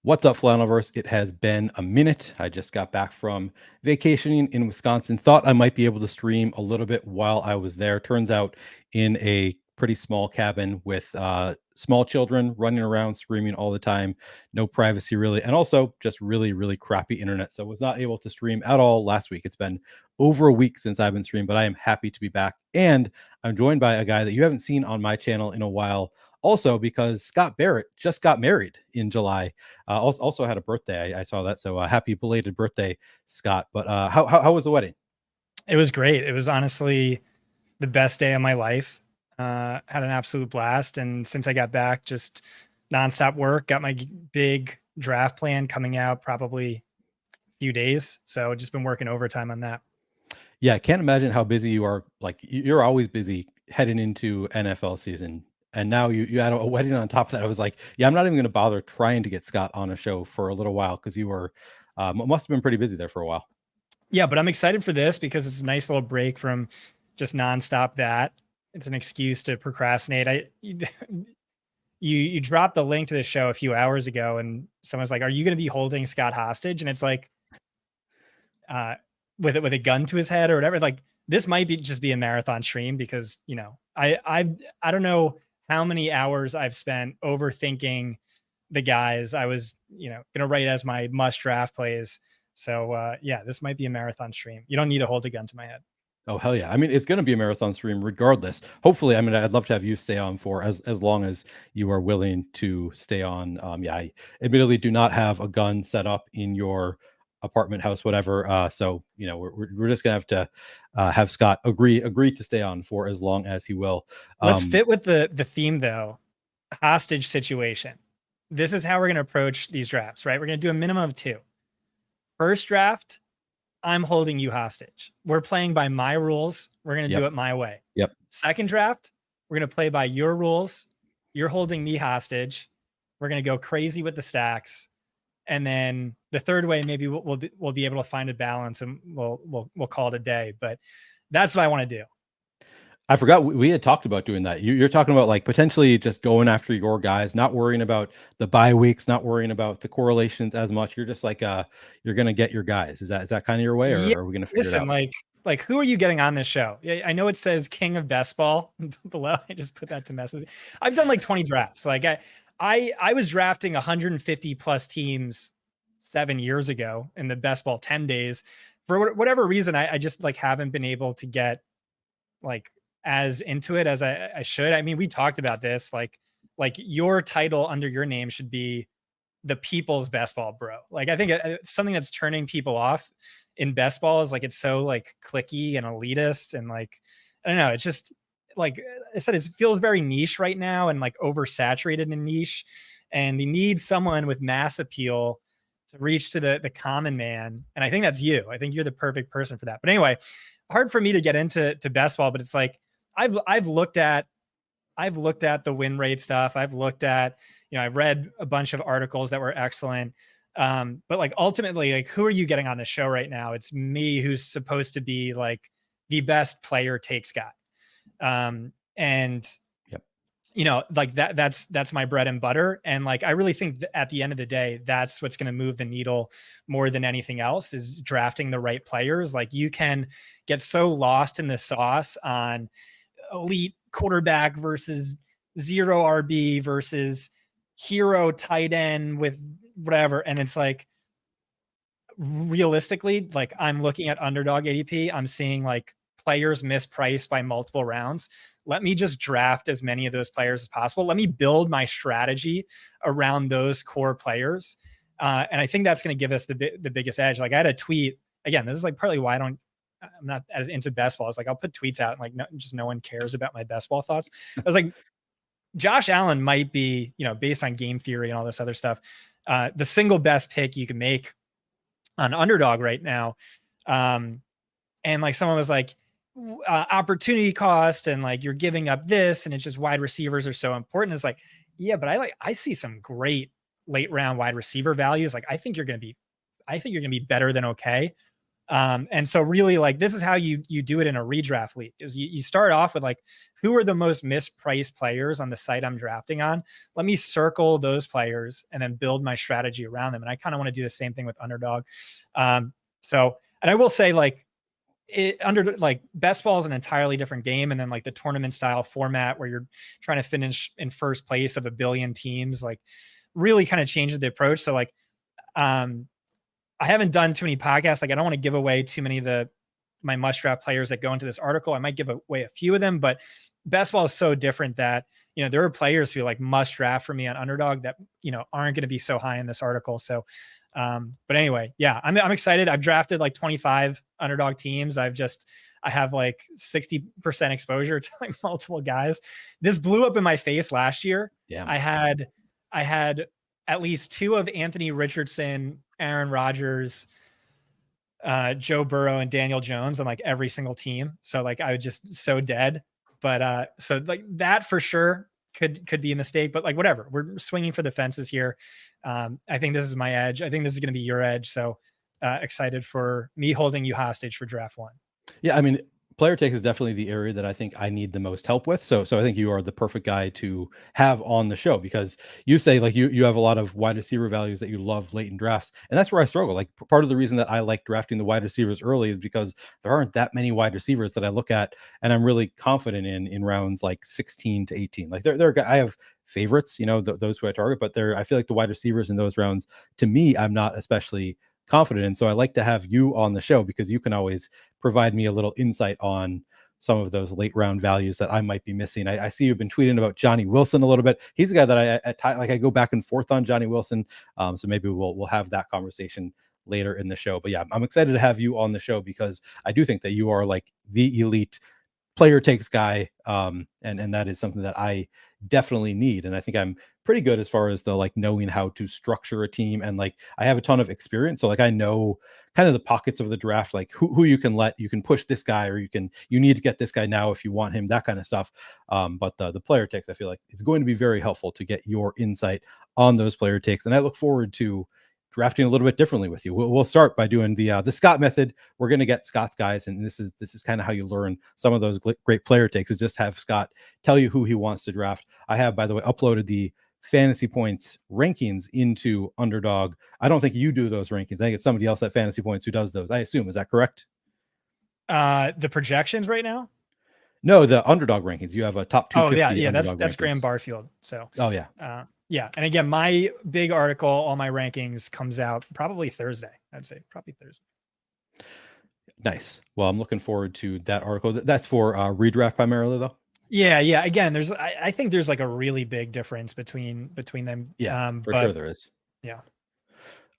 What's up, Flannelverse? It has been a minute. I just got back from vacationing in Wisconsin. Thought I might be able to stream a little bit while I was there. Turns out, in a pretty small cabin with small children running around screaming all the time, no privacy really, and also just really, really crappy internet. So was not able to stream at all last week. It's been over a week since I've been streaming, but I am happy to be back. And I'm joined by a guy that you haven't seen on my channel in a while. Also, because Scott Barrett just got married in July. Also had a birthday. I saw that. So happy belated birthday, Scott. But how was the wedding? It was great. It was honestly the best day of my life. Had an absolute blast. And since I got back, just nonstop work, got my big draft plan coming out probably a few days. So just been working overtime on that. Yeah, I can't imagine how busy you are. Like you're always busy heading into NFL season. And now you had a wedding on top of that. I was like, yeah, I'm not even going to bother trying to get Scott on a show for a little while because you were must have been pretty busy there for a while. Yeah, but I'm excited for this because it's a nice little break from just nonstop that. It's an excuse to procrastinate. You dropped the link to the show a few hours ago and someone's like, "Are you going to be holding Scott hostage?" And it's like with a gun to his head or whatever. Like this might be just be a marathon stream because I don't know how many hours I've spent overthinking the guys I was gonna write as my must draft plays. So yeah, this might be a marathon stream. You don't need to hold a gun to my head. Oh hell yeah! I mean, it's going to be a marathon stream regardless. Hopefully, I mean, I'd love to have you stay on for as long as you are willing to stay on. Yeah, I admittedly do not have a gun set up in your apartment house, whatever. So we're just gonna have to have Scott agree to stay on for as long as he will. Let's fit with the theme though. Hostage situation. This is how we're gonna approach these drafts, right? We're gonna do a minimum of 2. First draft, I'm holding you hostage. We're playing by my rules. We're going to do it my way. Yep. Second draft, we're going to play by your rules. You're holding me hostage. We're going to go crazy with the stacks. And then the third way, maybe we'll be able to find a balance and we'll call it a day. But that's what I want to do. I forgot we had talked about doing that. You're talking about like potentially just going after your guys, not worrying about the bye weeks, not worrying about the correlations as much. You're just like you're gonna get your guys. Is that kind of your way, or Yeah, are we gonna figure it out? Like who are you getting on this show? Yeah, I know it says King of Best Ball below. I just put that to mess with you. I've done like 20 drafts. Like I was drafting 150 plus teams 7 years ago in the Best Ball 10 days. For whatever reason, I just like haven't been able to get like as into it as I should. I mean, we talked about this. Like your title under your name should be the people's best ball bro. Like I think something that's turning people off in best ball is like it's so like clicky and elitist and like I don't know. It's just like I said, it feels very niche right now and like oversaturated in niche. And they need someone with mass appeal to reach to the common man. And I think that's you. I think you're the perfect person for that. But anyway, hard for me to get into best ball, but it's like I've looked at the win rate stuff. I've looked at, I've read a bunch of articles that were excellent. But like ultimately, like who are you getting on the show right now? It's me who's supposed to be like the best player take Scott. And yep. Like that's my bread and butter. And like, I really think that at the end of the day, that's what's going to move the needle more than anything else is drafting the right players. Like you can get so lost in the sauce on elite quarterback versus zero RB versus hero tight end with whatever. And it's like, realistically, like I'm looking at underdog ADP. I'm seeing like players mispriced by multiple rounds. Let me just draft as many of those players as possible. Let me build my strategy around those core players. And I think that's going to give us the biggest edge. Like I had a tweet again, this is like partly why I'm not as into best ball. It's like I'll put tweets out and like no one cares about my best ball thoughts. I was like, Josh Allen might be, based on game theory and all this other stuff, the single best pick you can make on underdog right now. And like someone was like, opportunity cost and like you're giving up this and it's just wide receivers are so important. It's like, yeah, but I see some great late round wide receiver values. Like I think you're going to be better than okay. And so really like this is how you do it in a redraft league is you start off with like, who are the most mispriced players on the site I'm drafting on? Let me circle those players and then build my strategy around them. And I kind of want to do the same thing with underdog. So, and I will say like, best ball is an entirely different game. And then like the tournament style format where you're trying to finish in first place of a billion teams, like really kind of changes the approach. So like, I haven't done too many podcasts. Like I don't want to give away too many of my must draft players that go into this article. I might give away a few of them, but best ball is so different that, there are players who like must draft for me on underdog that, aren't going to be so high in this article. So, but anyway, yeah, I'm excited. I've drafted like 25 underdog teams. I have like 60% exposure to like multiple guys. This blew up in my face last year. Yeah. I had at least 2 of Anthony Richardson, Aaron Rodgers, Joe Burrow, and Daniel Jones on like every single team. So like I was just so dead. But so like that for sure could be a mistake. But like whatever, we're swinging for the fences here. I think this is my edge. I think this is going to be your edge. So excited for me holding you hostage for draft 1. Yeah, I mean, player takes is definitely the area that I think I need the most help with. So I think you are the perfect guy to have on the show, because you say like you have a lot of wide receiver values that you love late in drafts, and that's where I struggle. Like part of the reason that I like drafting the wide receivers early is because there aren't that many wide receivers that I look at and I'm really confident in rounds like 16 to 18. Like I have favorites, those who I target, but I feel like the wide receivers in those rounds, to me, I'm not especially confident in. So I like to have you on the show because you can always provide me a little insight on some of those late round values that I might be missing. I see you've been tweeting about Johnny Wilson a little bit. He's a guy that I go back and forth on Johnny Wilson. So maybe we'll have that conversation later in the show. But yeah, I'm excited to have you on the show because I do think that you are like the elite player takes guy. And that is something that I definitely need. And I think I'm pretty good as far as the like knowing how to structure a team. And like, I have a ton of experience. So like, I know kind of the pockets of the draft, like who you can push this guy, or you need to get this guy now if you want him, that kind of stuff. But the player takes, I feel like it's going to be very helpful to get your insight on those player takes. And I look forward to drafting a little bit differently with you. We'll start by doing the Scott method. We're going to get Scott's guys, and this is kind of how you learn some of those great player takes, is just have Scott tell you who he wants to draft. I have, by the way, uploaded the fantasy points rankings into Underdog. I don't think you do those rankings. I think it's somebody else at Fantasy Points who does those, I assume. Is that correct? The projections right now? No, the Underdog rankings. You have a top 250. Yeah, that's Graham Barfield. So yeah. And again, my big article, all my rankings, comes out probably Thursday. I'd say probably Thursday. Nice. Well, I'm looking forward to that article. That's for redraft primarily, though. Yeah. Again, I think there's like a really big difference between them. Yeah, sure there is. Yeah.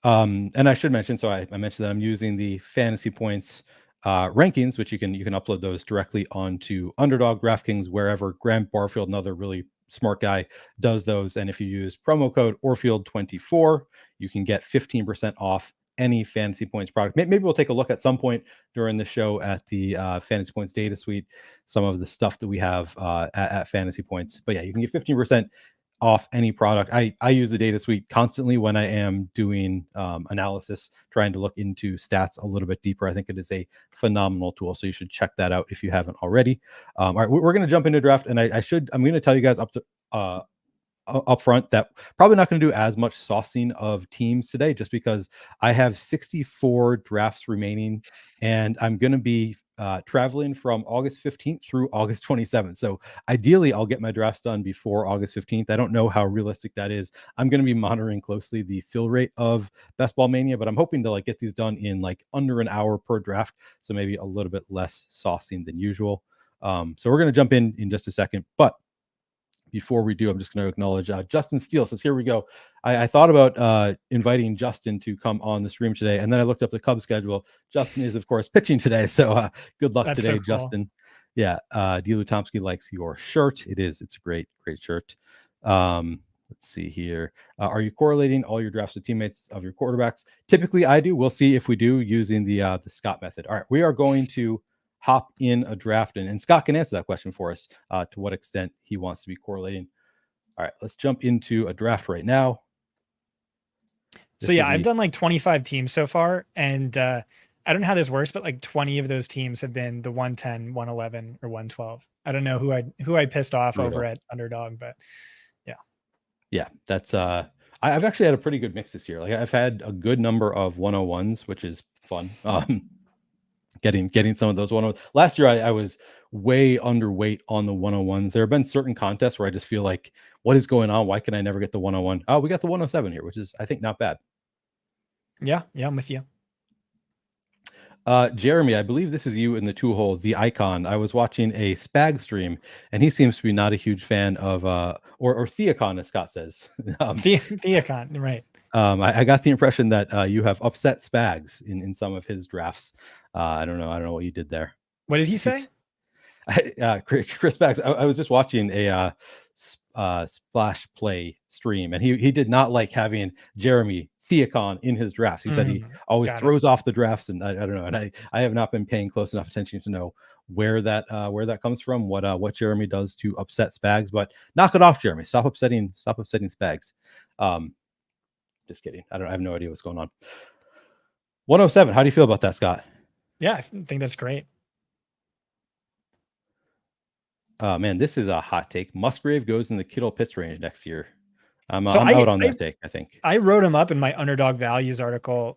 And I should mention, so I mentioned that I'm using the Fantasy Points rankings, which you can upload those directly onto Underdog, DraftKings, wherever. Graham Barfield, another really smart guy, does those. And if you use promo code Orfield24, you can get 15% off any Fantasy Points product. Maybe we'll take a look at some point during the show at the Fantasy Points data suite, some of the stuff that we have at Fantasy Points. But yeah, you can get 15% off any product. I use the data suite constantly when I am doing analysis, trying to look into stats a little bit deeper. I think it is a phenomenal tool, so you should check that out if you haven't already. All right, we're going to jump into draft, and I'm going to tell you guys up front that probably not going to do as much saucing of teams today, just because I have 64 drafts remaining, and I'm going to be traveling from August 15th through August 27th. So ideally, I'll get my drafts done before August 15th. I don't know how realistic that is. I'm going to be monitoring closely the fill rate of Ball Mania, but I'm hoping to like get these done in like under an hour per draft, so maybe a little bit less saucing than usual. So we're going to jump in just a second, but before we do, I'm just going to acknowledge Justin Steele says, here we go. I thought about inviting Justin to come on the stream today, and then I looked up the Cubs schedule. Justin is, of course, pitching today, so good luck today, so cool. Justin. Yeah, D. Lutomsky likes your shirt. It's a great shirt. Let's see here. Are you correlating all your drafts with teammates of your quarterbacks? Typically, I do. We'll see if we do using the Scott method. All right, we are going to hop in a draft, and Scott can answer that question for us, to what extent he wants to be correlating. All right, let's jump into a draft right now. So yeah, I've done like 25 teams so far, and I don't know how this works, but like 20 of those teams have been the 110, 111, or 112. I don't know who I pissed off Brutal. over at underdog, but Yeah, that's I've actually had a pretty good mix this year. Like I've had a good number of 101s, which is fun. Getting some of those 101s. Last year I was way underweight on the 101s. There have been certain contests where I just feel like, what is going on? Why can I never get the 101? Oh, we got the 107 here, which is I think not bad. yeah, I'm with you. Jeremy, I believe this is you in the 2-hole, the icon. I was watching a Spag stream, and he seems to be not a huge fan of or Theacon, as Scott says. Theacon, right. I got the impression that you have upset Spags in some of his drafts. I don't know what you did there. What did he say? Chris Spags. I was just watching a Splash Play stream, and he did not like having Jeremy Theacon in his drafts. He said he always throws off the drafts, and I don't know. And I have not been paying close enough attention to know where that comes from, what Jeremy does to upset Spags. But knock it off, Jeremy. Stop upsetting Spags. Just kidding. I have no idea what's going on. 107. How do you feel about that, Scott? Yeah, I think that's great. Man, this is a hot take. Musgrave goes in the Kittle Pitts range next year. I'm out on that take, I think. I wrote him up in my underdog values article.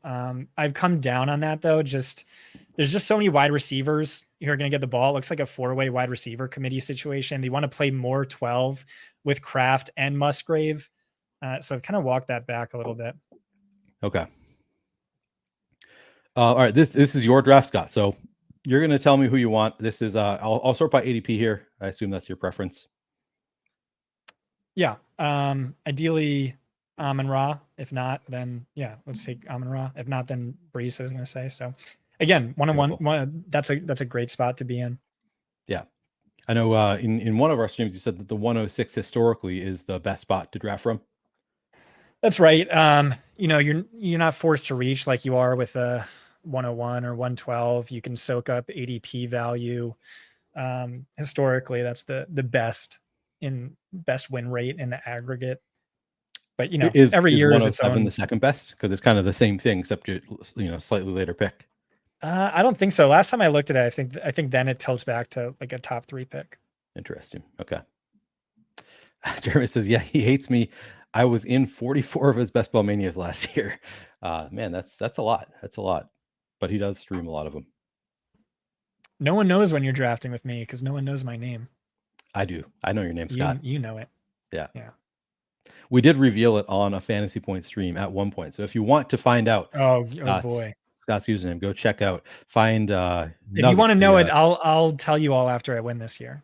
I've come down on that though. There's just so many wide receivers who are going to get the ball. It looks like a 4-way wide receiver committee situation. They want to play more 12 with Kraft and Musgrave. So I've kind of walked that back a little bit. Okay. All right. This is your draft, Scott. So you're going to tell me who you want. This is I'll sort by ADP here. I assume that's your preference. Yeah. Ideally Amon-Ra. If not, then yeah, let's take Amon-Ra. If not, then Brees, I was going to say. So again, one, that's a great spot to be in. Yeah. I know in one of our streams, you said that the 106 historically is the best spot to draft from. That's right. You're not forced to reach like you are with a 101 or 112. You can soak up ADP value. Historically, that's the best win rate in the aggregate. But every year is its own. The second best, because it's kind of the same thing, except you're slightly later pick. I don't think so. Last time I looked at it, I think then it tilts back to like a top 3 pick. Interesting. Okay. Jeremy says, yeah, he hates me. I was in 44 of his best Ball Manias last year. Man, that's a lot. That's a lot. But he does stream a lot of them. No one knows when you're drafting with me because no one knows my name. I do. I know your name, Scott. You know it. Yeah. We did reveal it on a Fantasy Point stream at one point. So if you want to find out Scott's username, go check out. Find if you want to know it, I'll tell you all after I win this year.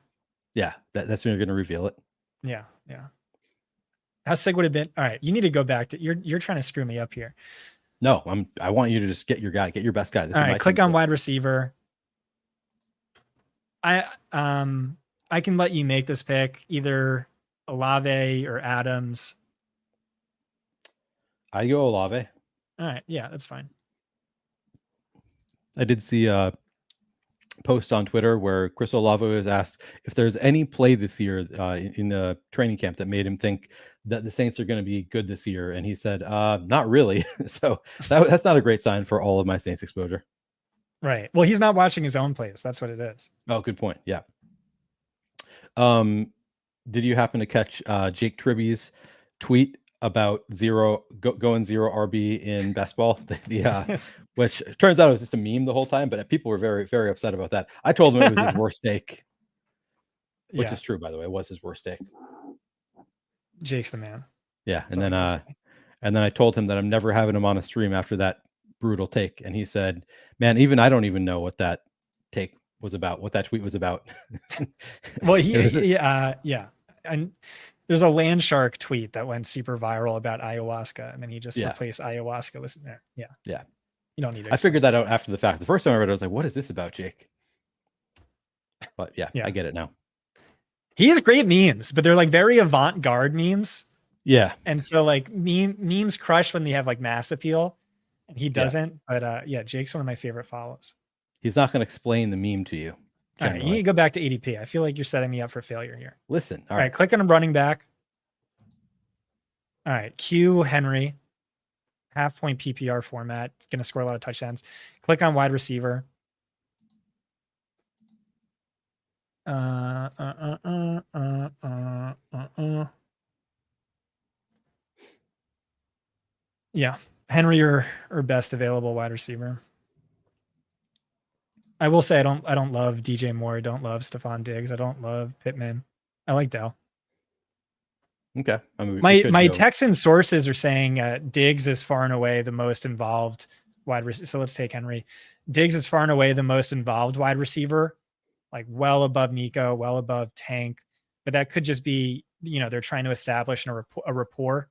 Yeah, that's when you're going to reveal it. Yeah. How sick would it have been? All right, you need to go back to you're trying to screw me up here. No, I want you to just get your guy, get your best guy. All right, click on wide receiver. I can let you make this pick, either Olave or Adams. I go Olave. All right, yeah, that's fine. I did see a post on Twitter where Chris Olave was asked if there's any play this year in the training camp that made him think that the Saints are going to be good this year, and he said, "Not really." So that's not a great sign for all of my Saints exposure. Right. Well, he's not watching his own plays. That's what it is. Oh, good point. Yeah. Did you happen to catch Jake Tribby's tweet about going 0 RB in best ball? Which turns out it was just a meme the whole time, but people were very, very upset about that. I told him it was his worst take, which is true, by the way. It was his worst take. Jake's the man. Yeah, and then I told him that I'm never having him on a stream after that brutal take, and he said, "Man, even I don't even know what that take was about, what that tweet was about." Well, yeah. And there's a Land Shark tweet that went super viral about ayahuasca, and then he just replaced ayahuasca with there. Yeah. You don't need it. I figured that out after the fact. The first time I read it, I was like, "What is this about, Jake?" But yeah, I get it now. He has great memes, but they're like very avant-garde memes. Yeah. And so like memes crush when they have like mass appeal, and he doesn't. But Jake's one of my favorite follows. He's not going to explain the meme to you. All right, you need to go back to ADP. I feel like you're setting me up for failure here. Listen. All right, click on running back. All right, Q Henry. half point PPR format, going to score a lot of touchdowns. Click on wide receiver. Yeah, Henry or best available wide receiver. I will say I don't love DJ Moore. I don't love Stephon Diggs. I don't love Pittman. I like Dell. Okay. I mean, we could My go. Texan sources are saying Diggs is far and away the most involved wide receiver. So let's take Henry. Diggs is far and away the most involved wide receiver, like well above Nico, well above Tank. But that could just be, they're trying to establish a rapport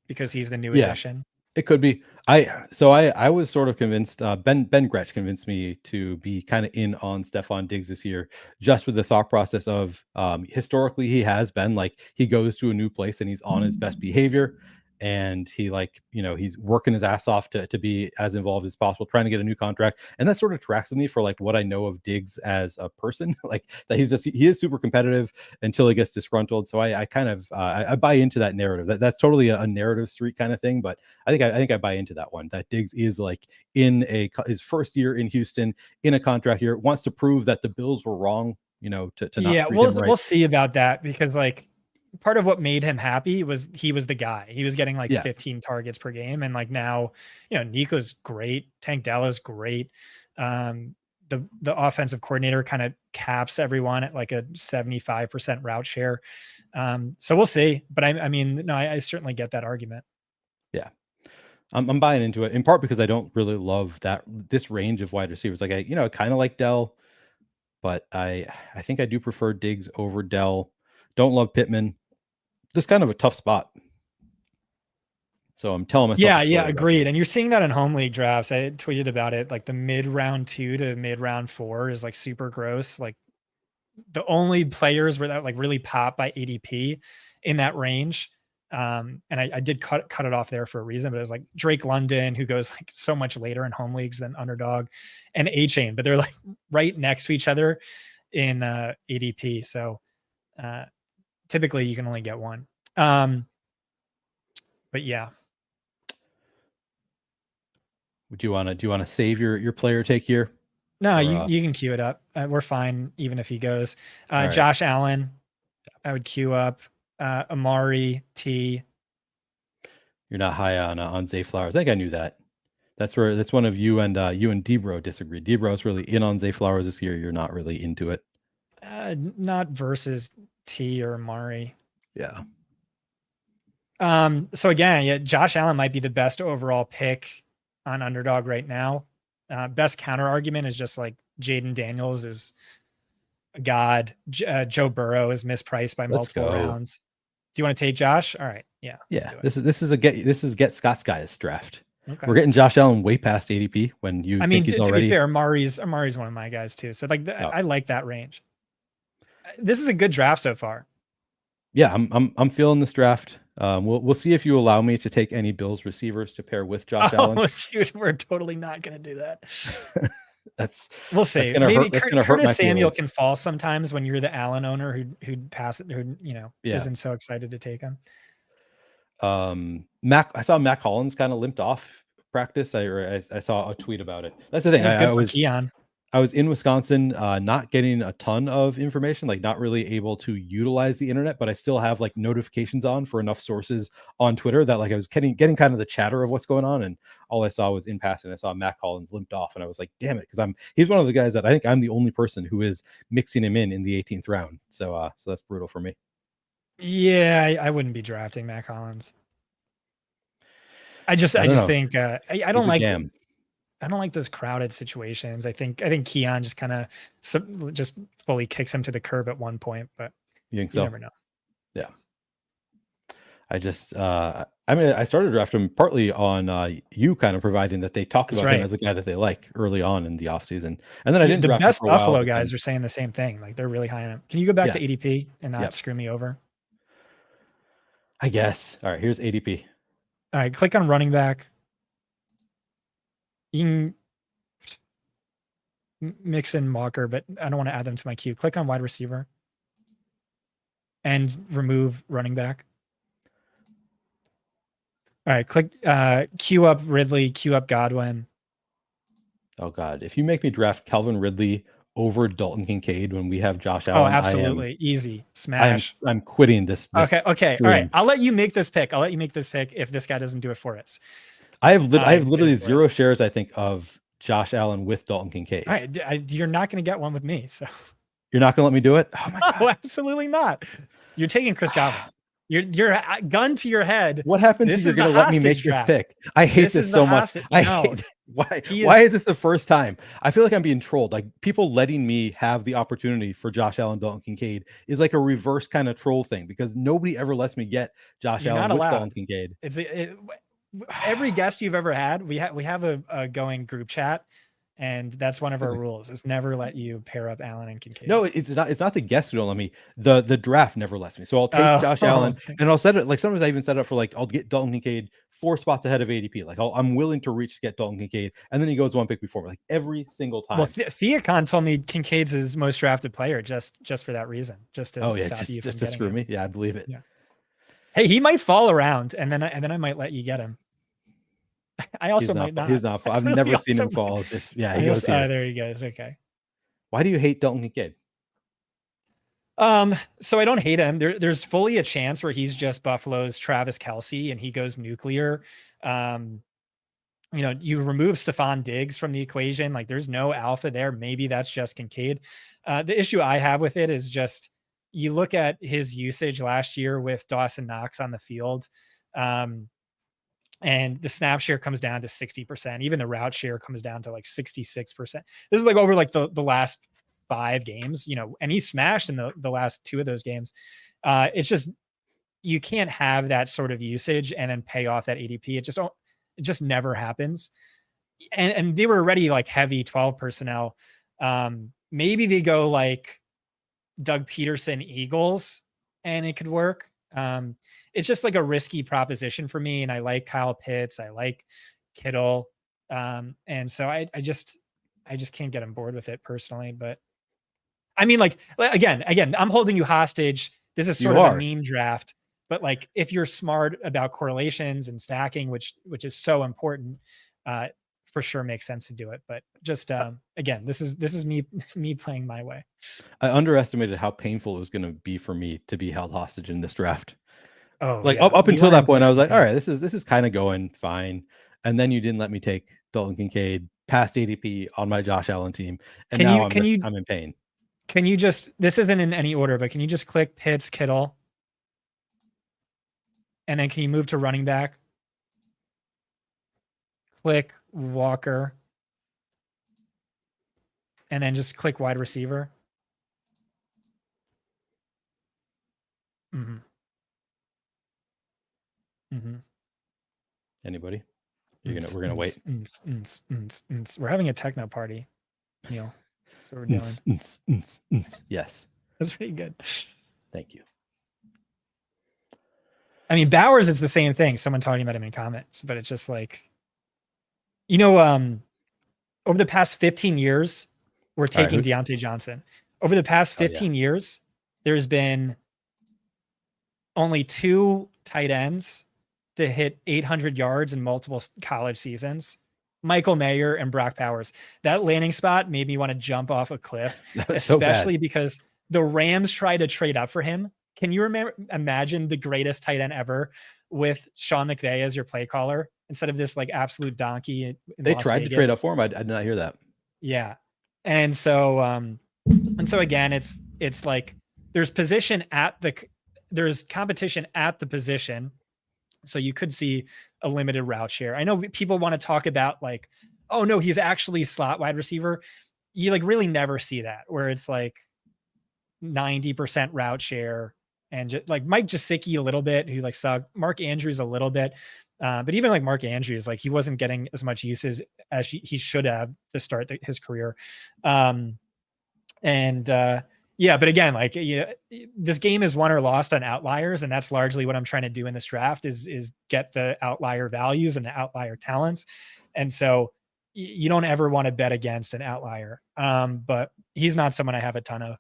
because he's the new addition. It could be. I was sort of convinced. Ben Gretsch convinced me to be kind of in on Stephon Diggs this year, just with the thought process of historically he has been like he goes to a new place and he's on his best behavior, and he he's working his ass off to be as involved as possible, trying to get a new contract, and that sort of tracks with me for like what I know of Diggs as a person, like that he is super competitive until he gets disgruntled. So I kind of I buy into that narrative. That's totally a narrative street kind of thing, but I think I buy into that one. That Diggs is like in his first year in Houston in a contract year, wants to prove that the Bills were wrong, to not treat him right. We'll see about that, because like part of what made him happy was he was the guy. He was getting like 15 targets per game, and like now, Nico's great, Tank Della's great. The offensive coordinator kind of caps everyone at like a 75% route share. So we'll see. But I mean, no, I certainly get that argument. Yeah. I'm buying into it in part because I don't really love this range of wide receivers. Like I kind of like Dell, but I think I do prefer Diggs over Dell. Don't love Pittman. Just kind of a tough spot. So I'm telling myself. Yeah, agreed. And you're seeing that in home league drafts. I tweeted about it. Like the mid round 2 to mid round 4 is like super gross. Like the only players where that like really pop by ADP in that range. And I did cut it off there for a reason, but it was like Drake London, who goes like so much later in home leagues than underdog, and A-Chain, but they're like right next to each other in ADP. So typically you can only get one. But yeah. Do you want to save your player take here? No, you can queue it up. We're fine even if he goes. Right. Josh Allen, I would queue up. Amari T. You're not high on Zay Flowers. I think I knew that. That's one of you and Debro disagree. Debro's really in on Zay Flowers this year. You're not really into it. Not versus T or Amari. Yeah. So again, Josh Allen might be the best overall pick on underdog right now. Best counter argument is just like Jaden Daniels is a god. Joe Burrow is mispriced by multiple rounds. Do you want to take Josh? All right. Yeah. This is get Scott's guys draft. Okay. We're getting Josh Allen way past ADP when you think he's already. To be fair, Amari's one of my guys too. So like I like that range. This is a good draft so far. Yeah, I'm feeling this draft. We'll see if you allow me to take any Bills receivers to pair with Josh Allen. Dude, we're totally not going to do that. We'll see. Maybe Curtis Samuel can fall sometimes when you're the Allen owner who isn't so excited to take him. I saw Mac Hollins kind of limped off practice. I saw a tweet about it. That's the thing. I was in Wisconsin, not getting a ton of information, like not really able to utilize the internet, but I still have like notifications on for enough sources on Twitter that like I was getting kind of the chatter of what's going on. And all I saw was in passing, I saw Mac Hollins limped off, and I was like, damn it. Cause he's one of the guys that I think I'm the only person who is mixing him in the 18th round. So that's brutal for me. Yeah. I wouldn't be drafting Mac Hollins. I just think I don't like him. I don't like those crowded situations. I think Keon just kind of just fully kicks him to the curb at one point, but you never know. Yeah. I just, I started drafting him partly on you kind of providing that they talked about him as a guy that they like early on in the offseason. And then I didn't draft him for a while. The best Buffalo guys are saying the same thing. Like they're really high on him. Can you go back to ADP and not screw me over? I guess. All right, here's ADP. All right, click on running back. You can mix in Walker, but I don't want to add them to my queue. Click on wide receiver and remove running back. All right, click queue up Ridley, queue up Godwin. Oh God, if you make me draft Calvin Ridley over Dalton Kincaid when we have Josh Oh, Allen, absolutely. Easy. Smash. I'm quitting this Okay. All right. stream. I'll let you make this pick. If this guy doesn't do it for us. I have He did literally it for zero us. shares, I think, of Josh Allen with Dalton Kincaid. All right. You're not going to get one with me. So You're not gonna let me do it? Oh my no, God. absolutely not. You're taking Chris Godwin. You're gun to your head. What happens if This you're is the gonna let me make hostage this draft. pick? I hate This this is so the much. hostage. I No, hate why he why is- is this the first time? I feel like I'm being trolled. Like people letting me have the opportunity for Josh Allen, Dalton Kincaid is like a reverse kind of troll thing because nobody ever lets me get Josh You're Allen not with Dalton allowed. Kincaid. Every guest you've ever had, we have a going group chat, and that's one of our rules: is never let you pair up Allen and Kincaid. No, it's not the guests who don't let me. The draft never lets me. So I'll take Josh Allen okay. and I'll set it like sometimes I even set it up for like I'll get Dalton Kincaid 4 spots ahead of ADP. Like I'm willing to reach to get Dalton Kincaid, and then he goes one pick before me, like every single time. Well, Theacon told me Kincaid's his most drafted player just for that reason, just to stop you from just to getting screw him. me. Yeah, I believe it. Yeah. Hey, he might fall around, and then I might let you get him. I also might not. He's not. I've never seen him fall. This, yeah, he goes here. There he goes. Okay. Why do you hate Dalton Kincaid? So I don't hate him. There's fully a chance where he's just Buffalo's Travis Kelce and he goes nuclear. You remove Stephon Diggs from the equation. Like there's no alpha there. Maybe that's just Kincaid. The issue I have with it is just you look at his usage last year with Dawson Knox on the field. And the snap share comes down to 60%. Even the route share comes down to like 66%. This is like over like the last 5 games, and he smashed in the last 2 of those games. It's just, you can't have that sort of usage and then pay off that ADP. It just never happens. And they were already like heavy 12 personnel. Maybe they go like Doug Peterson Eagles and it could work. It's just like a risky proposition for me. And I like Kyle Pitts. I like Kittle. And so I just can't get on board with it personally. But I mean, like, again, I'm holding you hostage. This is sort of a meme draft, but like, if you're smart about correlations and stacking, which is so important, for sure makes sense to do it. But just, again, this is me playing my way. I underestimated how painful it was going to be for me to be held hostage in this draft. Oh, like yeah. up until that point, I was like, all right, this is kind of going fine. And then you didn't let me take Dalton Kincaid past ADP on my Josh Allen team. And I'm in pain. Can you just, this isn't in any order, but can you just click Pitts, Kittle? And then can you move to running back? Click Walker. And then just click wide receiver. Mm-hmm. Mm-hmm. Anybody? We're gonna wait. We're having a techno party, Neil. That's what we're doing. Yes. That's pretty good. Thank you. I mean, Bowers is the same thing. Someone talking about him in comments, but it's just like, over the past 15 years, we're taking Deontay Johnson. Over the past 15 years, there's been only 2 tight ends to hit 800 yards in multiple college seasons. Michael Mayer and Brock Bowers. That landing spot made me want to jump off a cliff, especially because the Rams tried to trade up for him. Can you imagine the greatest tight end ever with Sean McVay as your play caller instead of this like absolute donkey? They tried to trade up for him. I did not hear that. Yeah. And so again, it's like there's competition at the position. So you could see a limited route share. I know people want to talk about like, oh no, he's actually slot wide receiver. You like really never see that where it's like 90% route share and just like Mike Gesicki a little bit, who like sucked. Mark Andrews a little bit. But even like Mark Andrews, like he wasn't getting as much uses as he should have to start his career. Yeah, but again, like this game is won or lost on outliers, and that's largely what I'm trying to do in this draft is get the outlier values and the outlier talents. And so you don't ever want to bet against an outlier. But he's not someone I have a ton of.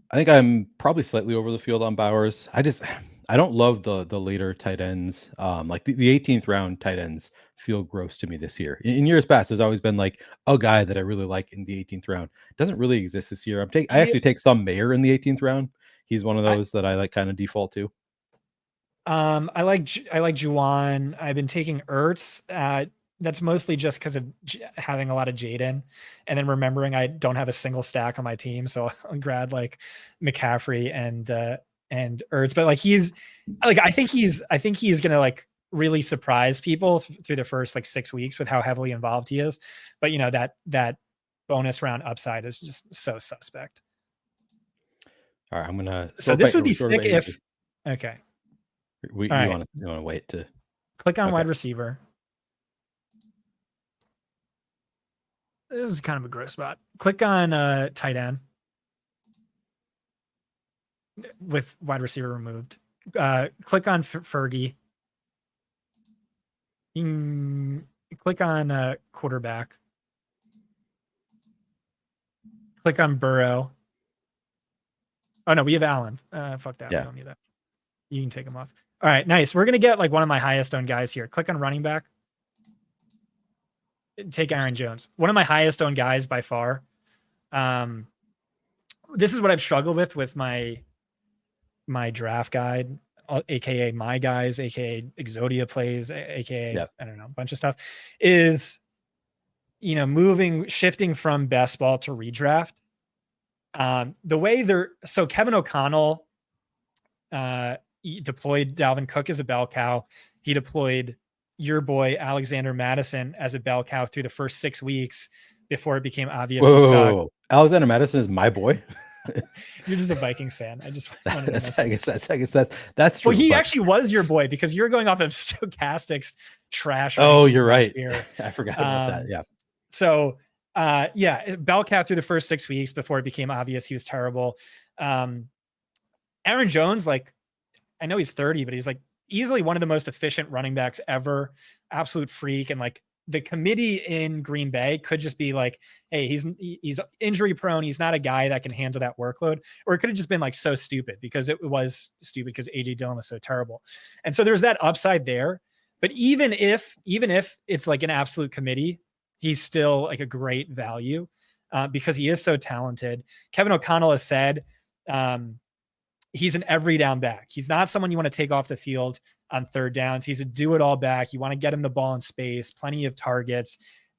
I think I'm probably slightly over the field on Bowers. I don't love the later tight ends. Like the 18th round tight ends feel gross to me this year. In years past, there's always been like a guy that I really like in the 18th round. Doesn't really exist this year. I Yeah, actually take some Mayer in the 18th round. He's one of I those that I like kind of default to. I like Juwan. I've been taking Ertz. That's mostly just because of having a lot of Jaden, and then remembering I don't have a single stack on my team, so I'll grab like McCaffrey and Ertz. But like I think he's gonna like really surprise people through the first like 6 weeks with how heavily involved he is. But you know that bonus round upside is just so suspect. All right, I'm gonna So sort this by would be sort of sick ADP. if okay. We All you right. want to wait to Click on okay. wide receiver. This is kind of a gross spot. Click on tight end with wide receiver removed. Click on Fergie. Click on quarterback. Click on Burrow. Oh no, we have Allen. Fuck that. Yeah. We don't need that. You can take him off. All right, nice. We're gonna get like one of my highest owned guys here. Click on running back. Take Aaron Jones. One of my highest owned guys by far. This is what I've struggled with my draft guide, aka my guys, aka Exodia plays, aka Yeah. I don't know, a bunch of stuff, is shifting from best ball to redraft. The way so Kevin O'Connell he deployed Dalvin Cook as a bell cow. He deployed your boy Alexander Madison as a bell cow through the first 6 weeks before it became obvious he sucked. Whoa. Alexander Madison is my boy. You're just a Vikings fan. I just wanted to That's I guess that's true. well, he but- actually was your boy because you're going off of Stochastic's trash. Oh, rankings you're last right. year. I forgot about that. Yeah. So, yeah, bell cow through the first 6 weeks before it became obvious he was terrible. Aaron Jones, like, I know he's 30, but he's like easily one of the most efficient running backs ever. Absolute freak. And like the committee in Green Bay could just be like, hey, he's injury prone. He's not a guy that can handle that workload. Or it could have just been like so stupid because it was stupid because AJ Dillon was so terrible. And so there's that upside there. But even if it's like an absolute committee, he's still like a great value because he is so talented. Kevin O'Connell has said he's an every down back. He's not someone you want to take off the field on third downs. He's a do it all back. You want to get him the ball in space, plenty of targets.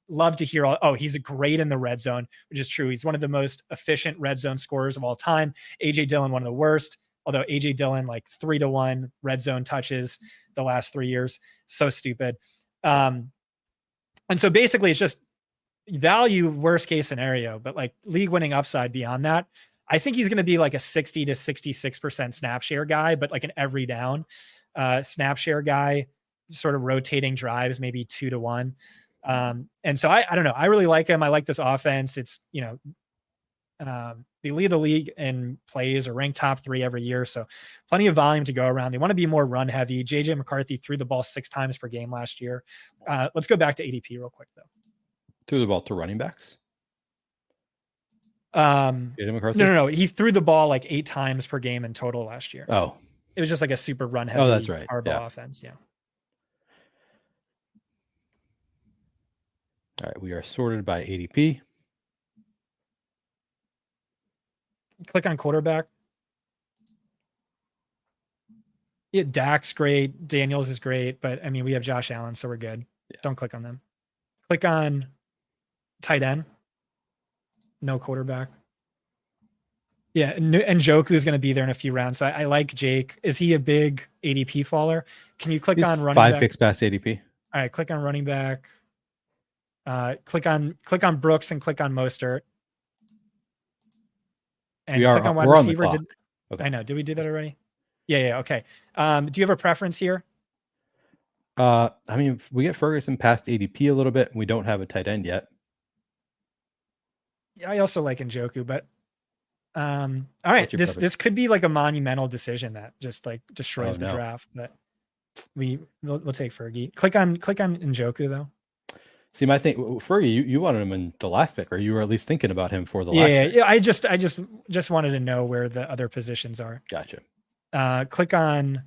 Love to hear he's a great in the red zone, which is true. He's one of the most efficient red zone scorers of all time. AJ Dillon, one of the worst, although AJ Dillon, like 3-1 red zone touches the last 3 years. So stupid. And so basically it's just value worst case scenario, but like league winning upside beyond that. I think he's going to be like a 60 to 66% snap share guy, but like an every down snap share guy, sort of rotating drives, maybe 2-1. And so I don't know. I really like him. I like this offense. It's, they lead the league in plays or rank top 3 every year. So plenty of volume to go around. They want to be more run heavy. JJ McCarthy threw the ball 6 times per game last year. Let's go back to ADP real quick though. Threw the ball to running backs. No. He threw the ball like 8 times per game in total last year. Oh, it was just like a super run heavy. Oh, that's right. Hardball offense. Yeah. All right. We are sorted by ADP. Click on quarterback. Yeah, Dak's great. Daniels is great, but I mean, we have Josh Allen, so we're good. Yeah. Don't click on them. Click on tight end. No quarterback. Yeah, and Njoku is going to be there in a few rounds. So I like Jake. Is he a big ADP faller? Can you click on running 5 back? picks past ADP. All right, click on running back. Click on Brooks and click on Mostert. And click on wide receiver. Okay. I know. Did we do that already? Yeah. Okay. Do you have a preference here? I mean, we get Ferguson past ADP a little bit, and we don't have a tight end yet. Yeah, I also like Njoku, but all right, this could be like a monumental decision that just like destroys the draft. But we'll take Fergie. Click on Njoku though. See, my thing, Fergie, you wanted him in the last pick, or you were at least thinking about him for the last pick. Yeah. I just wanted to know where the other positions are. Gotcha. Click on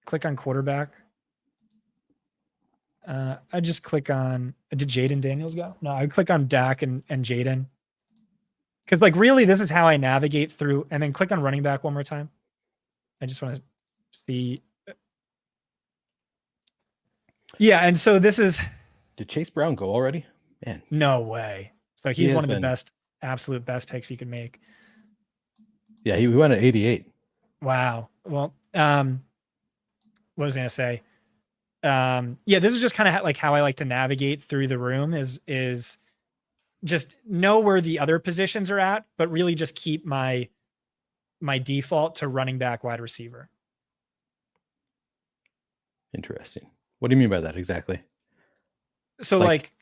Click on quarterback. I just click on. Did Jaden Daniels go? No, I click on Dak and Jaden. Because like really, this is how I navigate through. And then click on running back one more time. I just want to see. Yeah, and so this is. Did Chase Brown go already? Man, no way. So he's one of the best, absolute best picks you can make. Yeah, he went at 88. Wow. Well, what was I gonna say? Yeah, this is just kind of like how I like to navigate through the room is just know where the other positions are at, but really just keep my default to running back, wide receiver. Interesting. What do you mean by that exactly? So like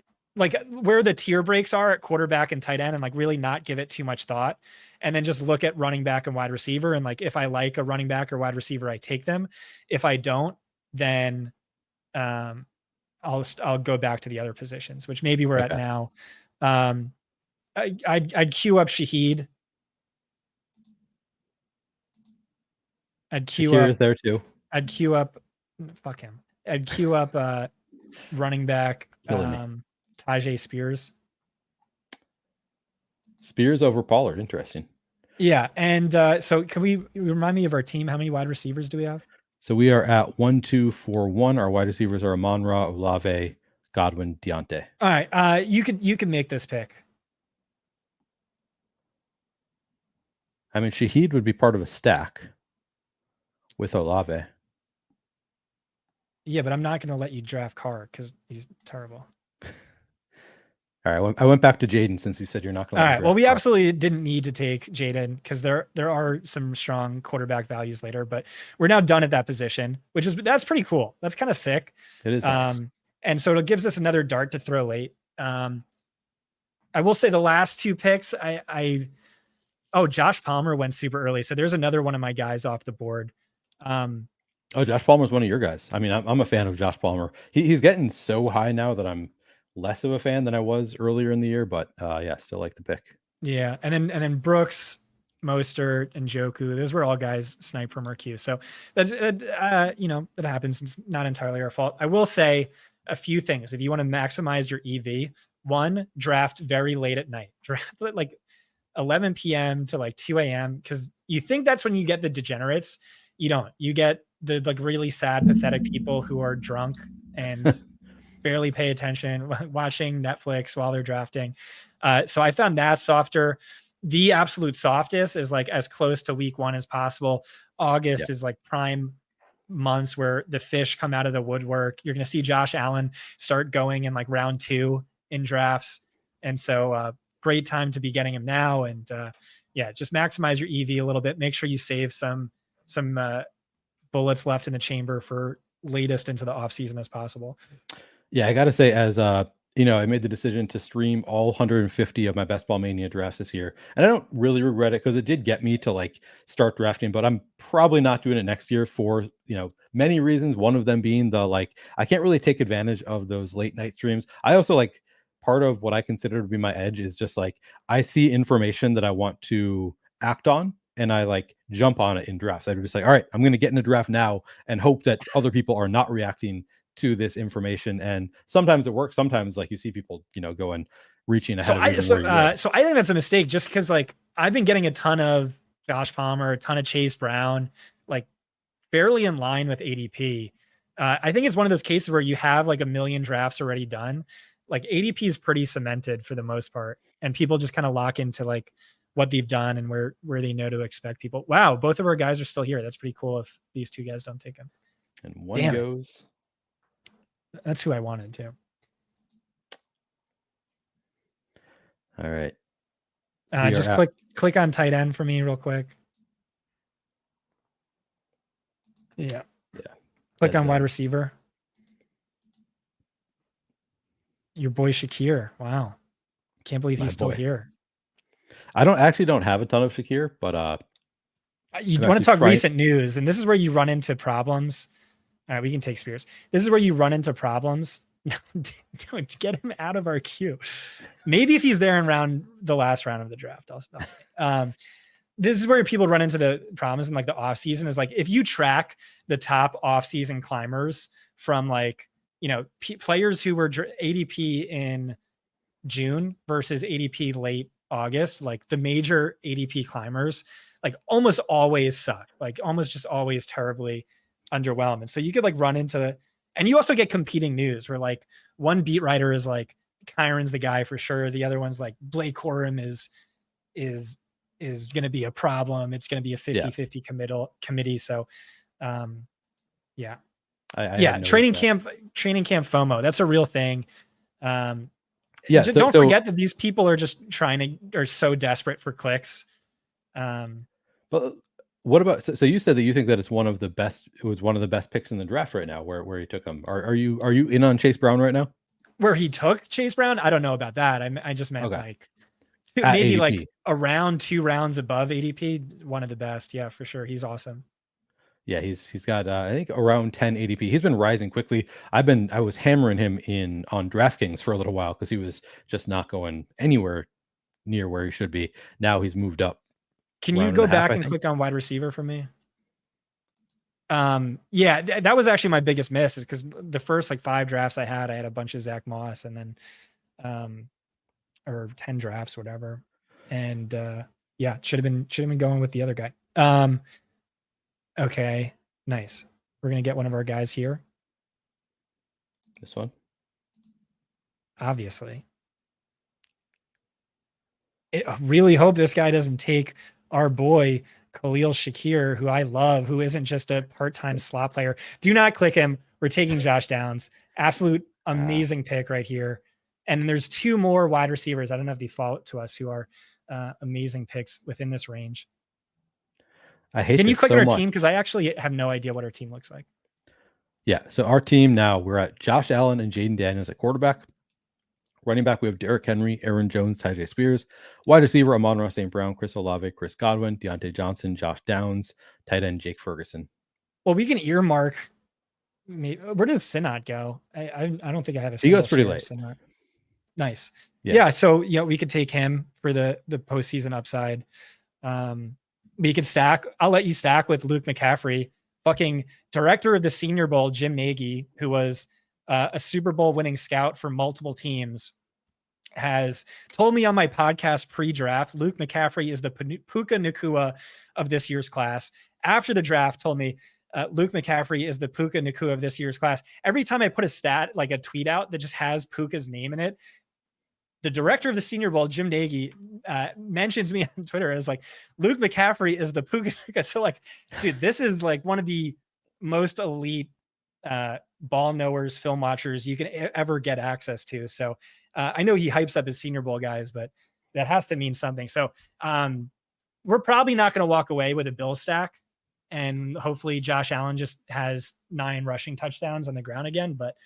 where the tier breaks are at quarterback and tight end, and like really not give it too much thought, and then just look at running back and wide receiver. And like if I like a running back or wide receiver, I take them. If I don't, then I'll go back to the other positions, which maybe we're at now. I'd queue up Shaheed. I'd queue Shakir up is there too. I'd queue up. Fuck him. I'd queue up running back Tajay Spears. Spears over Pollard. Interesting. Yeah, and so can we remind me of our team? How many wide receivers do we have? So we are at 1, 2, 4, 1. Our wide receivers are Amon-Ra, Olave, Godwin, Deontay. All right, you can make this pick. I mean, Shaheed would be part of a stack with Olave. Yeah, but I'm not going to let you draft Carr because he's terrible. All right, I went back to Jaden since you said you're not going to. All right, well, we absolutely didn't need to take Jaden because there are some strong quarterback values later, but we're now done at that position, that's pretty cool. That's kind of sick. It is nice. And so it gives us another dart to throw late. I will say the last two picks, Josh Palmer went super early, so there's another one of my guys off the board. Josh Palmer's one of your guys. I mean, I'm a fan of Josh Palmer. He's getting so high now that I'm less of a fan than I was earlier in the year, but still like the pick. Yeah, and then Brooks, Mostert, and Joku, those were all guys sniped from our queue. So that's that happens. It's not entirely our fault. I will say a few things. If you want to maximize your EV, one, draft very late at night. Draft like 11 p.m. to like 2 a.m. because you think that's when you get the degenerates. You don't. You get the like really sad, pathetic people who are drunk and barely pay attention, watching Netflix while they're drafting. So I found that softer. The absolute softest is like as close to week 1 as possible. August is like prime months where the fish come out of the woodwork. You're going to see Josh Allen start going in like round 2 in drafts. And so great time to be getting him now. And just maximize your EV a little bit. Make sure you save some bullets left in the chamber for latest into the offseason as possible. Yeah, I got to say, as I made the decision to stream all 150 of my Best Ball Mania drafts this year, and I don't really regret it because it did get me to like start drafting, but I'm probably not doing it next year for, many reasons. One of them being I can't really take advantage of those late night streams. I also part of what I consider to be my edge is just I see information that I want to act on, and I jump on it in drafts. I'd just all right, I'm going to get in a draft now and hope that other people are not reacting to this information. And sometimes it works. Sometimes you see people, go and reaching ahead. So I think that's a mistake just because I've been getting a ton of Josh Palmer, a ton of Chase Brown, fairly in line with ADP. I think it's one of those cases where you have a million drafts already done. ADP is pretty cemented for the most part. And people just kind of lock into what they've done and where they know to expect people. Wow. Both of our guys are still here. That's pretty cool if these two guys don't take him. And one goes. That's who I wanted to. All right. Just click on tight end for me real quick. Yeah. Click on wide receiver. Your boy Shakir. Wow. Can't believe he's still here. I don't have a ton of Shakir, but you want to talk recent news, and this is where you run into problems. All right, we can take Spears. This is where you run into problems. Don't get him out of our queue. Maybe if he's there in the last round of the draft, I'll say. this is where people run into the problems in like the off season is like, if you track the top off season climbers from like, players who were ADP in June versus ADP late August, like the major ADP climbers, like almost always suck, like almost just always terribly underwhelming. So you could like run into, and you also get competing news where like one beat writer is like Kyron's the guy for sure. The other one's like Blake Corum is going to be a problem. It's going to be a 50-50 committee. So, yeah. Training camp FOMO. That's a real thing. Don't forget that these people are just are so desperate for clicks. But what about, so you said that you think that it's one of the best picks in the draft right now where he took him. Are you in on Chase Brown right now? Where he took Chase Brown? I don't know about that. I just meant like at maybe ADP. like around 2 rounds above ADP. One of the best. Yeah, for sure. He's awesome. Yeah, he's got I think around 10 ADP. He's been rising quickly. I was hammering him on DraftKings for a little while because he was just not going anywhere near where he should be. Now he's moved up. Can you go back and click on wide receiver for me? That was actually my biggest miss, is because the first like 5 drafts I had a bunch of Zach Moss, and then or 10 drafts, whatever. And should have been going with the other guy. Okay, nice. We're gonna get one of our guys here. This one, obviously. I really hope this guy doesn't take our boy Khalil Shakir, who I love, who isn't just a part-time slot player. Do not click him. We're taking Josh Downs. Absolute amazing pick right here. And there's 2 more wide receivers. I don't know if they fall to us, who are amazing picks within this range. I hate. Can you click on our team? Because I actually have no idea what our team looks like. Yeah. So our team now, we're at Josh Allen and Jaden Daniels at quarterback. Running back, we have Derrick Henry, Aaron Jones, Tyjae Spears. Wide receiver, Amon-Ra St. Brown, Chris Olave, Chris Godwin, Deontay Johnson, Josh Downs. Tight end, Jake Ferguson. Well, we can earmark. Where does Sinat go? I don't think I have a. He goes pretty late. Sinat. Nice. Yeah. So we could take him for the postseason upside. We could stack. I'll let you stack with Luke McCaffrey, fucking director of the Senior Bowl, Jim Nagy, who was a Super Bowl winning scout for multiple teams, has told me on my podcast pre-draft, Luke McCaffrey is the Puka Nacua of this year's class. After the draft, told me Luke McCaffrey is the Puka Nacua of this year's class. Every time I put a stat, like a tweet out that just has Puka's name in it, the director of the Senior Bowl, Jim Nagy, mentions me on Twitter as like, Luke McCaffrey is the Puka Nacua. So like, dude, this is like one of the most elite ball knowers, film watchers you can ever get access to. So I know he hypes up his Senior Bowl guys, but that has to mean something. So we're probably not going to walk away with a Bill stack, and hopefully Josh Allen just has 9 rushing touchdowns on the ground again. But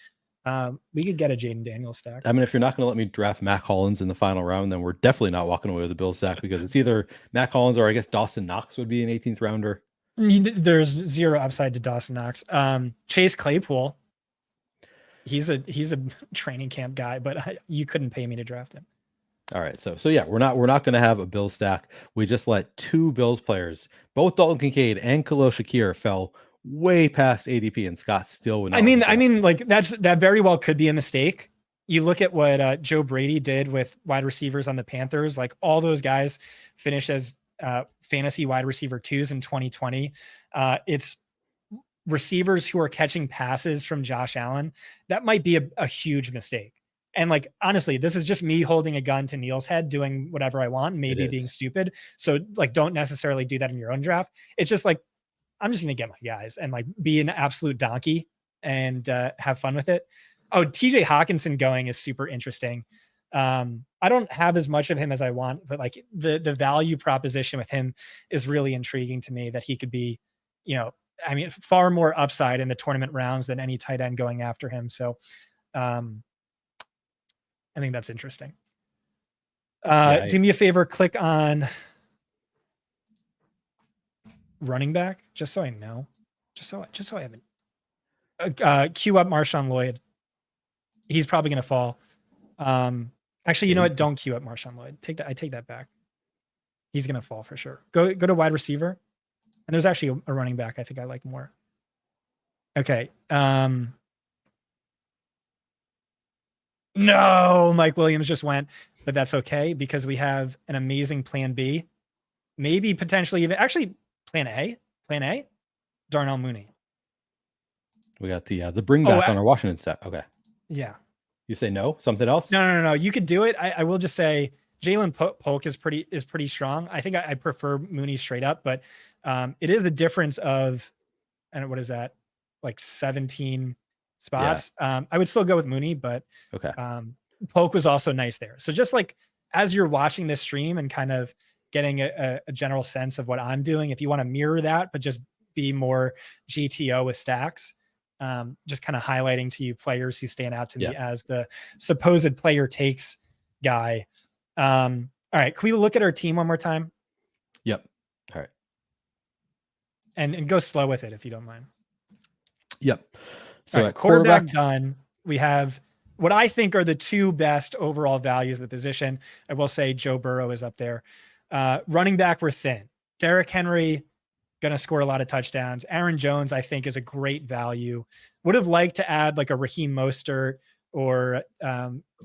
we could get a Jaden Daniels stack. I mean, if you're not going to let me draft Mac Hollins in the final round, then we're definitely not walking away with a Bill stack, because it's either Mac Hollins or I guess Dawson Knox would be an 18th rounder. There's 0 upside to Dawson Knox. Chase Claypool. He's a training camp guy, but you couldn't pay me to draft him. All right, so yeah, we're not going to have a Bill stack. We just let 2 Bills players, both Dalton Kincaid and Khalil Shakir, fell way past ADP, and Scott still would not. I mean, like that very well could be a mistake. You look at what Joe Brady did with wide receivers on the Panthers. Like all those guys finished as fantasy wide receiver 2s in 2020. It's receivers who are catching passes from Josh Allen. That might be a huge mistake. And like, honestly, this is just me holding a gun to Neil's head, doing whatever I want, maybe being stupid. So like, don't necessarily do that in your own draft. It's just like, I'm just going to get my guys and like be an absolute donkey and have fun with it. Oh, TJ Hawkinson going is super interesting. I don't have as much of him as I want, but like the value proposition with him is really intriguing to me, that he could be, I mean, far more upside in the tournament rounds than any tight end going after him. So I think that's interesting. Do me a favor, click on running back, just so I know, just so I haven't queue up Marshawn Lloyd. He's probably going to fall. Actually, you know what? Don't queue up Marshawn Lloyd. I take that back. He's going to fall for sure. Go to wide receiver. And there's actually a running back I think I like more. Okay. No, Mike Williams just went, but that's okay because we have an amazing plan B. Maybe potentially even actually plan A, Darnell Mooney. We got the bring back on our Washington stat. Okay. Yeah. You say no? Something else? No. You could do it. I will just say Jalen Polk is pretty strong. I think I prefer Mooney straight up, but it is the difference of, and what is that? Like 17 spots. Yeah. I would still go with Mooney, but okay. Polk was also nice there. So just like as you're watching this stream and kind of getting a general sense of what I'm doing, if you want to mirror that, but just be more GTO with stacks, just kind of highlighting to you players who stand out to me as the supposed player takes guy. All right. Can we look at our team one more time? Yep. All right. And go slow with it if you don't mind. Yep. So at quarterback done, we have what I think are the two best overall values of the position. I will say Joe Burrow is up there. Running back, we're thin. Derrick Henry, going to score a lot of touchdowns. Aaron Jones, I think, is a great value. Would have liked to add like a Raheem Mostert or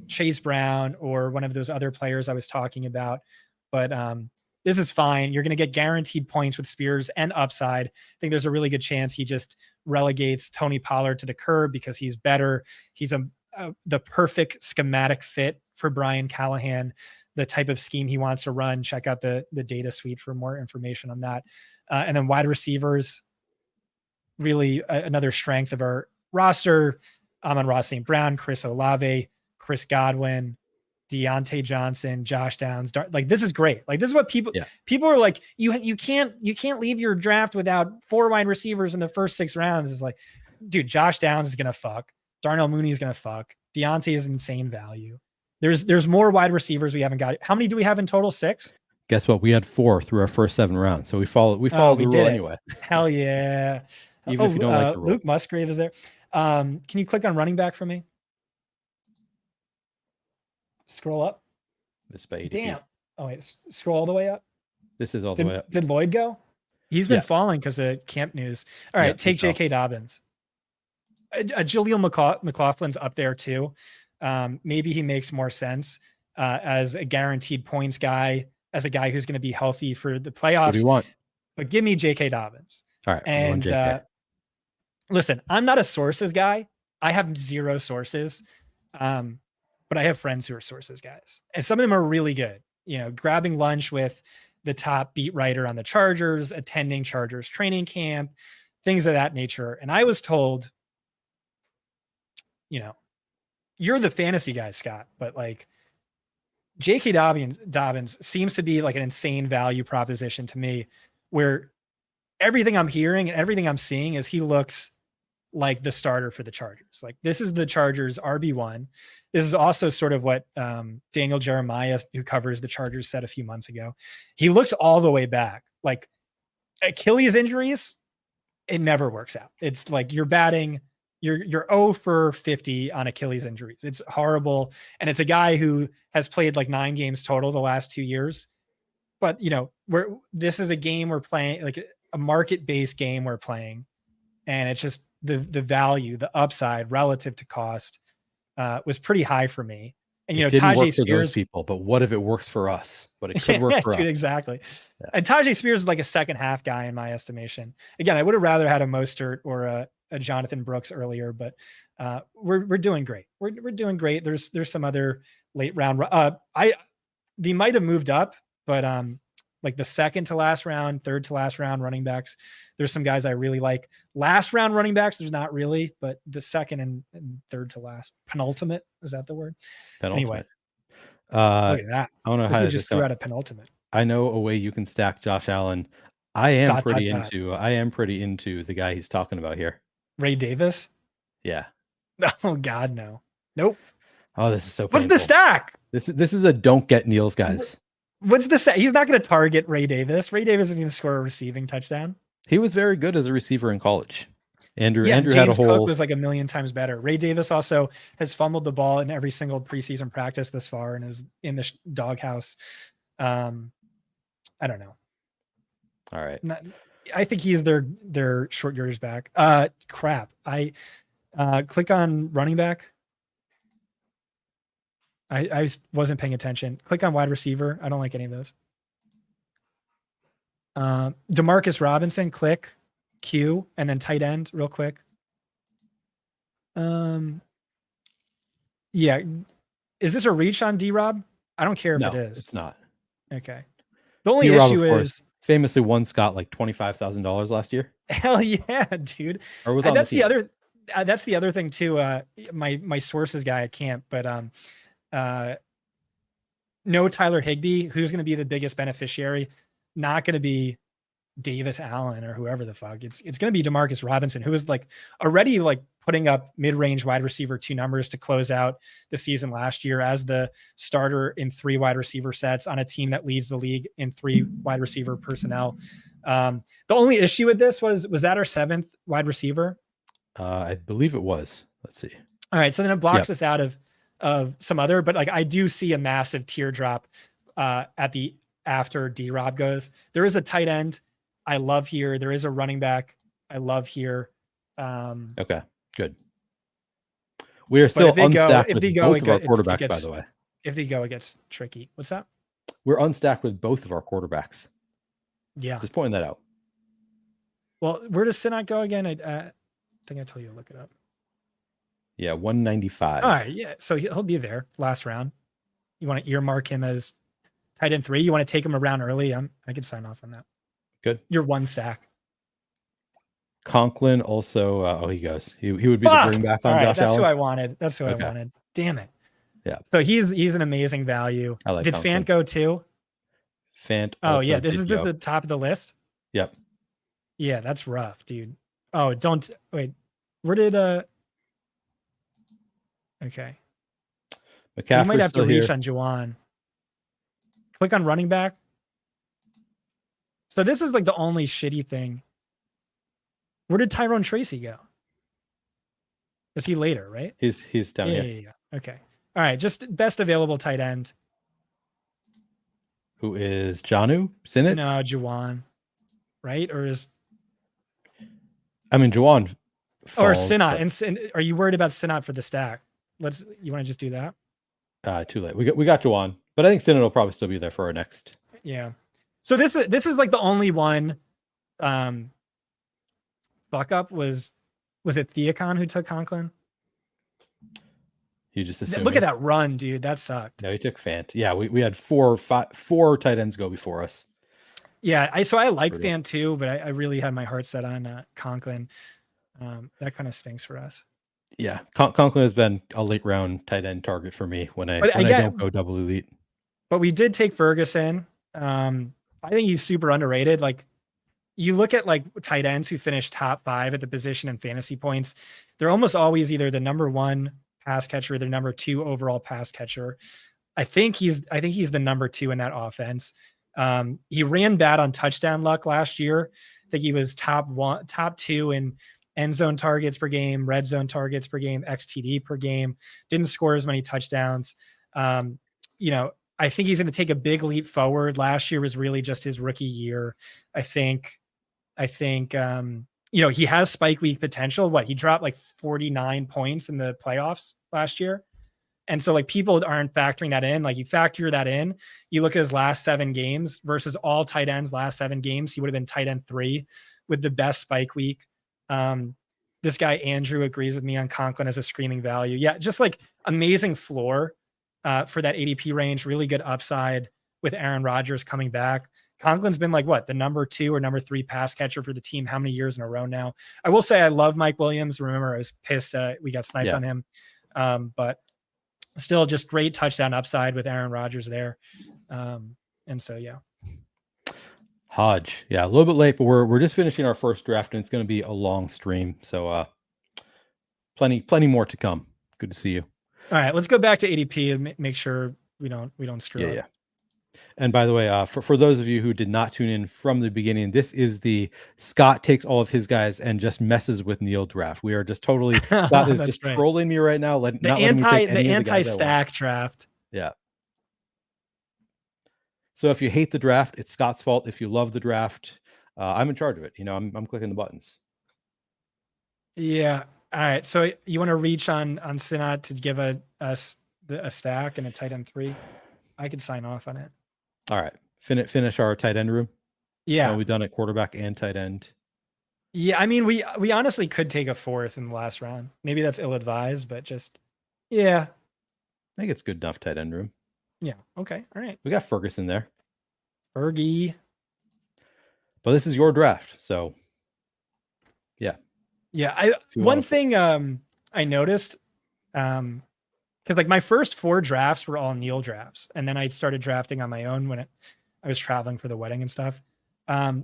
Chase Brown or one of those other players I was talking about. But this is fine. You're going to get guaranteed points with Spears and upside. I think there's a really good chance he just relegates Tony Pollard to the curb because he's better. He's the perfect schematic fit for Brian Callahan, the type of scheme he wants to run. Check out the data suite for more information on that. And then wide receivers, really another strength of our roster. Amon-Ra St. Brown, Chris Olave, Chris Godwin, Deontay Johnson, Josh Downs. Like, this is great. Like, this is what people are like, you can't leave your draft without 4 wide receivers in the first 6 rounds. It's like, dude, Josh Downs is going to fuck. Darnell Mooney is going to fuck. Deontay is insane value. There's more wide receivers we haven't got. How many do we have in total? 6? Guess what? We had 4 through our first 7 rounds. So we followed the rule anyway. Hell yeah. Even if you don't like the rule. Luke Musgrave is there. Can you click on running back for me? Scroll up. This by Damn. Oh, wait. Scroll all the way up. This is all the way up. Did Lloyd go? He's been falling because of camp news. All right. Take J.K. Dobbins. Jaleel McLaughlin's up there too. Maybe he makes more sense as a guaranteed points guy, as a guy who's going to be healthy for the playoffs. What do you want? But give me J.K. Dobbins. All right. And listen, I'm not a sources guy. I have 0 sources. But I have friends who are sources guys, and some of them are really good. You know, grabbing lunch with the top beat writer on the Chargers, attending Chargers training camp, things of that nature. And I was told, you know, you're the fantasy guy, Scott, but like J.K. Dobbins seems to be like an insane value proposition to me, where everything I'm hearing and everything I'm seeing is he looks like the starter for the Chargers. Like, this is the Chargers RB1. This is also sort of what Daniel Jeremiah, who covers the Chargers, said a few months ago. He looks all the way back. Like, Achilles injuries, it never works out. It's like you're 0 for 50 on Achilles injuries. It's horrible. And it's a guy who has played like 9 games total the last 2 years. But, you know, this is a game we're playing, like a market-based game we're playing. And it's just the value, the upside relative to cost was pretty high for me. And, you know, Tajay Spears, for those people, but what if it works for us? But it could work for us. Exactly. Yeah. And Tajay Spears is like a second half guy in my estimation. Again, I would have rather had a Mostert or a Jonathan Brooks earlier, but we're doing great. We're doing great. There's some other late round. They might have moved up, but like the second to last round, third to last round running backs, there's some guys I really like. Last round running backs, there's not really, but the second and third to last, penultimate, is that the word? Penultimate. Anyway, look at that. I don't know how to just threw out a penultimate. I know a way you can stack Josh Allen. I am pretty into the guy he's talking about here. Ray Davis? Yeah. Oh God, no. Nope. Oh, this is so painful. What's the stack? This is a don't get Niels, guys. What's the stack? He's not going to target Ray Davis. Ray Davis is going to score a receiving touchdown. He was very good as a receiver in college. Andrew James had a whole Cook was like 1,000,000 times better. Ray Davis also has fumbled the ball in every single preseason practice this far and is in the doghouse. I don't know. All right. I think he's their short yardage back. Crap. I click on running back. I wasn't paying attention. Click on wide receiver. I don't like any of those. Demarcus Robinson, click Q, and then tight end real quick. Yeah. Is this a reach on D-Rob? I don't care if No, it is. it's not. Okay. The only D-Rob, issue of course, is famously won Scott like $25,000 last year. hell yeah, dude. Or was on That's the team. that's the other thing too. My sources guy at camp, but no Tyler Higbee, who's going to be the biggest beneficiary. Not going to be Davis Allen or whoever the fuck. It's going to be Demarcus Robinson, who was like already like putting up mid-range wide receiver 2 numbers to close out the season last year as the starter in 3 wide receiver sets on a team that leads the league in 3 wide receiver personnel. The only issue with this was that our 7th wide receiver? I believe it was. Let's see. All right, so then it blocks us out of some other, but like I do see a massive teardrop at the after D-Rob goes. There is a tight end I love here. There is a running back I love here. Okay, good. We are still unstacked with both of our quarterbacks, by the way. If they go, it gets tricky. What's that? We're unstacked with both of our quarterbacks. Yeah. Just pointing that out. Well, where does Sinat go again? I think I told you to look it up. Yeah, 195. All right, yeah. So he'll be there last round. You want to earmark him as tight end 3? You want to take him around early? I can sign off on that. Good. You're 1 stack. Conklin also. He goes. He would be the bring back on Josh Allen. Allen. Who I wanted. That's who I wanted. Damn it. Yeah. So he's an amazing value. I like Did Conklin. Fant go too? Fant. Oh yeah, this is the top of the list. Yep. Yeah, that's rough, dude. Oh, don't wait. Where did Okay. McCaffrey. You might have to reach on Juwan. Click on running back. So this is like the only shitty thing. Where did Tyrone Tracy go? Was he later, right? He's down here. Yeah. Okay. All right. Just best available tight end. Who is Jonnu? Sinnott? No, Juwan. Right? Or is Juwan. Or Sinat. And are you worried about Sinat for the stack? You want to just do that? Too late. We got Juwan, but I think Sinnott will probably still be there for our next. Yeah. So this is like the only one fuck up was it Theacon who took Conklin? You just assume. Look at that run, dude. That sucked. No, he took Fant. Yeah, we had four tight ends go before us. Yeah, I like Fant too, but I really had my heart set on Conklin. That kind of stinks for us. Yeah, Conklin has been a late round tight end target for me when I don't go double elite. But we did take Ferguson. I think he's super underrated. Like you look at like tight ends who finish top 5 at the position in fantasy points, they're almost always either the number 1 pass catcher or the number 2 overall pass catcher. I think he's the number 2 in that offense. He ran bad on touchdown luck last year. I think he was top 2 in end zone targets per game, red zone targets per game, XTD per game. Didn't score as many touchdowns. I think he's going to take a big leap forward. Last year was really just his rookie year. I think, he has spike week potential. He dropped like 49 points in the playoffs last year. And so like people aren't factoring that in. Like you factor that in, you look at his last 7 games versus all tight ends last 7 games. He would have been tight end 3 with the best spike week. This guy, Andrew, agrees with me on Conklin as a screaming value. Yeah. Just like amazing floor for that ADP range, really good upside with Aaron Rodgers coming back. Conklin's been like the number 2 or number 3 pass catcher for the team. How many years in a row now? I will say I love Mike Williams. Remember, I was pissed we got sniped on him. But still just great touchdown upside with Aaron Rodgers there. And so, yeah. Hodge. Yeah, a little bit late, but we're just finishing our first draft and it's going to be a long stream. So plenty more to come. Good to see you. All right, let's go back to ADP and make sure we don't screw up. Yeah. And by the way, for those of you who did not tune in from the beginning, this is the Scott takes all of his guys and just messes with Neil draft. We are just totally Scott is just trolling me right now. The anti-stack draft. Yeah. So if you hate the draft, it's Scott's fault. If you love the draft, I'm in charge of it. I'm clicking the buttons. Yeah. All right. So you want to reach on Sinat to give a stack and a tight end 3? I could sign off on it. All right. Finish our tight end room. Yeah. We've done it quarterback and tight end. Yeah. I mean, we honestly could take a 4th in the last round. Maybe that's ill-advised, but just, yeah. I think it's good enough tight end room. Yeah. Okay. All right. We got Ferguson there. Fergie. But this is your draft. So, yeah. Yeah. One thing I noticed, because like my first 4 drafts were all Neil drafts. And then I started drafting on my own when I was traveling for the wedding and stuff.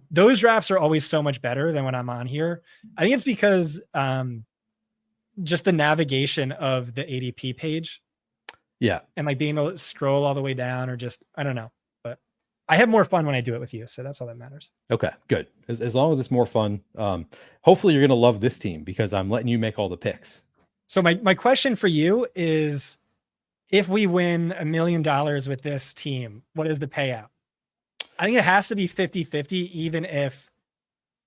Those drafts are always so much better than when I'm on here. I think it's because just the navigation of the ADP page. Yeah. And like being able to scroll all the way down, or just, I don't know, but I have more fun when I do it with you. So that's all that matters. Okay, good. As long as it's more fun. Hopefully you're going to love this team because I'm letting you make all the picks. So my question for you is, if we win $1 million with this team, what is the payout? I think it has to be 50-50, even if,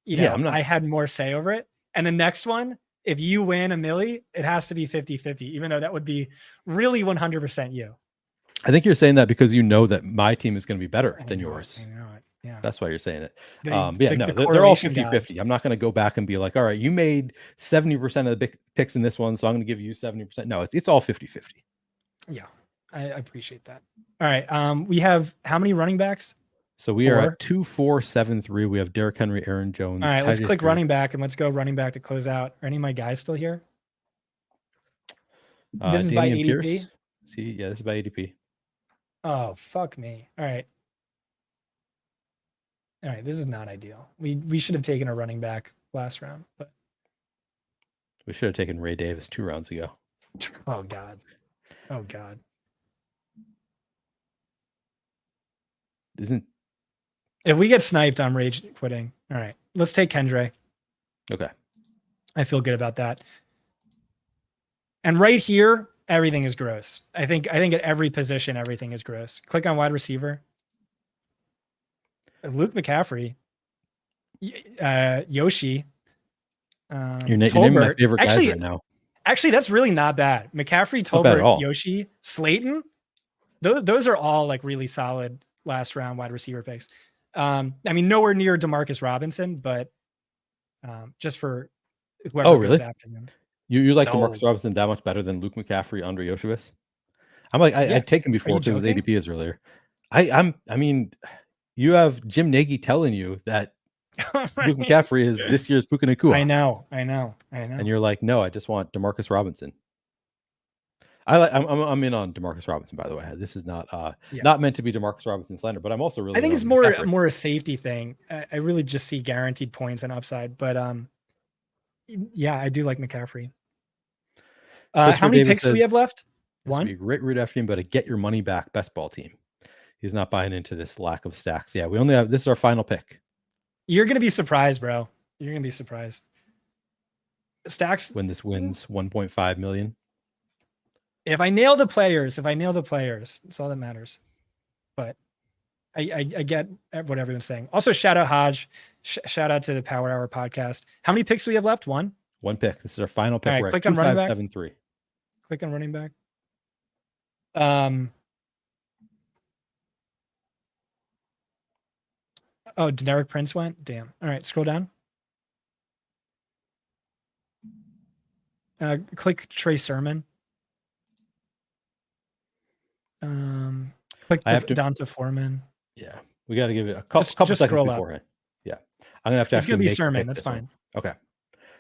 I had more say over it. And the next one, if you win $1 million, it has to be 50-50, even though that would be really 100% you. I think you're saying that because you know that my team is going to be better than yours. I know it. Yeah. That's why you're saying it. The they're all 50-50. I'm not going to go back and be like, all right, you made 70% of the picks in this one, so I'm going to give you 70%. No, it's all 50-50. Yeah, I appreciate that. All right. We have how many running backs? So we are at 2-4-7-3. We have Derrick Henry, Aaron Jones. All right, let's click running back and let's go running back to close out. Are any of my guys still here? This is by ADP. Pierce. See, yeah, this is by ADP. Oh, fuck me. All right. All right, this is not ideal. We should have taken a running back last round, but we should have taken Ray Davis 2 rounds ago. Oh God. Oh God. If we get sniped, I'm rage quitting. All right, let's take Kendre. Okay. I feel good about that. And right here, everything is gross. I think at every position, everything is gross. Click on wide receiver. Luke McCaffrey. Yoshi. You're naming my favorite guys right now. Actually, that's really not bad. McCaffrey, Tolbert, Yoshi, Slayton. Those are all like really solid last round wide receiver picks. I mean, nowhere near DeMarcus Robinson, but just for whoever goes after him. You like DeMarcus Robinson that much better than Luke McCaffrey, Andre Yoshevitz? I'm like, I'd take him before because his ADP is earlier. I mean, you have Jim Nagy telling you that Luke McCaffrey is this year's Puka Nacua. I know. And you're like, no, I just want DeMarcus Robinson. I'm in on DeMarcus Robinson, by the way. This is not not meant to be DeMarcus Robinson slander, but I'm also really. I think it's more a safety thing. I really just see guaranteed points and upside, but yeah, I do like McCaffrey. How many picks do we have left? One. Be a great root after him, but a get your money back best ball team. He's not buying into this lack of stacks. Yeah, we only have this is our final pick. You're gonna be surprised, bro. You're gonna be surprised. Stacks when this wins 1.5 million. If I nail the players, that's all that matters. But I get what everyone's saying. Also, shout out Hodge. Shout out to the Power Hour podcast. How many picks do we have left? One pick. This is our final pick. All right, click on running back. 7-3. Click on running back. Oh, Deneric Prince went? Damn. All right, scroll down. Click Trey Sermon. Click Donta Foreman. Yeah, we got to give it a couple seconds beforehand. Yeah, I'm gonna have to. It's gonna be Sermon. That's fine. Okay.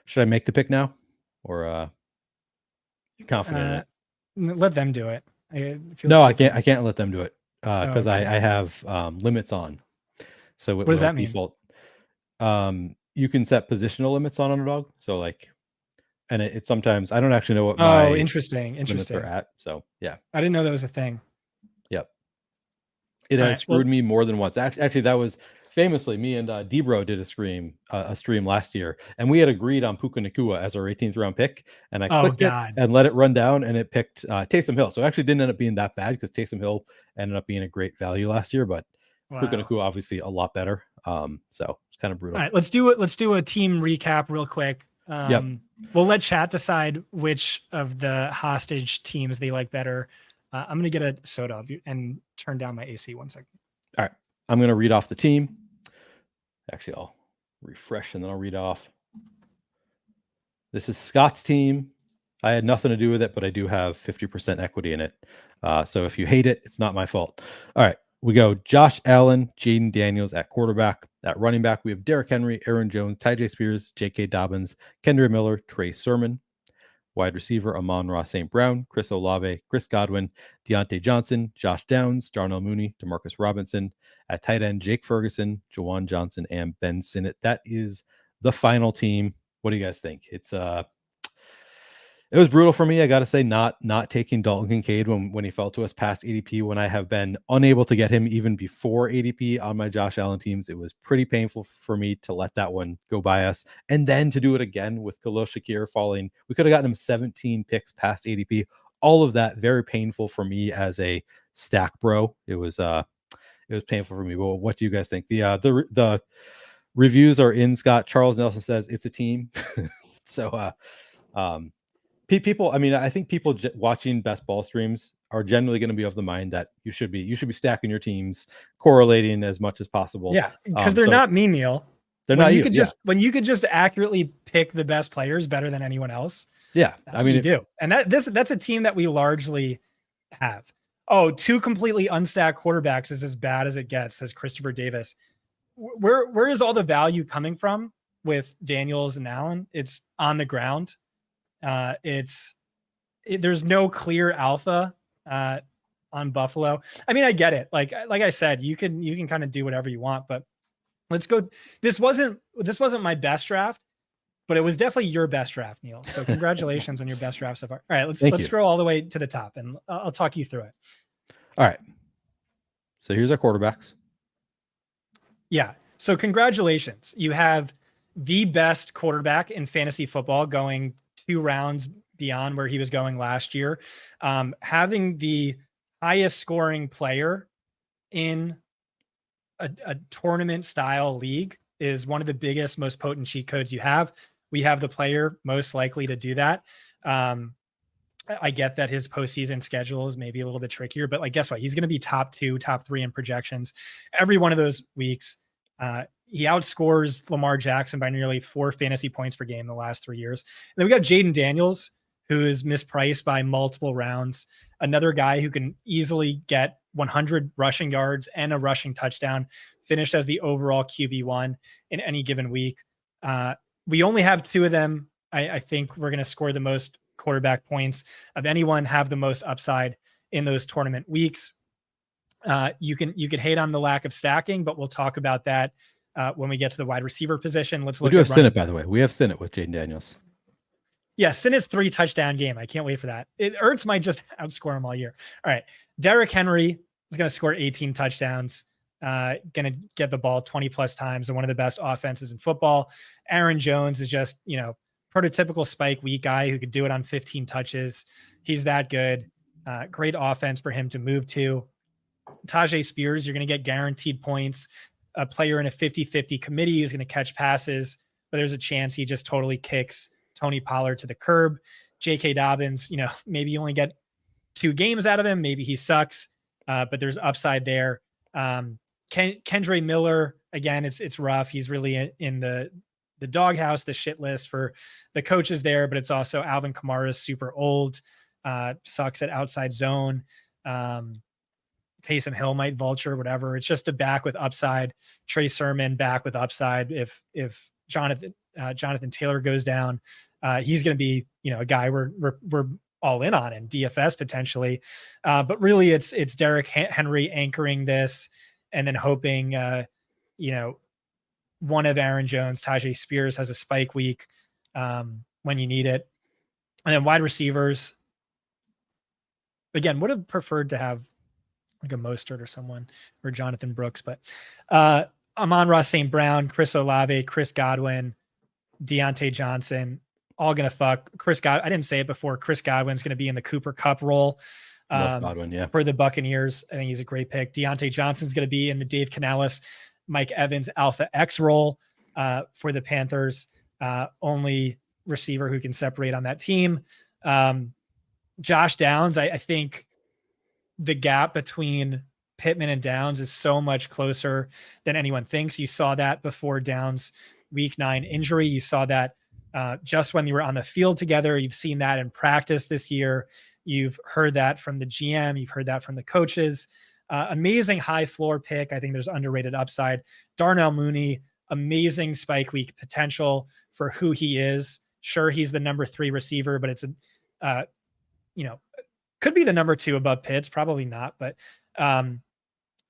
Should I make the pick now, or you confident in it? Let them do it. No, I can't. I can't let them do it because I have limits on. So what does that mean? Default, you can set positional limits on Underdog. So like, and it sometimes I don't actually know what my interesting limits are at. So yeah, I didn't know that was a thing. Yep. It has screwed me more than once. Actually, that was famously me and Debro did a stream last year, and we had agreed on Puka Nacua as our 18th round pick, and I clicked it and let it run down, and it picked Taysom Hill. So it actually didn't end up being that bad because Taysom Hill ended up being a great value last year, but Puka Wow. Nakua obviously a lot better. So it's kind of brutal. All right, let's do it. Let's do a team recap real quick. Yep. We'll let chat decide which of the hostage teams they like better. I'm gonna get a soda and turn down my AC 1 second. All right. I'm going to read off the team. Actually, I'll refresh and then I'll read off. This is Scott's team. I had nothing to do with it, but I do have 50% equity in it. So if you hate it, it's not my fault. All right. We go Josh Allen, Jaden Daniels at quarterback. At running back, we have Derrick Henry, Aaron Jones, Tyjae Spears, J.K. Dobbins, Kendra Miller, Trey Sermon. Wide receiver, Amon-Ra St. Brown, Chris Olave, Chris Godwin, Deontay Johnson, Josh Downs, Darnell Mooney, Demarcus Robinson. At tight end, Jake Ferguson, Jawan Johnson, and Ben Sinnott. That is the final team. What do you guys think? It was brutal for me. I got to say, not taking Dalton Kincaid when he fell to us past ADP, when I have been unable to get him even before ADP on my Josh Allen teams. It was pretty painful for me to let that one go by us. And then to do it again with Khalil Shakir falling. We could have gotten him 17 picks past ADP. All of that very painful for me as a stack bro. It was painful for me. Well, what do you guys think? The reviews are in, Scott. Charles Nelson says it's a team. So people, I mean, I think people watching best ball streams are generally going to be of the mind that you should be stacking your teams, correlating as much as possible. Yeah, because they're not me, Neil. They're when not you you. Could just when you could just accurately pick the best players better than anyone else. Yeah, that's what you do. And that's a team that we largely have. Oh, 2 completely unstacked quarterbacks is as bad as it gets, says Christopher Davis. Where is all the value coming from with Daniels and Allen? It's on the ground. There's no clear alpha on Buffalo. I mean, I get it. Like I said, you can kind of do whatever you want, but let's go. This wasn't my best draft, but it was definitely your best draft, Neil. So congratulations on your best draft so far. All right, let's scroll all the way to the top and I'll talk you through it. All right. So here's our quarterbacks. Yeah. So congratulations. You have the best quarterback in fantasy football going 2 rounds beyond where he was going last year. Having the highest scoring player in a tournament style league is one of the biggest, most potent cheat codes you have. We have the player most likely to do that. I get that his postseason schedule is maybe a little bit trickier, but like, guess what? He's going to be top 2, top 3 in projections every one of those weeks. He outscores Lamar Jackson by nearly 4 fantasy points per game in the last 3 years. And then we got Jaden Daniels, who is mispriced by multiple rounds. Another guy who can easily get 100 rushing yards and a rushing touchdown, finished as the overall QB1 in any given week. We only have 2 of them. I think we're going to score the most quarterback points of anyone, have the most upside in those tournament weeks. You can hate on the lack of stacking, but we'll talk about that when we get to the wide receiver position. Let's look. We do have Sinnott, by the way. We have Sinnott with Jaden Daniels. Yeah, Sinnott's 3 touchdown game. I can't wait for that. Ertz might just outscore him all year. All right, Derrick Henry is going to score 18 touchdowns. Going to get the ball 20 plus times and one of the best offenses in football. Aaron Jones is just, prototypical spike week guy who could do it on 15 touches. He's that good. Great offense for him to move to. Tyjae Spears, you're going to get guaranteed points. A player in a 50-50 committee who's going to catch passes, but there's a chance he just totally kicks Tony Pollard to the curb. J.K. Dobbins, maybe you only get 2 games out of him. Maybe he sucks, but there's upside there. Kendre Miller, again, it's rough. He's really in the doghouse, the shit list for the coaches there, but it's also Alvin Kamara is super old, sucks at outside zone. Taysom Hill might vulture, whatever. It's just a back with upside. Trey Sermon back with upside. If Jonathan Taylor goes down, he's going to be, a guy we're all in on in DFS potentially. But really it's Derrick Henry anchoring this and then hoping, one of Aaron Jones, Tyjae Spears has a spike week when you need it. And then wide receivers, again, would have preferred to have like a Mostert or someone or Jonathan Brooks, but Amon-Ra St. Brown, Chris Olave, Chris Godwin, Deontay Johnson, all going to fuck. I didn't say it before. Chris Godwin's going to be in the Cooper Kupp role. Love Godwin, yeah. for the Buccaneers. I think he's a great pick. Deontay Johnson's going to be in the Dave Canales, Mike Evans Alpha X role for the Panthers. Only receiver who can separate on that team. Josh Downs, I think the gap between Pittman and Downs is so much closer than anyone thinks. You saw that before Downs' week 9 injury. You saw that just when they were on the field together. You've seen that in practice this year. You've heard that from the GM. You've heard that from the coaches. Amazing high floor pick. I think there's underrated upside. Darnell Mooney, amazing spike week potential for who he is. Sure, he's the number 3 receiver, but it's a, could be the number 2 above Pitts. Probably not, but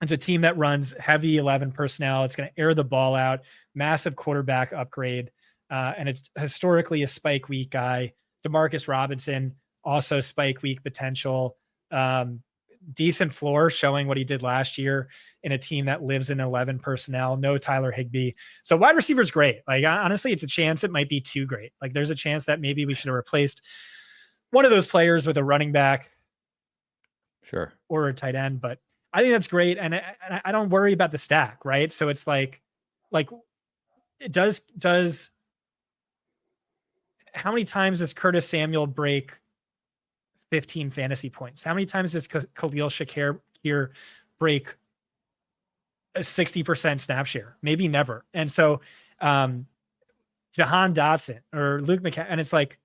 it's a team that runs heavy 11 personnel. It's going to air the ball out, massive quarterback upgrade. And it's historically a spike week guy. Demarcus Robinson, also spike week potential. Decent floor, showing what he did last year in a team that lives in 11 personnel. No Tyler Higbee. So wide receiver is great. Like, honestly, it's a chance it might be too great. Like, there's a chance that maybe we should have replaced one of those players with a running back, sure, or a tight end. But I think that's great, and I don't worry about the stack, right? So it's like it does. How many times does Curtis Samuel break 15 fantasy points? How many times does Khalil Shakir here break a 60% snap share? Maybe never. And so Jahan Dotson or Luke McCaffrey, and it's like,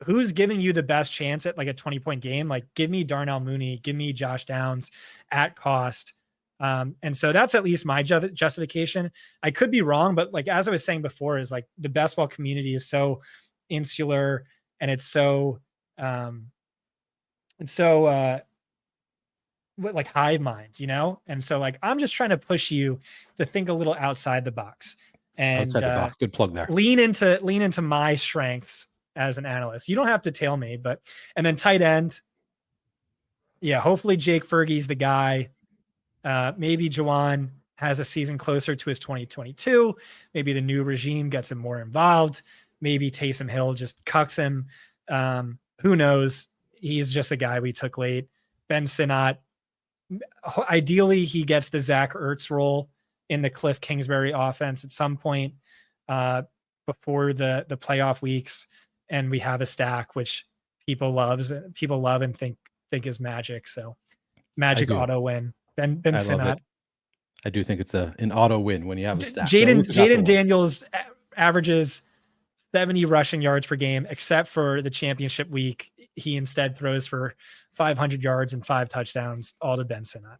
who's giving you the best chance at like a 20-point game? Like, give me Darnell Mooney, give me Josh Downs at cost. And so that's at least my justification. I could be wrong, but like, as I was saying before, is like the best ball community is so insular, and it's so like hive minds, And so like, I'm just trying to push you to think a little outside the box, and outside the box. Good plug there. Lean into my strengths as an analyst. You don't have to tail me, and then tight end. Yeah. Hopefully Jake Fergie's the guy. Maybe Juwan has a season closer to his 2022. Maybe the new regime gets him more involved. Maybe Taysom Hill just cucks him. Who knows? He's just a guy we took late. Ben Sinnott. Ideally, he gets the Zach Ertz role in the Cliff Kingsbury offense at some point before the playoff weeks, and we have a stack which people love and think is magic. So magic auto win. Ben Sinnott. I do think it's an auto win when you have a stack. Jaden Daniels averages 70 rushing yards per game, except for the championship week. He instead throws for 500 yards and 5 touchdowns, all to Ben Sinnott.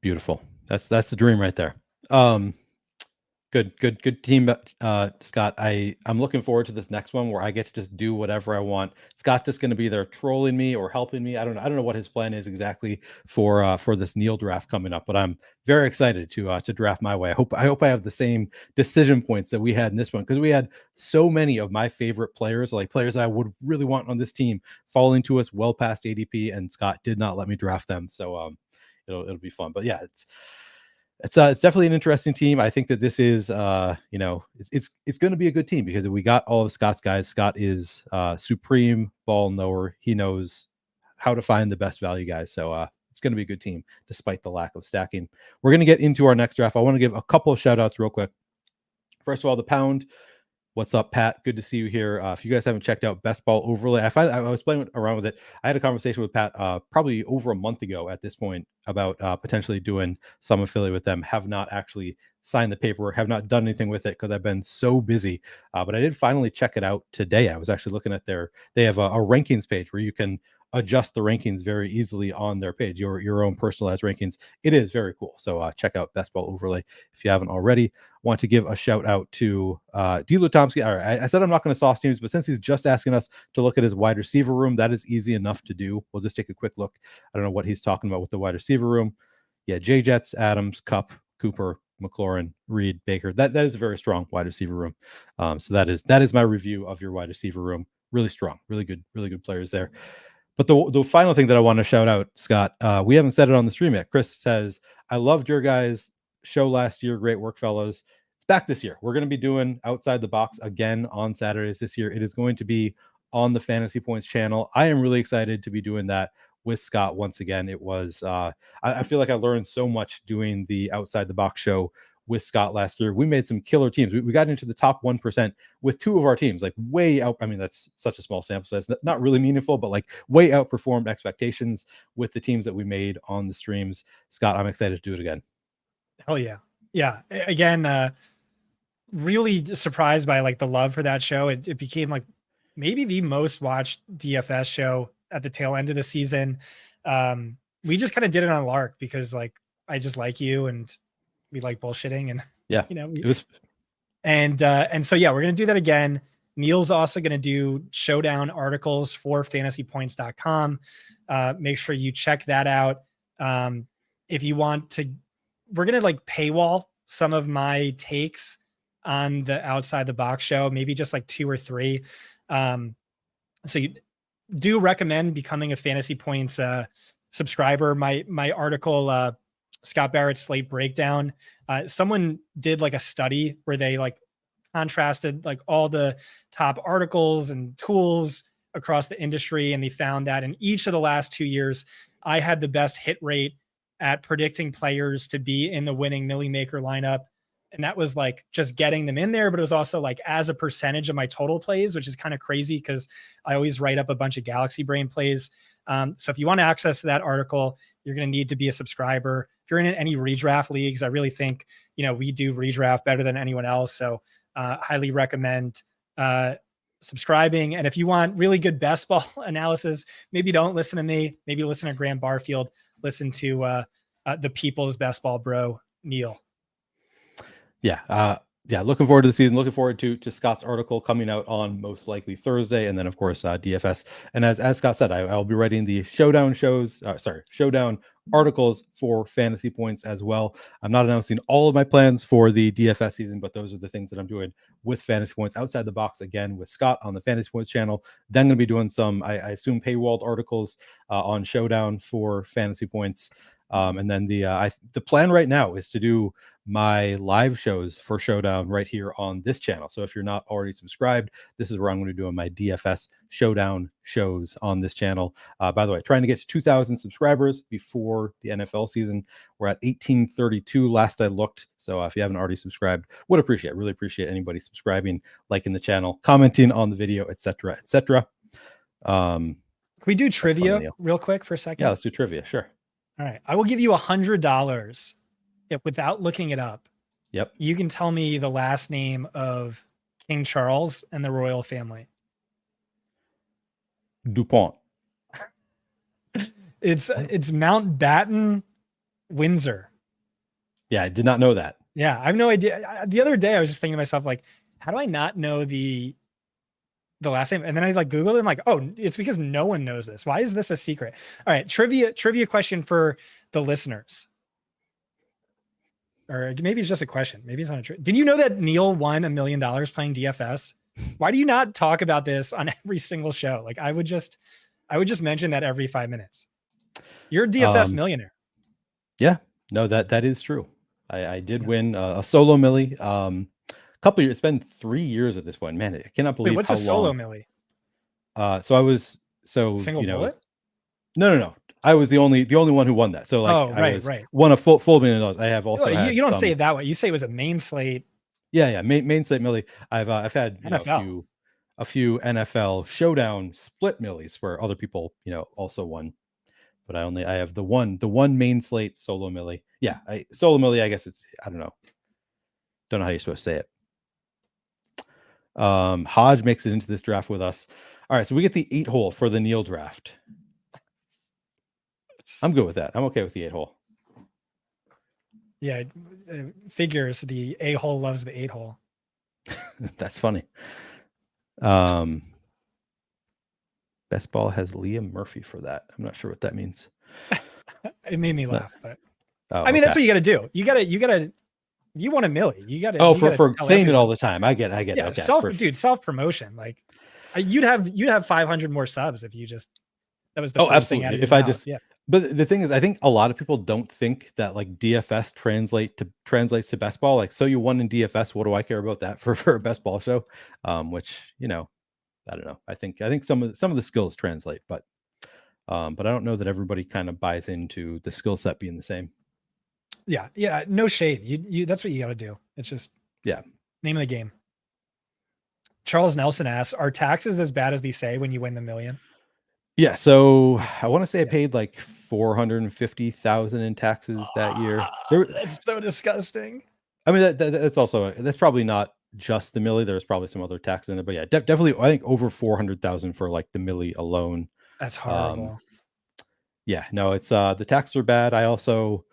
Beautiful. That's the dream right there. Good team, Scott. I'm looking forward to this next one where I get to just do whatever I want. Scott's just going to be there trolling me or helping me. I don't know what his plan is exactly for this Neil draft coming up, but I'm very excited to draft my way. I hope I have the same decision points that we had in this one, because we had so many of my favorite players, like players I would really want on this team, falling to us well past ADP, and Scott did not let me draft them. So it'll be fun. But yeah, it's definitely an interesting team. I think that this is, it's going to be a good team because we got all of Scott's guys. Scott is supreme ball knower. He knows how to find the best value guys. So it's going to be a good team despite the lack of stacking. We're going to get into our next draft. I want to give a couple of shout outs real quick. First of all, the Pound. What's up, Pat? Good to see you here. If you guys haven't checked out Best Ball Overlay, I was playing around with it. I had a conversation with Pat probably over a month ago at this point about potentially doing some affiliate with them. Have not actually signed the paperwork, have not done anything with it because I've been so busy. But I did finally check it out today. I was actually looking at they have a rankings page where you can adjust the rankings very easily on their page, your own personalized rankings. It is very cool. So check out Best Ball Overlay if you haven't already. Want to give a shout out to D'Lo Tomsky. All right, I said I'm not going to sauce teams, but since he's just asking us to look at his wide receiver room, that is easy enough to do. We'll just take a quick look. I don't know what he's talking about with the wide receiver room. Yeah, Jay Jets, Adams, Cup, Cooper, McLaurin, Reed, Baker. That is a very strong wide receiver room. So that is my review of your wide receiver room. Really strong, really good players there. But the final thing that I want to shout out, Scott, we haven't said it on the stream yet. Chris says, I loved your guys' show last year. Great work, fellas. It's back this year. We're going to be doing Outside the Box again on Saturdays this year. It is going to be on the Fantasy Points channel. I am really excited to be doing that with Scott once again. It was I feel like I learned so much doing the Outside the Box show with Scott last year. We made some killer teams. We got into the top 1% with 2 of our teams, like way out. I mean, that's such a small sample size, not really meaningful, but like way outperformed expectations with the teams that we made on the streams. Scott, I'm excited to do it again. Hell yeah. Yeah. Again, really surprised by like the love for that show. It became like maybe the most watched DFS show at the tail end of the season. We just kind of did it on lark because like I just like you and we like bullshitting and yeah, it was and so yeah, we're gonna do that again. Neil's also gonna do showdown articles for fantasypoints.com. Make sure you check that out. If you want to, we're gonna like paywall some of my takes on the Outside the Box show, maybe just like 2 or 3. So you do recommend becoming a Fantasy Points subscriber. My article, Scott Barrett slate breakdown. Someone did like a study where they like contrasted like all the top articles and tools across the industry, and they found that in each of the last 2 years, I had the best hit rate at predicting players to be in the winning Millie Maker lineup. And that was like just getting them in there, but it was also like as a percentage of my total plays, which is kind of crazy because I always write up a bunch of Galaxy Brain plays. So if you want access to that article, you're going to need to be a subscriber. If you're in any redraft leagues, I really think, we do redraft better than anyone else. So highly recommend subscribing. And if you want really good best ball analysis, maybe don't listen to me, maybe listen to Graham Barfield, listen to the people's best ball bro, Neil. Yeah. Looking forward to the season. Looking forward to Scott's article coming out on most likely Thursday, and then of course DFS. And as Scott said, I'll be writing the showdown articles for Fantasy Points as well. I'm not announcing all of my plans for the DFS season, but those are the things that I'm doing with Fantasy Points Outside the Box again with Scott on the Fantasy Points channel. Then I'm going to be doing some, I assume, paywalled articles on Showdown for Fantasy Points. And then the plan right now is to do my live shows for Showdown right here on this channel. So if you're not already subscribed, this is where I'm going to do my DFS Showdown shows on this channel. By the way, trying to get to 2,000 subscribers before the NFL season. We're at 1,832 last I looked. So if you haven't already subscribed, really appreciate anybody subscribing, liking the channel, commenting on the video, etc., etc. Can we do trivia real quick for a second? Yeah, let's do trivia. Sure. All right. I will give you $100 without looking it up. Yep. You can tell me the last name of King Charles and the royal family. DuPont. It's Mountbatten, Windsor. Yeah, I did not know that. Yeah, I have no idea. The other day I was just thinking to myself, like, how do I not know the last name? And then I like Googled it. I'm like, oh, it's because no one knows this. Why is this a secret? All right, trivia question for the listeners. Or maybe it's just a question. Maybe it's not a trick. Did you know that Neil won $1 million playing DFS? Why do you not talk about this on every single show? Like I would just mention that every 5 minutes. You're a DFS millionaire. Yeah, no, that is true. I did win a solo millie. Couple years. It's been 3 years at this point. Man, I cannot believe. Wait, what's how a solo long. millie? So I was single bullet. No. I was the only one who won that. So like, right. Won a full $1 million. I have also. You don't say it that way. You say it was a main slate. Yeah. Main slate millie. I've had a few NFL showdown split millies where other people also won, but I have the one main slate solo millie. Yeah, solo millie. I guess I don't know how you're supposed to say it. Hodge makes it into this draft with us. All right, so we get the 8-hole for the Neil draft. I'm good with that. I'm okay with the 8-hole. Yeah, figures the A-hole loves the 8-hole. That's funny. Best ball has Liam Murphy for that. I'm not sure what that means. It made me laugh, but I mean, that's what you got to do. You want a millie. You got to. For saying it all the time. I get it. Yeah, okay, self promotion. Like you'd have 500 more subs if you just. That was the first thing out of your mouth. But the thing is, I think a lot of people don't think that like DFS translates to best ball. Like, so you won in DFS. What do I care about that for a best ball show? Which I don't know. I think some of the skills translate, but But I don't know that everybody kind of buys into the skill set being the same. Yeah. No shade. You that's what you got to do. It's just Yeah. name of the game. Charles Nelson asks, "Are taxes as bad as they say when you win the million?" Yeah. So I want to say I Yeah. paid like 450,000 in taxes that year. There, That's so disgusting. I mean, that's also that's probably not just the milli. There's probably some other tax in there, but yeah, definitely. I think over 400,000 for like the milli alone. That's Um, horrible. yeah, no, it's the taxes are bad. I also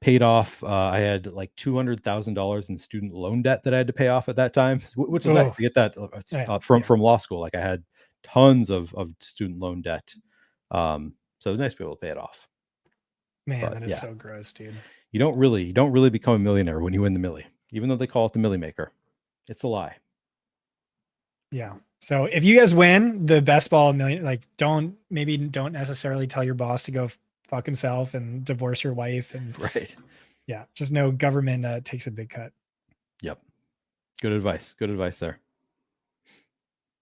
paid off. I had like $200,000 in student loan debt that I had to pay off at that time, which is nice Oh, to get that yeah. from law school. Like I had tons of student loan debt, so it was nice to be able to pay it off. Man, But that is yeah, so gross, dude. you don't really become a millionaire when you win the milli, even though they call it the milli maker. It's a lie. Yeah. So if you guys win the best ball million, like don't necessarily tell your boss to go fuck himself and divorce your wife. And Right. yeah, just know government takes a big cut. Yep. Good advice. Good advice there.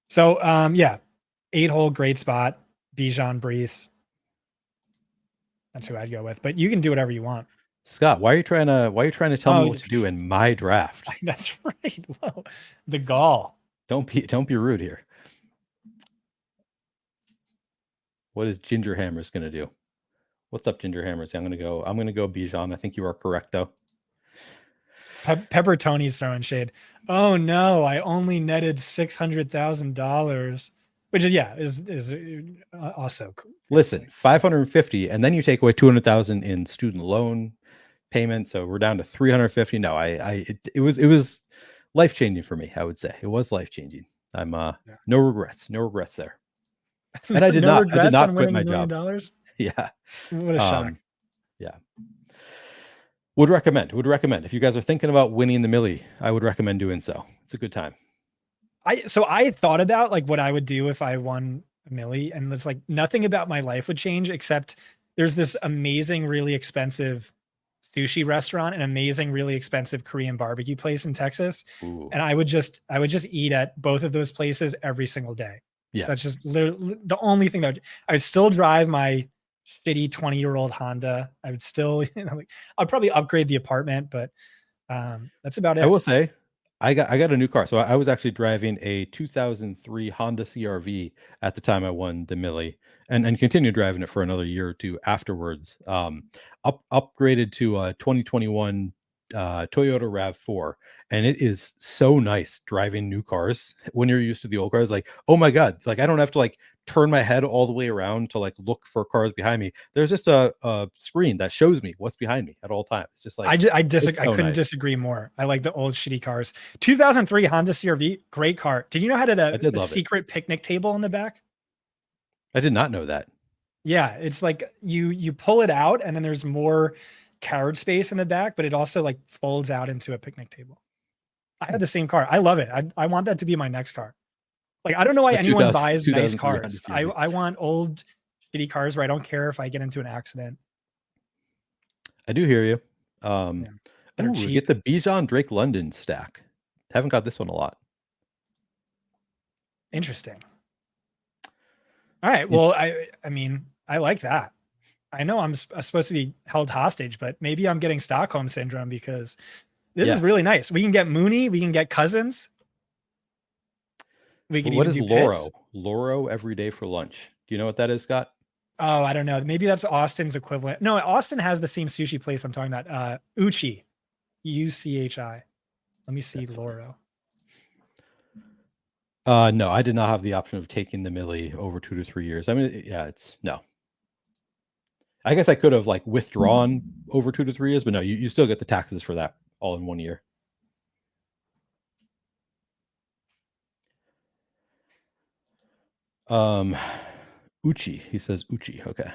So yeah, 8-hole, great spot. Bijan Brees. That's who I'd go with. But you can do whatever you want. Scott, why are you trying to tell me what to do in my draft? That's right. Whoa. The gall. Don't be rude here. What is Ginger Hammers going to do? What's up, Ginger Hammers? I'm going to go Bijan. I think you are correct though. Pepper Tony's throwing shade. Oh no, I only netted $600,000, which is also. Listen, 550, and then you take away 200,000 in student loan payment, so we're down to 350. No, it was life changing for me. I would say it was life changing. I'm no regrets there. And I did no not regrets on quit winning my $1 job. million. Yeah, What a shock. Yeah. Would recommend. If you guys are thinking about winning the milli, I would recommend doing so. It's a good time. I thought about like what I would do if I won a milli, and it's like nothing about my life would change except there's this amazing, really expensive sushi restaurant, an amazing, really expensive Korean barbecue place in Texas. Ooh. And I would just eat at both of those places every single day. Yeah. That's just literally the only thing that I would still drive my shitty 20-year-old Honda. I would still, I'd probably upgrade the apartment, but that's about it. I will say, I got a new car. So I was actually driving a 2003 Honda CRV at the time I won the milli, and continued driving it for another year or two afterwards. Upgraded to a 2021 Toyota RAV4, and it is so nice driving new cars when you're used to the old cars. Like, oh my god, it's like I don't have to like turn my head all the way around to like look for cars behind me. There's just a screen that shows me what's behind me at all times. It's just like I couldn't disagree more. I like the old shitty cars. 2003 Honda CRV, great car. Did you know how to have a secret picnic table in the back? I did not know that. Yeah, it's like you pull it out and then there's more carriage space in the back, but it also like folds out into a picnic table. I had the same car. I love it. I want that to be my next car. Like, I don't know why anyone buys nice cars. I want old shitty cars where I don't care if I get into an accident. I do hear you. Get the Bijan Drake London stack. Haven't got this one a lot. Interesting. All right. Well, I mean, I like that. I know I'm supposed to be held hostage, but maybe I'm getting Stockholm syndrome because this is really nice. We can get Mooney. We can get Cousins. We can what is Loro? Loro every day for lunch. Do you know what that is, Scott? Oh, I don't know. Maybe that's Austin's equivalent. No, Austin has the same sushi place I'm talking about. Uchi. UCHI. Let me see Loro. No, I did not have the option of taking the milli over 2 to 3 years. I mean, yeah, it's no. I guess I could have like withdrawn over 2 to 3 years, but no, you still get the taxes for that all in 1 year. Uchi. He says Uchi. Okay.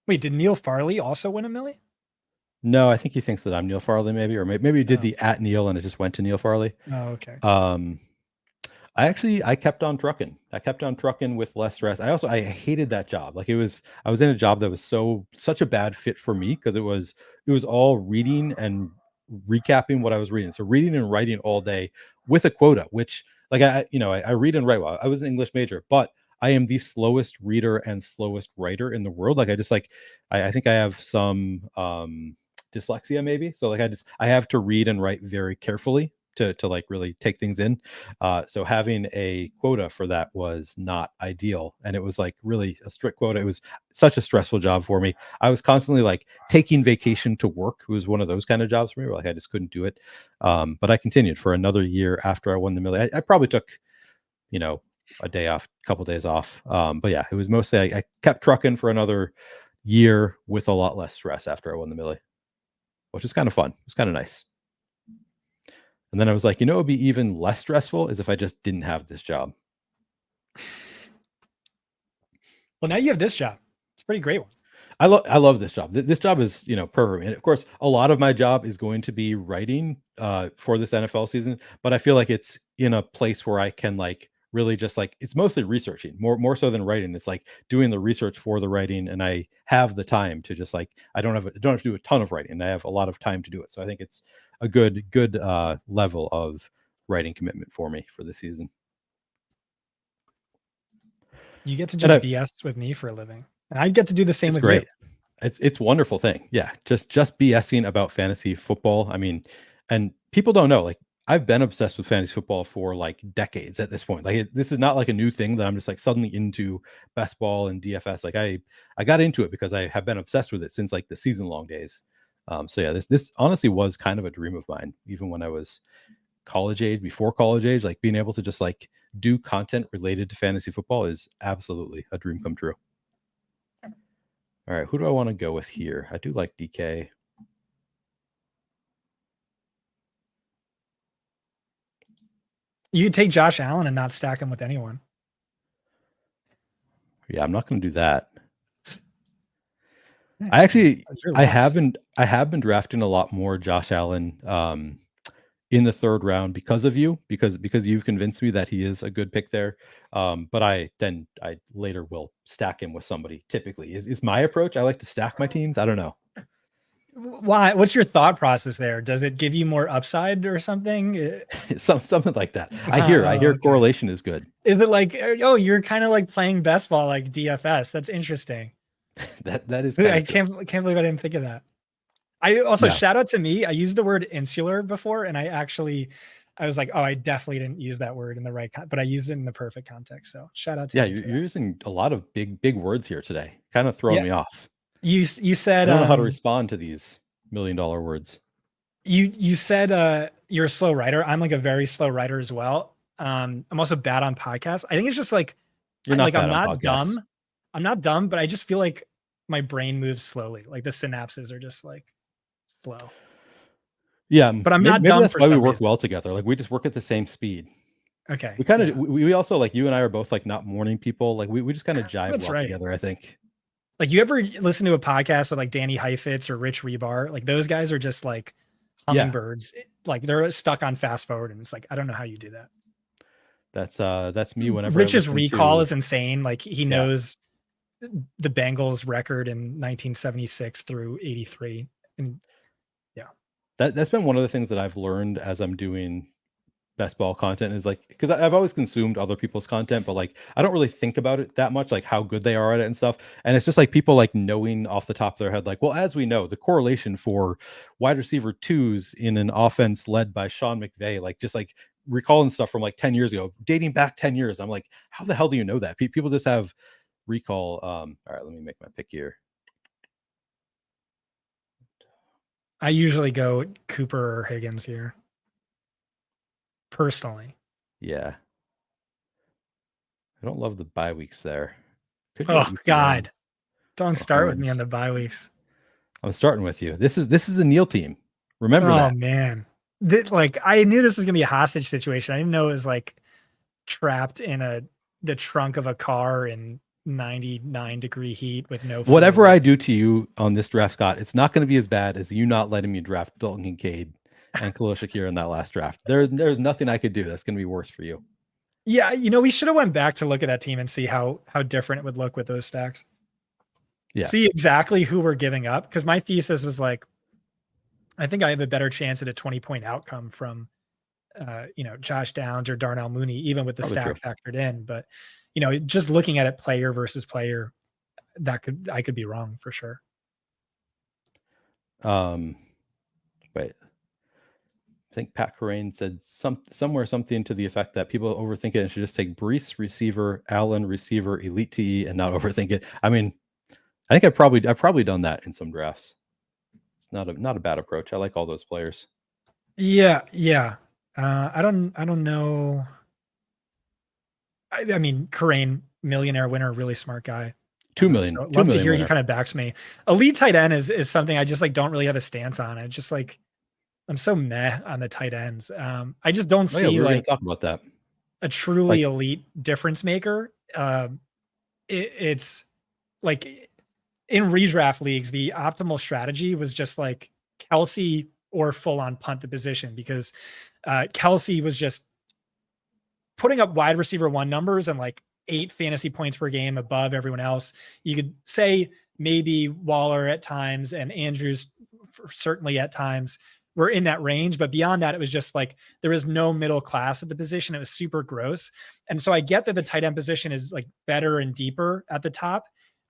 Wait, did Neil Farley also win a milli? No, I think he thinks that I'm Neil Farley, maybe, or maybe he did the at Neil and it just went to Neil Farley. Oh, okay. I kept on trucking. I kept on trucking with less stress. I hated that job. Like I was in a job that was such a bad fit for me because it was all reading and recapping what I was reading. So reading and writing all day with a quota, which like I read and write well. I was an English major, but I am the slowest reader and slowest writer in the world. Like I think I have some dyslexia maybe. So like I have to read and write very carefully to like really take things in. So having a quota for that was not ideal, and it was like really a strict quota. It was such a stressful job for me. I was constantly like taking vacation to work. It was one of those kind of jobs for me where like I just couldn't do it. But I continued for another year after I won the Millie. I probably took, you know, a day off, a couple days off. But yeah, it was mostly I kept trucking for another year with a lot less stress after I won the Millie, which is kind of fun. It's kind of nice. And then I was like, you know, it would be even less stressful is if I just didn't have this job. Well, now you have this job. It's a pretty great one. I love this job. This job is, you know, perfect. And of course, a lot of my job is going to be writing for this NFL season, but I feel like it's in a place where I can like really just like it's mostly researching more so than writing. It's like doing the research for the writing, and I have the time to just like I don't have to do a ton of writing. I have a lot of time to do it. So I think it's a good level of writing commitment for me for the season. You get to just BS with me for a living. And I get to do the same with great. you. It's wonderful thing. Yeah. Just BSing about fantasy football. I mean, and people don't know, like I've been obsessed with fantasy football for like decades at this point. Like this is not like a new thing that I'm just like suddenly into best ball and DFS. Like I got into it because I have been obsessed with it since like the season long days. So yeah, this honestly was kind of a dream of mine, even when I was college age, before college age, like being able to just like do content related to fantasy football is absolutely a dream come true. All right, who do I want to go with here? I do like DK. You could take Josh Allen and not stack him with anyone. Yeah, I'm not going to do that. I have been drafting a lot more Josh Allen in the third round because of you, because you've convinced me that he is a good pick there. But I later will stack him with somebody. Typically, is my approach. I like to stack my teams. I don't know. Why? What's your thought process there? Does it give you more upside or something? Something like that. I hear okay. Correlation is good. Is it like, oh, you're kind of like playing best ball like DFS? That's interesting. that is. I can't believe I didn't think of that. I also shout out to me. I used the word insular before, and I was like, oh, I definitely didn't use that word in the right, but I used it in the perfect context. So shout out to you're using a lot of big words here today. Kind of throwing me off. You said I don't know how to respond to these $1 million words. You said you're a slow writer. I'm like a very slow writer as well. I'm also bad on podcasts. I think it's just like I'm not dumb. I'm not dumb, but I just feel like my brain moves slowly. Like the synapses are just like slow. Yeah, but I'm not dumb. That's why we work well together. Like we just work at the same speed. Okay. We kind of we also like you and I are both like not morning people. Like we just kind of jive together, I think. Like you ever listen to a podcast with like Danny Heifetz or Rich Rebar? Like those guys are just like hummingbirds. Like they're stuck on fast forward, and it's like I don't know how you do that. That's me. Whenever Rich's recall is insane. Like he knows the Bengals record in 1976 through 83, and that's been one of the things that I've learned as I'm doing best ball content is like, because I've always consumed other people's content, but like I don't really think about it that much, like how good they are at it and stuff. And it's just like people like knowing off the top of their head, like, well, as we know, the correlation for wide receiver twos in an offense led by Sean McVay, like just like recalling stuff from like 10 years ago, dating back 10 years. I'm like, how the hell do you know that? People just have recall. All right, let me make my pick here. I usually go Cooper or Higgins here. Personally. Yeah. I don't love the bye weeks there. Oh God. Don't start with me on the bye weeks. I'm starting with you. This is a Neil team. Remember that. Oh man. Like I knew this was gonna be a hostage situation. I didn't know it was like trapped in the trunk of a car in 99-degree heat with no food. Whatever I do to you on this draft, Scott, it's not going to be as bad as you not letting me draft Dalton Kincaid and Khalil Shakir in that last draft. There's nothing I could do that's going to be worse for you. Yeah, we should have went back to look at that team and see how different it would look with those stacks. Yeah. See exactly who we're giving up, because my thesis was like, I think I have a better chance at a 20-point outcome from Josh Downs or Darnell Mooney, even with the stack factored in. But just looking at it player versus player, I could be wrong for sure. But I think Pat Corain said somewhere something to the effect that people overthink it and should just take Brees receiver, Allen receiver, elite TE, and not overthink it. I mean, I think I've probably done that in some drafts. It's not a bad approach. I like all those players. Yeah. I don't know. I mean, Corain, millionaire winner, really smart guy. 2 million. So 2 love to million hear he winner. kind of backs me. Elite tight end is something I just like don't really have a stance on. I just like I'm so meh on the tight ends. I just don't Oh yeah, we see were going like to talk about that. a truly Like, elite difference maker. It's like in redraft leagues, the optimal strategy was just like Kelsey or full on punt the position because Kelsey was just putting up wide receiver one numbers and like 8 fantasy points per game above everyone else. You could say maybe Waller at times and Andrews certainly at times were in that range, but beyond that, it was just like there was no middle class at the position. It was super gross. And so I get that the tight end position is like better and deeper at the top.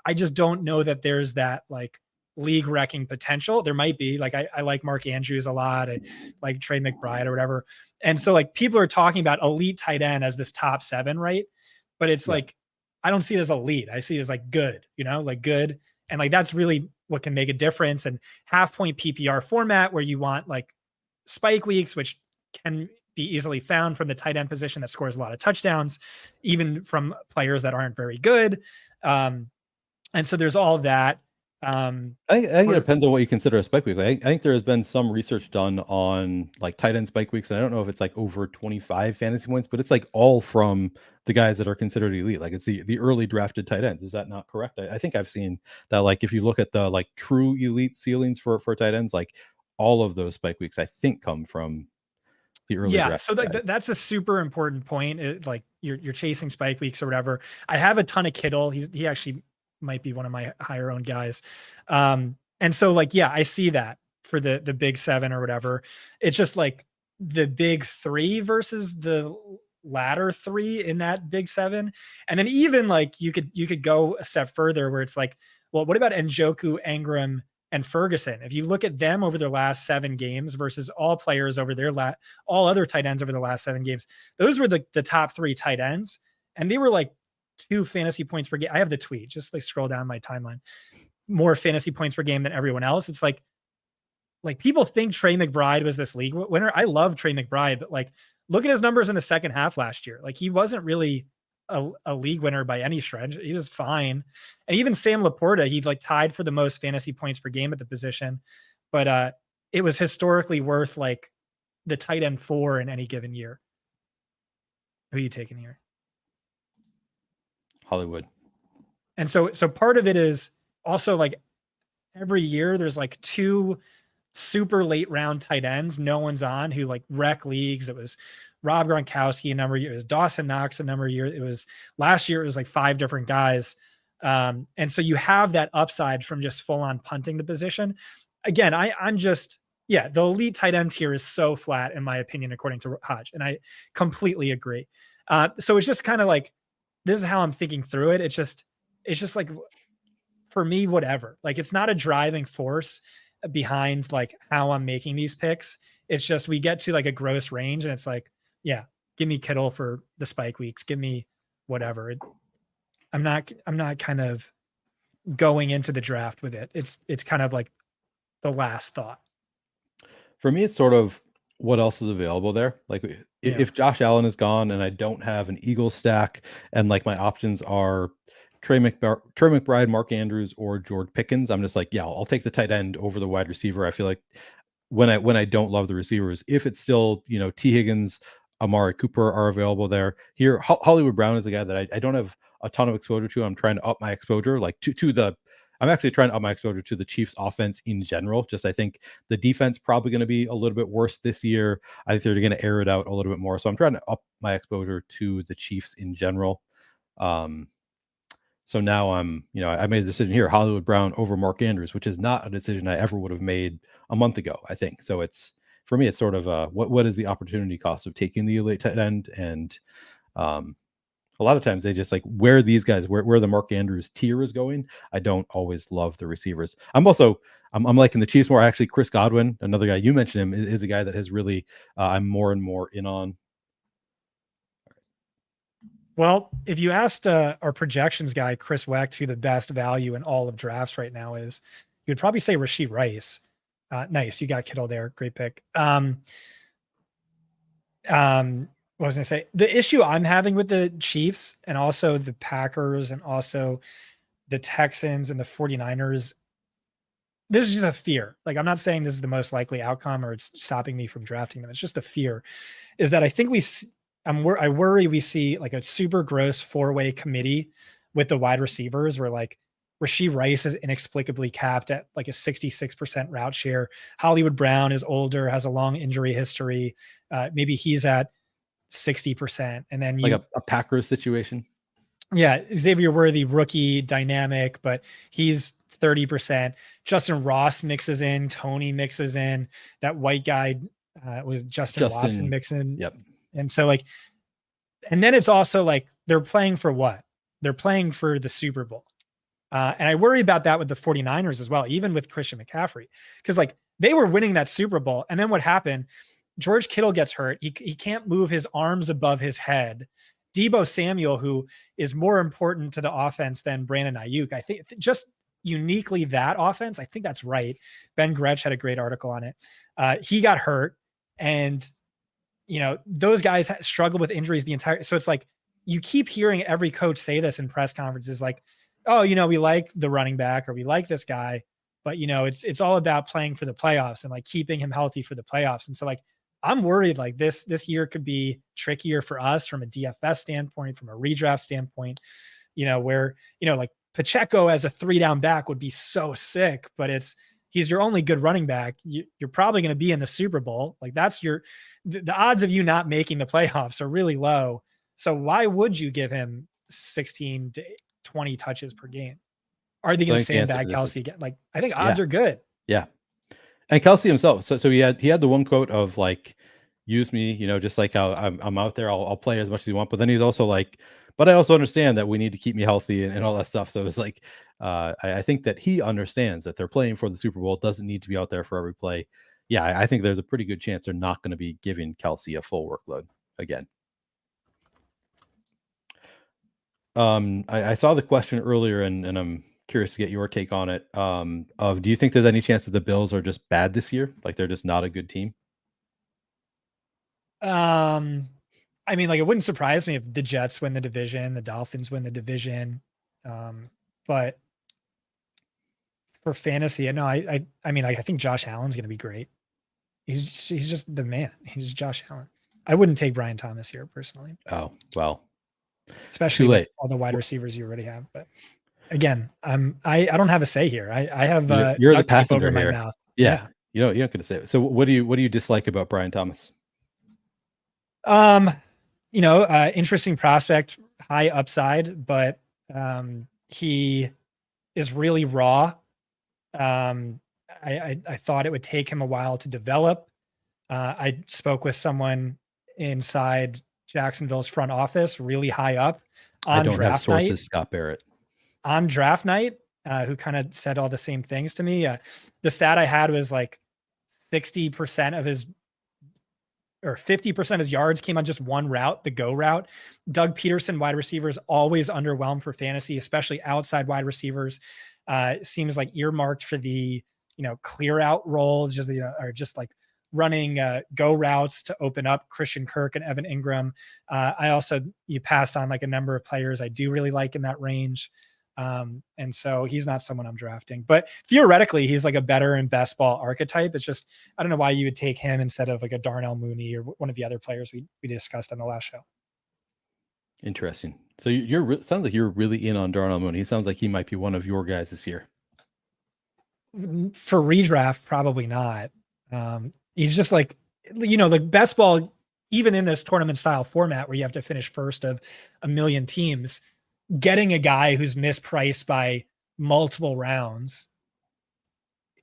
I just don't know that there's that like league wrecking potential. There might be like I like Mark Andrews a lot. I like Trey McBride or whatever. And so like people are talking about elite tight end as this top 7, right? But it's like I don't see it as elite. I see it as like good, like good. And like that's really what can make a difference. And half point PPR format where you want like spike weeks, which can be easily found from the tight end position that scores a lot of touchdowns, even from players that aren't very good. And so there's all that. I think it depends on what you consider a spike week. I think there has been some research done on like tight end spike weeks. And I don't know if it's like over 25 fantasy points, but it's like all from the guys that are considered elite. Like it's the early drafted tight ends. Is that not correct? I think I've seen that. Like if you look at the like true elite ceilings for tight ends, like all of those spike weeks, I think come from the early draft. So that's a super important point. Like you're chasing spike weeks or whatever. I have a ton of Kittle. He actually might be one of my higher owned guys. And so like, yeah, I see that for the big 7 or whatever. It's just like the big 3 versus the latter 3 in that big 7. And then even like you could go a step further where it's like, well, what about Njoku, Engram, and Ferguson? If you look at them over their last 7 games versus all players over their all other tight ends over the last 7 games, those were the top 3 tight ends. And they were like 2 fantasy points per game. I have the tweet, just like scroll down my timeline, more fantasy points per game than everyone else. It's like people think Trey McBride was this league winner. I love Trey McBride, but like, look at his numbers in the second half last year. Like he wasn't really a league winner by any stretch. He was fine. And even Sam Laporta, he like tied for the most fantasy points per game at the position, but it was historically worth like the tight end 4 in any given year. Who are you taking here? Hollywood. And so part of it is also like every year there's like 2 super late round tight ends no one's on who like wreck leagues. It was Rob Gronkowski a number of years. It was Dawson Knox a number of years. It was last year. It was like 5 different guys. And so you have that upside from just full on punting the position. Again, I'm just, the elite tight end tier is so flat in my opinion, according to Hodge. And I completely agree. So it's just kind of like, this is how I'm thinking through it. It's just like, for me, whatever, like, it's not a driving force behind like how I'm making these picks. It's just, we get to like a gross range and it's like, give me Kittle for the spike weeks. Give me whatever. I'm not kind of going into the draft with it. It's kind of like the last thought. For me, it's sort of what else is available there. Like if Josh Allen is gone and I don't have an Eagle stack and like my options are Trey McBride, Mark Andrews, or George Pickens, I'm just like, I'll take the tight end over the wide receiver. I feel like when I don't love the receivers, if it's still, T Higgins, Amari Cooper are available there. Here, Hollywood Brown is a guy that I don't have a ton of exposure to. I'm trying to up my exposure, like I'm actually trying to up my exposure to the Chiefs offense in general. Just, I think the defense probably going to be a little bit worse this year. I think they're going to air it out a little bit more. So I'm trying to up my exposure to the Chiefs in general. So now I made a decision here, Hollywood Brown over Mark Andrews, which is not a decision I ever would have made a month ago, I think. So for me, it's sort of what is the opportunity cost of taking the elite tight end? And a lot of times they just like where these guys, where the Mark Andrews tier is going. I don't always love the receivers. I'm liking the Chiefs more. Actually, Chris Godwin, another guy you mentioned him, is a guy that has really I'm more and more in on. Well, if you asked our projections guy, Chris Wecht, who the best value in all of drafts right now is, he would probably say Rashee Rice. Nice. You got Kittle there. Great pick. What was I going to say? The issue I'm having with the Chiefs and also the Packers and also the Texans and the 49ers, this is just a fear. Like, I'm not saying this is the most likely outcome or it's stopping me from drafting them. It's just a fear is that I think I worry we see like a super gross 4-way committee with the wide receivers where like Rashee Rice is inexplicably capped at like a 66% route share. Hollywood Brown is older, has a long injury history. Maybe he's at 60%. And then like a Packers situation. Yeah. Xavier Worthy, rookie, dynamic, but he's 30%. Justin Ross mixes in, Tony mixes in, that white guy was Justin Watson mixing. Yep. And so like, and then it's also like they're playing for what? They're playing for the Super Bowl. And I worry about that with the 49ers as well, even with Christian McCaffrey, because like they were winning that Super Bowl. And then what happened? George Kittle gets hurt. He can't move his arms above his head. Deebo Samuel, who is more important to the offense than Brandon Ayuk. I think just uniquely that offense, I think that's right. Ben Gretsch had a great article on it. He got hurt, and you know, those guys struggle with injuries the entire. So it's like you keep hearing every coach say this in press conferences, like, oh, you know, we like the running back or we like this guy, but you know, it's all about playing for the playoffs and like keeping him healthy for the playoffs. And so like, I'm worried like this year could be trickier for us from a DFS standpoint, from a redraft standpoint, you know, where, you know, like Pacheco as a 3-down back would be so sick, but he's your only good running back. You're probably going to be in the Super Bowl. Like that's the odds of you not making the playoffs are really low. So why would you give him 16 to 20 touches per game? Are they going to sandbag Kelsey again? Like, I think odds are good. Yeah. And Kelsey himself. So he had the one quote of like, use me, you know, just like how I'm out there, I'll play as much as you want. But then he's also like, but I also understand that we need to keep me healthy and all that stuff. So it's like, I think that he understands that they're playing for the Super Bowl. It doesn't need to be out there for every play. Yeah, I think there's a pretty good chance they're not going to be giving Kelsey a full workload again. I saw the question earlier and I'm curious to get your take on it. Do you think there's any chance that the Bills are just bad this year? Like they're just not a good team? I mean, like it wouldn't surprise me if the Jets win the division, the Dolphins win the division. But for fantasy, no, I mean, like I think Josh Allen's going to be great. He's just the man. He's Josh Allen. I wouldn't take Brian Thomas here personally. Oh, well, especially with all the wide receivers you already have. But again, I don't have a say here. I have you're the duct tape passenger over my here. mouth. Yeah. You know, you're not going to say it. So what do you dislike about Brian Thomas? You know, interesting prospect, high upside, but he is really raw. I thought it would take him a while to develop. I spoke with someone inside Jacksonville's front office, really high up on I don't draft have sources, night, Scott Barrett. On draft night, who kind of said all the same things to me. The stat I had was like 60% of his or 50% of his yards came on just one route, the go route. Doug Peterson, wide receivers, always underwhelmed for fantasy, especially outside wide receivers. Seems like earmarked for the, you know, clear out role, just, you know, or just like running go routes to open up Christian Kirk and Evan Ingram. You passed on like a number of players I do really like in that range. And so he's not someone I'm drafting, but theoretically he's like a better and best ball archetype. It's just, I don't know why you would take him instead of like a Darnell Mooney or one of the other players we discussed on the last show. Interesting. So sounds like you're really in on Darnell Mooney. He sounds like he might be one of your guys this year. For redraft, probably not. He's just like, you know, the best ball, even in this tournament style format where you have to finish first of a million teams, getting a guy who's mispriced by multiple rounds,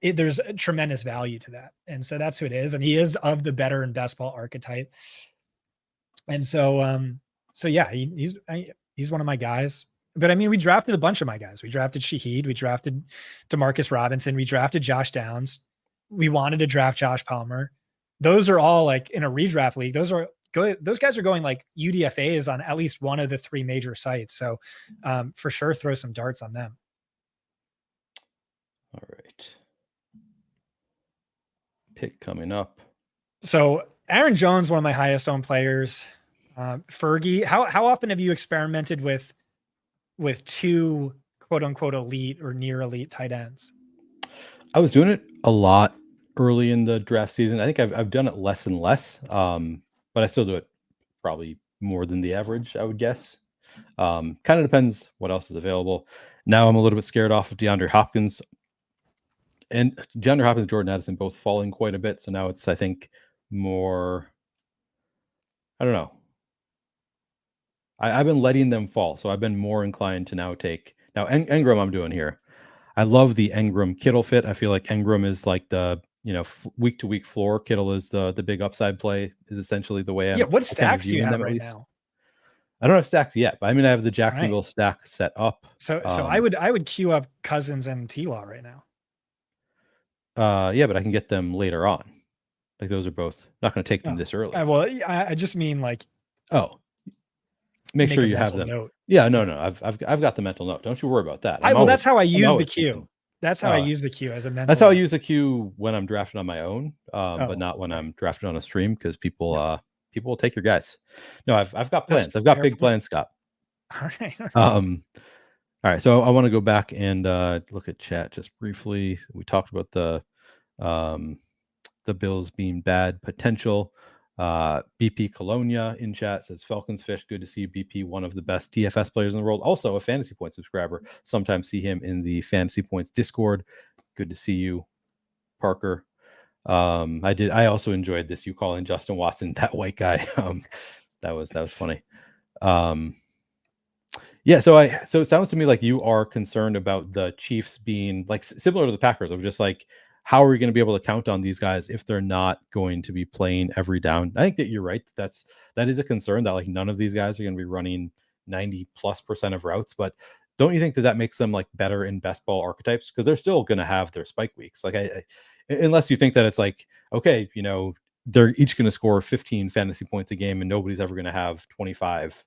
there's a tremendous value to that. And so that's who it is. And he is of the better and best ball archetype. And so, yeah, He's one of my guys. But I mean, we drafted a bunch of my guys. We drafted Shaheed. We drafted Demarcus Robinson. We drafted Josh Downs. We wanted to draft Josh Palmer. Those are all like in a redraft league. Those guys are going like UDFAs on at least one of the 3 major sites. So for sure, throw some darts on them. All right. Pick coming up. So Aaron Jones, one of my highest owned players. Fergie, how often have you experimented with 2 quote unquote elite or near elite tight ends? I was doing it a lot early in the draft season. I think I've done it less and less, but I still do it probably more than the average, I would guess. Kind of depends what else is available. Now I'm a little bit scared off of DeAndre Hopkins. And DeAndre Hopkins and Jordan Addison both falling quite a bit. So now it's, I think, more, I don't know. I've been letting them fall. So I've been more inclined to now take, now Engram I'm doing here. I love the Engram Kittle fit. I feel like Engram is like the, week to week floor. Kittle is the big upside play, is essentially the way what stacks do you have right now? I don't have stacks yet, but I mean, I have the Jacksonville stack set up. So I would queue up Cousins and T-Law right now. Yeah, but I can get them later on. Like those are both not going to take them this early. Well, I just mean like, make sure you have them. Note. Yeah, no, I've got the mental note. Don't you worry about that. That's how I use the queue. That's how I use the queue as a mental. That's how I use the queue when I'm drafting on my own, but not when I'm drafting on a stream, because people will take your guys. No, I've got plans. I've got big plans, Scott. All right. All right. So I want to go back and look at chat just briefly. We talked about the Bills being bad potential. BP Colonia in chat says Falcons Fish. Good to see BP, one of the best DFS players in the world. Also a Fantasy Points subscriber. Sometimes see him in the Fantasy Points Discord. Good to see you, Parker. I also enjoyed this. You calling Justin Watson that white guy. That was funny. Yeah, so it sounds to me like you are concerned about the Chiefs being like similar to the Packers, of just like, how are we going to be able to count on these guys if they're not going to be playing every down? I think that you're right. That is a concern, that like none of these guys are going to be running 90+% of routes. But don't you think that makes them like better in best ball archetypes? Because they're still going to have their spike weeks. Like unless you think that it's like, okay, they're each going to score 15 fantasy points a game and nobody's ever going to have 25.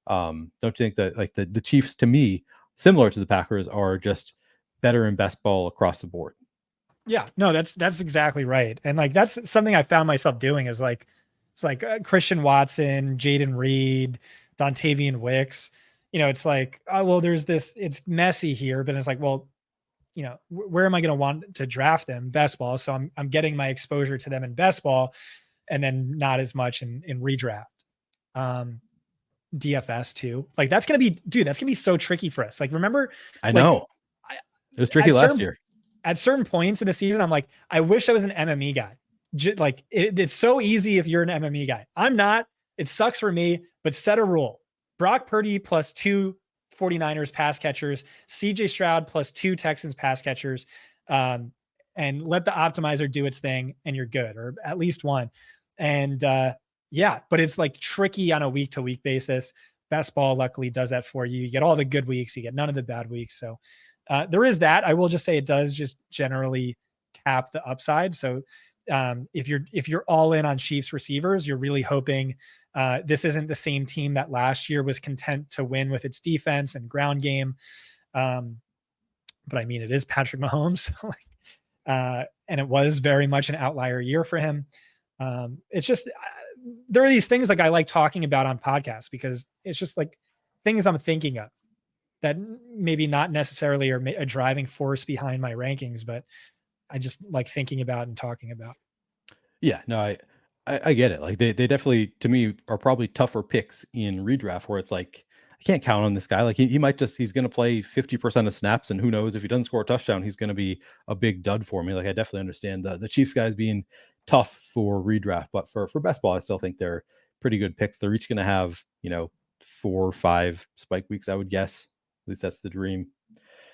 Don't you think that like the Chiefs, to me, similar to the Packers, are just better in best ball across the board? Yeah, no, that's exactly right. And like, that's something I found myself doing, is like, it's like Christian Watson, Jaden Reed, Dontavian Wicks, it's like, oh, well, there's this, it's messy here, but it's like, well, where am I going to want to draft them? Best ball. So I'm getting my exposure to them in best ball, and then not as much in redraft. DFS too. Like that's going to be so tricky for us. Like, remember, I know it was tricky last year. At certain points in the season, I'm like, I wish I was an MME guy. Like it's so easy if you're an MME guy. I'm not. It sucks for me, but set a rule. Brock Purdy plus 2 49ers pass catchers, CJ Stroud plus 2 Texans pass catchers, and let the optimizer do its thing, and you're good, or at least one. And yeah, but it's like tricky on a week to week basis. Best ball luckily does that for you. You get all the good weeks, you get none of the bad weeks. So there is that. I will just say it does just generally cap the upside. So if you're all in on Chiefs receivers, you're really hoping this isn't the same team that last year was content to win with its defense and ground game. But I mean, it is Patrick Mahomes, and it was very much an outlier year for him. It's just, there are these things like I like talking about on podcasts, because it's just like things I'm thinking of that maybe not necessarily are a driving force behind my rankings, but I just like thinking about and talking about. Yeah, no, I get it. Like they definitely, to me, are probably tougher picks in redraft, where it's like, I can't count on this guy. Like he might just, he's going to play 50% of snaps, and who knows, if he doesn't score a touchdown, he's going to be a big dud for me. Like I definitely understand the Chiefs guys being tough for redraft, but for best ball, I still think they're pretty good picks. They're each going to have, 4 or 5 spike weeks, I would guess. At least that's the dream.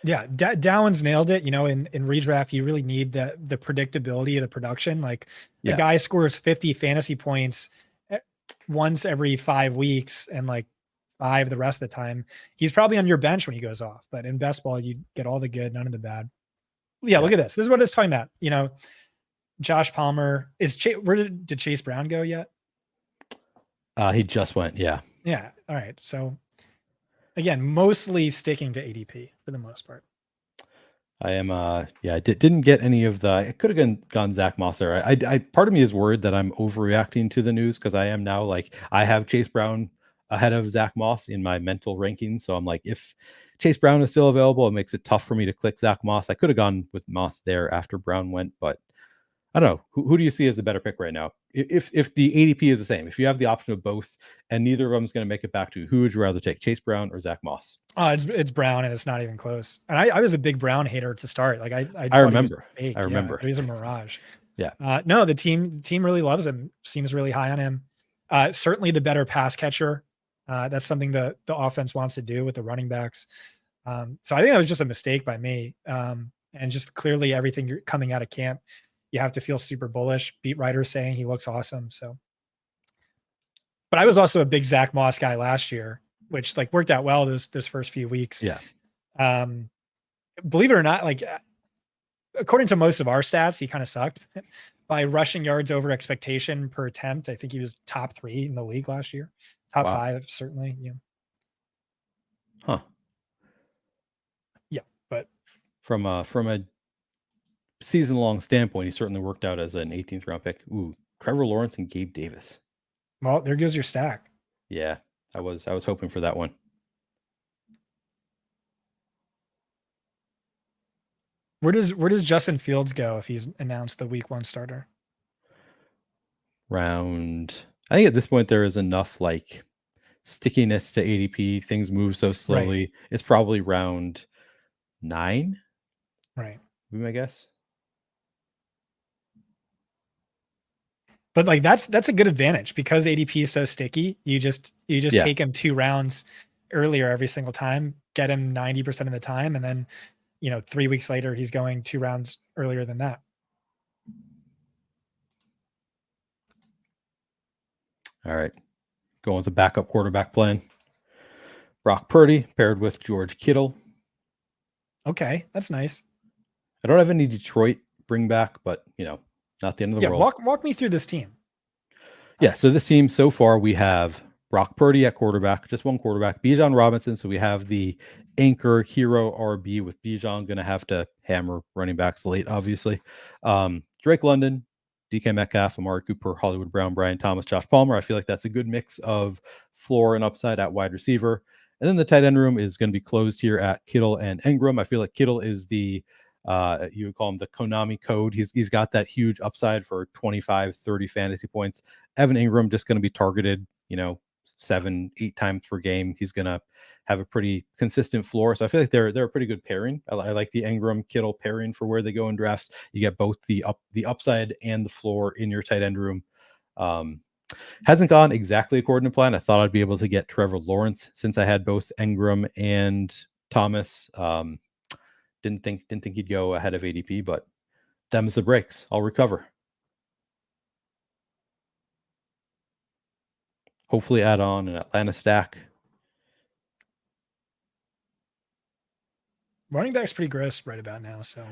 Yeah, Downs nailed it. In redraft, you really need the predictability of the production. Like the guy scores 50 fantasy points once every 5 weeks, and like 5 the rest of the time. He's probably on your bench when he goes off, but in best ball, you get all the good, none of the bad. Yeah, look at this. This is what it's talking about. You know, Josh Palmer where did Chase Brown go yet? He just went. Yeah. Yeah. All right. So again, mostly sticking to ADP for the most part. I am. Didn't get any of the. It could have gone Zach Moss there. I part of me is worried that I'm overreacting to the news because I am now like I have Chase Brown ahead of Zach Moss in my mental rankings. So I'm like, if Chase Brown is still available, it makes it tough for me to click Zach Moss. I could have gone with Moss there after Brown went, but I don't know. Who do you see as the better pick right now? If the ADP is the same, if you have the option of both, and neither of them is going to make it back to you, who would you rather take, Chase Brown or Zach Moss? It's Brown, and it's not even close. And I was a big Brown hater to start. Like I remember. Fake. I remember. Yeah, he's a mirage. Yeah. No, the team really loves him. Seems really high on him. Certainly the better pass catcher. That's something the offense wants to do with the running backs. So I think that was just a mistake by me. And just clearly everything you're coming out of camp, you have to feel super bullish. Beat writers saying he looks awesome. So, but I was also a big Zach Moss guy last year, which like worked out well this first few weeks. Yeah. Believe it or not, like according to most of our stats, he kind of sucked by rushing yards over expectation per attempt. I think he was top 3 in the league last year. Top 5, certainly. Yeah. Huh. Yeah. But from a season-long standpoint, he certainly worked out as an 18th round pick. Ooh, Trevor Lawrence and Gabe Davis. Well, there goes your stack. Yeah, I was hoping for that one. Where does Justin Fields go if he's announced the week 1 starter? I think at this point there is enough like stickiness to ADP. Things move so slowly. Right. It's probably round 9. Right. Would be my guess. But like that's a good advantage because ADP is so sticky. You just take him 2 rounds earlier every single time, get him 90% of the time, and then 3 weeks later he's going 2 rounds earlier than that. All right. Going with the backup quarterback plan. Brock Purdy paired with George Kittle. Okay, that's nice. I don't have any Detroit bring back, but not the end of the world. Walk me through this team. Yeah, so this team so far we have Brock Purdy at quarterback, just one quarterback. Bijan Robinson, so we have the anchor hero RB with Bijan going to have to hammer running backs late, obviously. Drake London, DK Metcalf, Amari Cooper, Hollywood Brown, Brian Thomas, Josh Palmer. I feel like that's a good mix of floor and upside at wide receiver. And then the tight end room is going to be closed here at Kittle and Ingram. I feel like Kittle is the you would call him the Konami code. He's got that huge upside for 25, 30 fantasy points. Evan Ingram just going to be targeted, 7-8 times per game. He's going to have a pretty consistent floor. So I feel like they're a pretty good pairing. I like the Ingram Kittle pairing for where they go in drafts. You get both the upside and the floor in your tight end room. Hasn't gone exactly according to plan. I thought I'd be able to get Trevor Lawrence since I had both Ingram and Thomas. Didn't think he'd go ahead of ADP, but them's the breaks. I'll recover. Hopefully add on an Atlanta stack. Running back's pretty gross right about now, so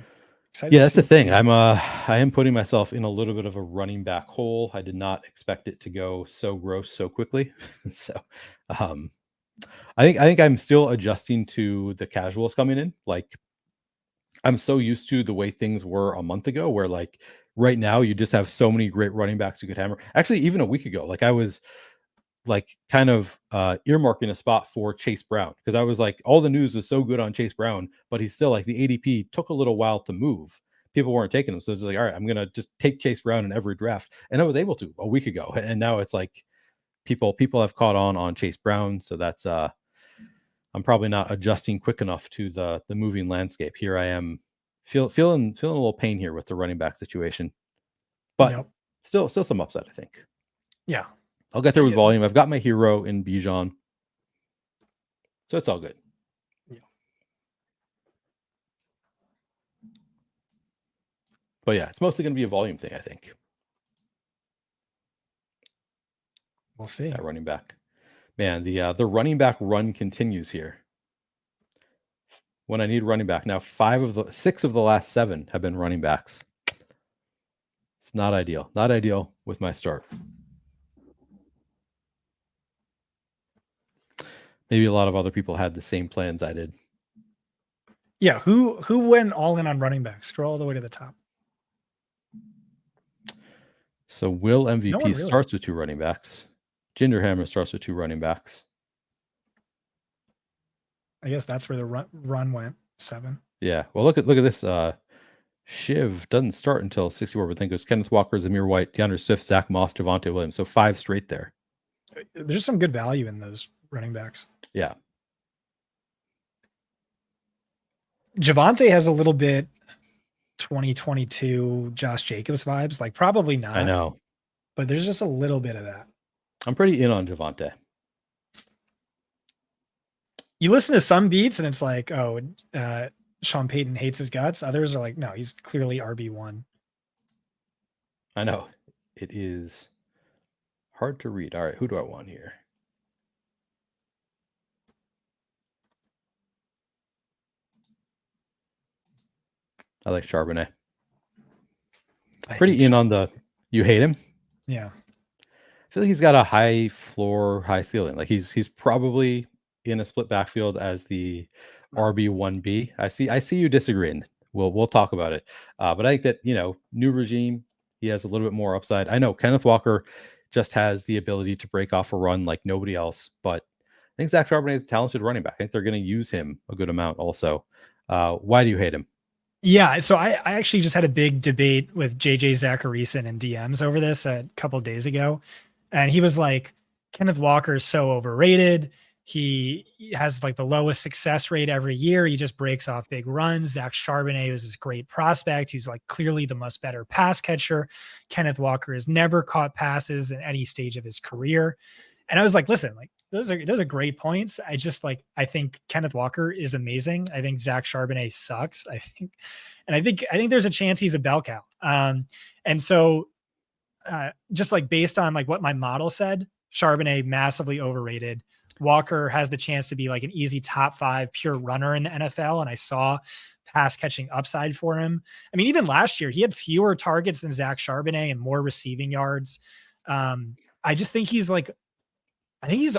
yeah, that's the thing. I am putting myself in a little bit of a running back hole. I did not expect it to go so gross so quickly. So I think I'm still adjusting to the casuals coming in. Like I'm so used to the way things were a month ago where like right now you just have so many great running backs you could hammer. Actually, even a week ago, like I was like kind of earmarking a spot for Chase Brown because I was like, all the news was so good on Chase Brown, but he's still like the ADP took a little while to move. People weren't taking him. So it's like, all right, I'm going to just take Chase Brown in every draft. And I was able to a week ago. And now it's like people have caught on Chase Brown. So that's I'm probably not adjusting quick enough to the moving landscape. Here I am feeling a little pain here with the running back situation, but still some upside, I think. Yeah. I'll get there with volume. I've got my hero in Bijan. So it's all good. Yeah. But yeah, it's mostly going to be a volume thing, I think. We'll see. That running back. Man, the running back run continues here. When I need running back now, 6 of the last 7 have been running backs. It's not ideal. Not ideal with my start. Maybe a lot of other people had the same plans I did. Yeah, who went all in on running back? Scroll all the way to the top. So Will MVP No one really. starts with 2 running backs. Gingerhammer starts with 2 running backs. I guess that's where the run went. 7. Yeah. Well, look at this. Shiv doesn't start until 64, but I think it was Kenneth Walker, Zamir White, DeAndre Swift, Zach Moss, Javonte Williams. So 5 straight there. There's some good value in those running backs. Yeah. Javonte has a little bit 2022 Josh Jacobs vibes. Like probably not. I know. But there's just a little bit of that. I'm pretty in on Javonte. You listen to some beats and it's like, oh, Sean Payton hates his guts. Others are like, no, he's clearly RB1. I know. It is hard to read. All right, who do I want here? I like Charbonnet. Pretty in on the, you hate him? Yeah. I feel like he's got a high floor, high ceiling. Like he's probably in a split backfield as the RB1B. I see you disagreeing. We'll talk about it. But I think that, new regime, he has a little bit more upside. I know Kenneth Walker just has the ability to break off a run like nobody else, but I think Zach Charbonnet is a talented running back. I think they're going to use him a good amount also. Why do you hate him? Yeah, so I actually just had a big debate with JJ Zacharyson in DMs over this a couple days ago. And he was like, Kenneth Walker is so overrated. He has like the lowest success rate every year. He just breaks off big runs. Zach Charbonnet is a great prospect. He's like clearly the much better pass catcher. Kenneth Walker has never caught passes in any stage of his career. And I was like, listen, like those are great points. I think Kenneth Walker is amazing. I think Zach Charbonnet sucks. I think there's a chance he's a bell cow. And so just like based on like what my model said, Charbonnet massively overrated. Walker has the chance to be like an easy top 5 pure runner in the NFL. And I saw pass catching upside for him. I mean, even last year, he had fewer targets than Zach Charbonnet and more receiving yards. I just think he's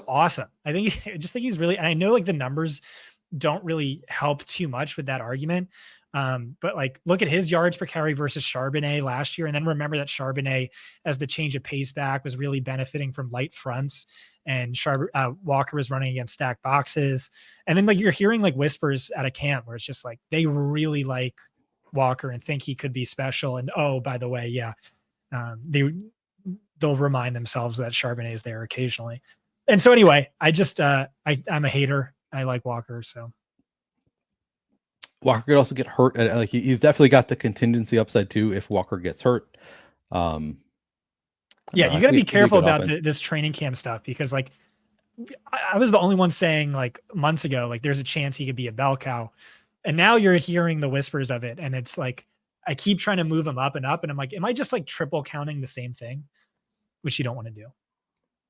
awesome. I just think he's really, and I know like the numbers don't really help too much with that argument. But like, look at his yards per carry versus Charbonnet last year. And then remember that Charbonnet, as the change of pace back, was really benefiting from light fronts, and Walker was running against stacked boxes. And then like, you're hearing like whispers at a camp where it's just like, they really like Walker and think he could be special. And, oh, by the way, yeah, they'll remind themselves that Charbonnet is there occasionally. And so anyway, I'm a hater. I like Walker. So Walker could also get hurt. Like he's definitely got the contingency upside too if Walker gets hurt. Yeah, you got to be careful about this training camp stuff, because like I was the only one saying like months ago, like there's a chance he could be a bell cow. And now you're hearing the whispers of it. And it's like, I keep trying to move him up and up. And I'm like, am I just like triple counting the same thing? Which you don't want to do.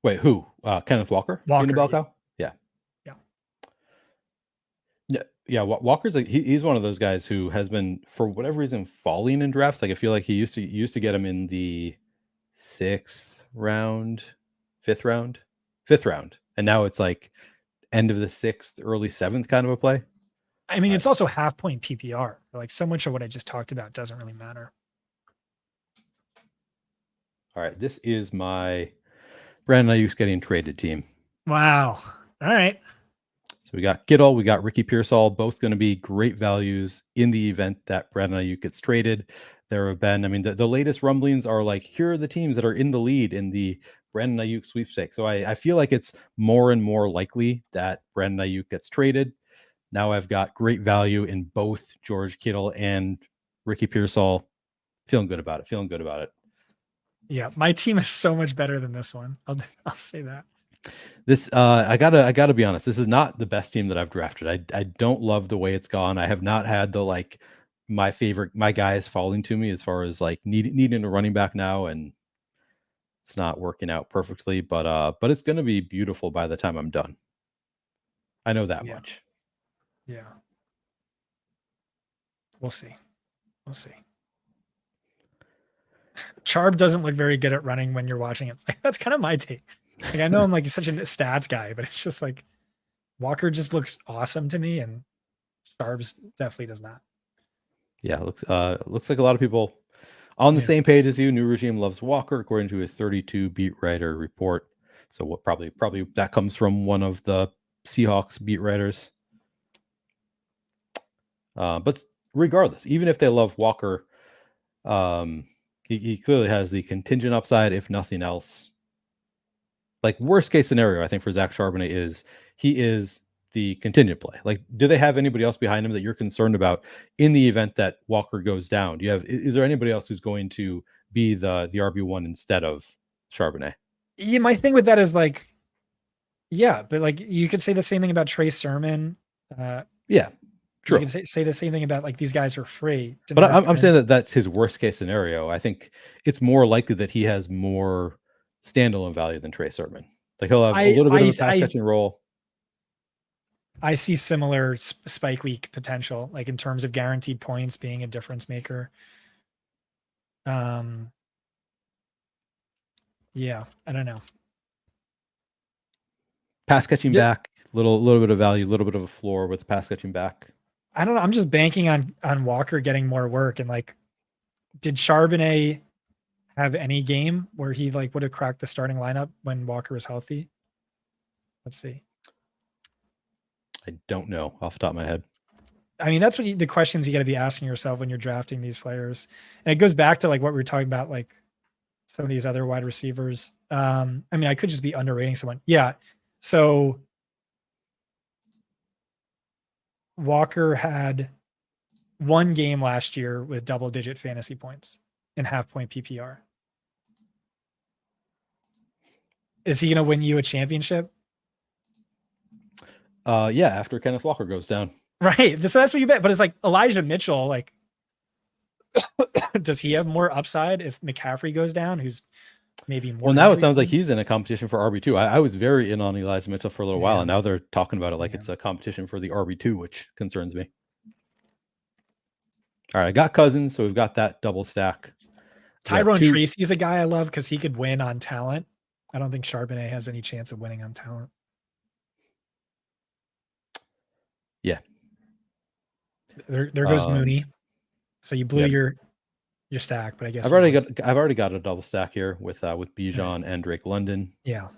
Wait, who? Kenneth Walker? Walker, in the bell cow? Yeah. Yeah. Walker's like he's one of those guys who has been, for whatever reason, falling in drafts. Like I feel like he used to get him in the 6th round, 5th round, and now it's like end of the 6th, early 7th kind of a play. I mean, it's also half point PPR. Like so much of what I just talked about doesn't really matter. All right, this is my Brandon Ayuk's getting traded team. Wow. All right. So we got Kittle, we got Ricky Pearsall, both going to be great values in the event that Brandon Ayuk gets traded. There have been, I mean, the latest rumblings are like, here are the teams that are in the lead in the Brandon Ayuk sweepstakes. So I feel like it's more and more likely that Brandon Ayuk gets traded. Now I've got great value in both George Kittle and Ricky Pearsall. Feeling good about it. Yeah, my team is so much better than this one. I'll say that. This I gotta be honest. This is not the best team that I've drafted. I don't love the way it's gone. I have not had the like my guys falling to me as far as like needing a running back now, and it's not working out perfectly, but it's going to be beautiful by the time I'm done. I know that much. Yeah. We'll see. We'll see. Sharp doesn't look very good at running when you're watching him. That's kind of my take. Like, I know I'm like such a stats guy, but it's just like Walker just looks awesome to me, and Sharps definitely does not. Yeah, looks like a lot of people on the same page as you. New regime loves Walker, according to a 32 beat writer report. So what probably that comes from one of the Seahawks beat writers. But regardless, even if they love Walker, he clearly has the contingent upside, if nothing else. Like, worst case scenario, I think, for Zach Charbonnet is he is the contingent play. Like, do they have anybody else behind him that you're concerned about in the event that Walker goes down? Do you have, is there anybody else who's going to be the RB1 instead of Charbonnet? Yeah, my thing with that is like, yeah, but like you could say the same thing about Trey Sermon. Yeah, true. You can say the same thing about like these guys are free. But I'm saying that that's his worst case scenario. I think it's more likely that he has more standalone value than Trey Sermon. Like, he'll have a little bit of a pass catching role. I see similar spike week potential, like in terms of guaranteed points being a difference maker. Yeah, I don't know. Pass catching back, little bit of value, a little bit of a floor with the pass catching back. I don't know. I'm just banking on Walker getting more work. And like, did Charbonnet have any game where he like would have cracked the starting lineup when Walker was healthy? Let's see. I don't know off the top of my head. I mean, that's what the questions you got to be asking yourself when you're drafting these players. And it goes back to like what we were talking about, like some of these other wide receivers. I mean, I could just be underrating someone. Yeah. So Walker had one game last year with double-digit fantasy points in half-point PPR. Is he going to win you a championship? Yeah, after Kenneth Walker goes down. Right. So that's what you bet. But it's like Elijah Mitchell, like, does he have more upside if McCaffrey goes down, who's maybe more? Well, now it sounds like he's in a competition for RB2. I was very in on Elijah Mitchell for a little while, and now they're talking about it like it's a competition for the RB2, which concerns me. All right, I got Cousins, so we've got that double stack. Tyrone Tracy is a guy I love because he could win on talent. I don't think Charbonnet has any chance of winning on talent. Yeah. There goes Mooney. So you blew your stack, but I guess I've already got a double stack here with Bijan and Drake London. Yeah.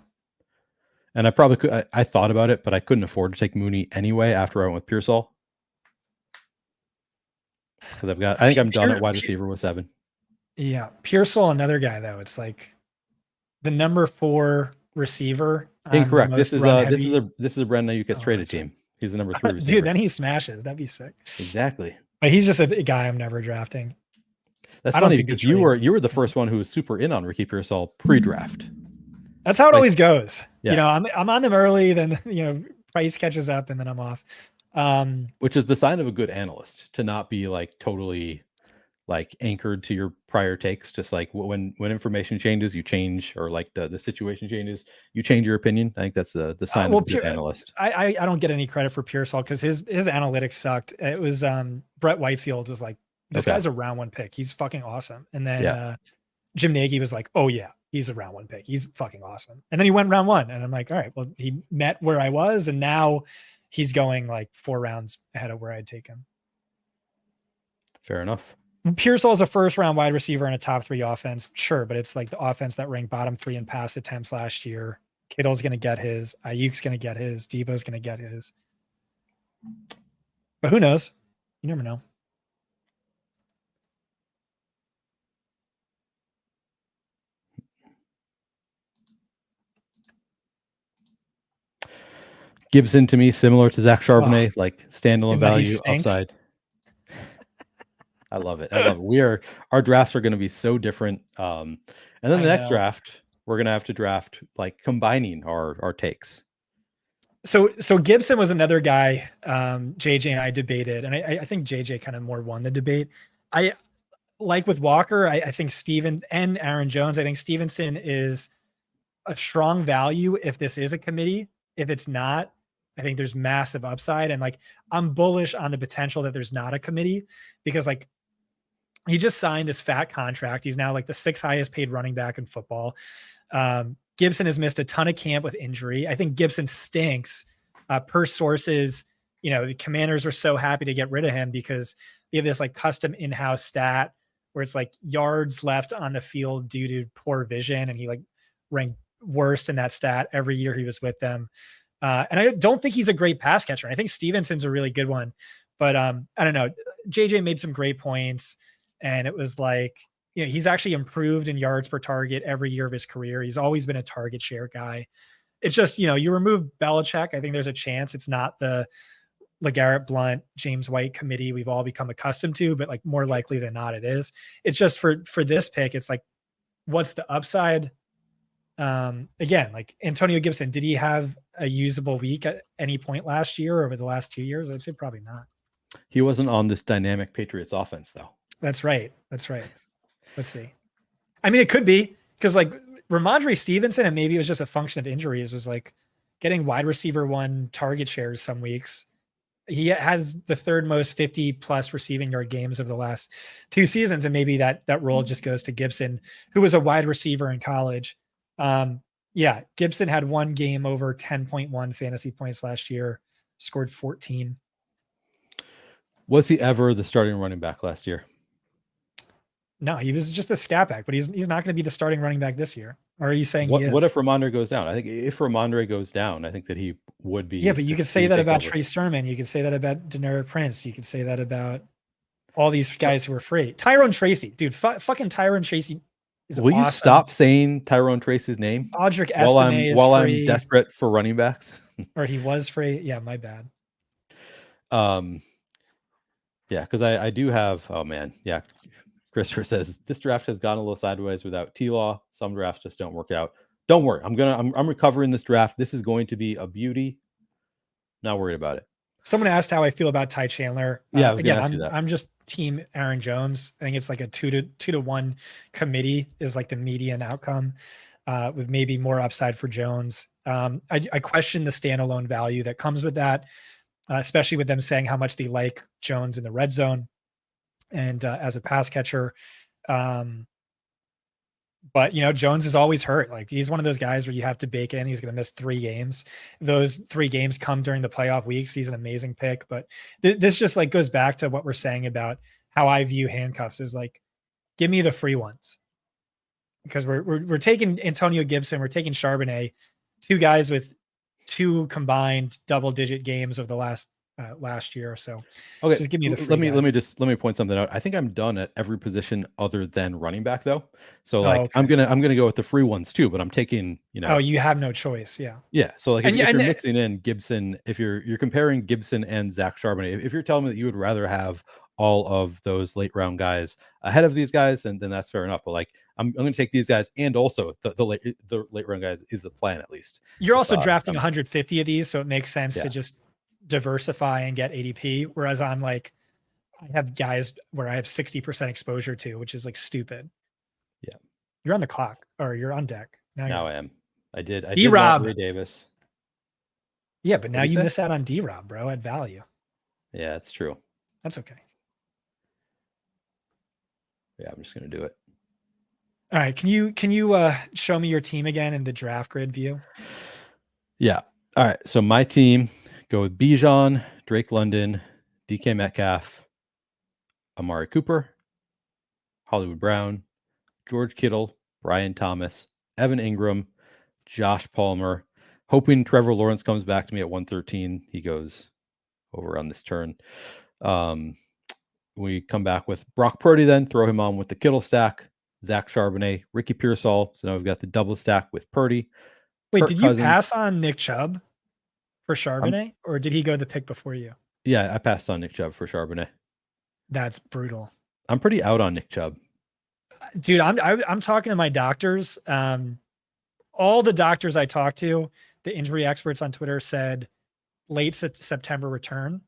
And I probably could. I thought about it, but I couldn't afford to take Mooney anyway after I went with Pearsall. Because I think I'm done at wide receiver with 7. Yeah. Pearsall, another guy though. It's like the number 4 receiver. Incorrect. This is a Brandon Ayuk gets traded team. He's the number 3 receiver. Dude, then he smashes. That'd be sick. Exactly. But he's just a guy I'm never drafting. That's funny because you were the first one who was super in on Ricky Pearsall pre-draft. That's how it always goes. Yeah. You know, I'm on them early, then price catches up, and then I'm off. Which is the sign of a good analyst, to not be like totally like anchored to your prior takes. Just like when information changes, you change, or like the situation changes, you change your opinion. I think that's the sign of a good analyst. I don't get any credit for Pearsall because his analytics sucked. It was Brett Whitefield was like, this guy's a round 1 pick. He's fucking awesome. And then Jim Nagy was like, oh yeah, he's a round 1 pick. He's fucking awesome. And then he went round 1, and I'm like, all right, well, he met where I was, and now he's going like 4 rounds ahead of where I'd take him. Fair enough. Pearsall is a first-round wide receiver in a top 3 offense, sure, but it's like the offense that ranked bottom 3 in pass attempts last year. Kittle's going to get his. Ayuk's going to get his. Debo's going to get his. But who knows? You never know. Gibson to me, similar to Zach Charbonnet, like standalone value upside. I love it. Our drafts are going to be so different. And then the next draft, we're going to have to draft like combining our takes. So Gibson was another guy JJ and I debated, and I think JJ kind of more won the debate. like with Walker, I think Steven and Aaron Jones, I think Stevenson is a strong value if this is a committee. If it's not, I think there's massive upside. And like, I'm bullish on the potential that there's not a committee, because like he just signed this fat contract. He's now like the 6th highest paid running back in football. Gibson has missed a ton of camp with injury. I think Gibson stinks. Per sources, the Commanders are so happy to get rid of him because they have this like custom in-house stat where it's like yards left on the field due to poor vision. And he like ranked worst in that stat every year he was with them. And I don't think he's a great pass catcher. I think Stevenson's a really good one, but I don't know. JJ made some great points, and it was like, he's actually improved in yards per target every year of his career. He's always been a target share guy. It's just, you remove Belichick, I think there's a chance it's not the LeGarrette Blount, James White committee we've all become accustomed to, but like more likely than not it is. It's just for this pick, it's like, what's the upside? Again, like Antonio Gibson, did he have a usable week at any point last year or over the last 2 years? I'd say probably not. He wasn't on this dynamic Patriots offense, though. That's right. Let's see. I mean, it could be because like Ramondre Stevenson, and maybe it was just a function of injuries, was like getting wide receiver 1 target shares some weeks. He has the 3rd most 50+ receiving yard games of the last 2 seasons. And maybe that role just goes to Gibson, who was a wide receiver in college. Gibson had 1 game over 10.1 fantasy points last year, scored 14. Was he ever the starting running back last year? No, he was just a scat back, but he's not going to be the starting running bak this year. Or are you saying what if Ramondre goes down? I think if Ramondre goes down, I think that he would be. Yeah, but you could say that about Trey Sermon. You could say that about Deneric Prince. You could say that about all these guys who are free. Tyrone Tracy, dude, fucking Tyrone Tracy is Will awesome. You stop saying Tyrone Tracy's name? Audric Estime while I'm desperate for running backs. Or he was free. Yeah, my bad. Yeah, because I do have. Oh man, yeah. Christopher says this draft has gone a little sideways without T-Law. Some drafts just don't work out. Don't worry, I'm recovering this draft. This is going to be a beauty. Not worried about it. Someone asked how I feel about Ty Chandler. Yeah, I was gonna ask you that. I'm just team Aaron Jones. I think it's like a 2-1 committee is like the median outcome, with maybe more upside for Jones. I question the standalone value that comes with that, especially with them saying how much they like Jones in the red zone and as a pass catcher. But Jones is always hurt. Like he's one of those guys where you have to bake in. He's going to miss 3 games. Those 3 games come during the playoff weeks. He's an amazing pick, but this just like goes back to what we're saying about how I view handcuffs is like, give me the free ones, because we're taking Antonio Gibson. We're taking Charbonnet, 2 guys with 2 combined double-digit games of the last year or so. Okay, just give me the free let me point something out. I think I'm done at every position other than running back, though. So like okay. I'm gonna go with the free ones too, but I'm taking Oh, you have no choice. Yeah. So like if you're mixing in Gibson, if you're comparing Gibson and Zach Charbonnet, if you're telling me that you would rather have all of those late round guys ahead of these guys, then that's fair enough. But like I'm going to take these guys, and also the late round guys is the plan at least. You're also drafting 150 of these, so it makes sense to just diversify and get ADP. Whereas I'm like, I have guys where I have 60% exposure to, which is like stupid. Yeah. You're on the clock, or you're on deck. Now I am. I did D-Rob. Davis. Yeah, but now you miss out on D-Rob, bro, at value. Yeah, it's true. That's okay. Yeah, I'm just going to do it. All right. Can you show me your team again in the draft grid view? Yeah. All right. So my team go with Bijan, Drake London, DK Metcalf, Amari Cooper, Hollywood Brown, George Kittle, Brian Thomas, Evan Ingram, Josh Palmer. Hoping Trevor Lawrence comes back to me at 113. He goes over on this turn. We come back with Brock Purdy, then throw him on with the Kittle stack, Zach Charbonnet, Ricky Pearsall. So now we've got the double stack with Purdy. Wait, Kirk Cousins. You pass on Nick Chubb for Charbonnet, or did he go the pick before you? Yeah, I passed on Nick Chubb for Charbonnet. That's brutal. I'm pretty out on Nick Chubb. Dude, I'm talking to my doctors. All the doctors I talked to, the injury experts on Twitter, said late September return.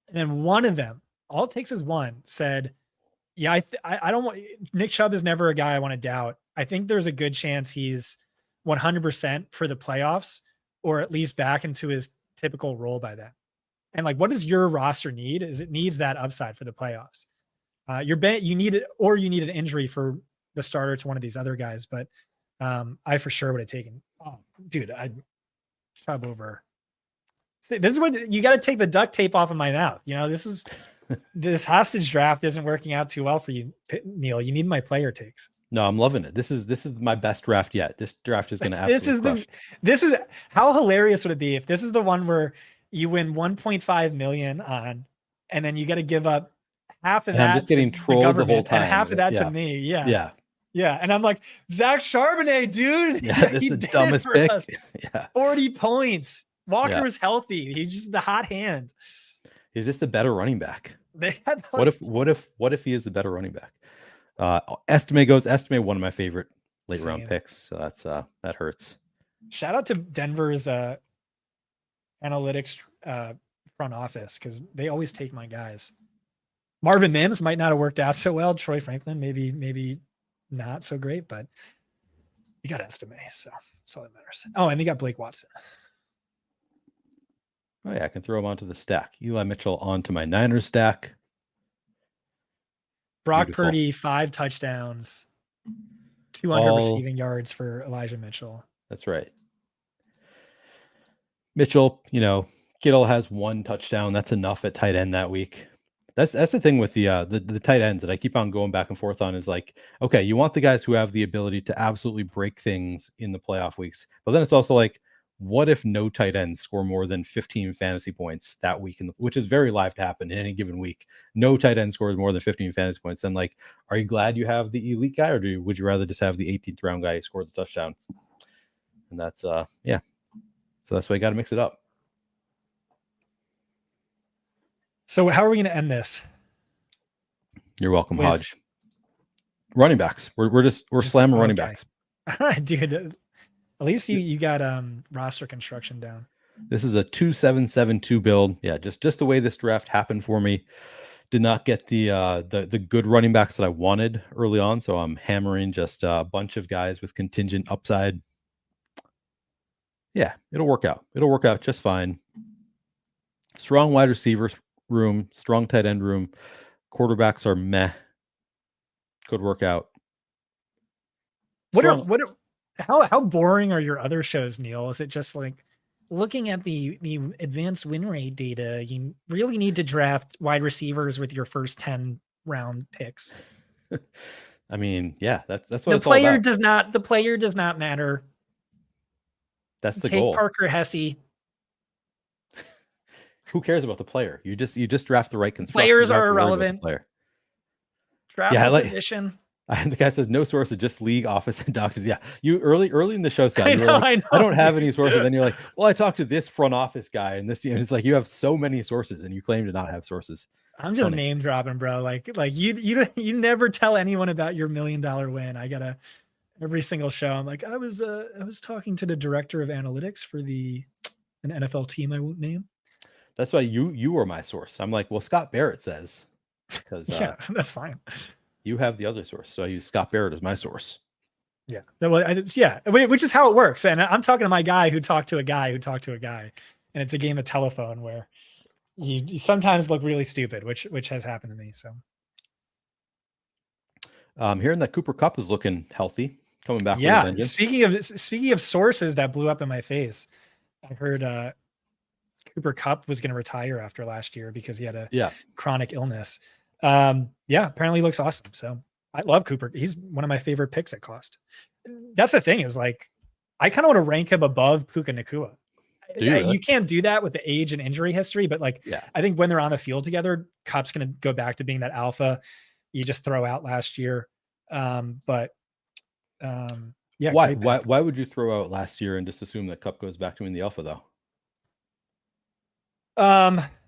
And then one of them, all it takes is one, said Yeah, I don't want Nick Chubb is never a guy I want to doubt. I think there's a good chance he's 100% for the playoffs, or at least back into his typical role by then. And like, what does your roster need? Is it needs that upside for the playoffs? You need it, or you need an injury for the starter to one of these other guys. But I for sure would have taken. Oh, dude, I Chubb over. See, this is what you got to take the duct tape off of my mouth. You know, this hostage draft isn't working out too well for you, Neil. You need my player takes. No, I'm loving it. This is my best draft yet. This draft is going to absolutely crush. This is how hilarious would it be if this is the one where you win 1.5 million on, and then you got to give up half of and that. I'm just getting trolled the whole time. And half of that to me. Yeah. Yeah. Yeah. And I'm like, Zach Charbonnet, dude. Yeah, this is the dumbest pick. Yeah. 40 points. Walker was healthy. He's just the hot hand. He's just a better running back. They had what if he is a better running back? Estime, one of my favorite late round picks. So that's that hurts. Shout out to Denver's analytics front office, because they always take my guys. Marvin Mims might not have worked out so well. Troy Franklin maybe not so great, but you got Estime, so that's all that matters. Oh, and they got Blake Watson. Oh yeah, I can throw him onto the stack. Eli Mitchell onto my Niners stack. Brock Purdy, 5 touchdowns, 200 receiving yards for Elijah Mitchell. That's right. Mitchell, Kittle has 1 touchdown. That's enough at tight end that week. That's the thing with the tight ends that I keep on going back and forth on, is like, okay, you want the guys who have the ability to absolutely break things in the playoff weeks, but then it's also like, what if no tight ends score more than 15 fantasy points that week, which is very live to happen in any given week? No tight end scores more than 15 fantasy points. Then, like, are you glad you have the elite guy, or would you rather just have the 18th round guy who scored the touchdown? And that's yeah. So that's why you got to mix it up. So how are we going to end this? You're welcome, Hodge. Running backs. We're slamming running backs. All right, dude. At least you got roster construction down. This is a 2-7-7-2 build. Yeah, just the way this draft happened for me. Did not get the good running backs that I wanted early on, so I'm hammering just a bunch of guys with contingent upside. Yeah, it'll work out. It'll work out just fine. Strong wide receivers room, strong tight end room. Quarterbacks are meh. Could work out. How boring are your other shows, Neil? Is it just like looking at the advanced win rate data? You really need to draft wide receivers with your first 10 round picks. I mean, yeah, that's what the player does not. The player does not matter. That's the goal. Take Parker Hesse. Who cares about the player? You just draft the right construction. Players are irrelevant. Player. Draft position. The guy says no sources, just league office and doctors. Yeah, you early in the show, Scott. I don't have any sources. Then you're like, well, I talked to this front office guy and this. And it's like you have so many sources, and you claim to not have sources. I'm just name dropping, bro. Like you never tell anyone about your $1 million win. I gotta every single show. I'm like, I was talking to the director of analytics for an NFL team I won't name. That's why you were my source. I'm like, well, Scott Barrett says, because yeah, that's fine. You have the other source, so I use Scott Barrett as my source. Yeah, which is how it works. And I'm talking to my guy who talked to a guy who talked to a guy, and it's a game of telephone where you sometimes look really stupid, which has happened to me. So, hearing that Cooper Kupp is looking healthy, coming back. Yeah. With a vengeance. Speaking of sources that blew up in my face, I heard Cooper Kupp was going to retire after last year because he had a chronic illness. Apparently looks awesome. So I love Cooper. He's one of my favorite picks at cost. That's the thing, is like, I kind of want to rank him above Puka Nacua. You can't do that with the age and injury history, but I think when they're on the field together, Kupp's going to go back to being that alpha you just throw out last year. Why would you throw out last year and just assume that Kupp goes back to being the alpha though?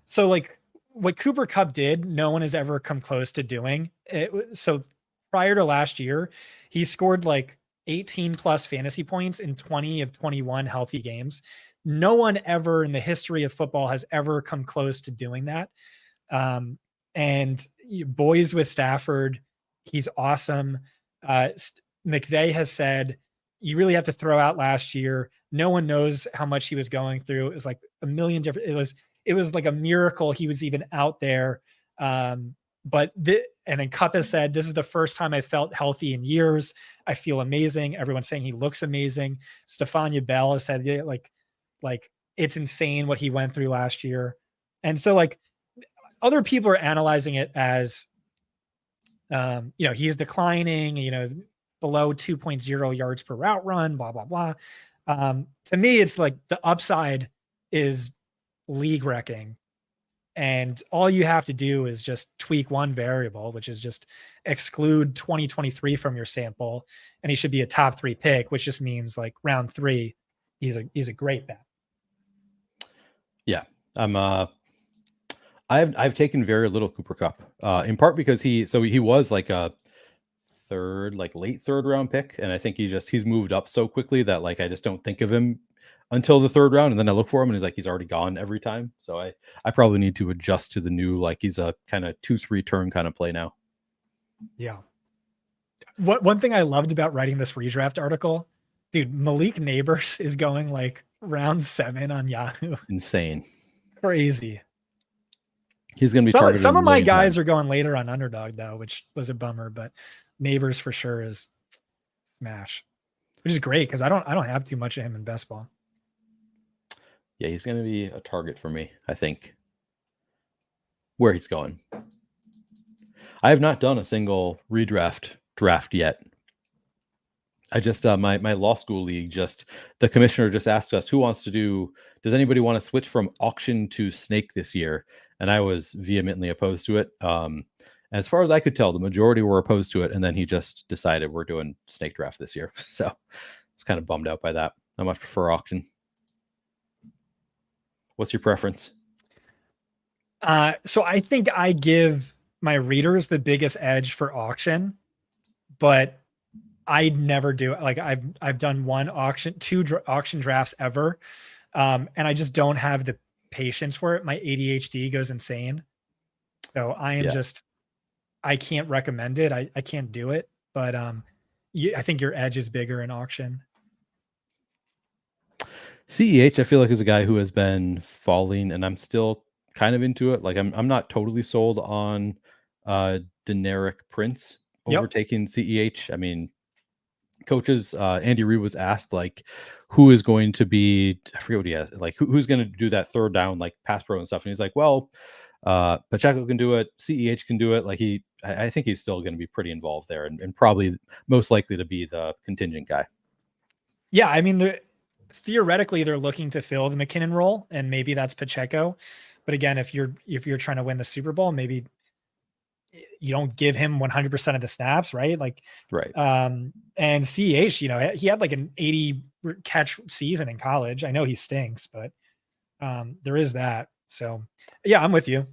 So like, what Cooper Kupp did, no one has ever come close to doing it. So prior to last year, he scored like 18 plus fantasy points in 20 of 21 healthy games. No one ever in the history of football has ever come close to doing that. And boys with Stafford. He's awesome. McVay has said you really have to throw out last year. No one knows how much he was going through. It was like a million different. It was like a miracle he was even out there. And then Cup has said, this is the first time I felt healthy in years. I feel amazing. Everyone's saying he looks amazing. Stephania Bell has said, yeah, like it's insane what he went through last year. And so like other people are analyzing it as, he's declining, below 2.0 yards per route run, blah, blah, blah. To me, it's like the upside is league wrecking. And all you have to do is just tweak one variable, which is just exclude 2023 from your sample. And he should be a top 3 pick, which just means like round 3, he's a great bet. Yeah. I've taken very little Cooper Kupp, in part because he was like a late third round pick. And I think he's moved up so quickly that like, I just don't think of him until the third round. And then I look for him and he's already gone every time. So I probably need to adjust to the new, like he's a kind of 2-3 turn kind of play now. Yeah. One thing I loved about writing this redraft article, dude, Malik Neighbors is going like round 7 on Yahoo. Insane. Crazy. He's going to be targeted. Some of my guys are going later on underdog though, which was a bummer, but Neighbors for sure is smash, which is great because I don't have too much of him in best ball. Yeah, he's going to be a target for me, I think. Where he's going. I have not done a single redraft draft yet. I just my law school league, the commissioner just asked us does anybody want to switch from auction to snake this year? And I was vehemently opposed to it. As far as I could tell, the majority were opposed to it. And then he just decided we're doing snake draft this year. So I was kind of bummed out by that. I much prefer auction. What's your preference? So I think I give my readers the biggest edge for auction, but I'd never do it. Like I've done two auction drafts ever. And I just don't have the patience for it. My ADHD goes insane. So I can't recommend it. I can't do it, but I think your edge is bigger in auction. CEH, I feel like, is a guy who has been falling, and I'm still kind of into it. Like I'm not totally sold on Deneric Prince overtaking CEH. I mean, coaches, Andy Reid was asked like who is going to be, I forget what he has, like who's going to do that third down, like pass pro and stuff. And he's like, well, Pacheco can do it. CEH can do it. Like I think he's still going to be pretty involved there and probably most likely to be the contingent guy. Yeah. I mean, theoretically they're looking to fill the McKinnon role and maybe that's Pacheco. But again, if you're trying to win the Super Bowl, maybe you don't give him 100% of the snaps, right? Like, right. And CEH, he had like an 80 catch season in college. I know he stinks, but there is that. So yeah, I'm with you.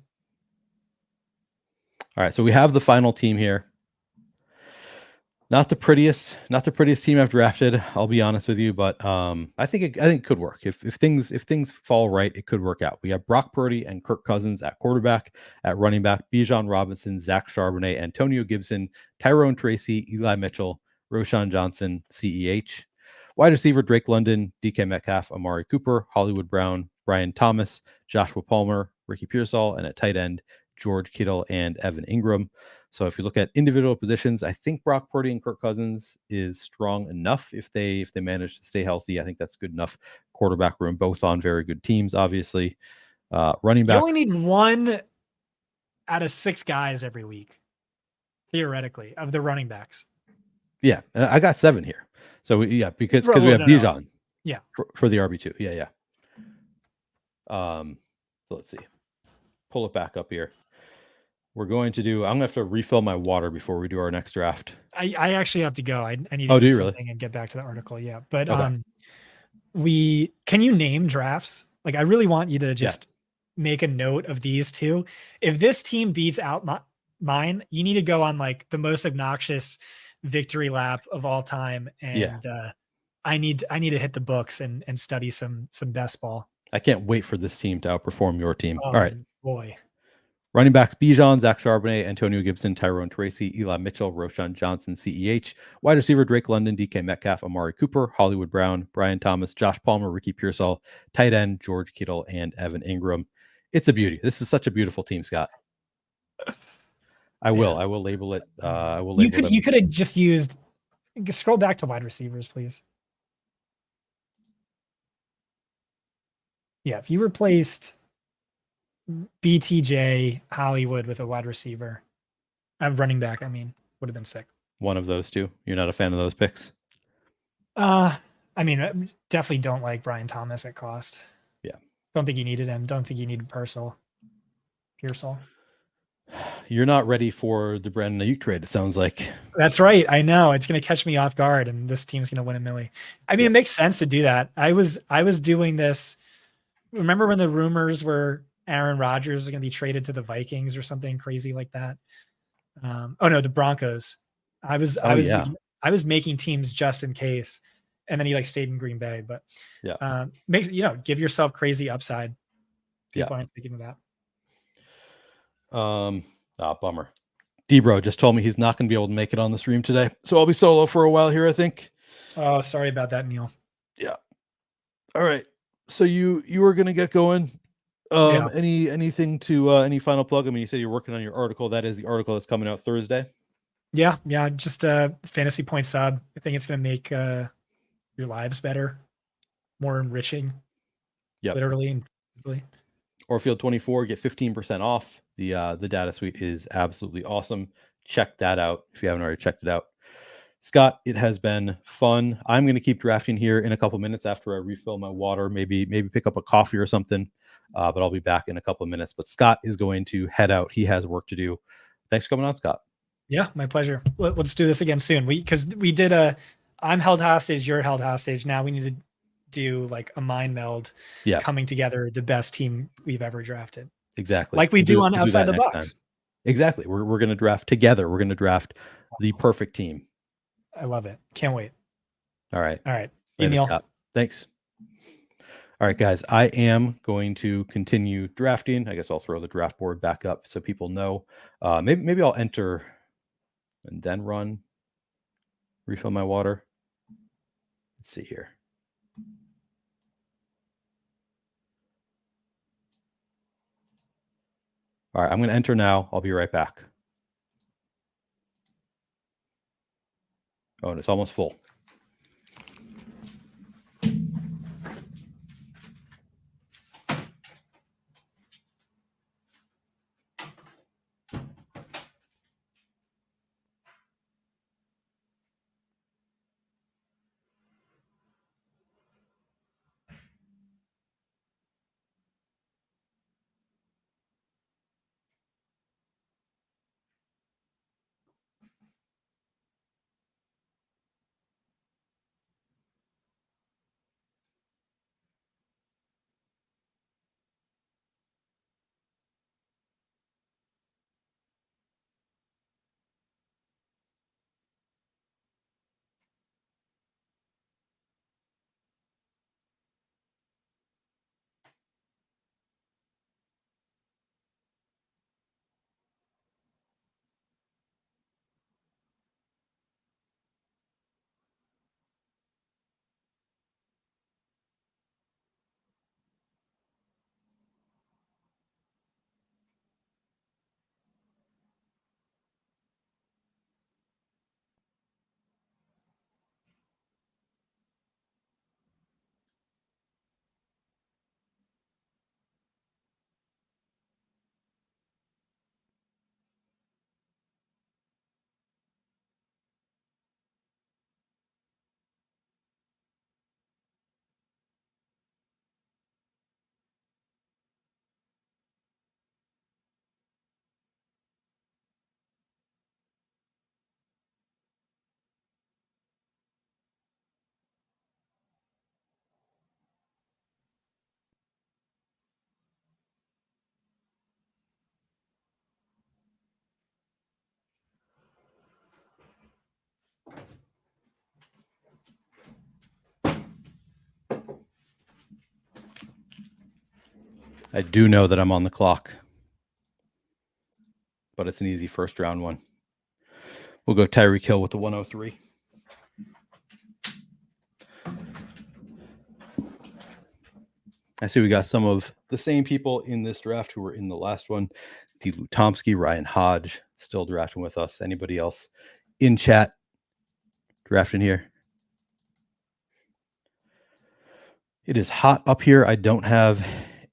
All right. So we have the final team here. Not the prettiest team I've drafted, I'll be honest with you, but I think it could work. If things fall right, it could work out. We have Brock Purdy and Kirk Cousins at quarterback, at running back, Bijan Robinson, Zach Charbonnet, Antonio Gibson, Tyrone Tracy, Eli Mitchell, Roshan Johnson, CEH. Wide receiver, Drake London, DK Metcalf, Amari Cooper, Hollywood Brown, Brian Thomas, Joshua Palmer, Ricky Pearsall, and at tight end, George Kittle and Evan Ingram. So if you look at individual positions, I think Brock Purdy and Kirk Cousins is strong enough if they manage to stay healthy. I think that's good enough quarterback room, both on very good teams, obviously. Running back. You only need 1 out of 6 guys every week, theoretically, of the running backs. Yeah, and I got 7 here. So yeah, because we have Bijan. Yeah, for the RB2. Yeah. So let's see. Pull it back up here. I'm going to have to refill my water before we do our next draft. I actually have to go. I need to do something and get back to the article. Yeah. But okay. Can you name drafts? Like I really want you to just make a note of these two. If this team beats out mine, you need to go on like the most obnoxious victory lap of all time. And I need to hit the books and study some best ball. I can't wait for this team to outperform your team. Oh, all right. Boy. Running backs: Bijan, Zach Charbonnet, Antonio Gibson, Tyrone Tracy, Eli Mitchell, Roshan Johnson, CEH. Wide receiver: Drake London, DK Metcalf, Amari Cooper, Hollywood Brown, Brian Thomas, Josh Palmer, Ricky Pearsall. Tight end: George Kittle and Evan Ingram. It's a beauty. This is such a beautiful team, Scott. I will label it. I will label them. You could have just used. Scroll back to wide receivers, please. Yeah, if you replaced BTJ Hollywood with a wide receiver, running back, I mean, would have been sick. One of those two. You're not a fan of those picks? I mean, I definitely don't like Brian Thomas at cost. Yeah. Don't think you needed him. Don't think you needed Pearsall. You're not ready for the Brandon Ayuk trade, it sounds like. That's right. I know. It's going to catch me off guard, and this team's going to win a milli. I mean, It makes sense to do that. I was doing this. Remember when the rumors were Aaron Rodgers is going to be traded to the Vikings or something crazy like that? Oh no, the Broncos. I was making teams just in case, and then he stayed in Green Bay. But give yourself crazy upside. People aren't thinking of that. Bummer. D-Bro just told me he's not going to be able to make it on the stream today, so I'll be solo for a while here, I think. Oh, sorry about that, Neil. Yeah. All right. So you were going to get going. Anything to any final plug? I mean, you said you're working on your article. That is the article that's coming out Thursday. Yeah. Just a fantasy point sub. I think it's going to make your lives better, more enriching. Yeah, literally and physically. Orfield 24, get 15% off. The data suite is absolutely awesome. Check that out if you haven't already checked it out. Scott, it has been fun. I'm going to keep drafting here in a couple minutes after I refill my water, maybe pick up a coffee or something. But I'll be back in a couple of minutes. But Scott is going to head out. He has work to do. Thanks for coming on, Scott. Yeah, my pleasure. Let's do this again soon. Because we did I'm held hostage, you're held hostage. Now we need to do a mind meld, coming together, the best team we've ever drafted. Exactly. Like we do on Outside the Box. Time. Exactly. We're going to draft together. We're going to draft the perfect team. I love it. Can't wait. All right. See you, Neil. Scott. Thanks. All right, guys, I am going to continue drafting. I guess I'll throw the draft board back up so people know. Maybe I'll enter and then refill my water. Let's see here. All right, I'm going to enter now. I'll be right back. Oh, and it's almost full. I do know that I'm on the clock. but it's an easy first round one. We'll go Tyreek Hill with the 103. I see we got some of the same people in this draft who were in the last one. D. Lutomsky, Ryan Hodge, still drafting with us. Anybody else in chat drafting here? It is hot up here. I don't have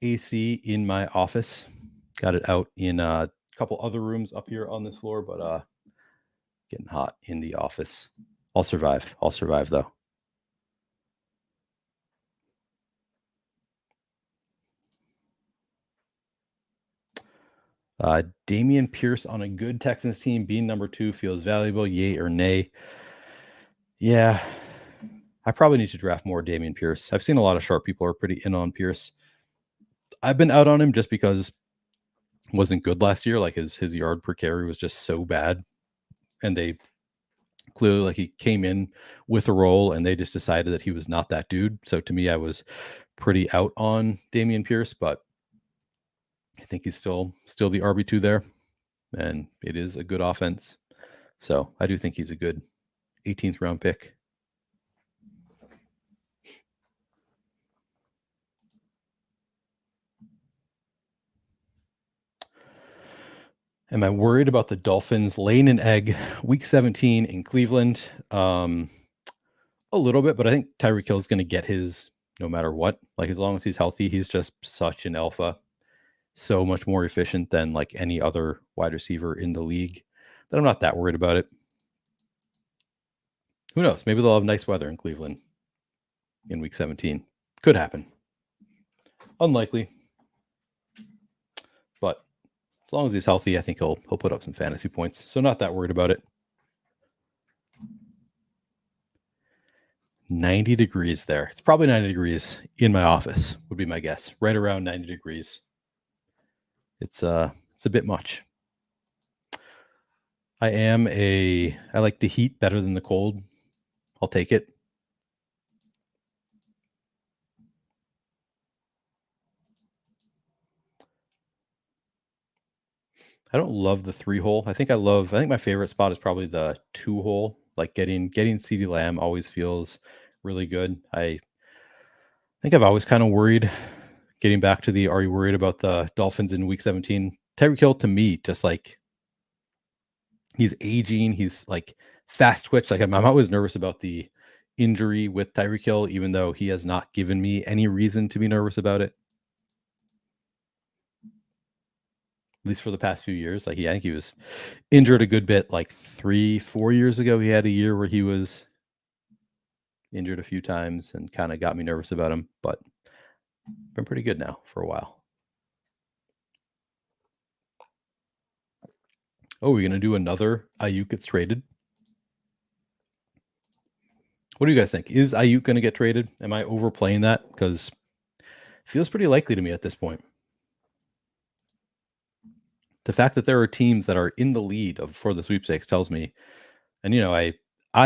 AC in my office. Got it out in a couple other rooms up here on this floor, but getting hot in the office. I'll survive. I'll survive though. Dameon Pierce on a good Texans team being number 2 feels valuable, yay or nay? Yeah, I probably need to draft more Dameon Pierce. I've seen a lot of sharp people are pretty in on Pierce. I've been out on him just because he wasn't good last year. Like his yard per carry was just so bad. And they clearly, like, he came in with a role and they just decided that he was not that dude. So to me, I was pretty out on Dameon Pierce, but I think he's still the RB2 there, and it is a good offense. So I do think he's a good 18th round pick. Am I worried about the Dolphins laying an egg week 17 in Cleveland? A little bit, but I think Tyreek Hill is going to get his no matter what. Like, as long as he's healthy, he's just such an alpha. So much more efficient than like any other wide receiver in the league that I'm not that worried about it. Who knows? Maybe they'll have nice weather in Cleveland in week 17. Could happen. Unlikely. But as long as he's healthy, I think he'll put up some fantasy points. So not that worried about it. 90 degrees there. It's probably 90 degrees in my office, would be my guess. Right around 90 degrees. It's a bit much. I like the heat better than the cold. I'll take it. I don't love the 3-hole. I think my favorite spot is probably the 2-hole. Like getting CeeDee Lamb always feels really good. I think I've always kind of worried, getting back to are you worried about the Dolphins in week 17? Tyreek Hill, to me, just like, he's aging. He's like fast twitch. Like, I'm always nervous about the injury with Tyreek Hill, even though he has not given me any reason to be nervous about it. At least for the past few years. Like, I think he was injured a good bit, like 3-4 years ago. He had a year where he was injured a few times and kind of got me nervous about him, but been pretty good now for a while. Oh, we're going to do another Ayuk gets traded. What do you guys think? Is Ayuk going to get traded? Am I overplaying that? Because it feels pretty likely to me at this point. The fact that there are teams that are in the lead for the sweepstakes tells me, and I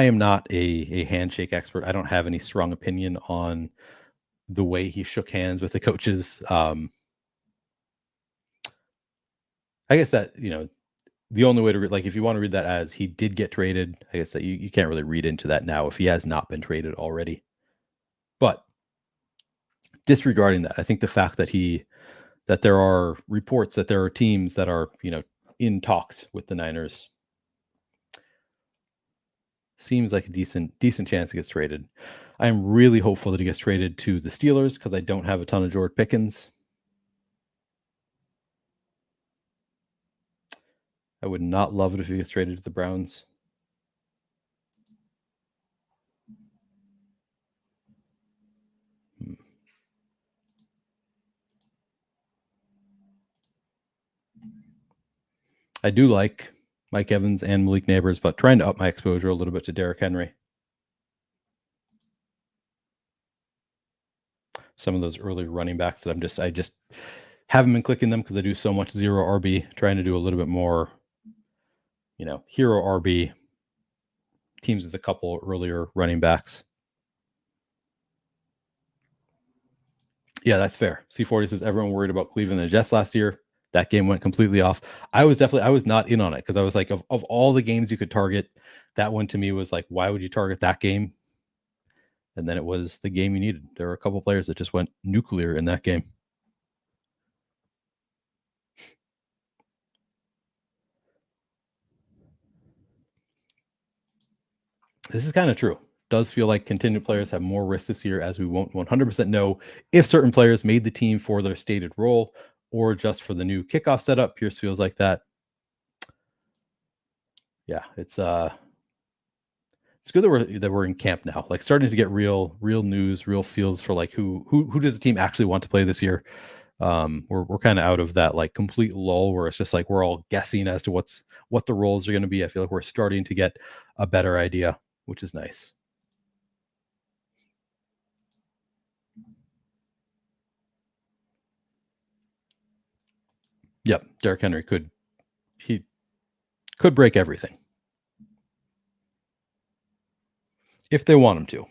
am not a handshake expert. I don't have any strong opinion on the way he shook hands with the coaches. I guess that, the only way to like, if you want to read that as he did get traded, I guess that you can't really read into that now if he has not been traded already. But disregarding that, I think the fact that there are reports that there are teams that are, in talks with the Niners seems like a decent chance he gets traded. I am really hopeful that he gets traded to the Steelers because I don't have a ton of George Pickens. I would not love it if he gets traded to the Browns. I do like Mike Evans and Malik Neighbors, but trying to up my exposure a little bit to Derrick Henry. Some of those early running backs that I just haven't been clicking them because I do so much zero RB, trying to do a little bit more, hero RB teams with a couple earlier running backs. Yeah, that's fair. C40 says everyone worried about Cleveland and the Jets last year. that game went completely off. I was not in on it because I was like, of all the games you could target, that one to me was like, why would you target that game? And then it was the game you needed. There were a couple players that just went nuclear in that game. This is kind of true. Does feel like contingent players have more risk this year, as we won't 100% know if certain players made the team for their stated role or just for the new kickoff setup. Pierce feels like that. Yeah, it's good that we're in camp now, like starting to get real news, real feels for like who does the team actually want to play this year. We're kind of out of that like complete lull where it's just like we're all guessing as to what the roles are going to be. I feel like we're starting to get a better idea, which is nice. Yep, Derrick Henry could break everything if they want him to.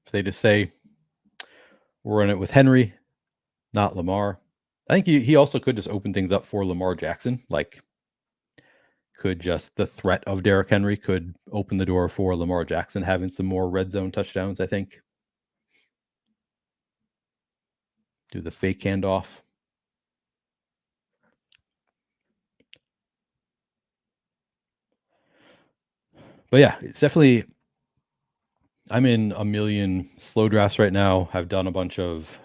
If they just say we're in it with Henry, not Lamar. I think he also could just open things up for Lamar Jackson. Like, could just the threat of Derrick Henry could open the door for Lamar Jackson having some more red zone touchdowns, I think. Do the fake handoff. But yeah, it's definitely, I'm in a million slow drafts right now. I've done a bunch of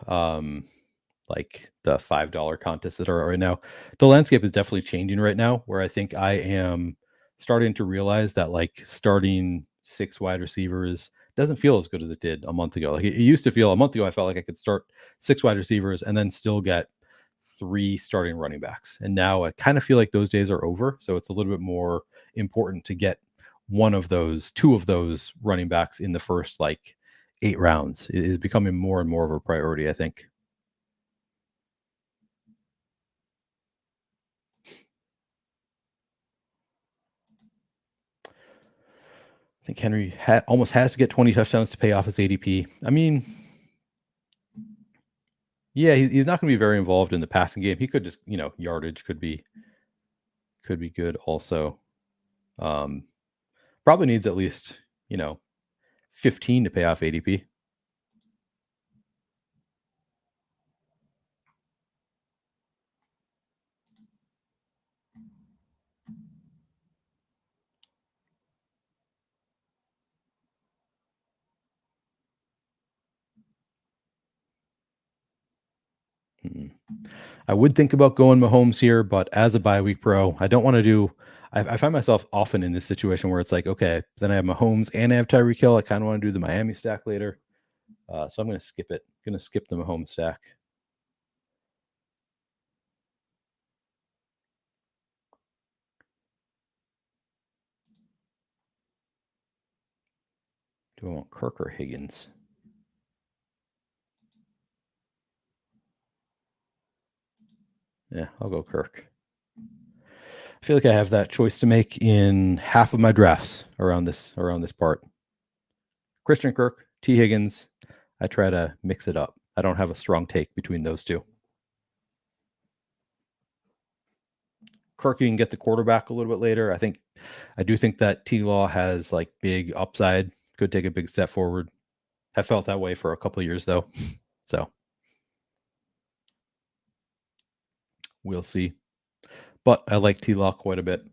like the $5 contests that are out right now. The landscape is definitely changing right now, where I think I am starting to realize that like starting 6 wide receivers doesn't feel as good as it did a month ago. Like it used to feel a month ago, I felt like I could start 6 wide receivers and then still get 3 starting running backs. And now I kind of feel like those days are over. So it's a little bit more important to get one of those, 2 of those running backs in the first like 8 rounds. It is becoming more and more of a priority, I think. I think Henry almost has to get 20 touchdowns to pay off his ADP. I mean, yeah, he's not going to be very involved in the passing game. He could just, yardage could be good also. Probably needs at least, 15 to pay off ADP. I would think about going Mahomes here, but as a bye week pro, I don't want to do. I find myself often in this situation where it's like, okay, then I have Mahomes and I have Tyreek Hill. I kind of want to do the Miami stack later, so I'm going to skip it. Going to skip the Mahomes stack. Do I want Kirk or Higgins? Yeah, I'll go Kirk. I feel like I have that choice to make in half of my drafts around this part. Christian Kirk, T. Higgins. I try to mix it up. I don't have a strong take between those two. Kirk, you can get the quarterback a little bit later. I do think that T-Law has like big upside. Could take a big step forward. Have felt that way for a couple of years though. So we'll see. But I like T-Law quite a bit.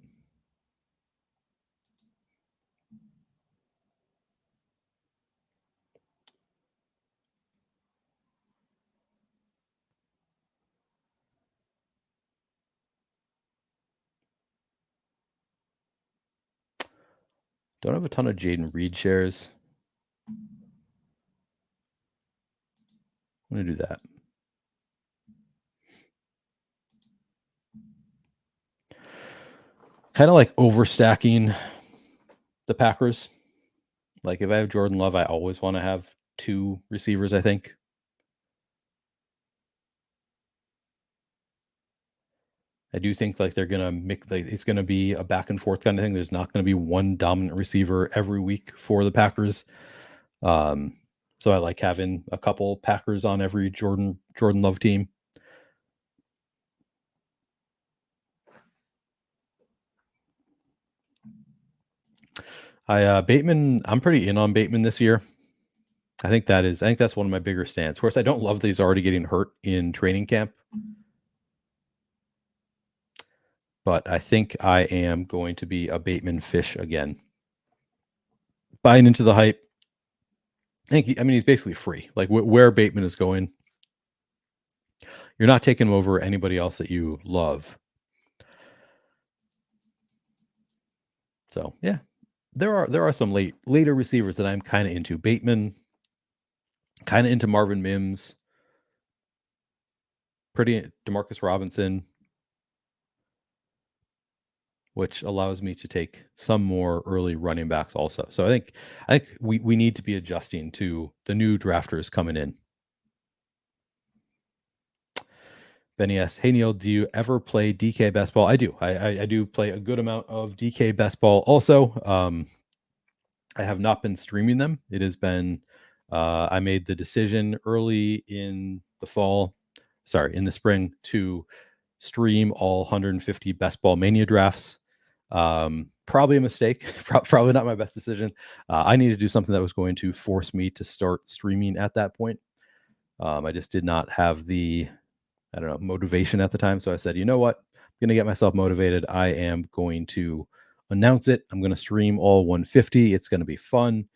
Don't have a ton of Jaden Reed shares. I'm going to do that. Kind of like overstacking the Packers. Like if I have Jordan Love, I always want to have 2 receivers, I think. I do think like they're gonna make it's gonna be a back and forth kind of thing. There's not gonna be one dominant receiver every week for the Packers. So I like having a couple Packers on every Jordan Love team. Bateman, I'm pretty in on Bateman this year. I think that's one of my bigger stands. Of course, I don't love that he's already getting hurt in training camp. But I think I am going to be a Bateman fish again. Buying into the hype. He's basically free. Like where Bateman is going, you're not taking him over anybody else that you love. So yeah, there are some later receivers that I'm kind of into. Bateman, kind of into Marvin Mims, pretty Demarcus Robinson, which allows me to take some more early running backs also. So I think we need to be adjusting to the new drafters coming in. Benny S. Hey Neil, do you ever play DK best ball? I do. I do play a good amount of DK best ball. Also, I have not been streaming them. It has been. I made the decision early in the spring, to stream all 150 best ball mania drafts. Probably a mistake. Probably not my best decision. I need to do something that was going to force me to start streaming at that point. I just did not have the motivation at the time. So I said, you know what? I'm going to get myself motivated. I am going to announce it. I'm going to stream all 150. It's going to be fun.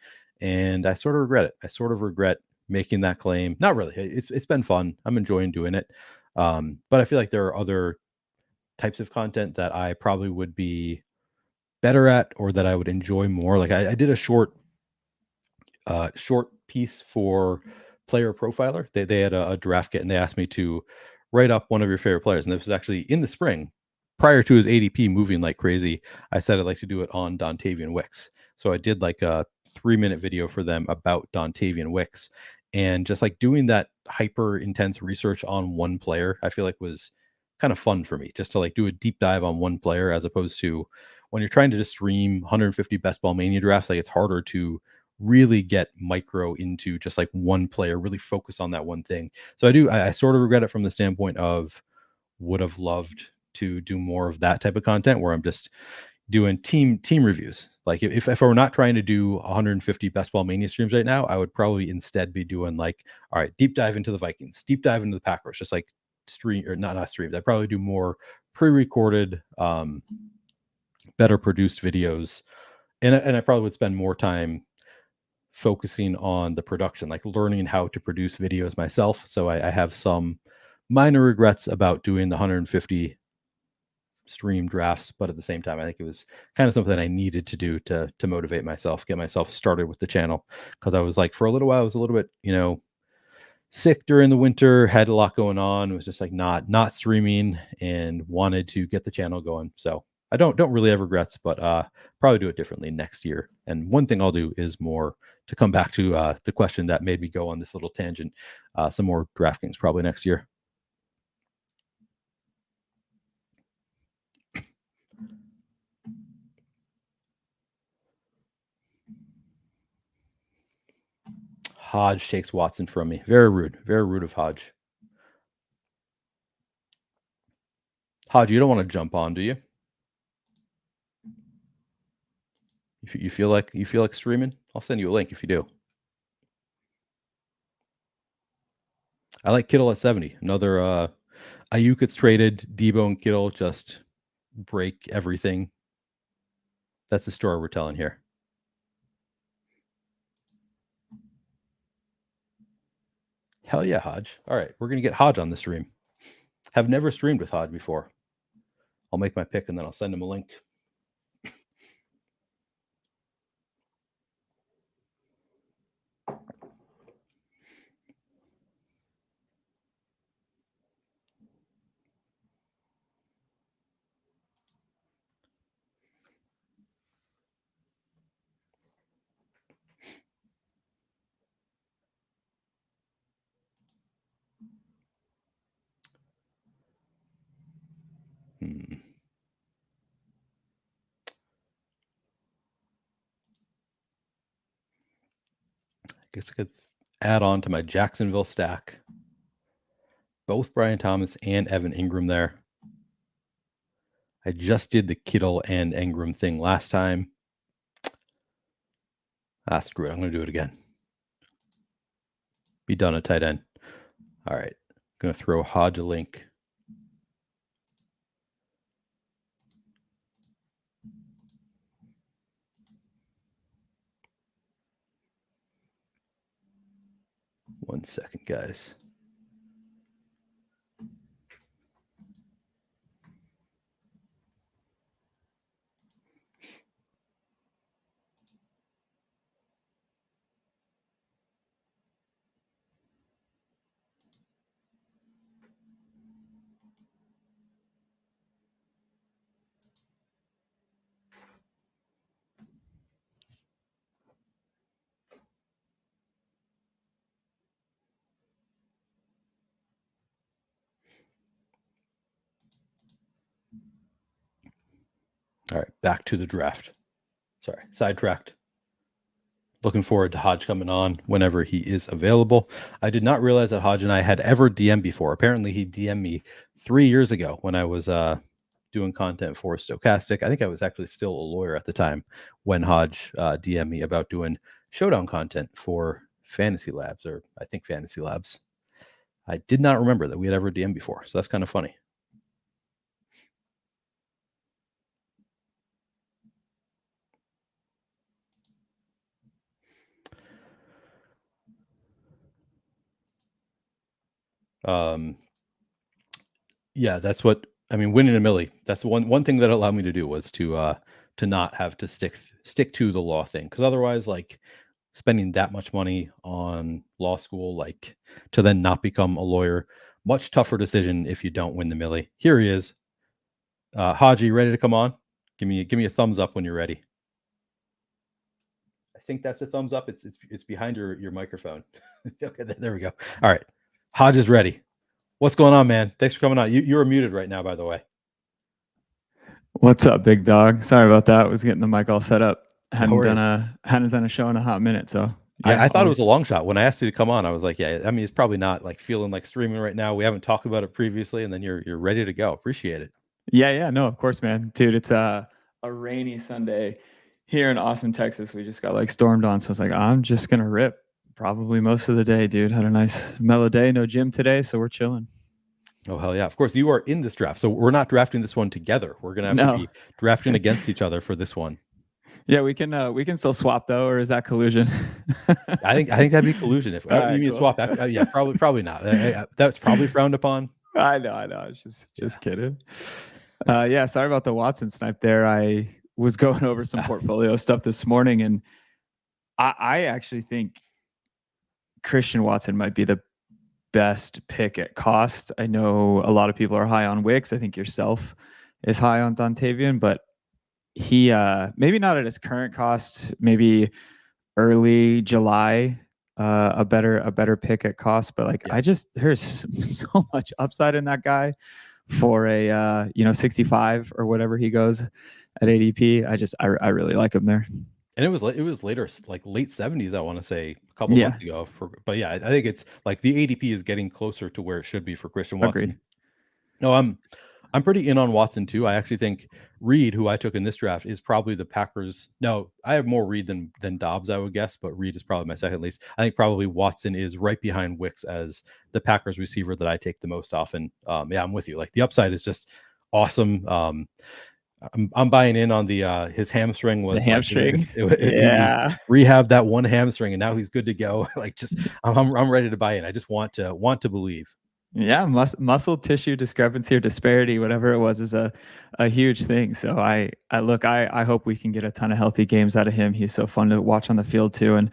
And I sort of regret it. I sort of regret making that claim. Not really. It's been fun. I'm enjoying doing it. But I feel like there are other types of content that I probably would be better at, or that I would enjoy more. Like I did a short piece for Player Profiler. They had a draft kit, and they asked me to write up one of your favorite players. And this was actually in the spring, prior to his ADP moving like crazy. I said I'd like to do it on Dontavian Wicks. So I did like a 3-minute video for them about Dontavian Wicks, and just like doing that hyper intense research on one player, I feel like was kind of fun for me, just to like do a deep dive on one player, as opposed to when you're trying to just stream 150 best ball mania drafts. Like it's harder to really get micro into just like one player, really focus on that one thing. So I sort of regret it from the standpoint of would have loved to do more of that type of content where I'm just doing team reviews. Like if I were not trying to do 150 best ball mania streams right now, I would probably instead be doing like, all right, deep dive into the Vikings, deep dive into the Packers, just like stream, or not streams. I'd probably do more pre-recorded, better produced videos. And I probably would spend more time focusing on the production, like learning how to produce videos myself. So I have some minor regrets about doing the 150 stream drafts, but at the same time, I think it was kind of something that I needed to do to motivate myself, get myself started with the channel. Because I was like, for a little while, I was a little bit, sick during the winter, had a lot going on, was just like not streaming, and wanted to get the channel going. So I don't really have regrets, but probably do it differently next year. And one thing I'll do is more to come back to the question that made me go on this little tangent, some more DraftKings probably next year. Hodge takes Watson from me. Very rude of Hodge. Hodge, you don't want to jump on, do you? If you feel like streaming, I'll send you a link if you do. I like Kittle at 70. Another Ayuk gets traded. Debo and Kittle just break everything. That's the story we're telling here. Hell yeah, Hodge. All right, we're going to get Hodge on the stream. Have never streamed with Hodge before. I'll make my pick and then I'll send him a link. I guess add on to my Jacksonville stack. Both Brian Thomas and Evan Ingram there. I just did the Kittle and Ingram thing last time. Screw it. I'm going to do it again. Be done at tight end. All right. Going to throw Hodge a link. One second, guys. All right, back to the draft. Sorry, sidetracked. Looking forward to Hodge coming on whenever he is available. I did not realize that Hodge and I had ever DM'd before. Apparently, he DM'd me 3 years ago when I was doing content for Stochastic. I think I was actually still a lawyer at the time when Hodge DM'd me about doing showdown content for Fantasy Labs, or I think Fantasy Labs. I did not remember that we had ever DM'd before, so that's kind of funny. Yeah, that's what I mean. Winning a milli. That's one thing that allowed me to do was to not have to stick to the law thing, because otherwise, like spending that much money on law school, like to then not become a lawyer, much tougher decision if you don't win the milli. Here he is. Hodge, you ready to come on? Give me a thumbs up when you're ready. I think that's a thumbs up. It's behind your microphone. Okay, there we go. All right, Hodge is ready. What's going on, man? Thanks for coming on. You're muted right now, by the way. What's up, big dog? Sorry about that. I was getting the mic all set up. Hadn't done a show in a hot minute, so yeah, I thought it was a long shot. When I asked you to come on, I was like, yeah, I mean, it's probably not like feeling like streaming right now. We haven't talked about it previously, and then you're ready to go. Appreciate it. Yeah, no, of course, man. Dude, it's a rainy Sunday here in Austin, Texas. We just got like stormed on, so I was like, I'm just gonna rip probably most of the day, dude. Had a nice mellow day. No gym today, so we're chilling. Oh, hell yeah. Of course, you are in this draft. So we're not drafting this one together. We're going to have to be drafting against each other for this one. Yeah, we can still swap though, or is that collusion? I think that'd be collusion. If you mean swap, yeah, probably not. That's probably frowned upon. I know. I was just kidding. Yeah, sorry about the Watson snipe there. I was going over some portfolio stuff this morning, and I actually think Christian Watson might be the best pick at cost. I know a lot of people are high on Wicks. I think yourself is high on Dontavian, but he maybe not at his current cost, maybe early July, a better pick at cost. But like, yeah. There's so much upside in that guy for a 65 or whatever he goes at ADP. I really like him there. And it was later, like late 70s, I want to say, a couple months ago. But yeah, I think it's like the ADP is getting closer to where it should be for Christian Watson. Agreed. No, I'm pretty in on Watson too. I actually think Reed, who I took in this draft, is probably the Packers. No, I have more Reed than Dobbs, I would guess, but Reed is probably my second least. I think probably Watson is right behind Wicks as the Packers receiver that I take the most often. Yeah, I'm with you. Like the upside is just awesome. I'm buying in on the his hamstring was the hamstring. He rehabbed that one hamstring and now he's good to go. Like just I'm ready to buy in. I just want to believe. Yeah, muscle tissue discrepancy or disparity, whatever it was, is a huge thing. So I hope we can get a ton of healthy games out of him. He's so fun to watch on the field too. And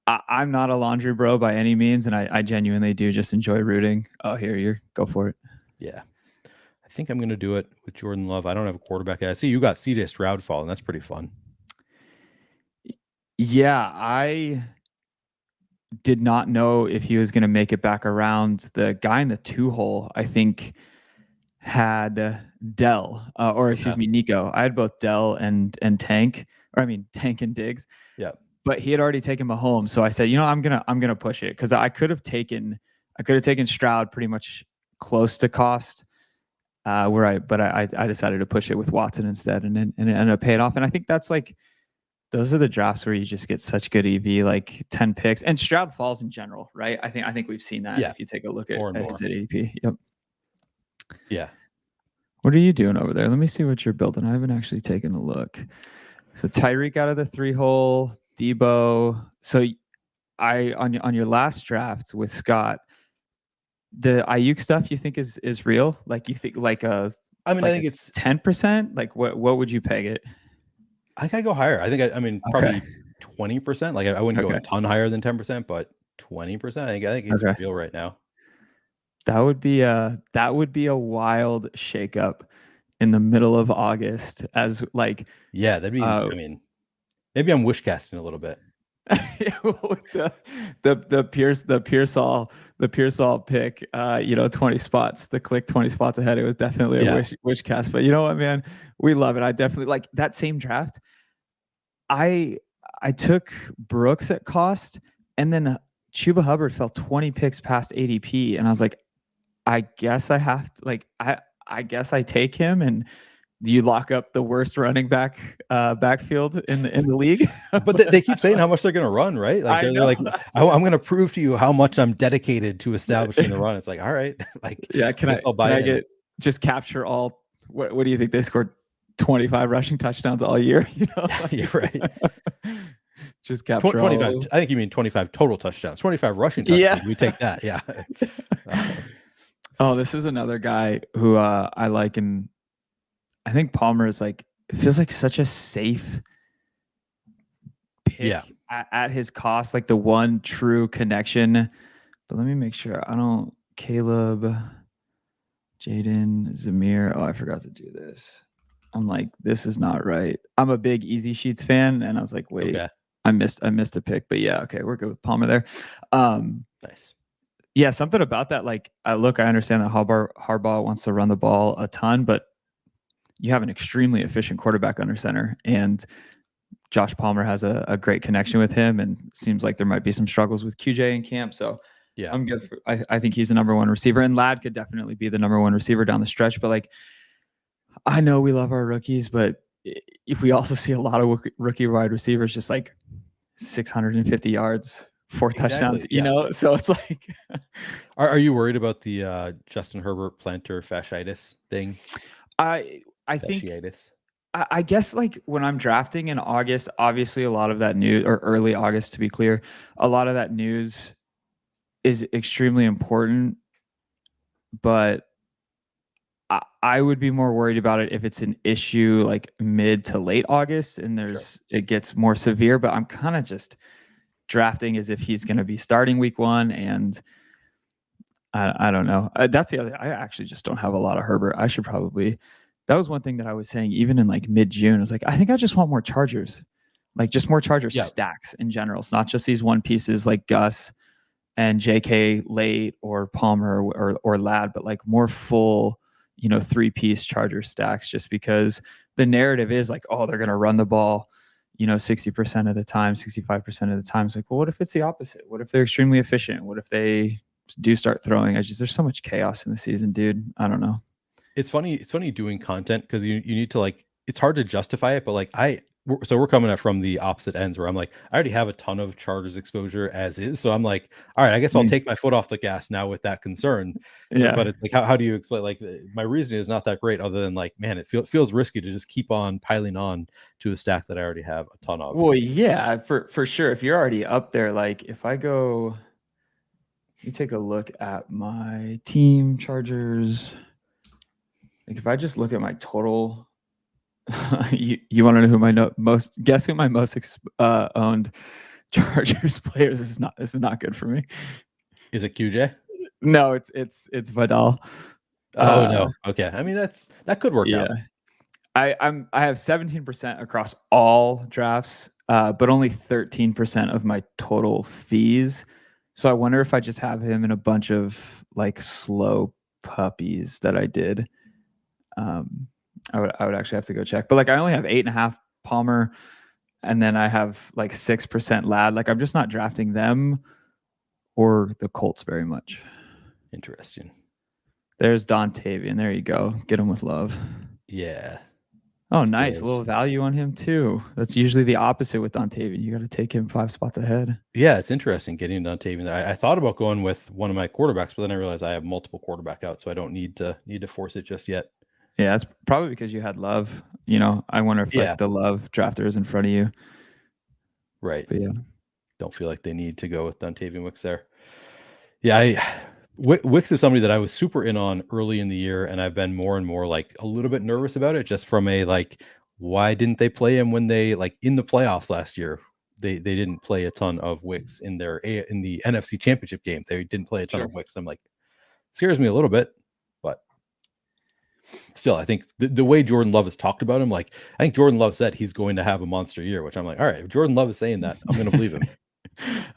I'm not a laundry bro by any means, and I genuinely do just enjoy rooting. Oh, here, go for it. Yeah. I think I'm going to do it with Jordan Love. I don't have a quarterback. I see you got CJ Stroud falling. That's pretty fun. Yeah, I did not know if he was going to make it back around. The guy in the 2-hole, I think, had Dell, or excuse me, Nico. I had both Dell and Tank, or I mean Tank and Diggs. Yeah. but he had already taken Mahomes. So I said, I'm gonna push it, because I could have taken Stroud pretty much close to cost. But I decided to push it with Watson instead, and it ended up paying off. And I think that's like, those are the drafts where you just get such good EV, like 10 picks, and Stroud falls in general, right? I think we've seen that. Yeah. If you take a look at his ADP. Yep. Yeah. What are you doing over there? Let me see what you're building. I haven't actually taken a look. So Tyreek out of the 3-hole, Debo. So on your last draft with Scott, the Ayuk stuff you think is real? Like, you think like I think it's 10%. Like, what would you peg it? I think I go higher. I think probably 20%. Like, I wouldn't go a ton higher than 10%, but 20%. I think it's real right now. That would be a wild shakeup in the middle of August, as like, yeah, that'd be maybe I'm wish casting a little bit. the Pearsall pick, 20 spots, the click 20 spots ahead. It was definitely a wish cast, but you know what, man, we love it. I definitely like that same draft. I took Brooks at cost, and then Chuba Hubbard fell 20 picks past ADP, and I was like, I guess I have to, like, I guess I take him, and you lock up the worst running back backfield in the league. But they keep saying how much they're going to run, right? Like, they're like, I'm going to prove to you how much I'm dedicated to establishing the run. It's like, all right, like, yeah, can I just capture all? What do you think they scored? 25 rushing touchdowns all year. You're right. Just capture 25. I think you mean 25 total touchdowns. 25 rushing touchdowns. Yeah, we take that. Yeah. Oh, this is another guy who I like, and I think Palmer is like, it feels like such a safe pick at his cost, like the one true connection. But let me make sure Caleb, Jaden, Zamir. Oh, I forgot to do this. I'm like, this is not right. I'm a big Easy Sheets fan, and I was like, wait, I missed a pick. But yeah, okay, we're good with Palmer there. Nice. Yeah, something about that. Like, I understand that Harbaugh wants to run the ball a ton, but you have an extremely efficient quarterback under center, and Josh Palmer has a great connection with him, and seems like there might be some struggles with QJ in camp. So yeah, I'm good. I think he's the number one receiver, and Ladd could definitely be the number one receiver down the stretch. But like, I know we love our rookies, but if we also see a lot of rookie wide receivers just like 650 yards, 4 touchdowns, so it's like, are you worried about the Justin Herbert plantar fasciitis thing? I think, I guess, like, when I'm drafting in August, obviously a lot of that news, or early August to be clear, a lot of that news is extremely important, but I would be more worried about it if it's an issue like mid to late August and it gets more severe. But I'm kind of just drafting as if he's going to be starting week 1, and I don't know. That's the other. I actually just don't have a lot of Herbert. I should probably. That was one thing that I was saying even in like mid-June. I was like, I think I just want more Chargers, like just more Chargers stacks in general. It's not just these one pieces like Gus and JK late or Palmer or Ladd, but like more full, 3-piece Charger stacks, just because the narrative is like, oh, they're going to run the ball, 60% of the time, 65% of the time. It's like, well, what if it's the opposite? What if they're extremely efficient? What if they do start throwing? There's so much chaos in the season, dude. I don't know. It's funny doing content, because you need to, like, it's hard to justify it, but like we're coming at from the opposite ends, where I'm like, I already have a ton of Chargers exposure as is, so I'm like, all right, I guess I'll take my foot off the gas now with that concern. But it's like, how do you explain? Like, my reasoning is not that great, other than like, man, it feels risky to just keep on piling on to a stack that I already have a ton of. Well, yeah, for sure. If you're already up there, like, if I go, you take a look at my team Chargers. Like, if I just look at my total, you want to know who my guess who my most owned Chargers players is not. This is not good for me. Is it QJ? No, it's Vidal. Oh no. Okay. I mean, that could work out. I have 17% across all drafts, but only 13% of my total fees. So I wonder if I just have him in a bunch of like slow puppies that I did. I would actually have to go check, but like, I only have 8.5 Palmer and then I have like 6% Lad. Like I'm just not drafting them or the Colts very much. Interesting. There's Dontavian. There you go. Get him with love. Yeah. Oh, nice. A little value on him too. That's usually the opposite with Dontavian. You got to take him 5 spots ahead. Yeah, it's interesting getting Dontavian. I thought about going with one of my quarterbacks, but then I realized I have multiple quarterback out, so I don't need to force it just yet. Yeah, that's probably because you had Love. You know, I wonder if like the Love drafter is in front of you. Right. But yeah. Don't feel like they need to go with Dontavian Wicks there. Yeah, Wicks is somebody that I was super in on early in the year, and I've been more and more like a little bit nervous about it, just from a like, why didn't they play him when they like in the playoffs last year? They didn't play a ton of Wicks in the NFC Championship game. They didn't play a ton of Wicks. I'm like, scares me a little bit, but still, I think the way Jordan Love has talked about him, like I think Jordan Love said he's going to have a monster year, which I'm like, all right, if Jordan Love is saying that, I'm going to believe him.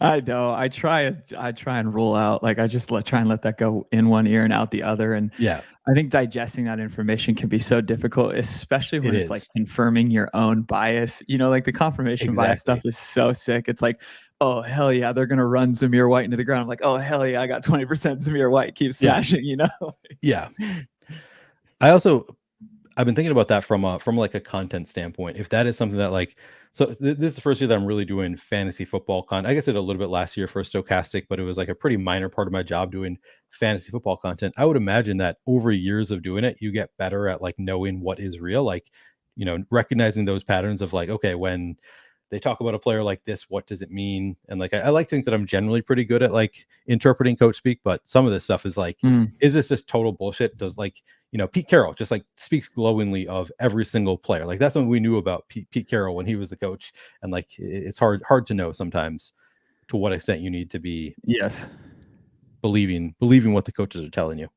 I know. I try and rule out, like I just try and let that go in one ear and out the other. And yeah, I think digesting that information can be so difficult, especially when it's like confirming your own bias. You know, like the confirmation bias stuff is so sick. It's like, oh hell yeah, they're gonna run Zamir White into the ground. I'm like, oh hell yeah, I got 20% Zamir White. Keep smashing, you know? Yeah. I've been thinking about that from like a content standpoint. If that is something that like, so this is the first year that I'm really doing fantasy football I guess I did a little bit last year for Stochastic, but it was like a pretty minor part of my job doing fantasy football content. I would imagine that over years of doing it, you get better at like knowing what is real, like, you know, recognizing those patterns of like, okay, when they talk about a player like this, what does it mean? And like, I like to think that I'm generally pretty good at like interpreting coach speak, but some of this stuff is like, is this just total bullshit? Does like, you know, Pete Carroll just like speaks glowingly of every single player. Like that's something we knew about Pete Carroll when he was the coach. And like, it's hard to know sometimes to what extent you need to be believing what the coaches are telling you.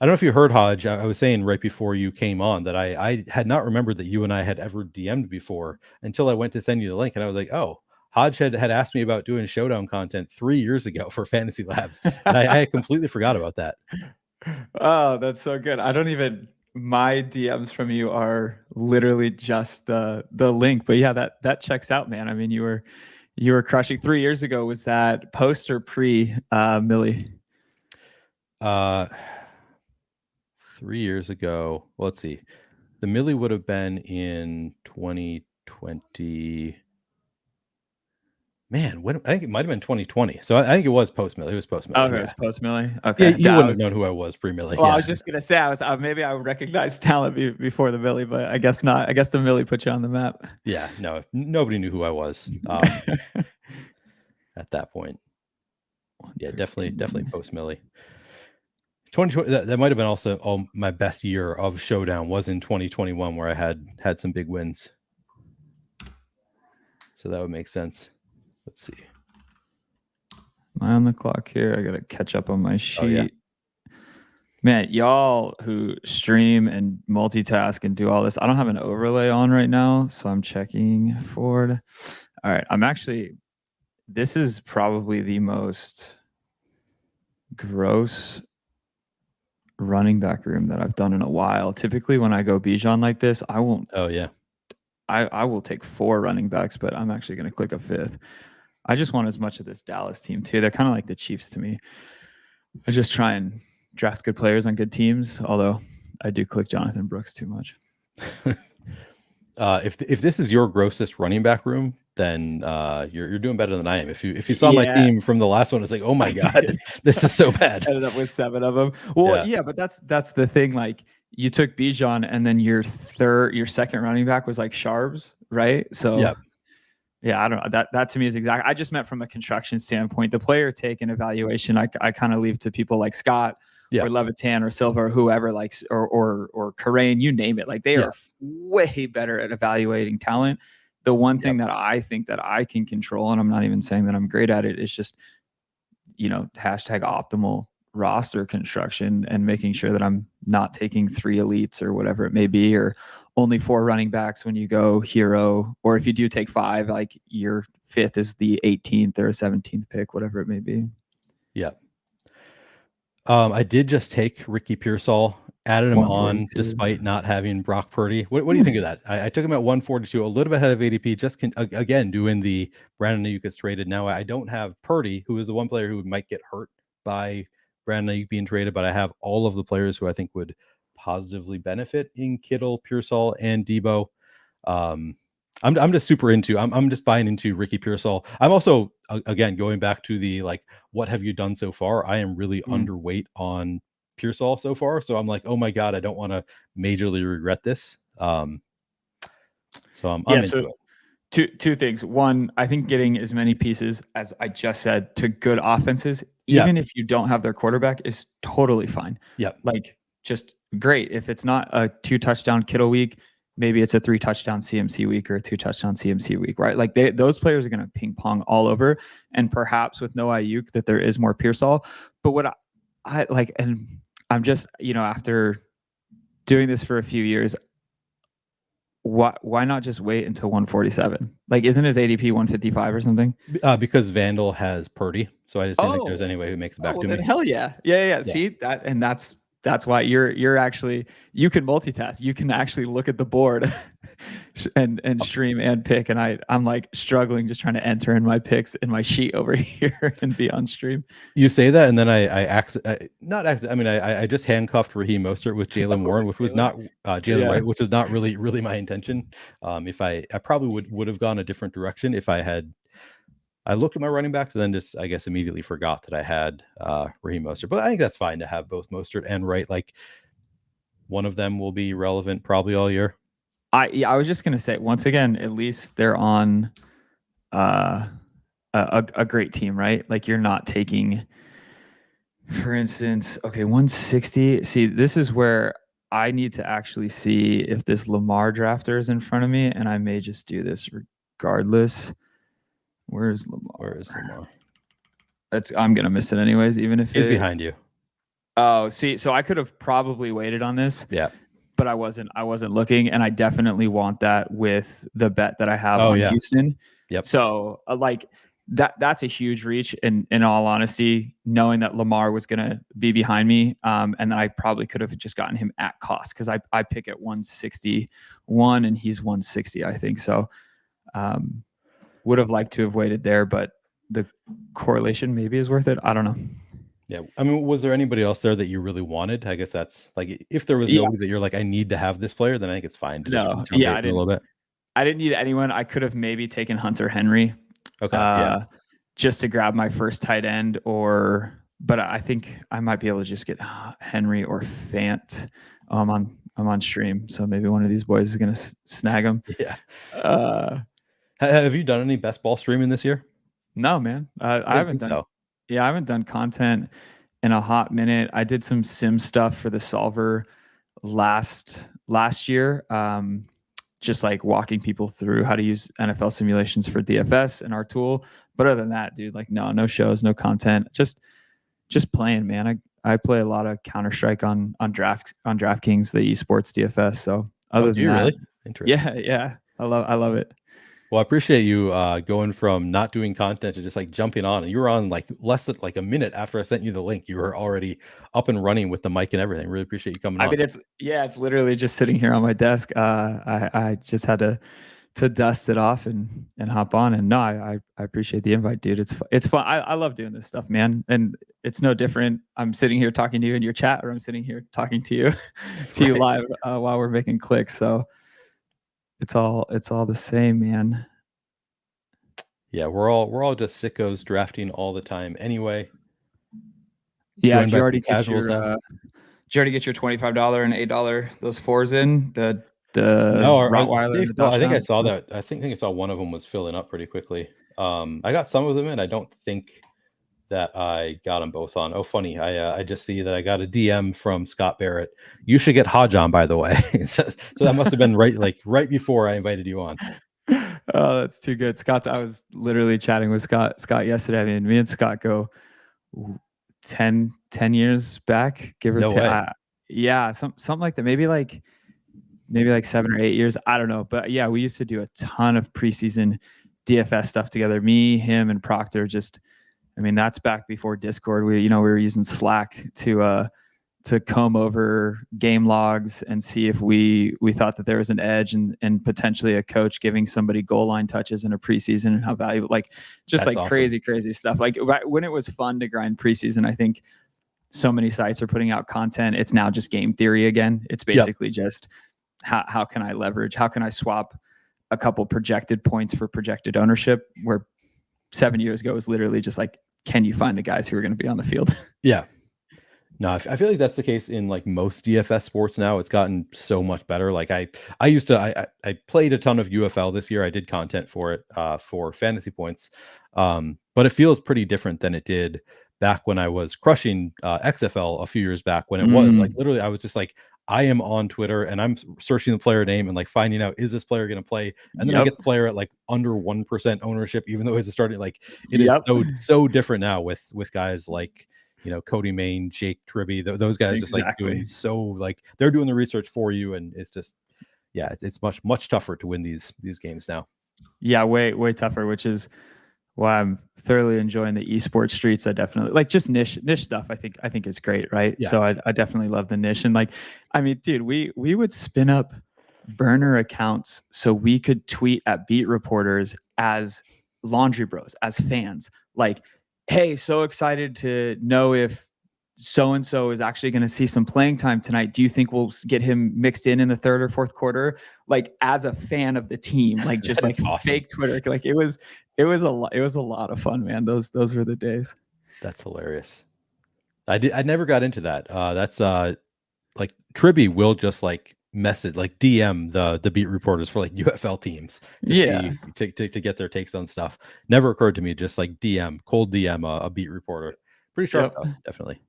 I don't know if you heard, Hodge, I was saying right before you came on that I had not remembered that you and I had ever DM'd before until I went to send you the link. And I was like, oh, Hodge had asked me about doing Showdown content 3 years ago for Fantasy Labs. And I completely forgot about that. Oh, that's so good. My DMs from you are literally just the link. But yeah, that checks out, man. I mean, you were crushing 3 years ago. Was that post or pre Millie? 3 years ago. Well, let's see. The Millie would have been in 2020. Man, I think it might have been 2020. So I think it was post Millie. It was post Millie. Okay, it was post Millie. Okay, yeah, you wouldn't have known who I was pre Millie. Well, I was just gonna say maybe I would recognize talent before the Millie, but I guess not. I guess the Millie put you on the map. Yeah, no, nobody knew who I was at that point. Yeah, definitely post Millie. 2020. That might have been also my best year of Showdown was in 2021, where I had some big wins. So that would make sense. Let's see. Am I on the clock here? I gotta catch up on my sheet. Oh, yeah. Man, y'all who stream and multitask and do all this, I don't have an overlay on right now, so I'm checking forward. All right, this is probably the most gross running back room that I've done in a while. Typically when I go Bijan like this, I won't. Oh yeah. I will take 4 running backs, but I'm actually going to click a 5th. I just want as much of this Dallas team too. They're kind of like the Chiefs to me. I just try and draft good players on good teams, although I do click Jonathan Brooks too much. If this is your grossest running back room, then you're doing better than I am. If you saw my team from the last one, it's like, oh my god, this is so bad. Ended up with 7 of them. Well, yeah, but that's the thing. Like you took Bijan, and then your second running back was like Sharps, right? So yeah, I don't know. That to me is exactly. I just meant from a construction standpoint. The player take and evaluation, I kind of leave to people like Scott or Levitan or Silva or whoever, like or Karain, you name it. Like they are way better at evaluating talent. The one thing that I think that I can control, and I'm not even saying that I'm great at it, is just, you know, #optimal roster construction and making sure that I'm not taking 3 elites or whatever it may be, or only 4 running backs when you go hero, or if you do take 5, like your 5th is the 18th or 17th pick, whatever it may be. Yeah. I did just take Ricky Pearsall added him on 142. despite not having Brock Purdy. What do you think of that? I took him at 142, a little bit ahead of ADP, just again doing the Brandon Ayuk gets traded. Now I don't have Purdy, who is the one player who might get hurt by Brandon Ayuk being traded, but I have all of the players who I think would positively benefit in Kittle, Pearsall, and Debo. I'm just super into. I'm just buying into Ricky Pearsall. I'm also again going back to the like, what have you done so far? I am really underweight on Pearsall so far, so I'm like, oh my god, I don't want to majorly regret this. So I'm into it. Two things. One, I think getting as many pieces as I just said to good offenses, even if you don't have their quarterback, is totally fine. Yeah, like just great. If it's not a 2-touchdown Kittle week, maybe it's a 3-touchdown CMC week or a 2-touchdown CMC week, right? Like those players are going to ping pong all over, and perhaps with no Ayuk that there is more Pearsall. But what I like, and I'm just, after doing this for a few years, why not just wait until 147? Like, isn't his ADP 155 or something? Because Vandal has Purdy, so I just didn't think there's any way who makes it back to me. Hell yeah. See that, and that's why you're actually, you can multitask. You can actually look at the board and stream and pick. And I'm like struggling just trying to enter in my picks in my sheet over here and be on stream. You say that, and then I just handcuffed Raheem Mostert with Jalen Warren, which was not Jalen White, which was not really my intention. If I probably would have gone a different direction if I looked at my running backs and then just, I guess, immediately forgot that I had Raheem Mostert. But I think that's fine to have both Mostert and Wright. Like, one of them will be relevant probably all year. I was just going to say, once again, at least they're on a great team, right? Like, you're not taking, for instance, 160. See, this is where I need to actually see if this Lamar drafter is in front of me, and I may just do this regardless. Where's Lamar? I'm gonna miss it anyways, even if he's behind you. Oh, see, so I could have probably waited on this. Yeah. But I wasn't looking, and I definitely want that with the bet that I have on Houston. Yep. So like that's a huge reach, in all honesty, knowing that Lamar was gonna be behind me. And then I probably could have just gotten him at cost, because I pick at 161 and he's 160, I think. So would have liked to have waited there, but the correlation maybe is worth it. I don't know. Yeah. I mean, was there anybody else there that you really wanted? I guess that's like, if there was nobody that you're like, I need to have this player, then I think it's fine to just jump in a little bit. I didn't need anyone. I could have maybe taken Hunter Henry. Okay. Just to grab my first tight end, but I think I might be able to just get Henry or Fant. I'm on stream, so maybe one of these boys is gonna snag him. Yeah. Have you done any best ball streaming this year? No, man. I haven't done. So. Yeah, I haven't done content in a hot minute. I did some sim stuff for the solver last year. Just like walking people through how to use NFL simulations for DFS and our tool. But other than that, dude, like no shows, no content. Just playing, man. I play a lot of Counter-Strike on DraftKings, the esports DFS. So other than that, really? Interesting. Yeah. I love it. Well, I appreciate you going from not doing content to just like jumping on. And you were on like less than like a minute after I sent you the link. You were already up and running with the mic and everything. Really appreciate you coming on. I mean, it's literally just sitting here on my desk. I just had to dust it off and hop on. And no, I appreciate the invite, dude. It's fun. I love doing this stuff, man. And it's no different. I'm sitting here talking to you in your chat, or I'm sitting here talking to you you live while we're making clicks. So it's all the same, man. Yeah, we're all just sickos drafting all the time anyway. Yeah, did you already get your $25 and $8 those fours in the Rottweiler and the Dachshund? I think I saw that. I think I saw one of them was filling up pretty quickly. I got some of them in. I don't think that I got them both on. Oh, funny. I just see that I got a DM from Scott Barrett. You should get Hodge on, by the way. so that must have been right before I invited you on. Oh, that's too good. Scott, I was literally chatting with Scott yesterday. I mean, me and Scott go 10 years back, give or take. Yeah, something like that. Maybe like 7 or 8 years. I don't know. But yeah, we used to do a ton of preseason DFS stuff together. Me, him, and Proctor. That's back before Discord. We were using Slack to comb over game logs and see if we thought that there was an edge and potentially a coach giving somebody goal line touches in a preseason and how valuable, like just That's like awesome. crazy stuff. Like when it was fun to grind preseason, I think so many sites are putting out content. It's now just game theory again. It's basically just how can I leverage? How can I swap a couple projected points for projected ownership, where 7 years ago it was literally just like, can you find the guys who are going to be on the field? Yeah. No, I feel like that's the case in like most DFS sports now. It's gotten so much better. Like I played a ton of UFL this year. I did content for it for fantasy points, but it feels pretty different than it did back when I was crushing XFL a few years back, when it was like literally I was just like, I am on Twitter and I'm searching the player name and like finding out, is this player going to play? And then I get the player at like under 1% ownership, even though he's starting. Like it is so different now with guys like, you know, Cody Main, Jake Tribby, those guys just like doing so, like they're doing the research for you, and it's just, yeah, it's much tougher to win these games now. Yeah, way tougher, which is why I'm thoroughly enjoying the esports streets. I definitely like just niche stuff. I think is great, right? Yeah. So I definitely love the niche, and like, I mean, dude, we would spin up burner accounts so we could tweet at beat reporters as laundry bros, as fans, like, hey, so excited to know if so-and-so is actually going to see some playing time tonight. Do you think we'll get him mixed in the third or fourth quarter? Like as a fan of the team, like just like awesome. Fake Twitter. Like it was a lot of fun, man. Those were the days. That's hilarious. I never got into that. That's like Tribby will just like message, like DM the beat reporters for like UFL teams to see to get their takes on stuff. Never occurred to me, just like cold DM a beat reporter. Pretty sharp though, definitely.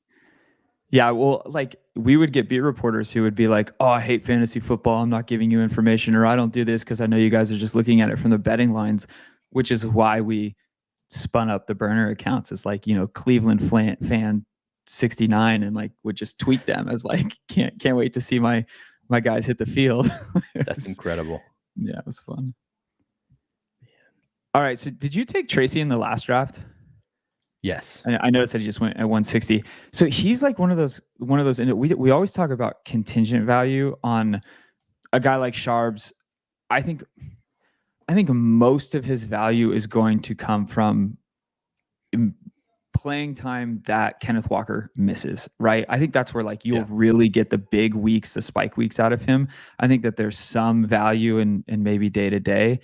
Yeah, well, like we would get beat reporters who would be like, oh, I hate fantasy football, I'm not giving you information, or I don't do this because I know you guys are just looking at it from the betting lines, which is why we spun up the burner accounts as like, you know, Cleveland fan 69, and like would just tweet them as like, can't wait to see my guys hit the field. That's incredible. Yeah, it was fun. All right, so did you take Tracy in the last draft? Yes. I noticed that he just went at 160. So he's like one of those. We always talk about contingent value on a guy like Sharbs. I think most of his value is going to come from playing time that Kenneth Walker misses, right? I think that's where like you'll really get the big weeks, the spike weeks out of him. I think that there's some value in maybe day to day,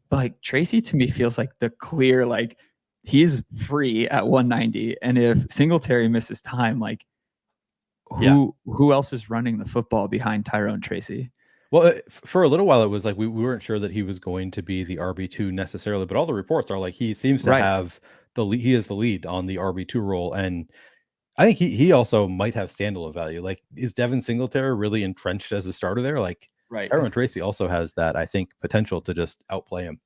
but like Tracy to me feels like the clear, like he's free at 190. And if Singletary misses time, like who else is running the football behind Tyrone Tracy? Well, for a little while, it was like we weren't sure that he was going to be the RB2 necessarily, but all the reports are like he seems to have the lead. He is the lead on the RB2 role, and I think he also might have standalone value. Like, is Devin Singletary really entrenched as a starter there? Like, Tyrone Tracy also has that, I think, potential to just outplay him.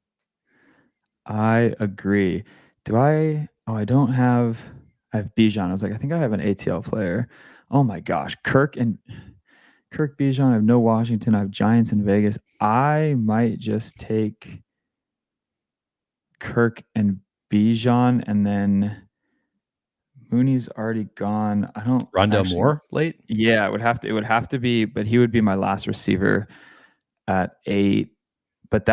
I agree. I have Bijan. I was like, I think I have an ATL player. Oh my gosh, Kirk Bijan. I have no Washington. I have Giants in Vegas. I might just take Kirk and Bijan, and then Mooney's already gone. I don't. Rondell Moore late. Yeah, it would have to be, but he would be my last receiver at 8. But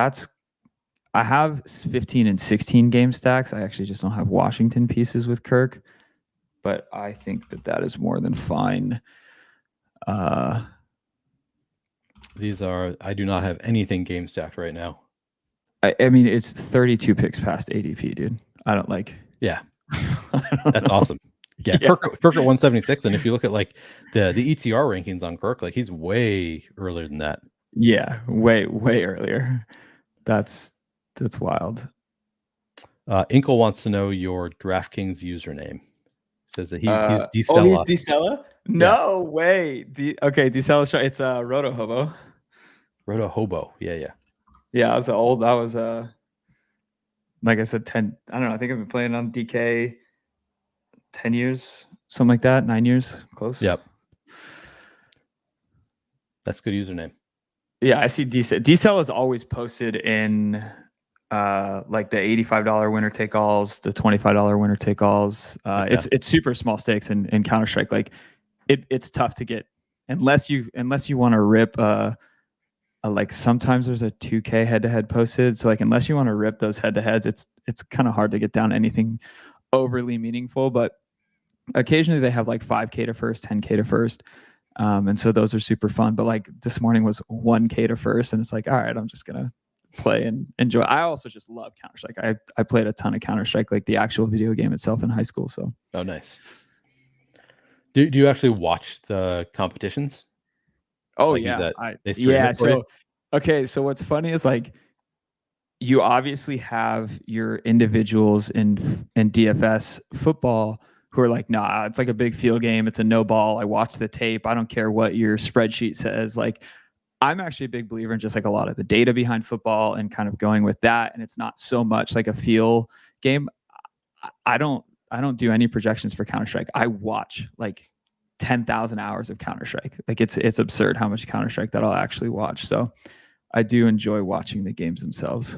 I have 15 and 16 game stacks. I actually just don't have Washington pieces with Kirk, but I think that is more than fine. I do not have anything game stacked right now. I mean, it's 32 picks past ADP, dude. I don't like. Yeah, that's awesome. Yeah, Kirk at 176, and if you look at like the ETR rankings on Kirk, like he's way earlier than that. Yeah, way earlier. That's wild. Inkle wants to know your DraftKings username. Says that he's Decella. Oh, he's Decella? No way. Okay, Decella. It's Roto Hobo. Roto Hobo. Yeah. Yeah, I was like I said, 10. I don't know. I think I've been playing on DK 10 years, something like that. 9 years, close. Yep. That's a good username. Yeah, I see Decel is always posted in like the $85 winner take alls, the $25 winner take alls. It's super small stakes in Counter-Strike. Like it's tough to get unless you want to rip like sometimes there's a 2K head-to-head posted. So like unless you want to rip those head-to-heads, it's kind of hard to get down anything overly meaningful. But occasionally they have like 5K to first, 10K to first. And so those are super fun. But like this morning was 1K to first, and it's like, all right, I'm just gonna play and enjoy. I also just love Counter-Strike. I played a ton of Counter-Strike, like the actual video game itself in high school. So oh, nice. Do you actually watch the competitions? oh like, yeah, they stream it for you? So okay, so what's funny is like you obviously have your individuals in DFS football who are like, nah, it's like a big field game. It's a no ball. I watch the tape. I don't care what your spreadsheet says. Like, I'm actually a big believer in just like a lot of the data behind football and kind of going with that. And it's not so much like a feel game. I don't do any projections for Counter-Strike. I watch like 10,000 hours of Counter-Strike. Like it's absurd how much Counter-Strike that I'll actually watch. So I do enjoy watching the games themselves.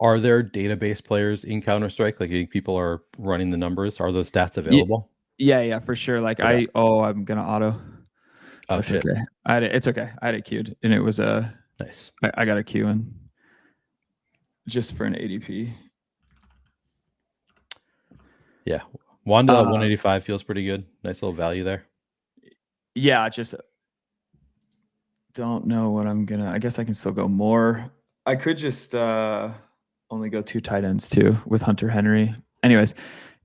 Are there database players in Counter-Strike? Like, you think people are running the numbers? Are those stats available? Yeah, for sure. Like okay. I'm gonna auto. Oh, That's shit. okay. It's okay. I had it queued, and it was nice. I got a queue in just for an ADP. Yeah, Wanda 185 feels pretty good. Nice little value there. Yeah, just don't know what I'm gonna. I guess I can still go more. I could just only go 2 tight ends too with Hunter Henry. Anyways,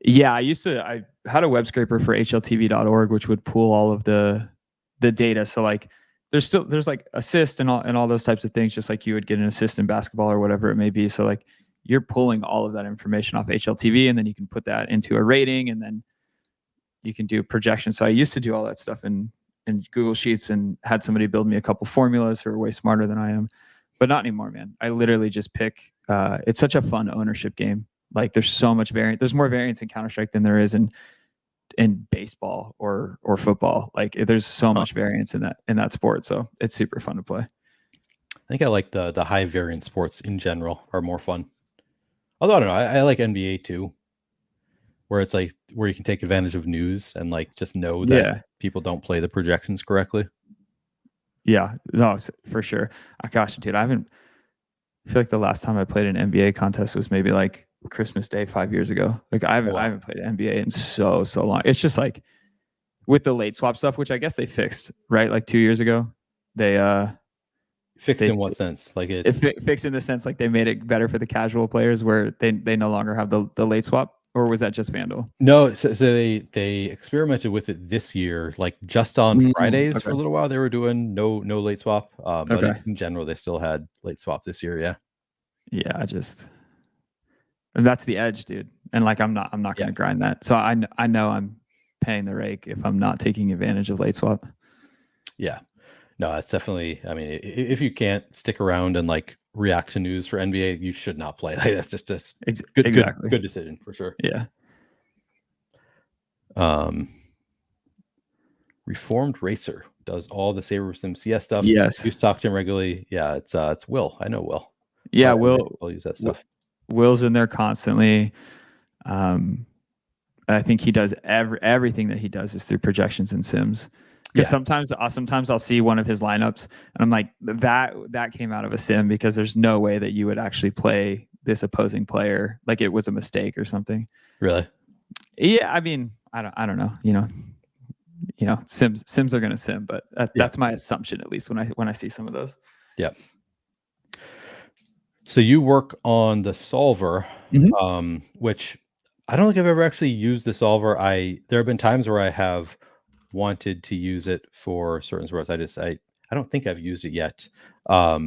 yeah, I had a web scraper for hltv.org, which would pull all of the data. So like there's like assist and all those types of things, just like you would get an assist in basketball or whatever it may be. So like you're pulling all of that information off HLTV, and then you can put that into a rating, and then you can do projections. So I used to do all that stuff in Google Sheets and had somebody build me a couple formulas who are way smarter than I am, but not anymore, man. I literally just pick. It's such a fun ownership game. Like there's so much variant. There's more variance in Counter-Strike than there is in baseball or football. Like there's so much variance in that sport. So it's super fun to play. I think I like the high variance sports in general are more fun. Although I don't know, I like NBA too, where it's like where you can take advantage of news and like just know that people don't play the projections correctly. Yeah, no, for sure. Gosh, dude, I feel like the last time I played an NBA contest was maybe like Christmas Day 5 years ago. Like I haven't played NBA in so long. It's just like with the late swap stuff, which I guess they fixed, right? Like 2 years ago, they fixed in what sense? Like it's fixed in the sense like they made it better for the casual players where they no longer have the late swap, or was that just Vandal? No, so they experimented with it this year, like just on Fridays for a little while. They were doing no late swap, but in general they still had late swap this year. Yeah, and that's the edge, dude. And like I'm not going to grind that. So I know I'm paying the rake if I'm not taking advantage of late swap. Yeah. No, it's definitely, I mean, if you can't stick around and like react to news for NBA, you should not play. Like, that's just good decision for sure. Yeah. Reformed Racer does all the Saber Sim CS stuff. Yes. You talk to him regularly. Yeah, it's Will. I know Will. Yeah, Will. I'll use that stuff. Will's in there constantly. I think he does everything that he does is through projections and sims. Because sometimes I'll see one of his lineups and I'm like, that came out of a sim, because there's no way that you would actually play this opposing player like it was a mistake or something. Really? Yeah, I mean, I don't know. You know, sims are gonna sim, but that's my assumption, at least when I see some of those. Yeah. So you work on the solver, which I don't think I've ever actually used the solver. There have been times where I have wanted to use it for certain sports. I don't think I've used it yet, but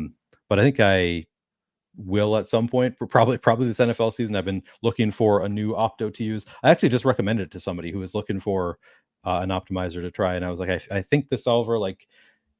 I think I will at some point. Probably this NFL season. I've been looking for a new opto to use. I actually just recommended it to somebody who was looking for an optimizer to try, and I was like, I think the solver, like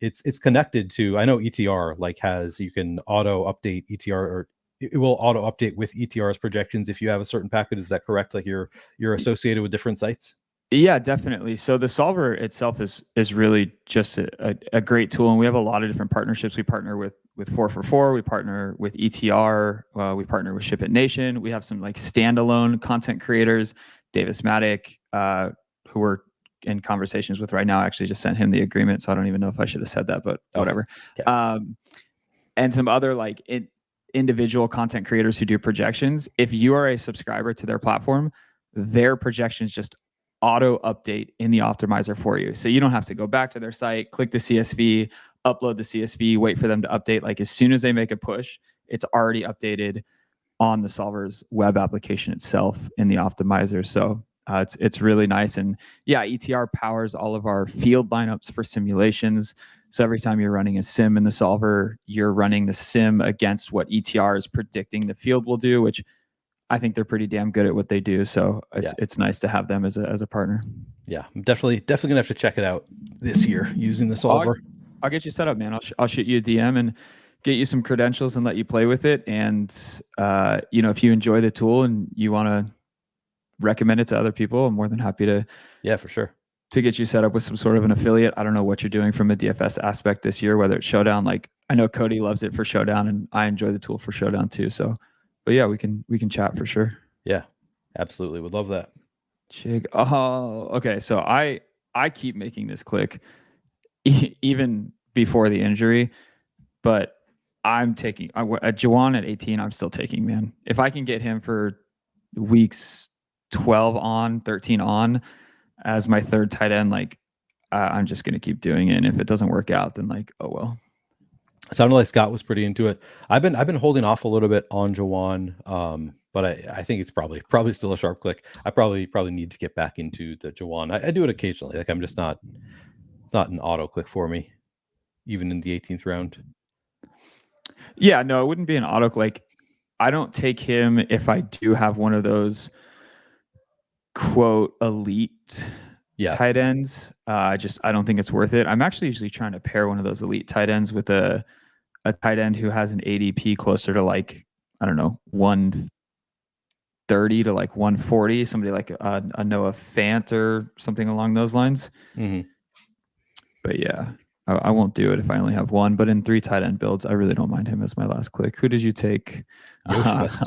it's connected to, I know ETR like you can auto update ETR, or it will auto update with ETR's projections if you have a certain package. Is that correct? Like you're associated with different sites? Yeah, definitely. So the solver itself is really just a great tool, and we have a lot of different partnerships. We partner with 444, we partner with ETR, we partner with Ship It Nation. We have some like standalone content creators, Davis Maddock, who we're in conversations with right now. I actually just sent him the agreement, so I don't even know if I should have said that, but whatever. Yeah. And some other like individual content creators who do projections. If you are a subscriber to their platform, their projections just auto update in the optimizer for you. So you don't have to go back to their site, click the CSV, upload the CSV, wait for them to update. Like as soon as they make a push, it's already updated on the solver's web application itself in the optimizer. So it's really nice. And yeah, ETR powers all of our field lineups for simulations. So every time you're running a sim in the solver, you're running the sim against what ETR is predicting the field will do, which I think they're pretty damn good at what they do. So it's nice to have them as a partner. Yeah, I'm definitely gonna have to check it out this year using the solver. I'll get you set up, man. I'll shoot you a DM and get you some credentials and let you play with it. And if you enjoy the tool and you want to recommend it to other people, I'm more than happy to. Yeah, for sure. To get you set up with some sort of an affiliate. I don't know what you're doing from a DFS aspect this year, whether it's Showdown. Like I know Cody loves it for Showdown, and I enjoy the tool for Showdown too. So, but yeah, we can chat for sure. Yeah, absolutely, would love that. Chig. Oh, okay. So I keep making this click even before the injury, but I'm taking Juwan at 18. I'm still taking, man. If I can get him for weeks 12 on, 13 on as my third tight end, like I'm just going to keep doing it. And if it doesn't work out, then like, oh, well. Sounded like Scott was pretty into it. I've been holding off a little bit on Jawan, but I think it's probably still a sharp click. I probably need to get back into the Jawan. I do it occasionally. Like I'm just not, it's not an auto click for me, even in the 18th round. Yeah, no, it wouldn't be an auto click. I don't take him if I do have one of those quote elite tight ends. I don't think it's worth it. I'm actually usually trying to pair one of those elite tight ends with a tight end who has an ADP closer to like, I don't know, 130 to like 140, somebody like a Noah Fant or something along those lines. Mm-hmm. But yeah, I won't do it if I only have one. But in 3 tight end builds, I really don't mind him as my last click. Who did you take?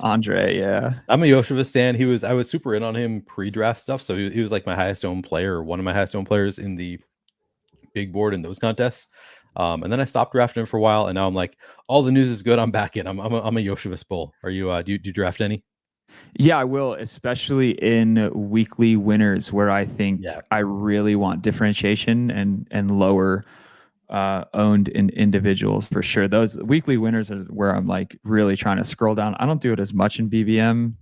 Andre. Yeah, I'm a Yoshivas stan. I was super in on him pre-draft stuff, so he was like my highest owned player, or one of my highest owned players in the big board in those contests. And then I stopped drafting him for a while, and now I'm like, all the news is good. I'm back in. I'm a Yoshivas bull. Are you? Do you draft any? Yeah, I will, especially in weekly winners where I think I really want differentiation and lower owned in individuals for sure. Those weekly winners are where I'm like really trying to scroll down. I don't do it as much in BBM,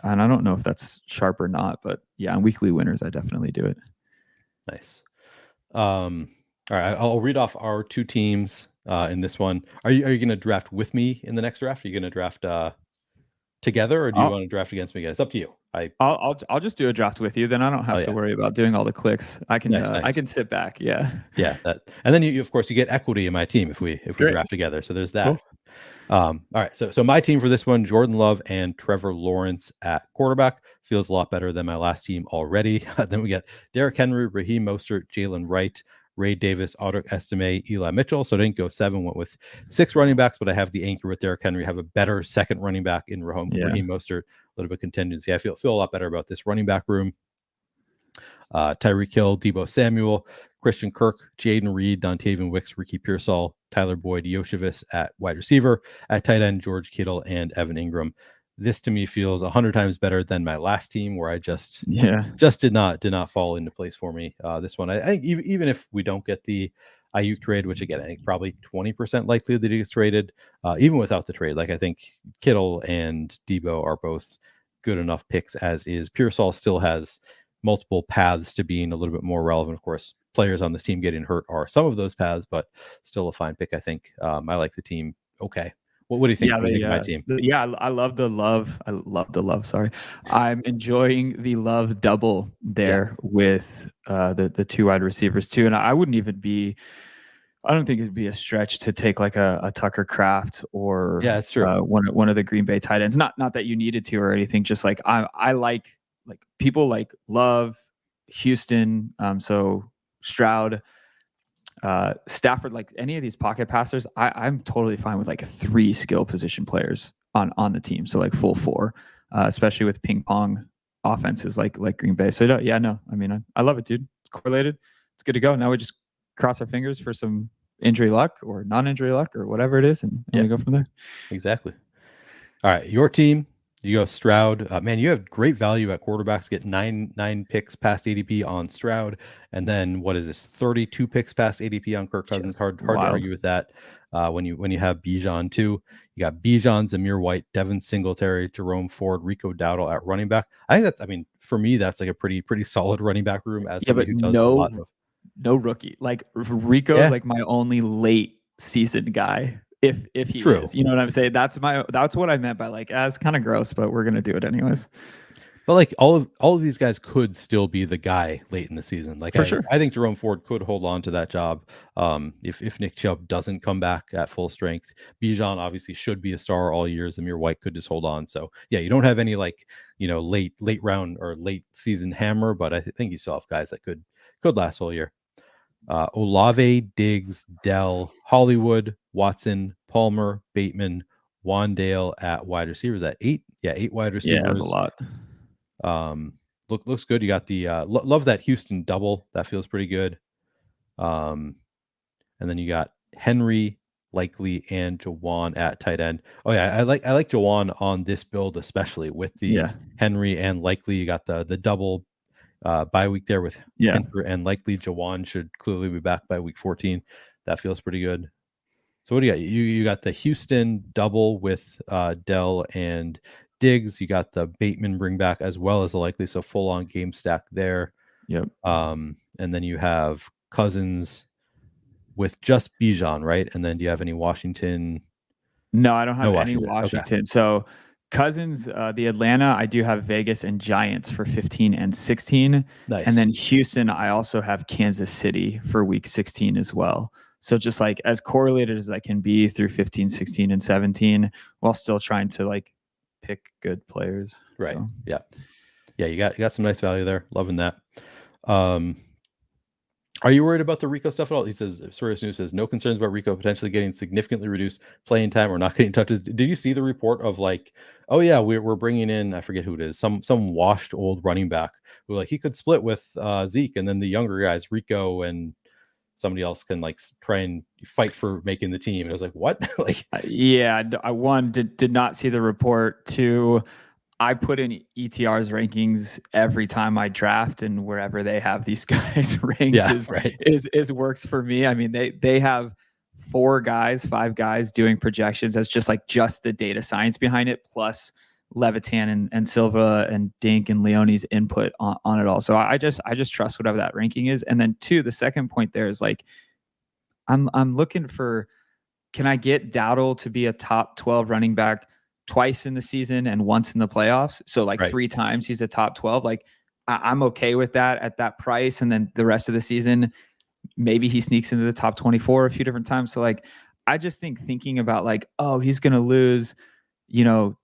and I don't know if that's sharp or not, but yeah, in weekly winners, I definitely do it. Nice. All right, I'll read off our 2 teams in this one. Are you going to draft with me in the next draft? Are you going to draft together, or do you want to draft against me again? It's up to you. I'll just do a draft with you. Then I don't have to worry about doing all the clicks. I can I can sit back. Yeah. Yeah. And then you of course you get equity in my team if we draft together. So there's that. Cool. All right. So my team for this one, Jordan Love and Trevor Lawrence at quarterback, feels a lot better than my last team already. Then we got Derrick Henry, Raheem Mostert, Jalen Wright, Ray Davis, Audric Estime, Eli Mitchell. So I didn't go 7, went with 6 running backs, but I have the anchor with Derrick Henry, have a better second running back in Raheem Mostert, a little bit of contingency. I feel a lot better about this running back room. Tyreek Hill, Deebo Samuel, Christian Kirk, Jaden Reed, Dontavian Wicks, Ricky Pearsall, Tyler Boyd, Yoshivas at wide receiver, at tight end, George Kittle and Evan Ingram. This to me feels 100 times better than my last team, where I just did not fall into place for me. This one, I think even if we don't get the Ayuk trade, which again I think probably 20% likely that he gets traded, even without the trade, like I think Kittle and Deebo are both good enough picks as is. Pearsall still has multiple paths to being a little bit more relevant. Of course, players on this team getting hurt are some of those paths, but still a fine pick, I think. I like the team. Okay. What do you think? Yeah, of my team? I love the love. I love the love. Sorry. I'm enjoying the love double there with the 2 wide receivers too. And I don't think it'd be a stretch to take like a Tucker Kraft or it's true. One of the Green Bay tight ends. Not that you needed to or anything. Just like I like people like Love, Houston. So Stroud, Stafford, like any of these pocket passers, I'm totally fine with like 3 skill position players on the team. So like full 4, especially with ping pong offenses like Green Bay. So I mean, I love it, dude. It's correlated, it's good to go. Now we just cross our fingers for some injury luck or non-injury luck or whatever it is, and we go from there. Exactly. All right, your team. You go Stroud. Man, you have great value at quarterbacks. Get nine picks past ADP on Stroud, and then what is this? 32 picks past ADP on Kirk Cousins. Hard to argue with that. When you have Bijan too, you got Bijan, Zamir White, Devin Singletary, Jerome Ford, Rico Dowdle at running back. I think that's. I mean, for me, that's like a pretty solid running back room as somebody who does a lot of. No rookie. Like Rico is like my only late season guy. If he is, you know what I'm saying? That's what I meant by like, as kind of gross, but we're gonna do it anyways. But like all of these guys could still be the guy late in the season. Like for sure, I think Jerome Ford could hold on to that job. If Nick Chubb doesn't come back at full strength, Bijan obviously should be a star all year. Zamir White could just hold on. So yeah, you don't have any like late round or late season hammer, but I think you still have guys that could last all year. Olave, Diggs, Dell, Hollywood, Watson, Palmer, Bateman, Wandale at wide receivers at 8. Yeah, 8 wide receivers. Yeah, that's a lot. Looks good. You got the love that Houston double. That feels pretty good. And then you got Henry, Likely, and Jawan at tight end. Oh yeah, I like Jawan on this build, especially with the Henry and Likely. You got the double bye week there with Henry and Likely. Jawan should clearly be back by week 14. That feels pretty good. So what do you got? You got the Houston double with Dell and Diggs. You got the Bateman bring back as well as the Likely, so full on game stack there. Yep. And then you have Cousins with just Bijan, right? And then do you have any Washington? No, I don't have any Washington. Okay. So Cousins, the Atlanta, I do have Vegas and Giants for 15 and 16. Nice. And then Houston, I also have Kansas City for week 16 as well. So just like as correlated as I can be through 15, 16, and 17, while still trying to like pick good players. Right. So. Yeah. Yeah. You got some nice value there. Loving that. Are you worried about the Rico stuff at all? He says, Sirius News says, no concerns about Rico potentially getting significantly reduced playing time or not getting touches. Did you see the report of like, oh yeah, we're bringing in, I forget who it is, some washed old running back who like he could split with Zeke, and then the younger guys, Rico and somebody else, can like try and fight for making the team. And I was like, what? Like, yeah, I did not see the report. 2, I put in ETR's rankings every time I draft, and wherever they have these guys ranked is works for me. I mean, they have 5 guys doing projections. That's just the data science behind it, plus Levitan and Silva and Dink and Leone's input on it all. So I just trust whatever that ranking is. And then 2, the second point there is like, I'm looking for, can I get Dowdle to be a top 12 running back twice in the season and once in the playoffs? So like 3 times he's a top 12. Like I'm okay with that at that price. And then the rest of the season, maybe he sneaks into the top 24 a few different times. So like, I just thinking about like, oh, he's going to lose,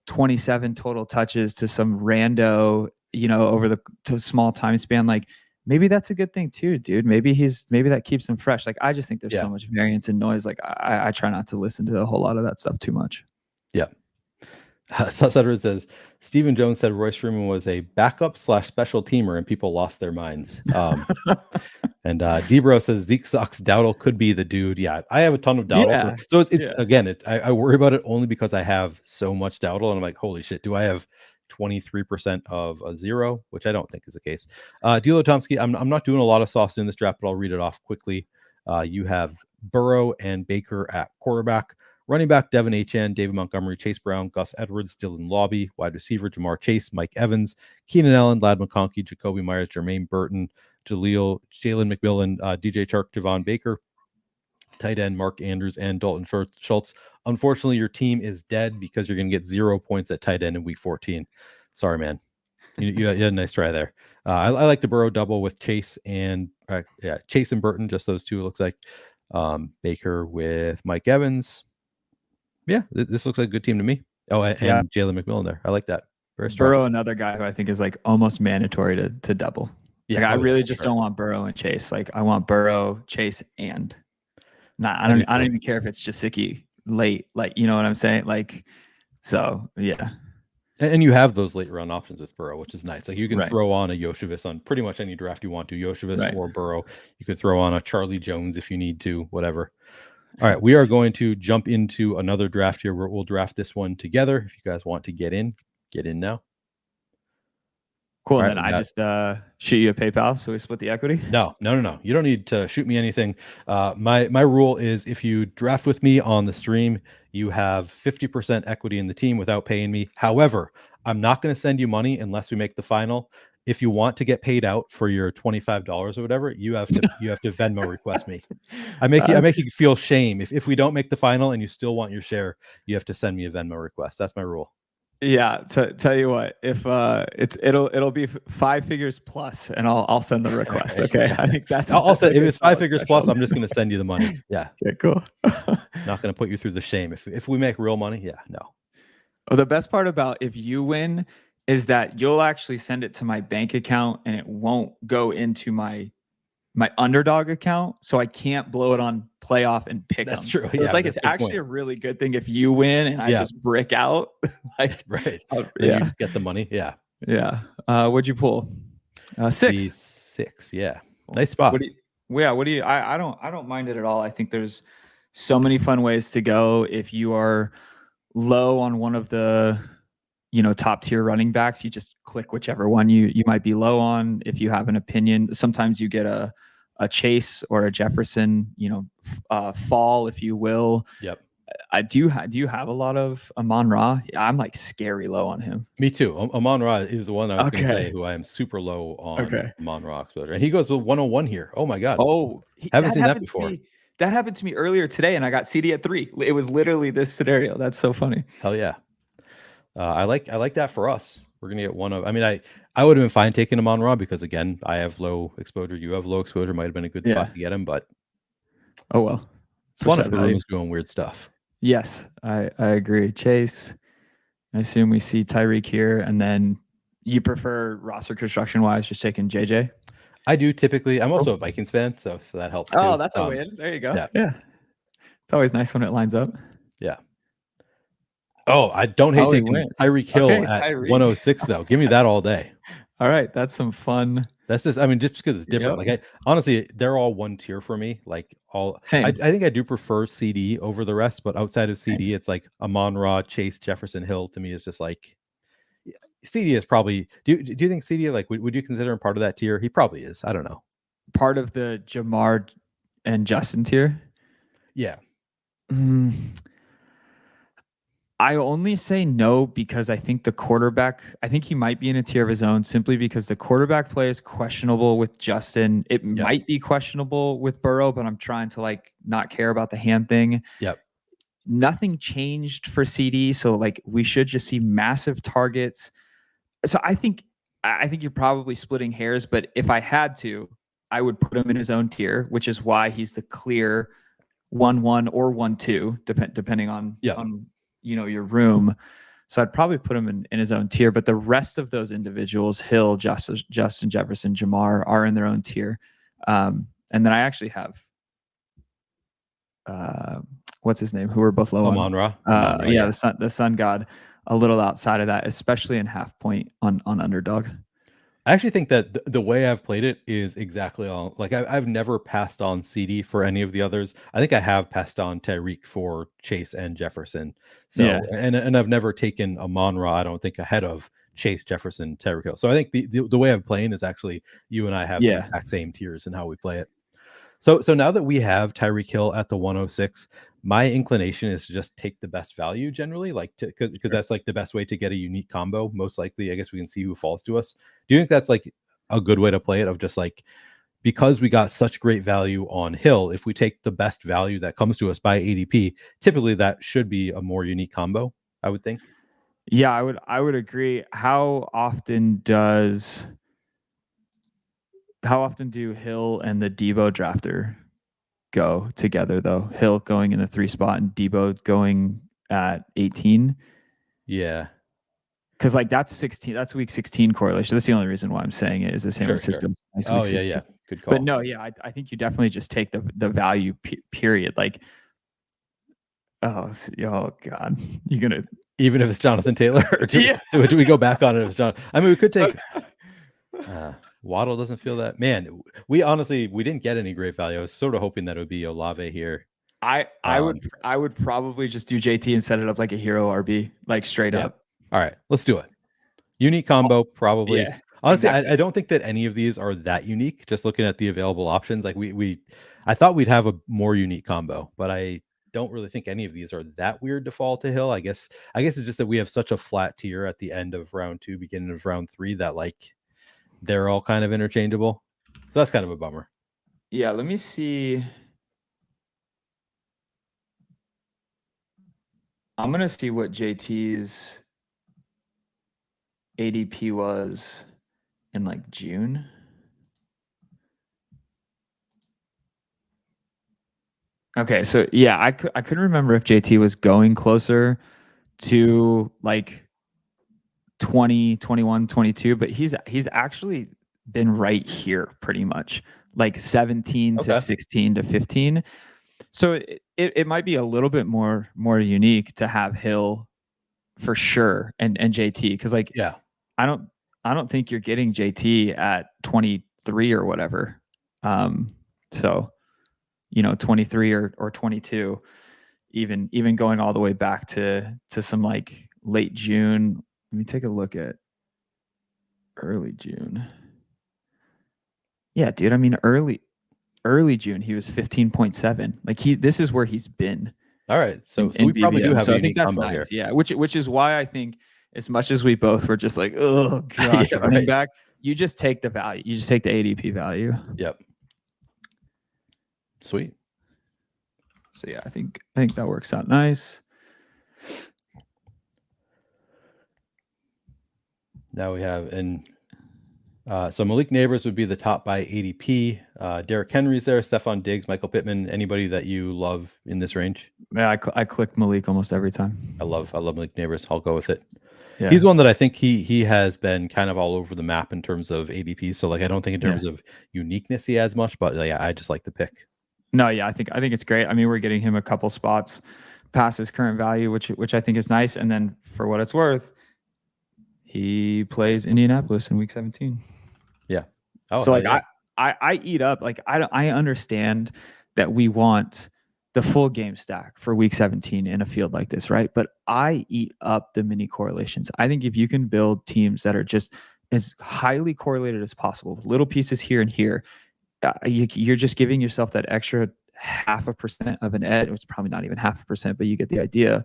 27 total touches to some rando, over the small time span. Like maybe that's a good thing too, dude. Maybe that keeps him fresh. Like, I just think there's so much variance and noise. Like I try not to listen to a whole lot of that stuff too much. Yeah. Sutter says Stephen Jones said Royce Freeman was a backup / special teamer and people lost their minds. And Debro says Zeke sucks. Dowdle could be the dude. Yeah, I have a ton of Dowdle. Yeah. So it's again, I worry about it only because I have so much Dowdle, and I'm like, holy shit, do I have 23% of a 0, which I don't think is the case. D'Lo Tomsky, I'm not doing a lot of sauce in this draft, but I'll read it off quickly. You have Burrow and Baker at quarterback. Running back, Devin Achane, David Montgomery, Chase Brown, Gus Edwards, Dylan Lobby. Wide receiver, Jamar Chase, Mike Evans, Keenan Allen, Lad McConkey, Jacoby Myers, Jermaine Burton, Jalen McMillan, DJ Chark, Javon Baker. Tight end, Mark Andrews, and Dalton Schultz. Unfortunately, your team is dead because you're going to get 0 points at tight end in week 14. Sorry, man. You had a nice try there. I like the Burrow double with Chase and Burton, just those 2, it looks like. Baker with Mike Evans. Yeah, this looks like a good team to me. Oh, and Jalen McMillan there. I like that. Very strong. Burrow, another guy who I think is like almost mandatory to double. Yeah, like, I really just don't want Burrow and Chase. Like I want Burrow, Chase, and I don't even care if it's Jasicki late. Like, you know what I'm saying? Like, so yeah. And you have those late round options with Burrow, which is nice. Like you can Right. throw on a Yoshivas on pretty much any draft you want to. Yoshivas Right. or Burrow. You could throw on a Charlie Jones if you need to, whatever. All right, we are going to jump into another draft here where we'll draft this one together. If you guys want to get in now. Cool. All And right, then I just shoot you a PayPal, so we split the equity. No. You don't need to shoot me anything. My rule is if you draft with me on the stream, you have 50% equity in the team without paying me. However, I'm not going to send you money unless we make the final. If you want to get paid out for your $25 or whatever, you have to Venmo request me. I make you feel shame if we don't make the final and you still want your share. You have to send me a Venmo request. That's my rule. Yeah, tell you what, if it'll be 5 figures plus, and I'll send the request. Okay, I think I'll send if it's 5 figures plus. I'm just going to send you the money. Yeah. Okay, cool. Not going to put you through the shame if we make real money. Yeah, no. Oh, the best part about if you win is that you'll actually send it to my bank account, and it won't go into my underdog account, so I can't blow it on playoff and pick. That's true. So yeah, it's actually a really good thing if you win and I just brick out. Like right. You just get the money. Yeah. Yeah. What'd you pull? 6. 6. Yeah. Nice spot. What do you? I don't mind it at all. I think there's so many fun ways to go. If you are low on one of the top tier running backs, you just click whichever one you might be low on. If you have an opinion, sometimes you get a Chase or a Jefferson, fall, if you will. Yep. Do you have a lot of Amon-Ra? I'm like scary low on him. Me too. Amon-Ra is the one I was going to say who I am super low on. Amon-Ra exposure, and he goes with 101 here. Oh my god. Oh, haven't seen that before. That happened to me earlier today, and I got CD at 3. It was literally this scenario. That's so funny. Hell yeah. I like that for us. We're gonna get one of. I mean, I would have been fine taking him on Raw because again, I have low exposure. You have low exposure. Might have been a good spot to get him, but oh well. It's fun if the room is doing weird stuff. Yes, I agree. Chase. I assume we see Tyreek here, and then you prefer roster construction wise, just taking JJ. I do typically. I'm also a Vikings fan, so that helps too. Oh, that's a win. There you go. Yeah. It's always nice when it lines up. Yeah. Oh, I don't hate taking Tyreek Hill at 106 though. Give me that all day. All right, that's some fun. That's just because it's different. Like honestly, they're all one tier for me. Like Same. I think I do prefer CD over the rest, but outside of CD, it's like Amon-Ra, Chase, Jefferson, Hill. To me, is just like CD is probably. Do you think CD like would you consider him part of that tier? He probably is. I don't know. Part of the Jamar and Justin tier. Yeah. I only say no because I think the quarterback, I think he might be in a tier of his own simply because the quarterback play is questionable with Justin. It might be questionable with Burrow, but I'm trying to like not care about the hand thing. Yep. Nothing changed for CD. So like we should just see massive targets. So I think you're probably splitting hairs, but if I had to, I would put him in his own tier, which is why he's the clear 1-1 or 1-2, depending on your room. So I'd probably put him in his own tier, but the rest of those individuals, Hill, Justin Jefferson, Jamar, are in their own tier. And then I actually have what's his name, who we're both low on. Amon-Ra. The sun god, a little outside of that, especially in half point on underdog. I actually think that the way I've played it is exactly all. Like I've never passed on CD for any of the others. I think I have passed on Tyreek for Chase and Jefferson. So and I've never taken Amon-Ra, I don't think, ahead of Chase, Jefferson, Tyreek Hill. So I think the way I'm playing is actually you and I have the exact same tiers in how we play it. So now that we have Tyreek Hill at the 106, my inclination is to just take the best value generally, like because that's like the best way to get a unique combo. Most likely, I guess we can see who falls to us. Do you think that's like a good way to play it? Of just like, because we got such great value on Hill, if we take the best value that comes to us by ADP, typically that should be a more unique combo, I would think. Yeah, I would agree. How often do Hill and the Debo drafter go together though? Hill going in the 3 spot and Debo going at 18. Yeah. Because like that's 16, that's week 16 correlation. That's the only reson why I'm saying it is the San Francisco. Nice week 16. Yeah. Good call. But no, I think you definitely just take the value period. Like, oh God, you're gonna Even if it's Jonathan Taylor, or do we go back on it if it's John? I mean, we could take Waddle. Doesn't feel that, man. We didn't get any great value. I was sort of hoping that it would be Olave here. I would probably just do JT and set it up like a hero RB, like straight up. All right, let's do it. Unique combo, probably. Yeah, Honestly, exactly. I don't think that any of these are that unique. Just looking at the available options, like I thought we'd have a more unique combo, but I don't really think any of these are that weird to fall to Hill. I guess it's just that we have such a flat tier at the end of round 2, beginning of round 3, that like they're all kind of interchangeable. So that's kind of a bummer. Yeah, let me see. I'm gonna see what JT's ADP was in like June. Okay, so yeah, I couldn't remember if JT was going closer to like 20, 21, 22, but he's actually been right here pretty much, like 17 to 16 to 15. So it might be a little bit more unique to have Hill for sure and JT, because like I don't think you're getting JT at 23 or whatever. So 23 or 22, even going all the way back to some like late June. Let me take a look at early June. Yeah, dude. I mean, early June, he was 15.7. Like this is where he's been. All right. So we probably do have a unique combo here. Yeah, which is why I think, as much as we both were just like, oh gosh, running back, you just take the value. You just take the ADP value. Yep. Sweet. So yeah, I think that works out nice. Now we have so Malik Neighbors would be the top by ADP. Derrick Henry's there, Stephon Diggs, Michael Pittman. Anybody that you love in this range? Yeah, I click Malik almost every time. I love Malik Neighbors. I'll go with it. Yeah. He's one that I think he has been kind of all over the map in terms of ADP. So like I don't think in terms of uniqueness he has much, but yeah, I just like the pick. No, yeah, I think it's great. I mean, we're getting him a couple spots past his current value, which I think is nice. And then for what it's worth, he plays Indianapolis in week 17. Yeah. Oh, so like I eat up, like I understand that we want the full game stack for week 17 in a field like this, right? But I eat up the mini correlations. I think if you can build teams that are just as highly correlated as possible with little pieces here and here, you're just giving yourself that extra 0.5% of an edge. It's probably not even 0.5%, but you get the idea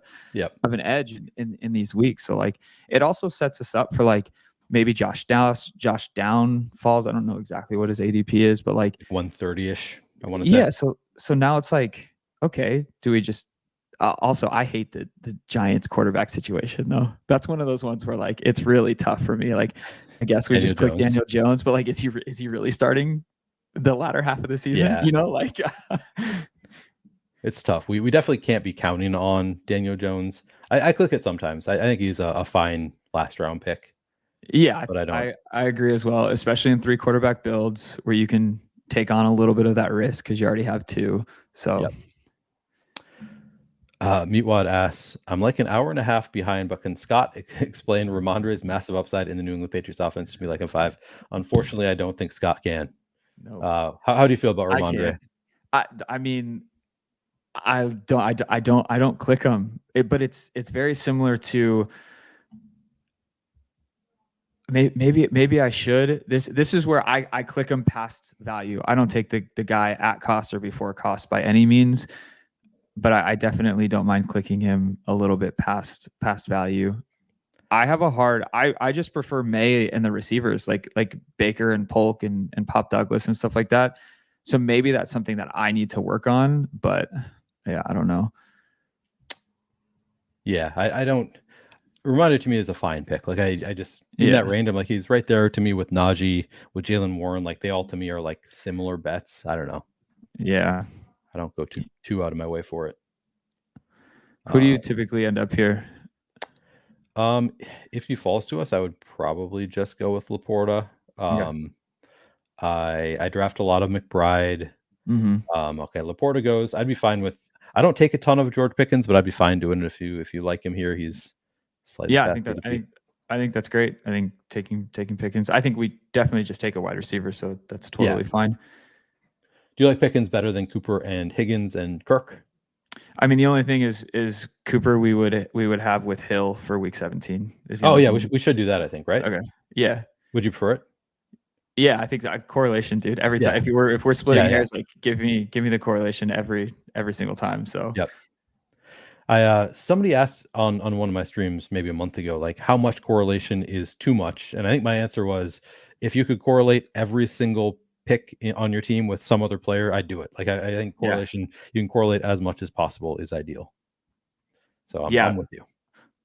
of an edge in these weeks. So like it also sets us up for like maybe Josh Down falls. I don't know exactly what his ADP is, but like 130-ish, I want to say. Yeah. So now it's like, okay, do we just also, I hate the Giants quarterback situation though. That's one of those ones where like it's really tough for me. Like I guess we just click Daniel Jones, but like is he really starting the latter half of the season? Yeah. Like it's tough. We definitely can't be counting on Daniel Jones. I click it sometimes. I think he's a fine last round pick. Yeah, but I don't. I agree as well, especially in 3 quarterback builds where you can take on a little bit of that risk because you already have 2. So Meatwad asks, I'm like an hour and a half behind, but can Scott explain Ramondre's massive upside in the New England Patriots offense to me like a 5? Unfortunately, I don't think Scott can. No. How do you feel about Ramondre? I mean, I don't click him, but it's very similar to maybe I should. This is where I click him past value. I don't take the guy at cost or before cost by any means, but I definitely don't mind clicking him a little bit past value. I have a hard. I just prefer May and the receivers like Baker and Polk and Pop Douglas and stuff like that. So maybe that's something that I need to work on. But yeah, I don't know. Yeah, I don't. Ramondre to me is a fine pick. Like I just in that range, I'm like he's right there to me with Najee, with Jalen Warren. Like they all to me are like similar bets. I don't know. Yeah, I don't go too out of my way for it. Who do you typically end up here? If he falls to us, I would probably just go with Laporta. I draft a lot of McBride. Okay, Laporta goes. I'd be fine with. I don't take a ton of George Pickens, but I'd be fine doing it if you like him here. He's Slightly Yeah, past ADP. I think that's great. I think taking Pickens. I think we definitely just take a wide receiver, so that's totally fine. Do you like Pickens better than Cooper and Higgins and Kirk? I mean, the only thing is Cooper we would have with Hill for week 17. Oh yeah, we should do that, I think, right? Okay. Yeah. Would you prefer it? Yeah, I think that correlation, dude. Every time if we're splitting hairs, like give me the correlation every single time. So yep. Somebody asked on one of my streams maybe a month ago, like how much correlation is too much, and I think my answer was if you could correlate every single pick on your team with some other player, I'd do it. Like I think correlation, you can correlate as much as possible is ideal. So I'm with you.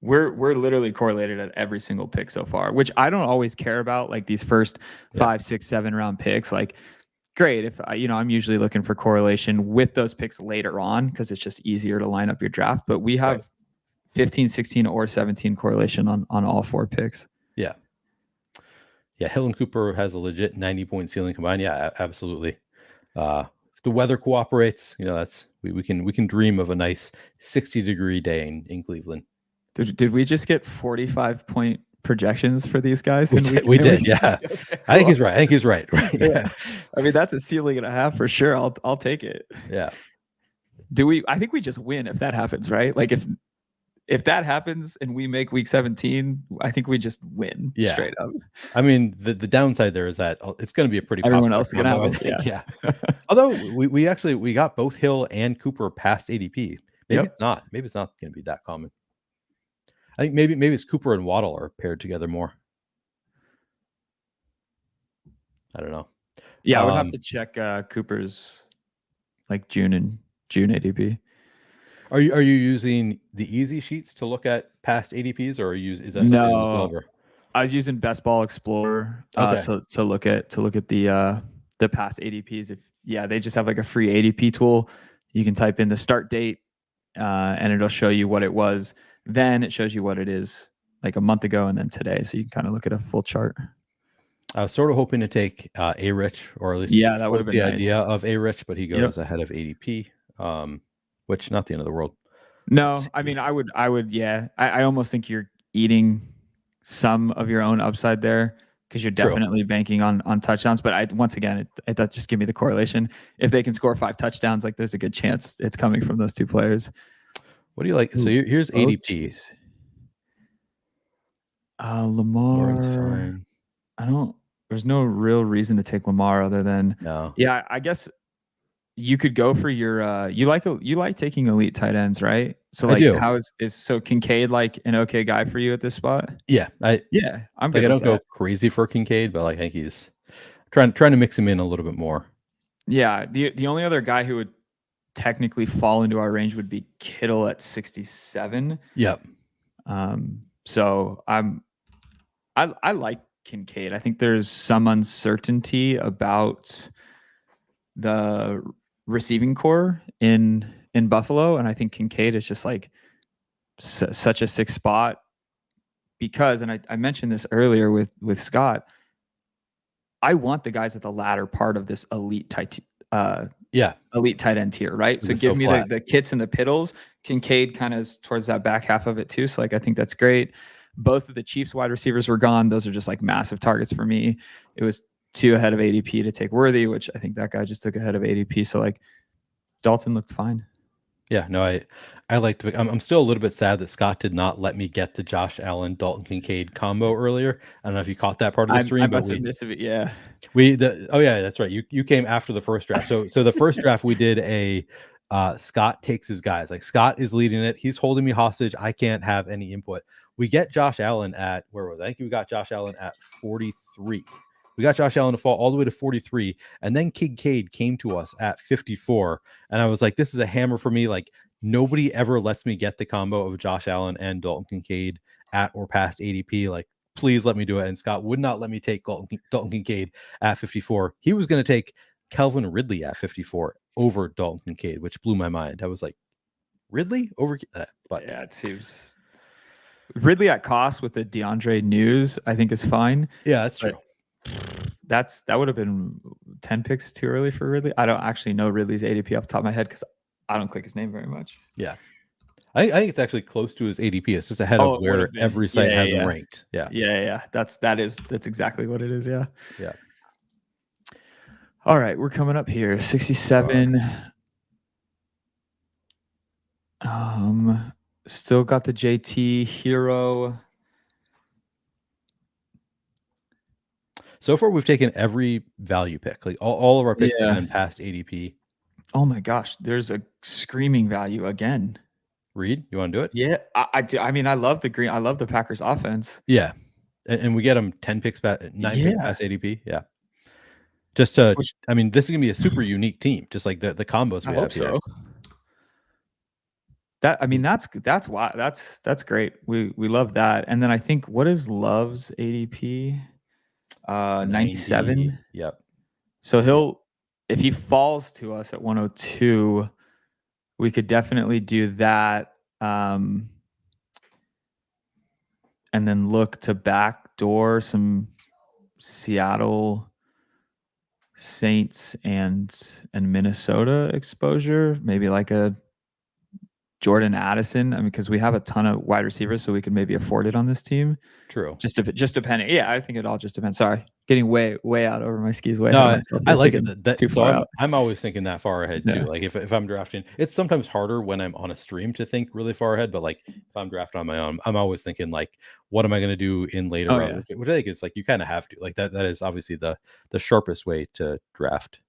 We're literally correlated at every single pick so far, which I don't always care about. Like these first 5, 6, 7 round picks, like great. If I'm usually looking for correlation with those picks later on because it's just easier to line up your draft. But we have 15, 16, or 17 correlation on all 4 picks. Yeah. Yeah. Hill and Cooper has a legit 90-point ceiling combined. Yeah, absolutely. If the weather cooperates, that's we can dream of a nice 60-degree day in Cleveland. Did we just get 45-point projections for these guys? We did. Yeah. Okay, cool. I think he's right. Yeah. I mean, that's a ceiling and a half for sure. I'll take it. Yeah. I think we just win if that happens, right? Like if that happens and we make week 17, I think we just win straight up. I mean, the downside there is that it's going to be a pretty everyone else is going to have it. Yeah. Although we got both Hill and Cooper past ADP. Maybe it's not. Maybe it's not going to be that common. I think maybe it's Cooper and Waddle are paired together more. I don't know. Yeah, I would have to check Cooper's like June ADP. Are you using the easy sheets to look at past ADPs, or is that something over? I was using Best Ball Explorer to look at the past ADPs. They just have like a free ADP tool. You can type in the start date, and it'll show you what it was. Then it shows you what it is like a month ago and then today. So you can kind of look at a full chart. I was sort of hoping to take A-Rich, or at least that would have been the idea of A-Rich, but he goes ahead of ADP, which not the end of the world. No, I mean, I would. I almost think you're eating some of your own upside there because you're definitely banking on touchdowns. But once again, it does just give me the correlation. If they can score 5 touchdowns, like there's a good chance it's coming from those 2 players. What do you like? So here's ADPs. Lamar. There's no real reason to take Lamar other than Yeah, I guess you could go for your you like taking elite tight ends, right? So like how is Kincaid like an okay guy for you at this spot? Yeah. I'm like, I don't go crazy for Kincaid, but like I think he's trying to mix him in a little bit more. Yeah. The only other guy who would technically fall into our range would be Kittle at 67. Yep. So I like Kincaid. I think there's some uncertainty about the receiving core in Buffalo, and I think Kincaid is just like such a sick spot because, and I mentioned this earlier with Scott, I want the guys at the latter part of this elite tight end tier, right? So give me the Kits and the Piddles. Kincaid kind of is towards that back half of it too. So like I think that's great. Both of the Chiefs wide receivers were gone. Those are just like massive targets for me. It was 2 ahead of ADP to take Worthy, which I think that guy just took ahead of ADP. So like Dalton looked fine. Yeah, no, I liked it. I'm still a little bit sad that Scott did not let me get the Josh Allen, Dalton Kincaid combo earlier. I don't know if you caught that part of the stream. I must have missed it. Yeah. That's right. You came after the first draft. So the first draft we did a Scott takes his guys. Like Scott is leading it. He's holding me hostage. I can't have any input. We get Josh Allen at I think we got Josh Allen at 43. We got Josh Allen to fall all the way to 43, and then Kincaid came to us at 54, and I was like, this is a hammer for me. Like nobody ever lets me get the combo of Josh Allen and Dalton Kincaid at or past ADP. Like please let me do it. And Scott would not let me take Dalton Kincaid at 54. He was going to take Calvin Ridley at 54 over Dalton Kincaid, which blew my mind. I was like, Ridley over that? But yeah, it seems Ridley at cost with the DeAndre news, I think is fine. Yeah, that's true. That would have been 10 picks too early for Ridley. I don't actually know Ridley's ADP off the top of my head because I don't click his name very much. Yeah. I think it's actually close to his ADP. It's just ahead Oh, of it would where have been. every site Yeah, has yeah, him yeah. ranked. Yeah. Yeah. That's exactly what it is. Yeah. Yeah. All right, we're coming up here. 67. Still got the JT Hero. So far, we've taken every value pick. Like all of our picks Yeah. have been past ADP. Oh my gosh, there's a screaming value again. Reed, you want to do it? Yeah, I do. I mean, I love the green. I love the Packers offense. Yeah. And we get them 10 picks back, 9 picks Yeah. past ADP. Yeah. Just to, Which- I mean, this is gonna be a super unique team, just like the combos I we hope have here. so. That's why that's great. We love that. And then I think what is Love's ADP? 97. Yep. So if he falls to us at 102, we could definitely do that. And then look to backdoor some Seattle Saints and Minnesota exposure, maybe like a Jordan Addison. I mean, because we have a ton of wide receivers, so we could maybe afford it on this team. True. Just depending. Yeah, I think it all just depends. Sorry, getting way out over my skis. Way No, ahead of myself. I like Thinking it. That, too so far out. I'm always thinking that far ahead too. Yeah. Like if I'm drafting, it's sometimes harder when I'm on a stream to think really far ahead. But like if I'm drafting on my own, I'm always thinking like, what am I going to do in later rounds? Yeah. Which I think is like you kind of have to. Like that is obviously the sharpest way to draft.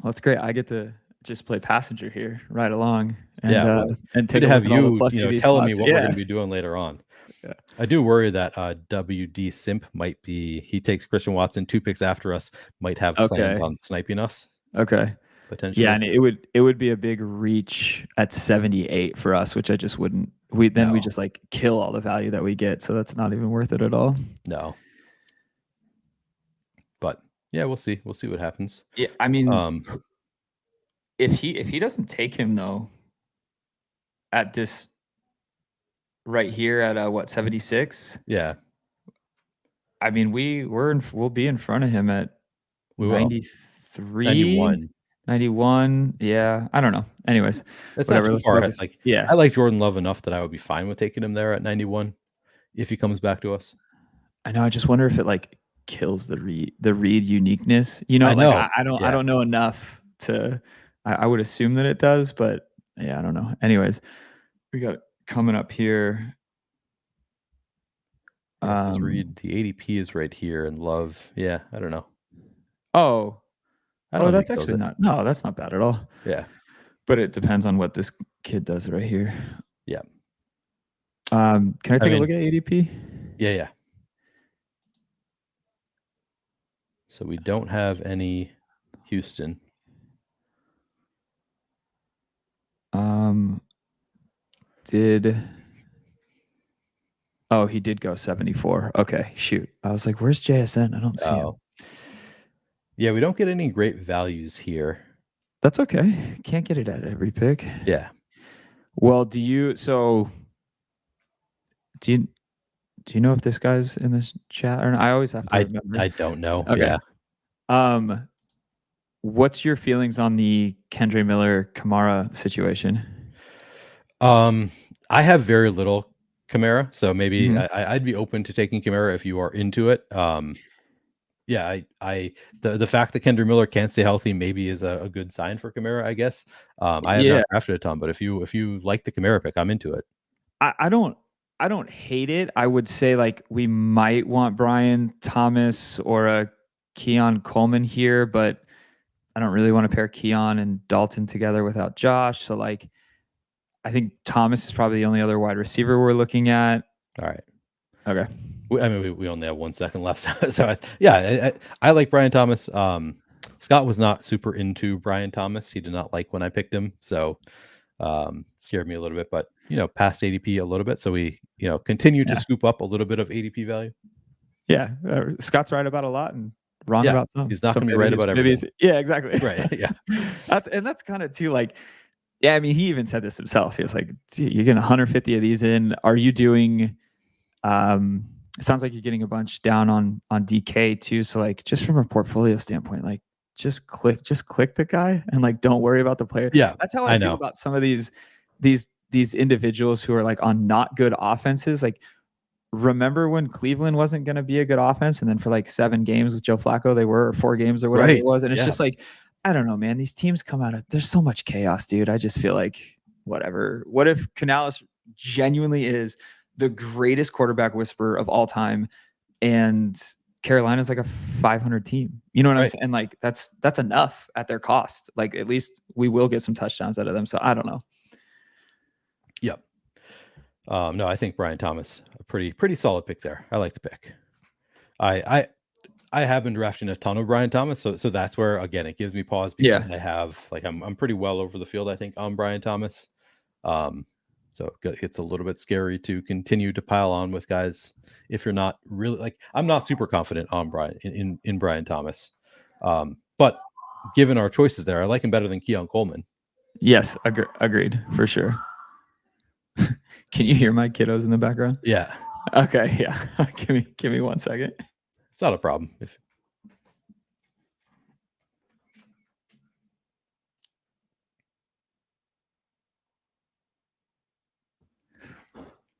Well, that's great. I get to just play passenger here right along, and well, and take to a have look at all the you, plus you know, EV telling me spots. what Yeah. we're going to be doing later on. Yeah. I do worry that WD Simp might be. He takes Christian Watson 2 picks after us. Might have plans on sniping us. Okay. Potentially. Yeah, and it would be a big reach at 78 for us, which I just wouldn't. We just like kill all the value that we get, so that's not even worth it at all. No. But yeah, we'll see. We'll see what happens. Yeah, I mean, if he doesn't take him though, at this right here at what 76? Yeah. I mean, we'll be in front of him at 93, 91. Yeah, I don't know. Anyways, that's whatever. not too far ahead. Like, yeah, I like Jordan Love enough that I would be fine with taking him there at 91 if he comes back to us. I know. I just wonder if it like kills the Reed uniqueness. You know, I know. I don't know enough to. I would assume that it does, but yeah, I don't know. Anyways, we got it coming up here. Reed, the ADP is right here, and Love. Yeah, I don't know. That's actually not. No, that's not bad at all. Yeah, but it depends on what this kid does right here. Yeah. Can I take a look at ADP? Yeah. So we don't have any Houston. He did go 74. Okay, shoot. I was like, where's JSN? I don't see him. Yeah, we don't get any great values here. That's okay. Can't get it at every pick. Yeah. Well, do you know if this guy's in this chat or not? I always have to remember. I don't know. Okay. Yeah. What's your feelings on the Kendre Miller Kamara situation? I have very little Kamara, so maybe I'd be open to taking Kamara if you are into it. The fact that Kendre Miller can't stay healthy maybe is a good sign for Kamara, I guess. I have not drafted a ton, but if you like the Kamara pick, I'm into it. I don't hate it. I would say like we might want Brian Thomas or a Keon Coleman here, but I don't really want to pair Keon and Dalton together without Josh. So like, I think Thomas is probably the only other wide receiver we're looking at. All right. Okay. We only have 1 second left. So I like Brian Thomas. Scott was not super into Brian Thomas. He did not like when I picked him. So scared me a little bit, but past ADP a little bit. So we, continue to scoop up a little bit of ADP value. Yeah. Scott's right about a lot and wrong about some. He's not going to be right about everything. Yeah, exactly. Right. Yeah. That's kind of too like, yeah, I mean, he even said this himself. He was like, you're getting 150 of these in. Are you doing, it sounds like you're getting a bunch down on DK too. So like, just from a portfolio standpoint, like just click the guy and like, don't worry about the player. Yeah. That's how I feel about some of these these individuals who are like on not good offenses. Like, remember when Cleveland wasn't going to be a good offense, and then for like 7 games with Joe Flacco they were, or 4 games or whatever it was, and it's just like, I don't know, man. These teams come out of, there's so much chaos, dude. I just feel like whatever. What if Canales genuinely is the greatest quarterback whisperer of all time, and Carolina's like a 500 team? You know what I'm saying? And like that's enough at their cost. Like, at least we will get some touchdowns out of them. So I don't know. Yep. No, I think Brian Thomas, a pretty solid pick there. I like the pick. I have been drafting a ton of Brian Thomas, so that's where, again, it gives me pause, because I have, like, I'm pretty well over the field, I think, on Brian Thomas. So it's a little bit scary to continue to pile on with guys if you're not really, like, I'm not super confident on Brian in Brian Thomas. But given our choices there, I like him better than Keon Coleman. Yes, agreed for sure. Can you hear my kiddos in the background? Yeah. Okay. Yeah. give me 1 second. It's not a problem.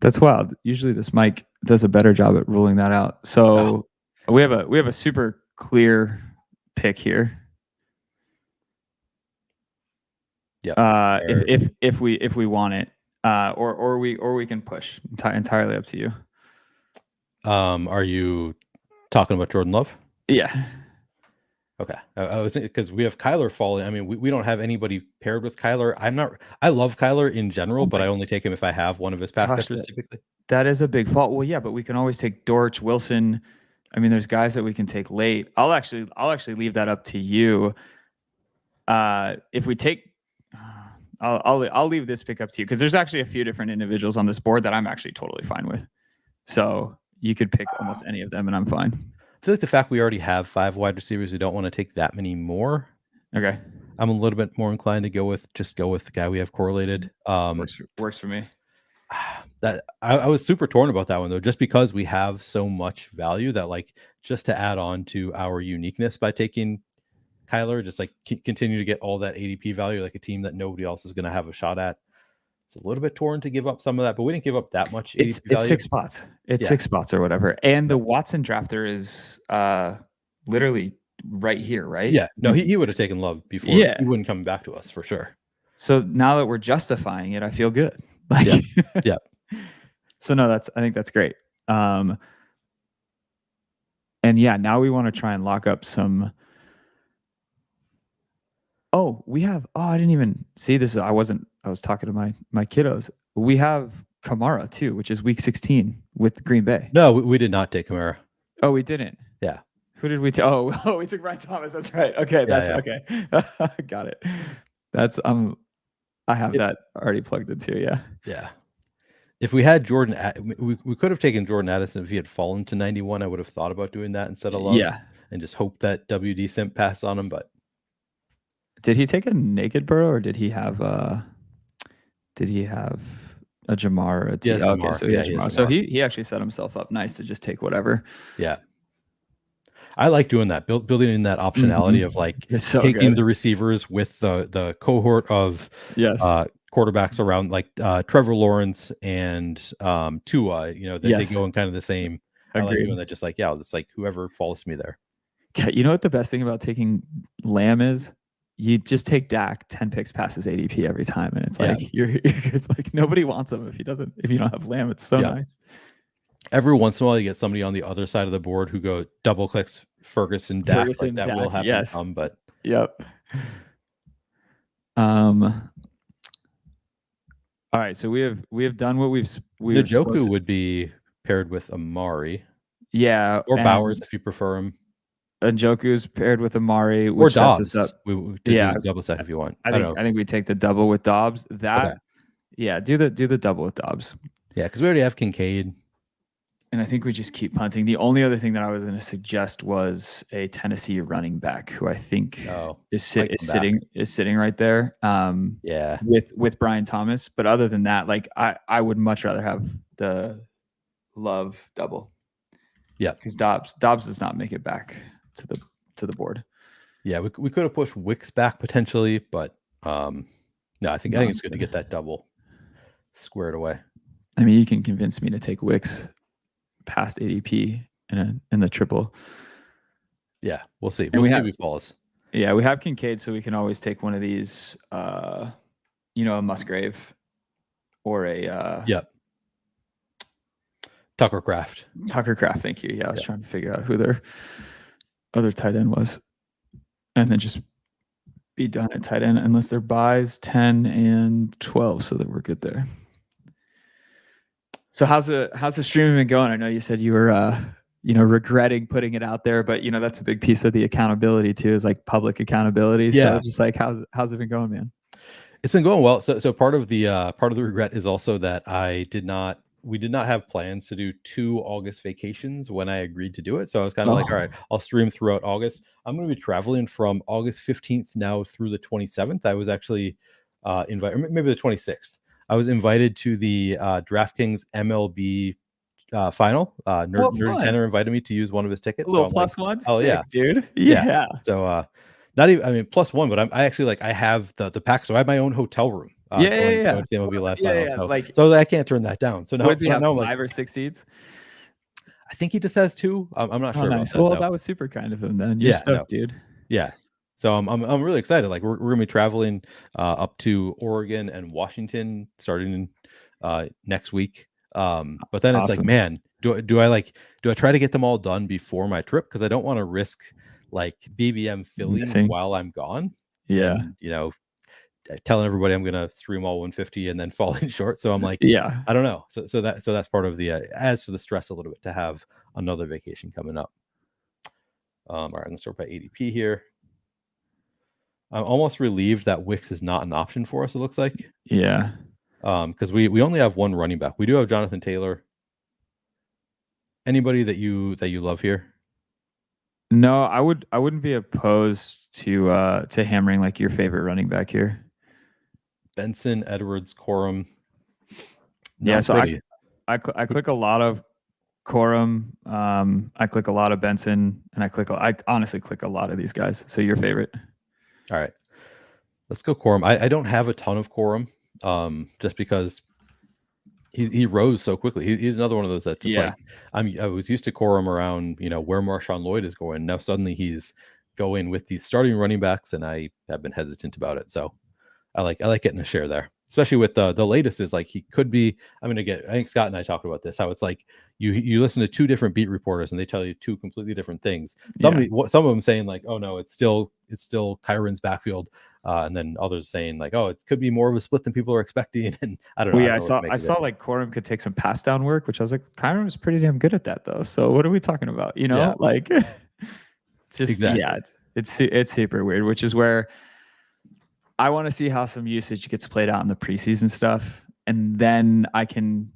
That's wild. Usually this mic does a better job at ruling that out. So we have a super clear pick here. Yeah. If we want it, or we can push. Entirely up to you. Are you talking about Jordan Love? Yeah. Okay. I was, because we have Kyler falling. I mean, we don't have anybody paired with Kyler. I love Kyler in general, but I only take him if I have one of his pass catchers typically. That is a big fault. Well, yeah, but we can always take Dortch, Wilson. I mean, there's guys that we can take late. I'll actually leave that up to you. If we take, I'll leave this pick up to you, because there's actually a few different individuals on this board that I'm actually totally fine with. So you could pick almost any of them, and I'm fine. I feel like the fact we already have 5 wide receivers, we don't want to take that many more. Okay. I'm a little bit more inclined to go with the guy we have correlated. Works for me. That I was super torn about that one, though, just because we have so much value that, like, just to add on to our uniqueness by taking Kyler, just like continue to get all that ADP value, like a team that nobody else is going to have a shot at. It's a little bit torn to give up some of that, but we didn't give up that much. It's 6 spots. It's 6 spots or whatever. And the Watson drafter is literally right here, right? Yeah. No, he would have taken Love before. Yeah. He wouldn't come back to us for sure. So now that we're justifying it, I feel good. Like, yeah. So no, I think that's great. And yeah, now we want to try and lock up some. Oh, I didn't even see this. I was talking to my kiddos. We have Kamara too, which is week 16 with Green Bay. No, we did not take Kamara. Oh, we didn't. Yeah. Who did we take? Oh, we took Brian Thomas. That's right. Okay. Okay. Got it. That's, I have that already plugged into. Yeah. Yeah. If we had Jordan, we could have taken Jordan Addison if he had fallen to 91. I would have thought about doing that instead of Love. Yeah. And just hope that WD Simp pass on him. But did he take a naked Burrow, or did he have a Jamar? Okay, so Jamar. So he actually set himself up nice to just take whatever. Yeah. I like doing that, building in that optionality of, like, taking the receivers with the cohort of quarterbacks around, like Trevor Lawrence and Tua. You know, they go in kind of the same. I like doing that, just like, it's like whoever falls to me there. You know what the best thing about taking Lamb is? You just take Dak 10 picks past his ADP every time, and it's like it's like nobody wants him if you don't have Lamb. It's so nice. Every once in a while, you get somebody on the other side of the board who go double clicks Ferguson, Dak. Like that will happen some, but yep. All right, so we have done what we Njoku would be paired with Amari. Yeah, or Bowers if you prefer him. Njoku's paired with Amari, which or Dobbs. Sets us up. We do a double set if you want. I think we take the double with Dobbs. Do the double with Dobbs. Yeah, because we already have Kincaid. And I think we just keep punting. The only other thing that I was going to suggest was a Tennessee running back who I think is sitting right there. With Brian Thomas. But other than that, like I would much rather have the Love double. Yeah, because Dobbs does not make it back to the board. Yeah, we could have pushed Wicks back potentially, but no, I think it's good to get that double. squared away. I mean, you can convince me to take Wicks past ADP in the triple. Yeah, we'll see. We'll see if he falls. Yeah, we have Kincaid, so we can always take one of these, a Musgrave or a Tucker Kraft. Thank you. Yeah, I was trying to figure out who their other tight end was, and then just be done at tight end unless they're buys 10 and 12, so that we're good there. So how's the streaming been going? I know you said you were regretting putting it out there, but that's a big piece of the accountability too, is like public accountability. Yeah. So just like how's it been going, man? It's been going well. So part of the regret is also that we did not have plans to do 2 August vacations when I agreed to do it. So I was kind of like, all right, I'll stream throughout August. I'm going to be traveling from August 15th now through the 27th. I was actually invited, maybe the 26th. I was invited to the DraftKings MLB final. Nerdy Tanner invited me to use one of his tickets. A little +1. Oh, sick, dude. Yeah. So not even, I mean, +1, but I actually I have the pack. So I have my own hotel room. Going to the MLB Live final. So I can't turn that down. So now, what does he have, 5 or 6 seeds? I think he just has 2. I'm not sure. Nice. About that. Well, that was super kind of him then. You're stoked, dude. Yeah. So I'm really excited. Like we're gonna be traveling up to Oregon and Washington starting next week. But then it's like, man, do I try to get them all done before my trip? Because I don't want to risk like BBM filling while I'm gone. Yeah. And, telling everybody I'm gonna stream all 150 and then falling short. So I'm like, I don't know. So that's part of the adds to the stress a little bit to have another vacation coming up. All right, I'm gonna start by ADP here. I'm almost relieved that Wicks is not an option for us, it looks like. Yeah. Because we only have one running back. We do have Jonathan Taylor. Anybody that you love here? No, I wouldn't be opposed to hammering like your favorite running back here. Benson, Edwards, Corum. Yeah, so I click a lot of Corum. I click a lot of Benson, and I honestly click a lot of these guys. So your favorite? All right, let's go Corum. I don't have a ton of Corum, just because he rose so quickly. He's another one of those that just I was used to Corum around where Marshawn Lloyd is going. Now suddenly he's going with these starting running backs, and I have been hesitant about it. So I like getting a share there, especially with the latest is like he could be. I think Scott and I talked about this, how it's like you listen to 2 different beat reporters and they tell you 2 completely different things. Some of them saying like, oh no, it's still Kyron's backfield, and then others saying like, oh, it could be more of a split than people are expecting. And I don't know. Yeah, I saw like Corum could take some pass down work, which I was like, Kyron was pretty damn good at that though. So what are we talking about? Like it's just it's super weird, which is where I want to see how some usage gets played out in the preseason stuff, and then I can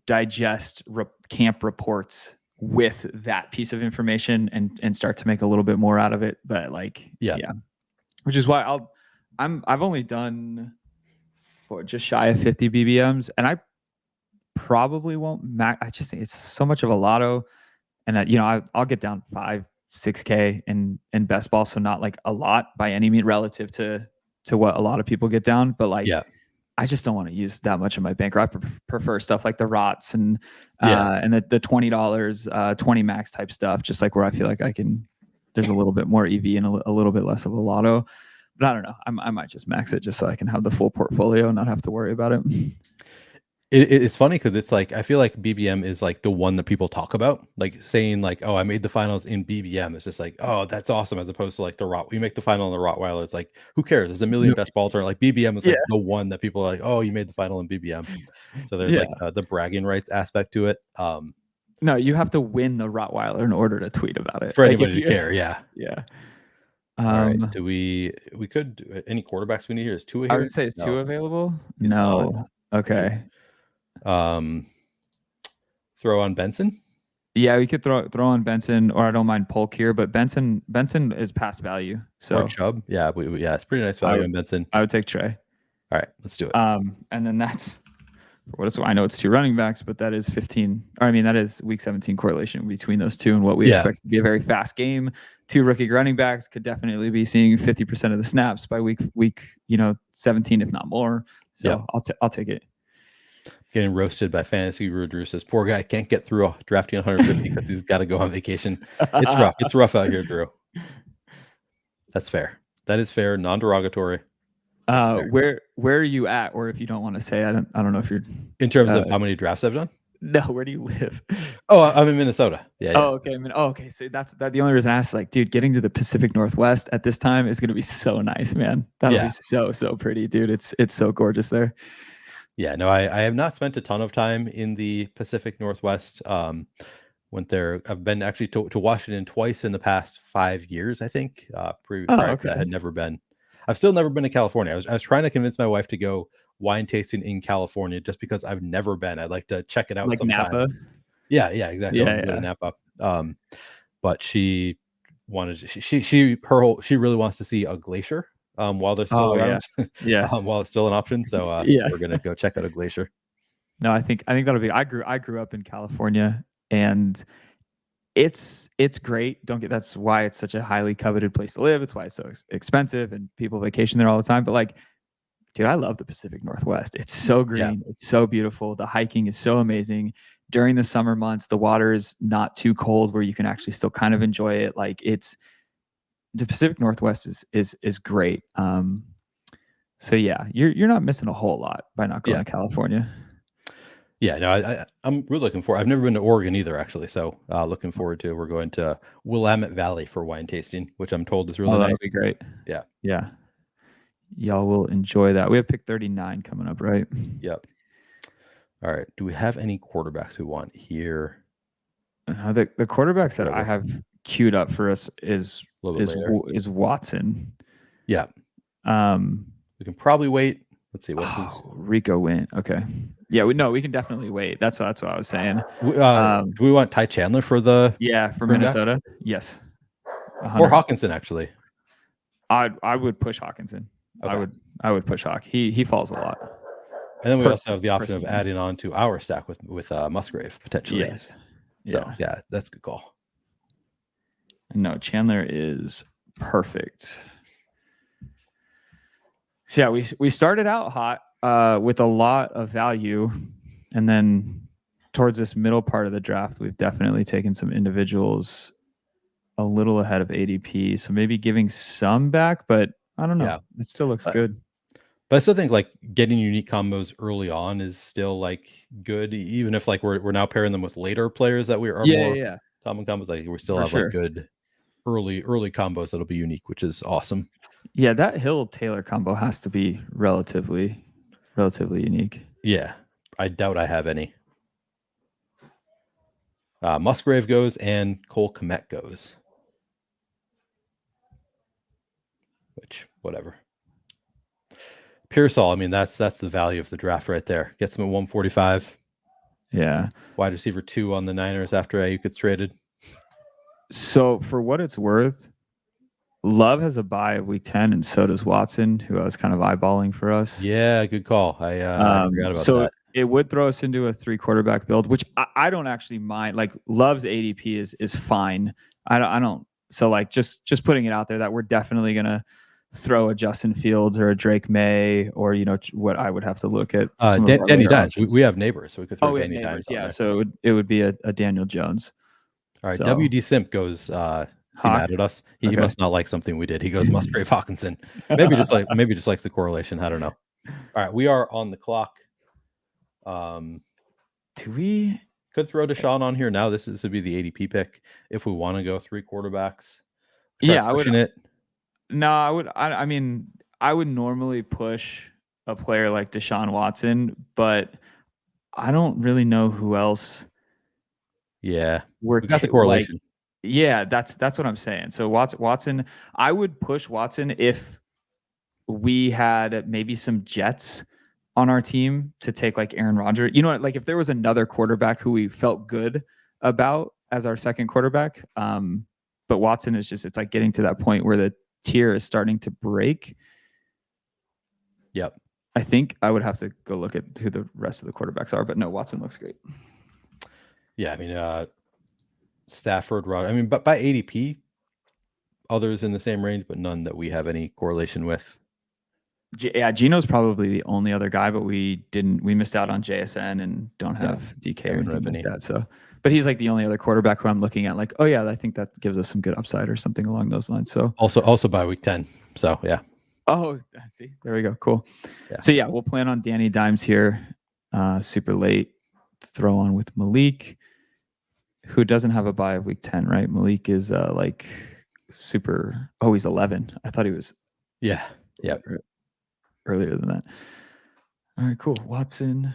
digest camp reports with that piece of information and start to make a little bit more out of it. But which is why I've only done just shy of 50 BBMs, and I probably won't I just think it's so much of a lotto, and I'll get down 5-6K in best ball, so not like a lot by any means relative to what a lot of people get down, but I just don't want to use that much of my banker. I prefer stuff like the ROTS and the $20 20 max type stuff, just like where I feel like there's a little bit more EV and a little bit less of a lotto. But I don't know, I might just max it just so I can have the full portfolio and not have to worry about it. It's funny because it's like I feel like BBM is like the one that people talk about, like saying like, oh, I made the finals in BBM. It's just like, oh, that's awesome, as opposed to like the Rot. You make the final in the Rottweiler. It's like, who cares? There's a million best ball tournament. Like BBM is like the one that people are like, oh, you made the final in BBM. So there's like the bragging rights aspect to it. No, you have to win the Rottweiler in order to tweet about it for anybody to care. Yeah. All right. Do we could any quarterbacks we need here? Is 2 here? I would say it's 2 available. No. Okay. Throw on Benson. Yeah, we could throw on Benson, or I don't mind Polk here, but Benson is past value. So or Chubb. Yeah, it's pretty nice value on Benson. I would take Trey. All right, let's do it. And then that's what it's. I know it's 2 running backs, but that is 15. Or I mean, that is week 17 correlation between those 2 and what we expect to be a very fast game. 2 rookie running backs could definitely be seeing 50% of the snaps by week 17, if not more. So I'll take it. Getting roasted by Fantasy Guru Drew says, poor guy can't get through drafting 150 because he's got to go on vacation. It's rough. It's rough out here, Drew. That's fair. That is fair. Non-derogatory. Where are you at? Or if you don't want to say, I don't know if you're in terms of how many drafts I've done. No, where do you live? Oh, I'm in Minnesota. Yeah. Oh, okay. Okay. So that's the only reason I asked. Like, dude, getting to the Pacific Northwest at this time is going to be so nice, man. That'll be so pretty, dude. It's so gorgeous there. Yeah. No, I have not spent a ton of time in the Pacific Northwest. Went there. I've been actually to Washington twice in the past 5 years, I think. Prior to that, I had never been. I've still never been to California. I was trying to convince my wife to go wine tasting in California just because I've never been. I'd like to check it out like sometime. Napa. Yeah, exactly. Yeah. Go to Napa. But she wanted she really wants to see a glacier while they're still around. Yeah. While it's still an option. So we're gonna go check out a glacier. No, I think that'll be. I grew up in California, and it's great. That's why it's such a highly coveted place to live. It's why it's so expensive, and people vacation there all the time. But like, dude, I love the Pacific Northwest. It's so green. Yeah. It's so beautiful. The hiking is so amazing. During the summer months, the water is not too cold where you can actually still kind of enjoy it. Like the Pacific Northwest is great. So yeah, you're not missing a whole lot by not going to California. Yeah, no, I'm really looking forward. I've never been to Oregon either, actually. So looking forward to. We're going to Willamette Valley for wine tasting, which I'm told is really nice. That'll be great. Yeah. Y'all will enjoy that. We have pick 39 coming up, right? Yep. All right. Do we have any quarterbacks we want here? The quarterbacks that I have queued up for us is Watson. Yeah. We can probably wait. Let's see. What's his Rico win? Okay. Yeah, we can definitely wait. That's what I was saying. Do we want Ty Chandler for for Minnesota? Yes. 100. Or Hawkinson, actually. I would push Hawkinson. Okay. I would push Hawk. He falls a lot. And then we also have the option of adding on to our stack with Musgrave potentially. Yes. So yeah, that's a good call. No, Chandler is perfect. So yeah, we started out hot with a lot of value, and then towards this middle part of the draft, we've definitely taken some individuals a little ahead of ADP. So maybe giving some back, but I don't know. Yeah. It still looks good. But I still think like getting unique combos early on is still like good, even if like we're now pairing them with later players that we are more common combos. Like we still have like good early combos that'll be unique, which is awesome. Yeah, that Hill Taylor combo has to be relatively unique. Yeah, I doubt I have any. Musgrave goes and Cole Kmet goes. Which, whatever. Pearsall, I mean, that's the value of the draft right there. Gets him at 145. Yeah. Wide receiver 2 on the Niners after Ayuk gets traded. So for what it's worth, Love has a bye of week 10, and so does Watson, who I was kind of eyeballing for us. Yeah, good call. I forgot about that. It would throw us into a 3 quarterback build, which I don't actually mind. Like Love's ADP is fine. I don't. So like just putting it out there that we're definitely gonna throw a Justin Fields or a Drake May, or what I would have to look at. Danny Dimes. We have neighbors, so we could throw Danny Dimes. Yeah, so it would be a Daniel Jones. All right, WD Simp goes. Is he mad at us? He must not like something we did. He goes Musgrave Hawkinson. Maybe just likes the correlation. I don't know. All right, we are on the clock. Do we could throw Deshaun on here now? This would be the ADP pick if we want to go 3 quarterbacks. I would. No, I would. I mean, I would normally push a player like Deshaun Watson, but I don't really know who else. Yeah, we got the correlation. Yeah, that's what I'm saying. So Watson, I would push Watson if we had maybe some Jets on our team to take like Aaron Rodgers. You know what? Like if there was another quarterback who we felt good about as our second quarterback, but Watson is it's like getting to that point where the tier is starting to break. Yep. I think I would have to go look at who the rest of the quarterbacks are, but no, Watson looks great. Yeah, I mean, Stafford, Rod. I mean, but by ADP, others in the same range, but none that we have any correlation with. Yeah, Gino's probably the only other guy, but we missed out on JSN and don't have DK or anything like that. So, but he's like the only other quarterback who I'm looking at like, oh yeah, I think that gives us some good upside or something along those lines. So also by week 10. So yeah. Oh, see, there we go. Cool. Yeah. So yeah, we'll plan on Danny Dimes here. Super late throw on with Malik, who doesn't have a bye of week 10, right? Malik is like super. Oh, he's 11. I thought he was. Yeah. Yep. Earlier than that. All right, cool. Watson.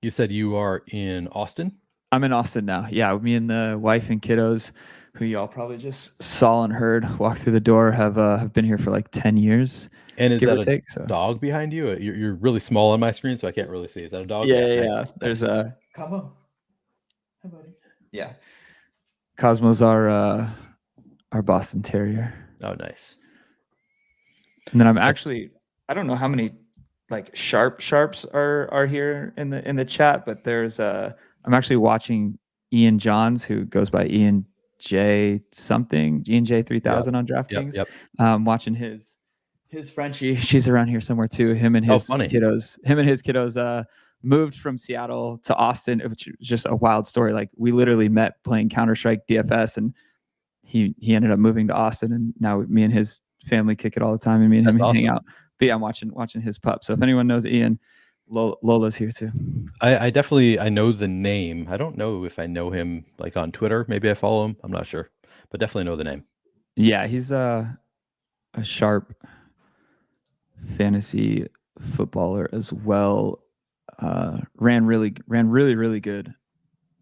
You said you are in Austin? I'm in Austin now. Yeah, me and the wife and kiddos, who y'all probably just saw and heard walk through the door, have been here for like 10 years. And is that a dog behind you? You're really small on my screen, so I can't really see. Is that a dog? Yeah. There's a Cosmo. Hi, buddy. Yeah. Cosmo's our Boston Terrier. Oh, nice. And then I don't know how many like sharps are here in the chat, but I'm actually watching Ian Johns, who goes by Ian J 3000 on DraftKings. Yep. Watching his Frenchie. She's around here somewhere too. Him and his kiddos moved from Seattle to Austin, which was just a wild story. Like we literally met playing Counter-Strike DFS, and he ended up moving to Austin, and now me and his family kick it all the time, and me and him hang out. But yeah, I'm watching his pup. So if anyone knows Ian, Lola's here too. I know the name. I don't know if I know him like on Twitter. Maybe I follow him. I'm not sure, but definitely know the name. Yeah, he's a sharp fantasy footballer as well. Ran really good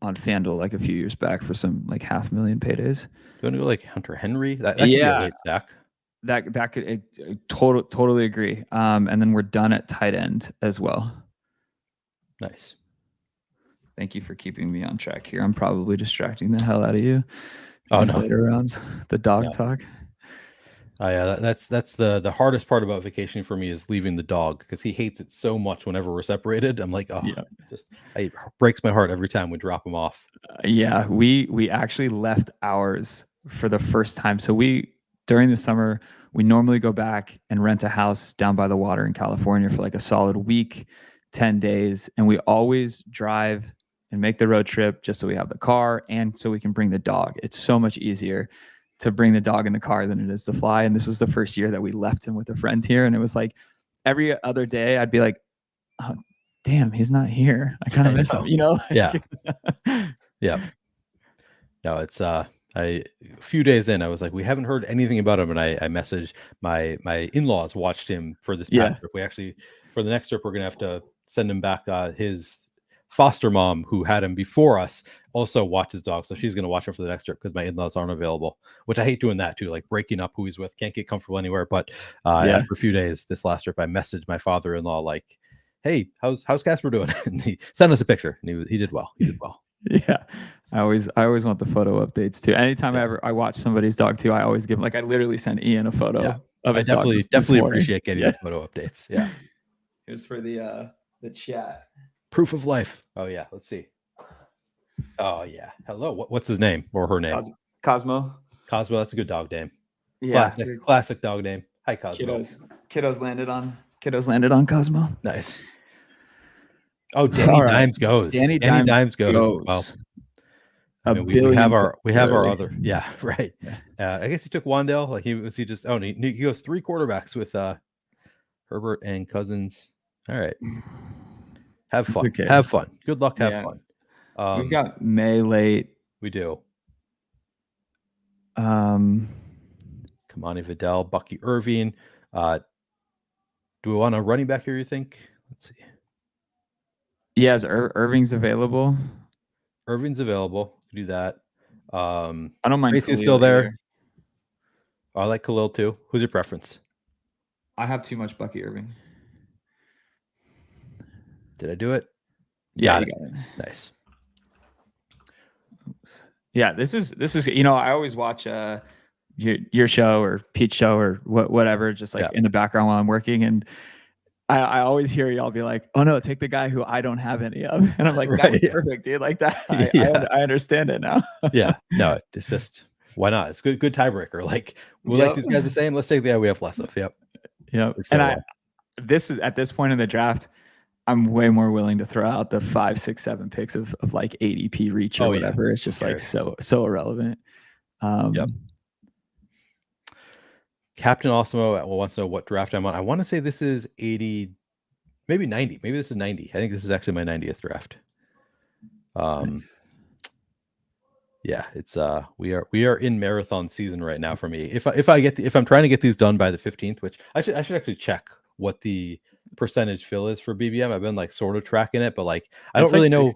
on FanDuel like a few years back for some like $500,000 paydays. Do you want to go like Hunter Henry? That could be a late stack. That could totally agree. And then we're done at tight end as well. Nice. Thank you for keeping me on track here. I'm probably distracting the hell out of you. Oh no, later rounds, the dog talk. Yeah, that's the hardest part about vacationing for me is leaving the dog, because he hates it so much whenever we're separated. I'm like, it breaks my heart every time we drop him off. Yeah, we actually left ours for the first time. So during the summer, we normally go back and rent a house down by the water in California for like a solid week, 10 days. And we always drive and make the road trip just so we have the car and so we can bring the dog. It's so much easier to bring the dog in the car than it is to fly. And this was the first year that we left him with a friend here. And it was like every other day I'd be like, oh, damn, he's not here. I kind of miss him, Yeah. Yeah. No, it's a few days in, I was like, we haven't heard anything about him, and I messaged my in-laws watched him for this past trip. We actually, for the next trip, we're gonna have to send him back. His foster mom, who had him before us, also watches dog, so she's gonna watch him for the next trip because my in-laws aren't available. Which I hate doing that too, like breaking up who he's with. Can't get comfortable anywhere. But after a few days, this last trip, I messaged my father-in-law like, "Hey, how's Casper doing?" And he sent us a picture, and he did well. He did well. Yeah. I always want the photo updates too. Anytime I watch somebody's dog too, I always give like I literally send Ian a photo of his dog. Definitely appreciate getting the photo updates. Yeah. Here's for the chat. Proof of life. Oh yeah. Let's see. Oh yeah. Hello. What's his name or her name? Cosmo. Cosmo. That's a good dog name. Yeah. Classic dog name. Hi, Cosmo. Kiddos landed on Cosmo. Nice. Oh, Danny Dimes goes. Danny Dimes goes. Well, I mean, we have our other. Yeah, right. Yeah. I guess he took Wandale. Like he goes 3 quarterbacks with Herbert and Cousins. All right. Have fun. Okay. Have fun. Good luck. Have fun. We've got May late. We do. Kamani Vidal, Bucky Irving. Do we want a running back here, you think? Let's see. Yeah, Irving's available. Irving's available. Do that. I don't mind. Tracy's still there. I like Khalil too. Who's your preference? I have too much Bucky Irving. Did I do it? Yeah, got it. Nice. Oops. Yeah, this is I always watch your show or Pete's show or whatever, just like in the background while I'm working, and I always hear y'all be like, "Oh no, take the guy who I don't have any of," and I'm like, "That's perfect, dude." Like that, I understand it now. Yeah, no, it's just why not? It's good tiebreaker. Like like these guys the same. Let's take the guy we have less of. Yep. Yep. Except, And this is at this point in the draft, I'm way more willing to throw out the 5, 6, 7 picks of like ADP reach or whatever. It's just like so irrelevant. Yep. Captain Osmo wants to know what draft I'm on. I want to say this is 80, maybe 90. Maybe this is 90. I think this is actually my 90th draft. Nice. Yeah, it's we are in marathon season right now for me. If I'm trying to get these done by the 15th, which I should actually check what the percentage fill is for BBM. I've been like sort of tracking it, but like I don't really know.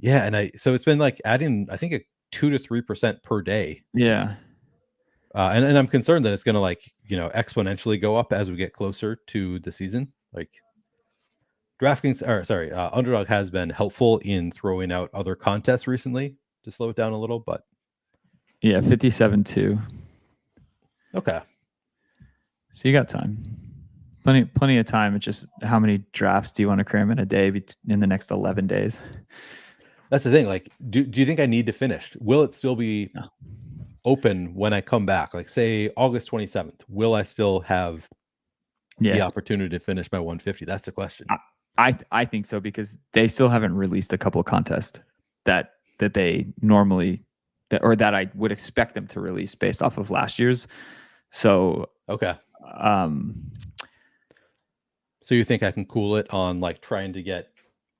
Yeah, and so it's been like adding, I think, a 2 to 3% per day. Yeah. And I'm concerned that it's going to like, exponentially go up as we get closer to the season. Like Underdog has been helpful in throwing out other contests recently to slow it down a little, but yeah, 57-2. Okay. So you got time. Plenty of time. It's just how many drafts do you want to cram in a day in the next 11 days? That's the thing. Like, do you think I need to finish? Will it still be open when I come back? Like, say August 27th, will I still have the opportunity to finish my 150? That's the question. I think so, because they still haven't released a couple of contests that they normally that I would expect them to release based off of last year's. So okay. So you think I can cool it on like trying to get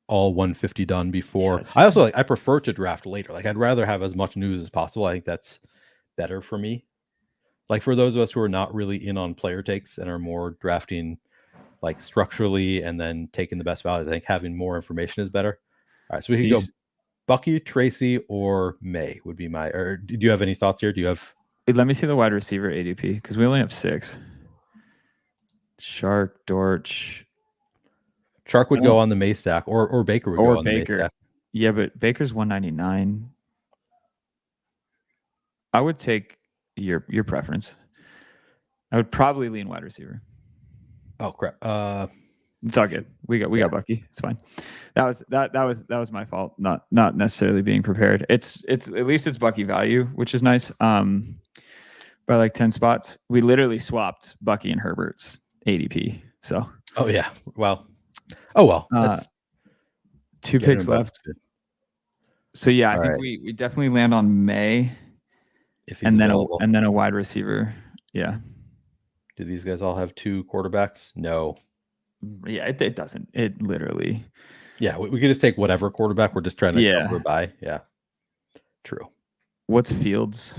all 150 done before? I also I prefer to draft later. Like I'd rather have as much news as possible. I think that's better for me. Like for those of us who are not really in on player takes and are more drafting like structurally and then taking the best values, I think having more information is better. All right, so we can go Bucky, Tracy, or May would be my. Or do you have any thoughts here? Do you have? Let me see the wide receiver ADP, because we only have 6. Shark, Dortch. Shark would go on the May stack, or Baker would go on the May stack. Yeah, but Baker's 199. I would take your preference. I would probably lean wide receiver. Oh crap! It's all good. We got Bucky. It's fine. That was my fault. Not necessarily being prepared. It's at least it's Bucky value, which is nice. By like 10 spots, we literally swapped Bucky and Herbert's ADP. So. Oh yeah. Wow. Oh well. That's 2 picks left. So yeah, I think we definitely land on May, and then a wide receiver. Yeah. Do these guys all have 2 quarterbacks? No. Yeah, it doesn't. It literally. Yeah, we could just take whatever quarterback. We're just trying to cover by. Yeah. True. What's Fields?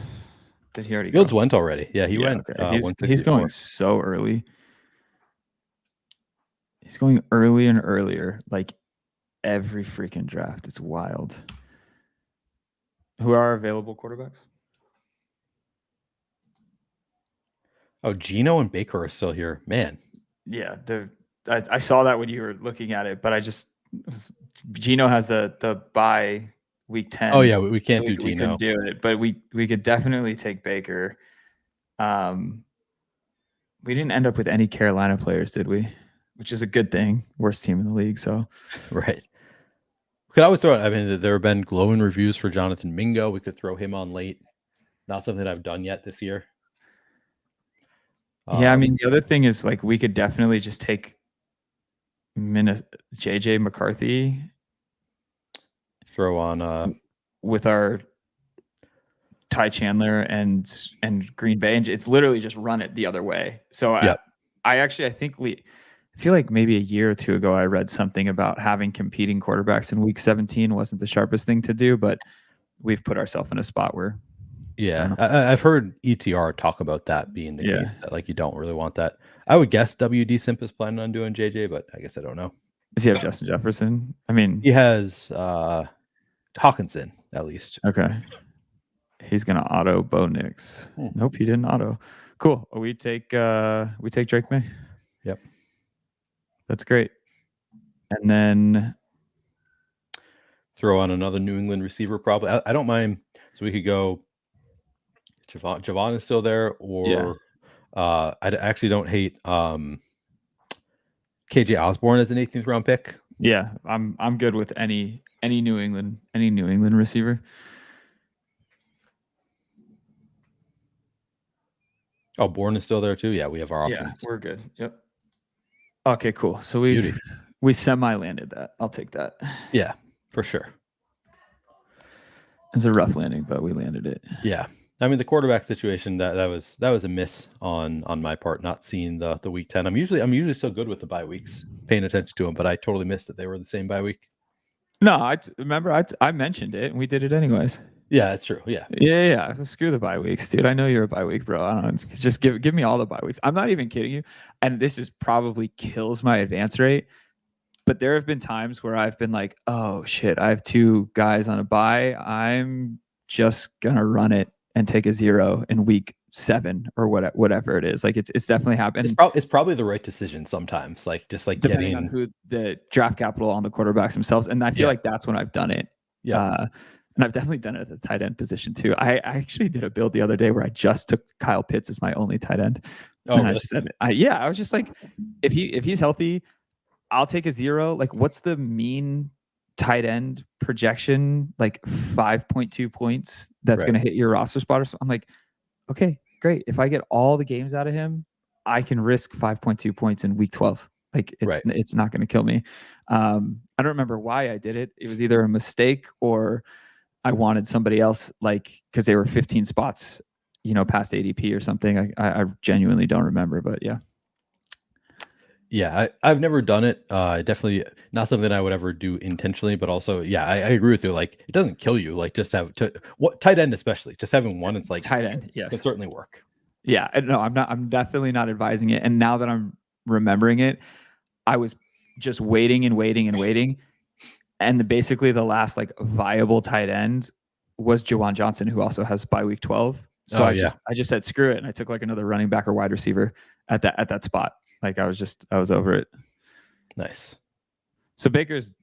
Did he already Fields went already. Yeah, he went. Okay. He's going so early. He's going early and earlier, like every freaking draft. It's wild. Who are available quarterbacks? Oh, Gino and Baker are still here. Man. Yeah, I saw that when you were looking at it, but Gino has the bye week 10. Oh yeah, we can't do Gino. We couldn't do it, but we could definitely take Baker. We didn't end up with any Carolina players, did we? Which is a good thing. Worst team in the league, so right. We could always throw it. I mean, there have been glowing reviews for Jonathan Mingo. We could throw him on late. Not something I've done yet this year. Yeah, I mean, the other thing is like we could definitely just take JJ McCarthy. Throw on with our Ty Chandler and Green Bay, and it's literally just run it the other way. So I feel like maybe a year or 2 ago I read something about having competing quarterbacks in week 17 wasn't the sharpest thing to do, but we've put ourselves in a spot where. Yeah, I've heard ETR talk about that being the case, that like you don't really want that. I would guess WD Simp is planning on doing JJ, but I guess I don't know. Does he have Justin Jefferson? I mean, he has Hawkinson at least. Okay. He's gonna auto Bo Nix. Nope, he didn't auto. Cool. We take Drake May. Yep. That's great. And then throw on another New England receiver probably. I don't mind. So we could go Javon is still there, or I actually don't hate KJ Osborne as an 18th round pick. Yeah, I'm good with any New England receiver. Oh, Bourne is still there too. Yeah, we have our Yeah, options. we're good. Yep. Okay, cool. So Beauty. we semi-landed that. I'll take that. Yeah, for sure. It's a rough landing, but we landed it. Yeah. I mean, the quarterback situation that was a miss on my part, not seeing the week 10. I'm usually so good with the bye weeks, paying attention to them, but I totally missed that they were the same bye week. No, I mentioned it and we did it anyways. Yeah, that's true. Yeah. Yeah. So screw the bye weeks, dude. I know you're a bye week, bro. I don't know. Just give me all the bye weeks. I'm not even kidding you. And this is probably kills my advance rate. But there have been times where I've been like, oh shit, I have 2 guys on a bye. I'm just gonna run it and take a 0 in week 7 or whatever it is. Like it's definitely happened. It's probably the right decision sometimes. Like just like depending on who the draft capital on the quarterbacks themselves. And I feel like that's when I've done it. Yeah. And I've definitely done it at the tight end position too. I actually did a build the other day where I just took Kyle Pitts as my only tight end. Oh, and really? I just said, I was just like, if he's healthy, I'll take a 0. Like, what's the mean tight end projection? Like 5.2 points. That's Right. going to hit your roster spot or something. I'm like, okay, great. If I get all the games out of him, I can risk 5.2 points in week 12. Like it's not going to kill me. I don't remember why I did it. It was either a mistake or I wanted somebody else, like, because they were 15 spots, past ADP or something. I genuinely don't remember, but yeah. Yeah, I've never done it. Definitely not something I would ever do intentionally, but also, yeah, I agree with you. Like, it doesn't kill you. Like, just have what tight end, especially just having one. It's like tight end. Yes, can certainly work. Yeah, no, I'm definitely not advising it. And now that I'm remembering it, I was just waiting, and basically the last like viable tight end was Jawan Johnson, who also has bye week 12. So I just said screw it, and I took like another running back or wide receiver at that spot. Like I was over it. Nice. So Baker's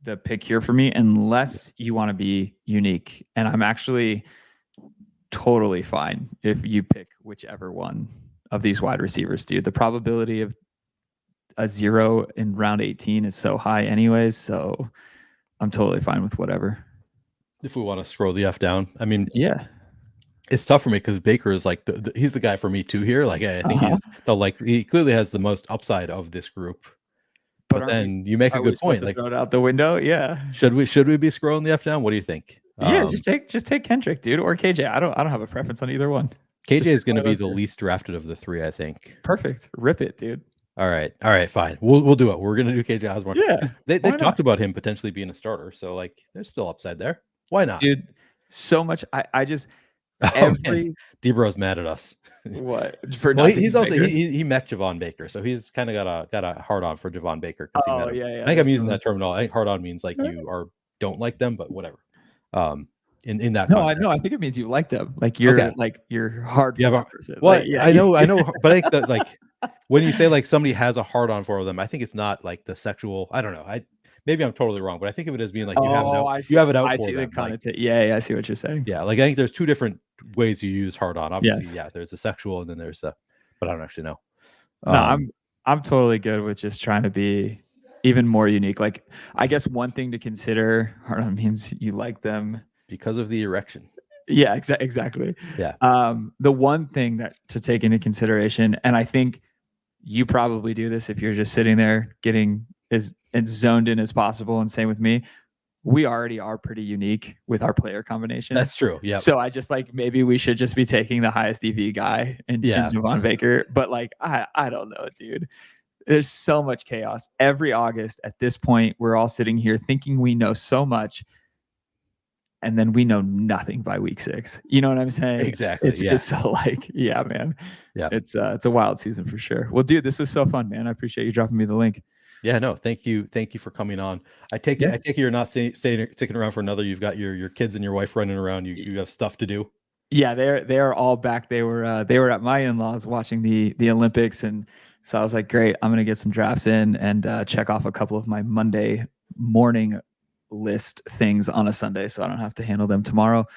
the pick here for me, unless you want to be unique. And I'm actually totally fine if you pick whichever one of these wide receivers, dude. The probability of a 0 in round 18 is so high anyways. So I'm totally fine with whatever. If we want to scroll the F down, I mean, yeah. It's tough for me because Baker is like he's the guy for me too here. Like I think he's he clearly has the most upside of this group. But then you make a good point. Like throw it out the window. Yeah. Should we be scrolling the F down? What do you think? Yeah, just take Kendrick, dude, or KJ. I don't have a preference on either one. KJ is going to be the least drafted of the 3, I think. Perfect. Rip it, dude. All right, fine. We'll do it. We're going to do KJ Osborne. Yeah. They've talked about him potentially being a starter, so like there's still upside there. Why not, dude? So much. I just. D-Bro's mad at us. What? He's also he met Javon Baker, so he's kind of got a hard on for Javon Baker. Yeah. I think I'm using that terminology. I think hard on means like you don't like them, but whatever. In that context. I think it means you like them. Like you're you're hard. You have person. Well, like, I know, but I think that like when you say like somebody has a hard on for them, I think it's not like the sexual. I don't know. Maybe I'm totally wrong, but I think of it as being like you have it out for them. I see what you're saying. Yeah, like I think there's 2 different ways you use hard on. Obviously, there's the sexual and then there's the, but I don't actually know. No, I'm totally good with just trying to be even more unique. Like I guess one thing to consider, hard on means you like them because of the erection. Yeah, exactly. Yeah. The one thing that to take into consideration, and I think you probably do this if you're just sitting there getting as zoned in as possible, and same with me, we already are pretty unique with our player combination. That's true. Yeah. So I just like maybe we should just be taking the highest EV guy and Javon Baker. But like I don't know, dude. There's so much chaos. Every August at this point, we're all sitting here thinking we know so much. And then we know nothing by week 6. You know what I'm saying? Exactly. It's so like, yeah, man. Yeah. It's a wild season for sure. Well, dude, this was so fun, man. I appreciate you dropping me the link. Yeah, no, thank you for coming on. I take it you're not sticking around for another. You've got your kids and your wife running around. You have stuff to do. Yeah, they are all back. They were at my in-laws watching the Olympics, and so I was like, great, I'm gonna get some drafts in and check off a couple of my Monday morning list things on a Sunday, so I don't have to handle them tomorrow.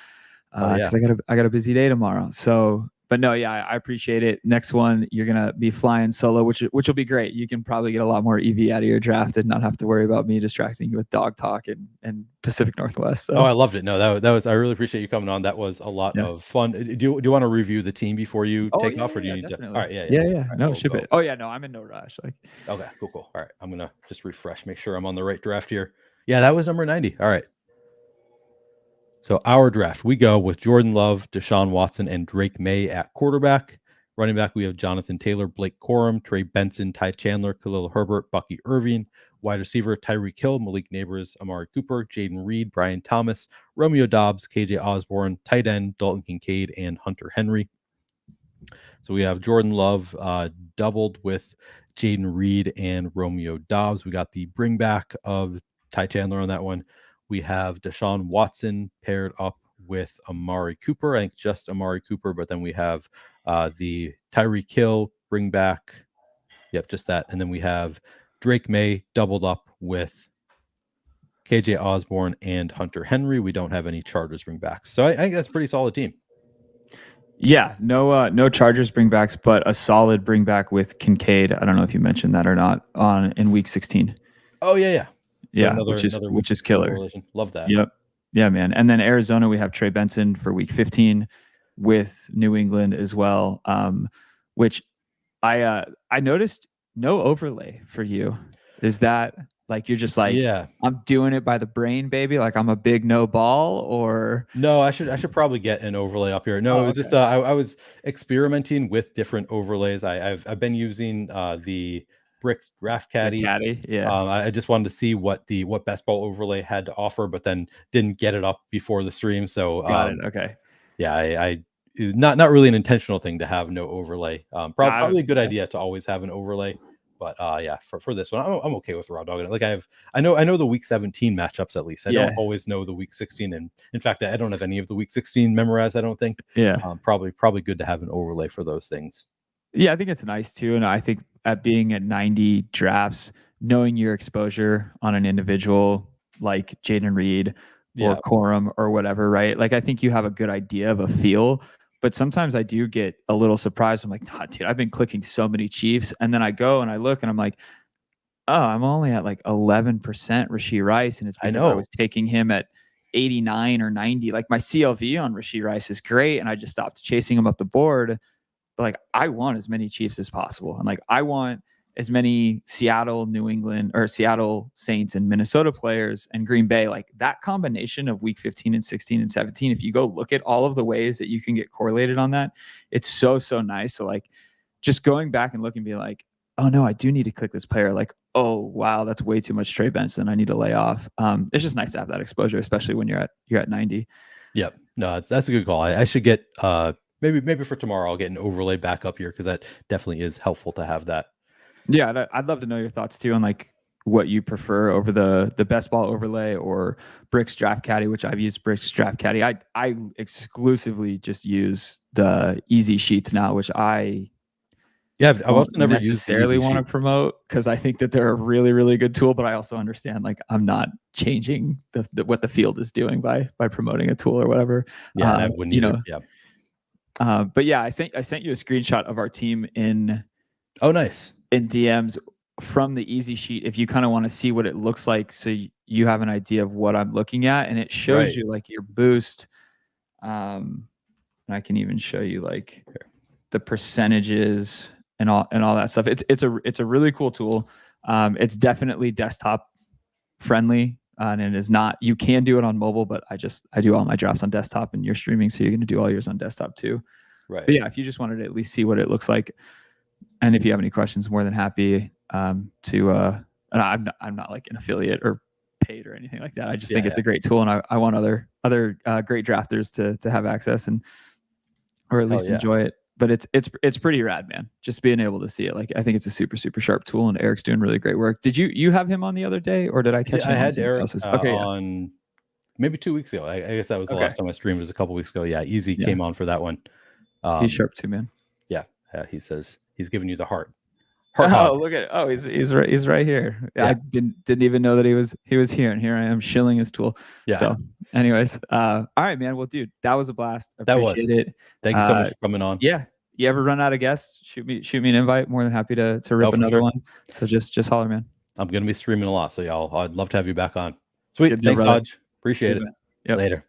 Because I got a busy day tomorrow. So but no, yeah, I appreciate it. Next one, you're gonna be flying solo, which will be great. You can probably get a lot more EV out of your draft and not have to worry about me distracting you with dog talk and Pacific Northwest. So. Oh, I loved it. No, that was I really appreciate you coming on. That was a lot of fun. Do you want to review the team before you take off, or do you need definitely. to? All right, yeah. All right, No, ship it. Oh yeah, no, I'm in no rush. Like, okay, cool. All right, I'm gonna just refresh, make sure I'm on the right draft here. Yeah, that was number 90. All right. So our draft, we go with Jordan Love, Deshaun Watson, and Drake May at quarterback. Running back, we have Jonathan Taylor, Blake Corum, Trey Benson, Ty Chandler, Khalil Herbert, Bucky Irving. Wide receiver, Tyreek Hill, Malik Neighbors, Amari Cooper, Jaden Reed, Brian Thomas, Romeo Dobbs, KJ Osborne, tight end, Dalton Kincaid, and Hunter Henry. So we have Jordan Love doubled with Jaden Reed and Romeo Dobbs. We got the bring back of Ty Chandler on that one. We have Deshaun Watson paired up with Amari Cooper. I think just Amari Cooper, but then we have the Tyreek Hill bring back. Yep, just that. And then we have Drake May doubled up with KJ Osborne and Hunter Henry. We don't have any Chargers bring backs. So I think that's a pretty solid team. Yeah, no Chargers bring backs, but a solid bring back with Kincaid. I don't know if you mentioned that or not in week 16. Oh yeah. So yeah, which is killer. Love that. Yep. Yeah, man. And then Arizona, we have Trey Benson for week 15 with New England as well. Which I noticed no overlay for you. Is that like you're just like, yeah, I'm doing it by the brain, baby? Like I'm a big no ball, or no? I should probably get an overlay up here. No, it was just I was experimenting with different overlays. I've been using the Bricks Draft Caddy. Yeah. I just wanted to see what Best Ball overlay had to offer, but then didn't get it up before the stream. So got it. Okay. Yeah, I not really an intentional thing to have no overlay. Probably a good idea to always have an overlay. But yeah, for this one, I'm okay with raw dogging it. Like I know the week 17 matchups at least. I don't always know the week 16, and in fact, I don't have any of the week 16 memorized. I don't think. Yeah. Probably good to have an overlay for those things. Yeah, I think it's nice too, and I think at being at 90 drafts, knowing your exposure on an individual like Jaden Reed or Corum or whatever, right? Like I think you have a good idea of a feel. But sometimes I do get a little surprised. I'm like, nah, dude, I've been clicking so many Chiefs. And then I go and I look and I'm like, oh, I'm only at like 11% Rashee Rice. And it's because I was taking him at 89 or 90. Like my CLV on Rashee Rice is great. And I just stopped chasing him up the board. But like, I want as many Chiefs as possible. And like, I want as many Seattle, New England, or Seattle Saints and Minnesota players and Green Bay, like that combination of week 15 and 16 and 17, if you go look at all of the ways that you can get correlated on that, it's so nice. So like just going back and looking, be like, oh no, I do need to click this player. Like, oh wow, that's way too much Trey Benson. I need to lay off. It's just nice to have that exposure, especially when you're at 90. Yep. No, that's a good call. I should get maybe for tomorrow, I'll get an overlay back up here because that definitely is helpful to have that. Yeah, I'd love to know your thoughts too on like what you prefer over the Best Ball overlay or Bricks Draft Caddy, which I've used Bricks Draft Caddy. I exclusively just use the easy sheets now, which I've also never necessarily want to promote because I think that they're a really, really good tool, but I also understand like I'm not changing what the field is doing by promoting a tool or whatever. Yeah, I wouldn't either. Yeah. But yeah, I sent you a screenshot of our team in. Oh, nice. In DMs from the easy sheet if you kind of want to see what it looks like so you have an idea of what I'm looking at, and it shows you like your boost. And I can even show you like the percentages and all that stuff. It's a really cool tool. It's definitely desktop friendly, and it is not. You can do it on mobile, but I do all my drafts on desktop, and you're streaming, so you're going to do all yours on desktop too. Right. But yeah, if you just wanted to at least see what it looks like. And if you have any questions, more than happy to. And I'm not like an affiliate or paid or anything like that. I just think it's a great tool, and I want other great drafters to have access or at least enjoy it. But it's pretty rad, man. Just being able to see it, like I think it's a super sharp tool, and Eric's doing really great work. Did you have him on the other day, or did I catch him? I had Eric on maybe 2 weeks ago. I guess that was the last time I streamed. It was a couple weeks ago. Yeah, Easy came on for that one. He's sharp too, man. Yeah, he says. He's giving you the heart. Look at he's right here. Yeah. I didn't even know that he was here, and here I am shilling his tool. Yeah. So Anyways, all right, man. Well, dude, that was a blast. That was. Appreciate it. Thank you so much for coming on. Yeah. You ever run out of guests? Shoot me an invite. More than happy to rip another sure. one. So just holler, man. I'm gonna be streaming a lot, so y'all, I'd love to have you back on. Sweet. Good deal, Thanks, brother. Hodge. Appreciate Cheers, it. man. Yep. Later.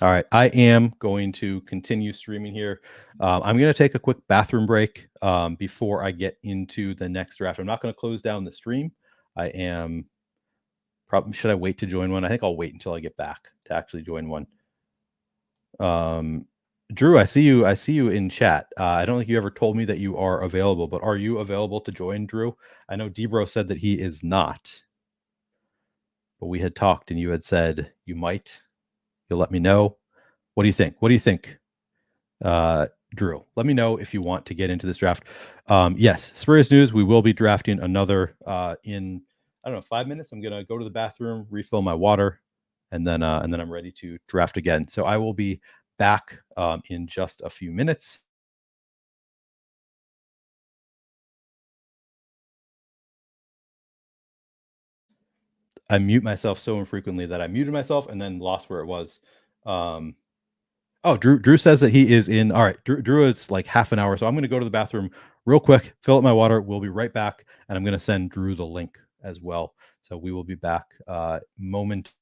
All right, I am going to continue streaming here. I'm going to take a quick bathroom break before I get into the next draft. I'm not going to close down the stream. I am probably, should I wait to join one? I think I'll wait until I get back to actually join one. Drew, I see you in chat. I don't think you ever told me that you are available, but are you available to join, Drew? I know Debro said that he is not, but we had talked and you had said you might. You'll let me know. What do you think? What do you think, Drew? Let me know if you want to get into this draft. Yes, Spurious News. We will be drafting another in, I don't know, 5 minutes. I'm gonna go to the bathroom, refill my water, and then I'm ready to draft again. So I will be back in just a few minutes. I mute myself so infrequently that I muted myself and then lost where it was. Oh, Drew says that he is in. All right, Drew is like half an hour, so I'm going to go to the bathroom real quick, fill up my water. We'll be right back, and I'm going to send Drew the link as well. So we will be back moment.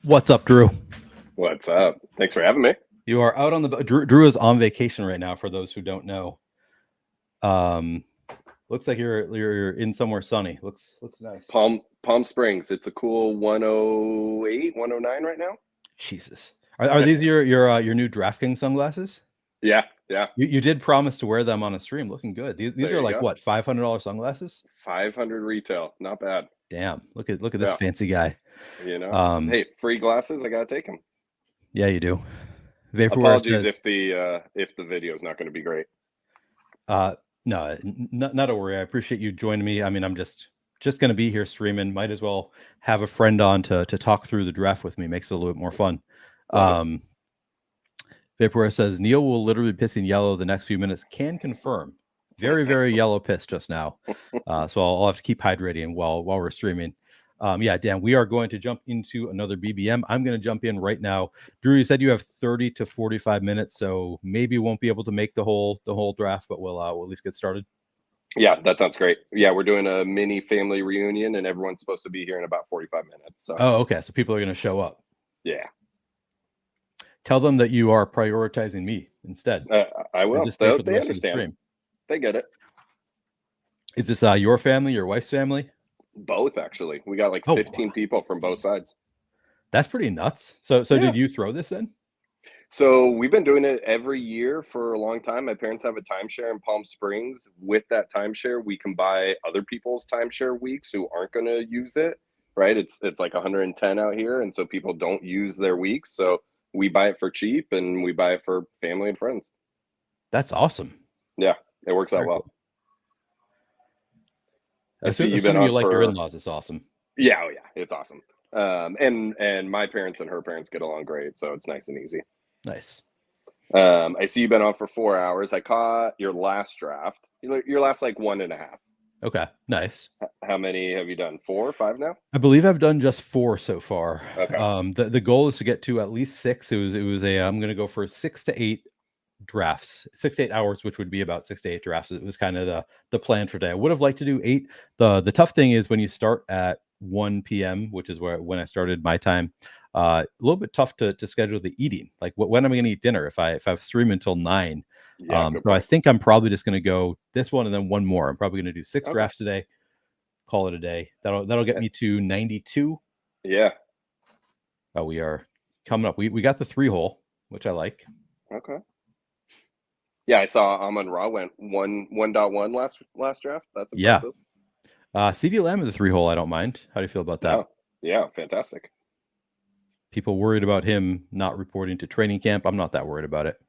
What's up, Drew? What's up? Thanks for having me. You are out on the Drew is on vacation right now. For those who don't know, looks like you're in somewhere sunny. Looks nice. Palm Springs. It's a cool 108, 109 right now. Jesus, are these your new DraftKings sunglasses? Yeah. You did promise to wear them on a stream. Looking good. These are like what, $500 sunglasses? 500 retail. Not bad. Damn. Look at this fancy guy. You know. Hey, free glasses. I gotta take them. Yeah, you do. Vaporware Apologies says, if the video is not going to be great. No, not a worry. I appreciate you joining me. I mean, I'm just going to be here streaming. Might as well have a friend on to talk through the draft with me. Makes it a little bit more fun. Vaporware says Neil will literally be pissing yellow the next few minutes. Can confirm. Very, very yellow piss just now. So I'll have to keep hydrating while we're streaming. Yeah, Dan, we are going to jump into another BBM. I'm going to jump in right now. Drew, you said you have 30 to 45 minutes, so maybe won't be able to make the whole draft, but we'll at least get started. Yeah, that sounds great. Yeah, we're doing a mini family reunion, and everyone's supposed to be here in about 45 minutes. So. Oh, okay. So people are going to show up. Yeah. Tell them that you are prioritizing me instead. I will. They understand. They get it. Is this your family, your wife's family? Both, actually. We got like 15 people from both sides. That's pretty nuts. So yeah. Did you throw this in? So we've been doing it every year for a long time. My parents have a timeshare in Palm Springs. With that timeshare, we can buy other people's timeshare weeks who aren't going to use it, right? It's like 110 out here, and so people don't use their weeks. So we buy it for cheap, and we buy it for family and friends. That's awesome. Yeah, it works out well. Cool. Assuming you like your in-laws, it's awesome. Yeah, it's awesome. And my parents and her parents get along great, so it's nice and easy. Nice. I see you've been on for 4 hours. I caught your last draft. Your last like 1.5. Okay, nice. How many have you done? 4 or 5 now? I believe I've done just 4 so far. Okay. The goal is to get to at least 6. It was I'm going to go for 6 to 8 drafts, 6 to 8 hours, which would be about 6 to 8 drafts. It was kind of the plan for today. I would have liked to do 8. The tough thing is when you start at 1 p.m., which is when I started my time, a little bit tough to schedule the eating. Like when am I going to eat dinner if I stream until 9? Yeah, so I think I'm probably just going to go this one and then one more. I'm probably going to do 6 drafts today. Call it a day. That'll get me to 92. Yeah. Oh, we are coming up. We got the 3-hole, which I like. Okay. Yeah, I saw Amon Ra went 1.1 last draft. That's impressive. Yeah. CD Lamb in the 3-hole, I don't mind. How do you feel about that? Yeah, fantastic. People worried about him not reporting to training camp. I'm not that worried about it.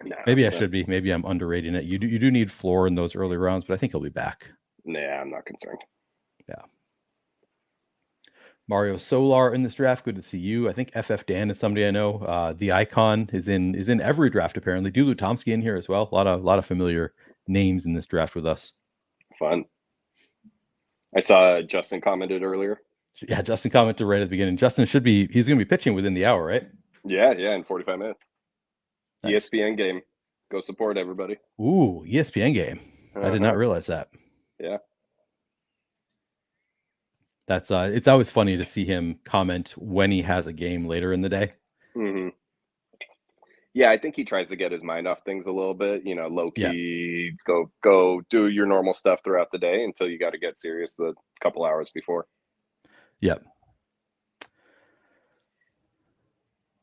No, maybe I should be. Maybe I'm underrating it. You do need floor in those early rounds, but I think he'll be back. Nah, I'm not concerned. Yeah. Mario Solar in this draft. Good to see you. I think FF Dan is somebody I know. The Icon is in every draft apparently. Dulu Tomsky in here as well. A lot of familiar names in this draft with us. Fun. I saw Justin commented earlier. Yeah, Justin commented right at the beginning. Justin he's going to be pitching within the hour, right? Yeah, in 45 minutes. Nice. ESPN game. Go support everybody. Ooh, ESPN game. I did not realize that. Yeah. That's it's always funny to see him comment when he has a game later in the day. Mm-hmm. Yeah, I think he tries to get his mind off things a little bit, low key, go do your normal stuff throughout the day until you got to get serious the couple hours before. Yep.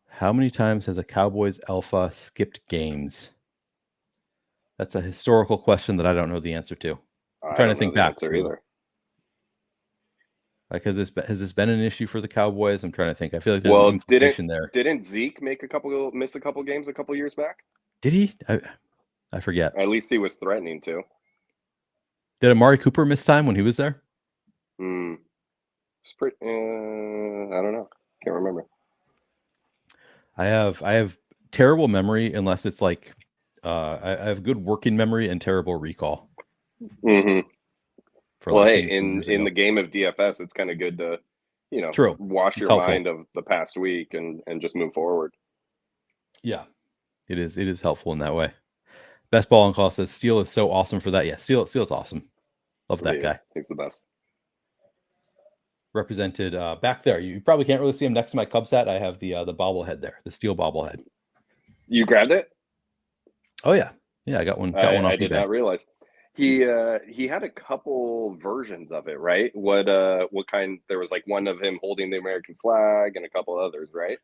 How many times has a Cowboys alpha skipped games? That's a historical question that I don't know the answer to. I'm trying to think back. Either. Like, has this been an issue for the Cowboys? I'm trying to think. I feel like there's an implication there. Didn't Zeke miss a couple games a couple years back? Did he? I forget. At least he was threatening to. Did Amari Cooper miss time when he was there? It's pretty. I don't know. Can't remember. I have terrible memory unless it's like I have good working memory and terrible recall. Mm-hmm. Well, hey, in the game of DFS, it's kind of good to, True. wash your mind of the past week and just move forward. Yeah, it is helpful in that way. Best Ball on Call says Steele is so awesome for that. Yeah, Steele's awesome. Love that guy. He's the best. represented back there. You probably can't really see him next to my Cubs hat. I have the bobblehead there, the steel bobblehead. You grabbed it? Oh yeah, I got one. Got one off I did eBay. not realize. He had a couple versions of it, right? What kind? There was like one of him holding the American flag and a couple others, right?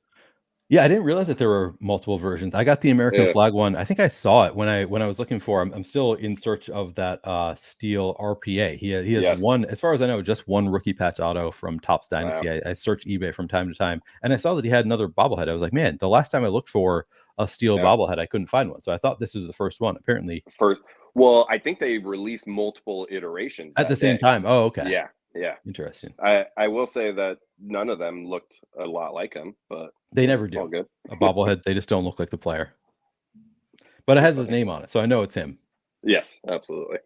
Yeah, I didn't realize that there were multiple versions. I got the American Yeah. flag one. I think I saw it when I was looking for. I'm still in search of that steel RPA. He has Yes. one, as far as I know, just one rookie patch auto from Topps Dynasty. Wow. I search eBay from time to time, and I saw that he had another bobblehead. I was like, man, the last time I looked for a steel Yeah. bobblehead, I couldn't find one. So I thought this was the first one. Apparently, Well, I think they released multiple iterations at the same time. Oh, okay. Yeah. Interesting. I will say that none of them looked a lot like him, but They never all do. good. A bobblehead, they just don't look like the player. But it has his name on it, so I know it's him. Yes, absolutely.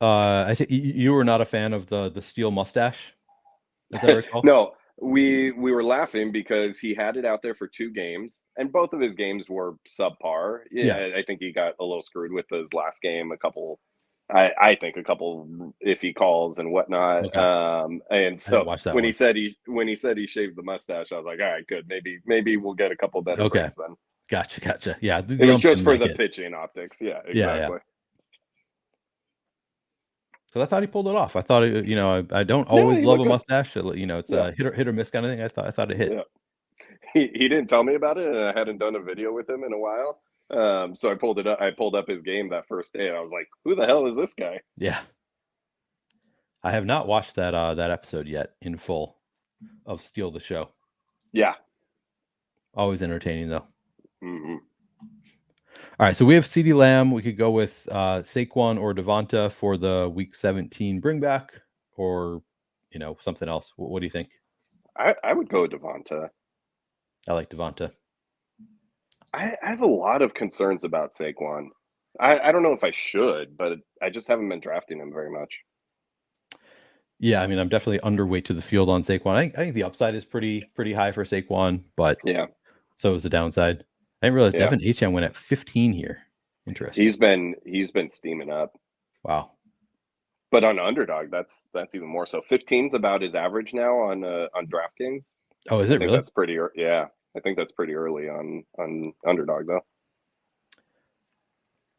I think you were not a fan of the steel mustache, as I recall. No, we were laughing because he had it out there for 2 games, and both of his games were subpar. Yeah. I think he got a little screwed with his last game. I think a couple iffy calls and whatnot. Okay. And so when he said he shaved the mustache, I was like, all right, good. Maybe we'll get a couple better breaks then. Gotcha. Yeah, It was just for the pitching optics. Yeah, exactly. Yeah. So I thought he pulled it off. I thought, I don't always love a mustache. It's a hit or miss kind of thing. I thought it hit. Yeah. He didn't tell me about it, and I hadn't done a video with him in a while. So I pulled it up. I pulled up his game that first day, and I was like, "Who the hell is this guy?" Yeah. I have not watched that episode yet in full of Steal the Show. Yeah. Always entertaining though. Mm-hmm. All right, so we have CeeDee Lamb. We could go with Saquon or Devonta for the Week 17 bring back, or something else. What do you think? I would go Devonta. I like Devonta. I have a lot of concerns about Saquon. I don't know if I should, but I just haven't been drafting him very much. Yeah, I mean, I'm definitely underweight to the field on Saquon. I think the upside is pretty high for Saquon, but yeah, so is the downside. I didn't realize Devin Achane went at 15 here. Interesting. He's been steaming up. Wow. But on underdog, that's even more so. 15's about his average now on DraftKings. Oh, is it really? That's pretty. Yeah, I think that's pretty early on underdog though.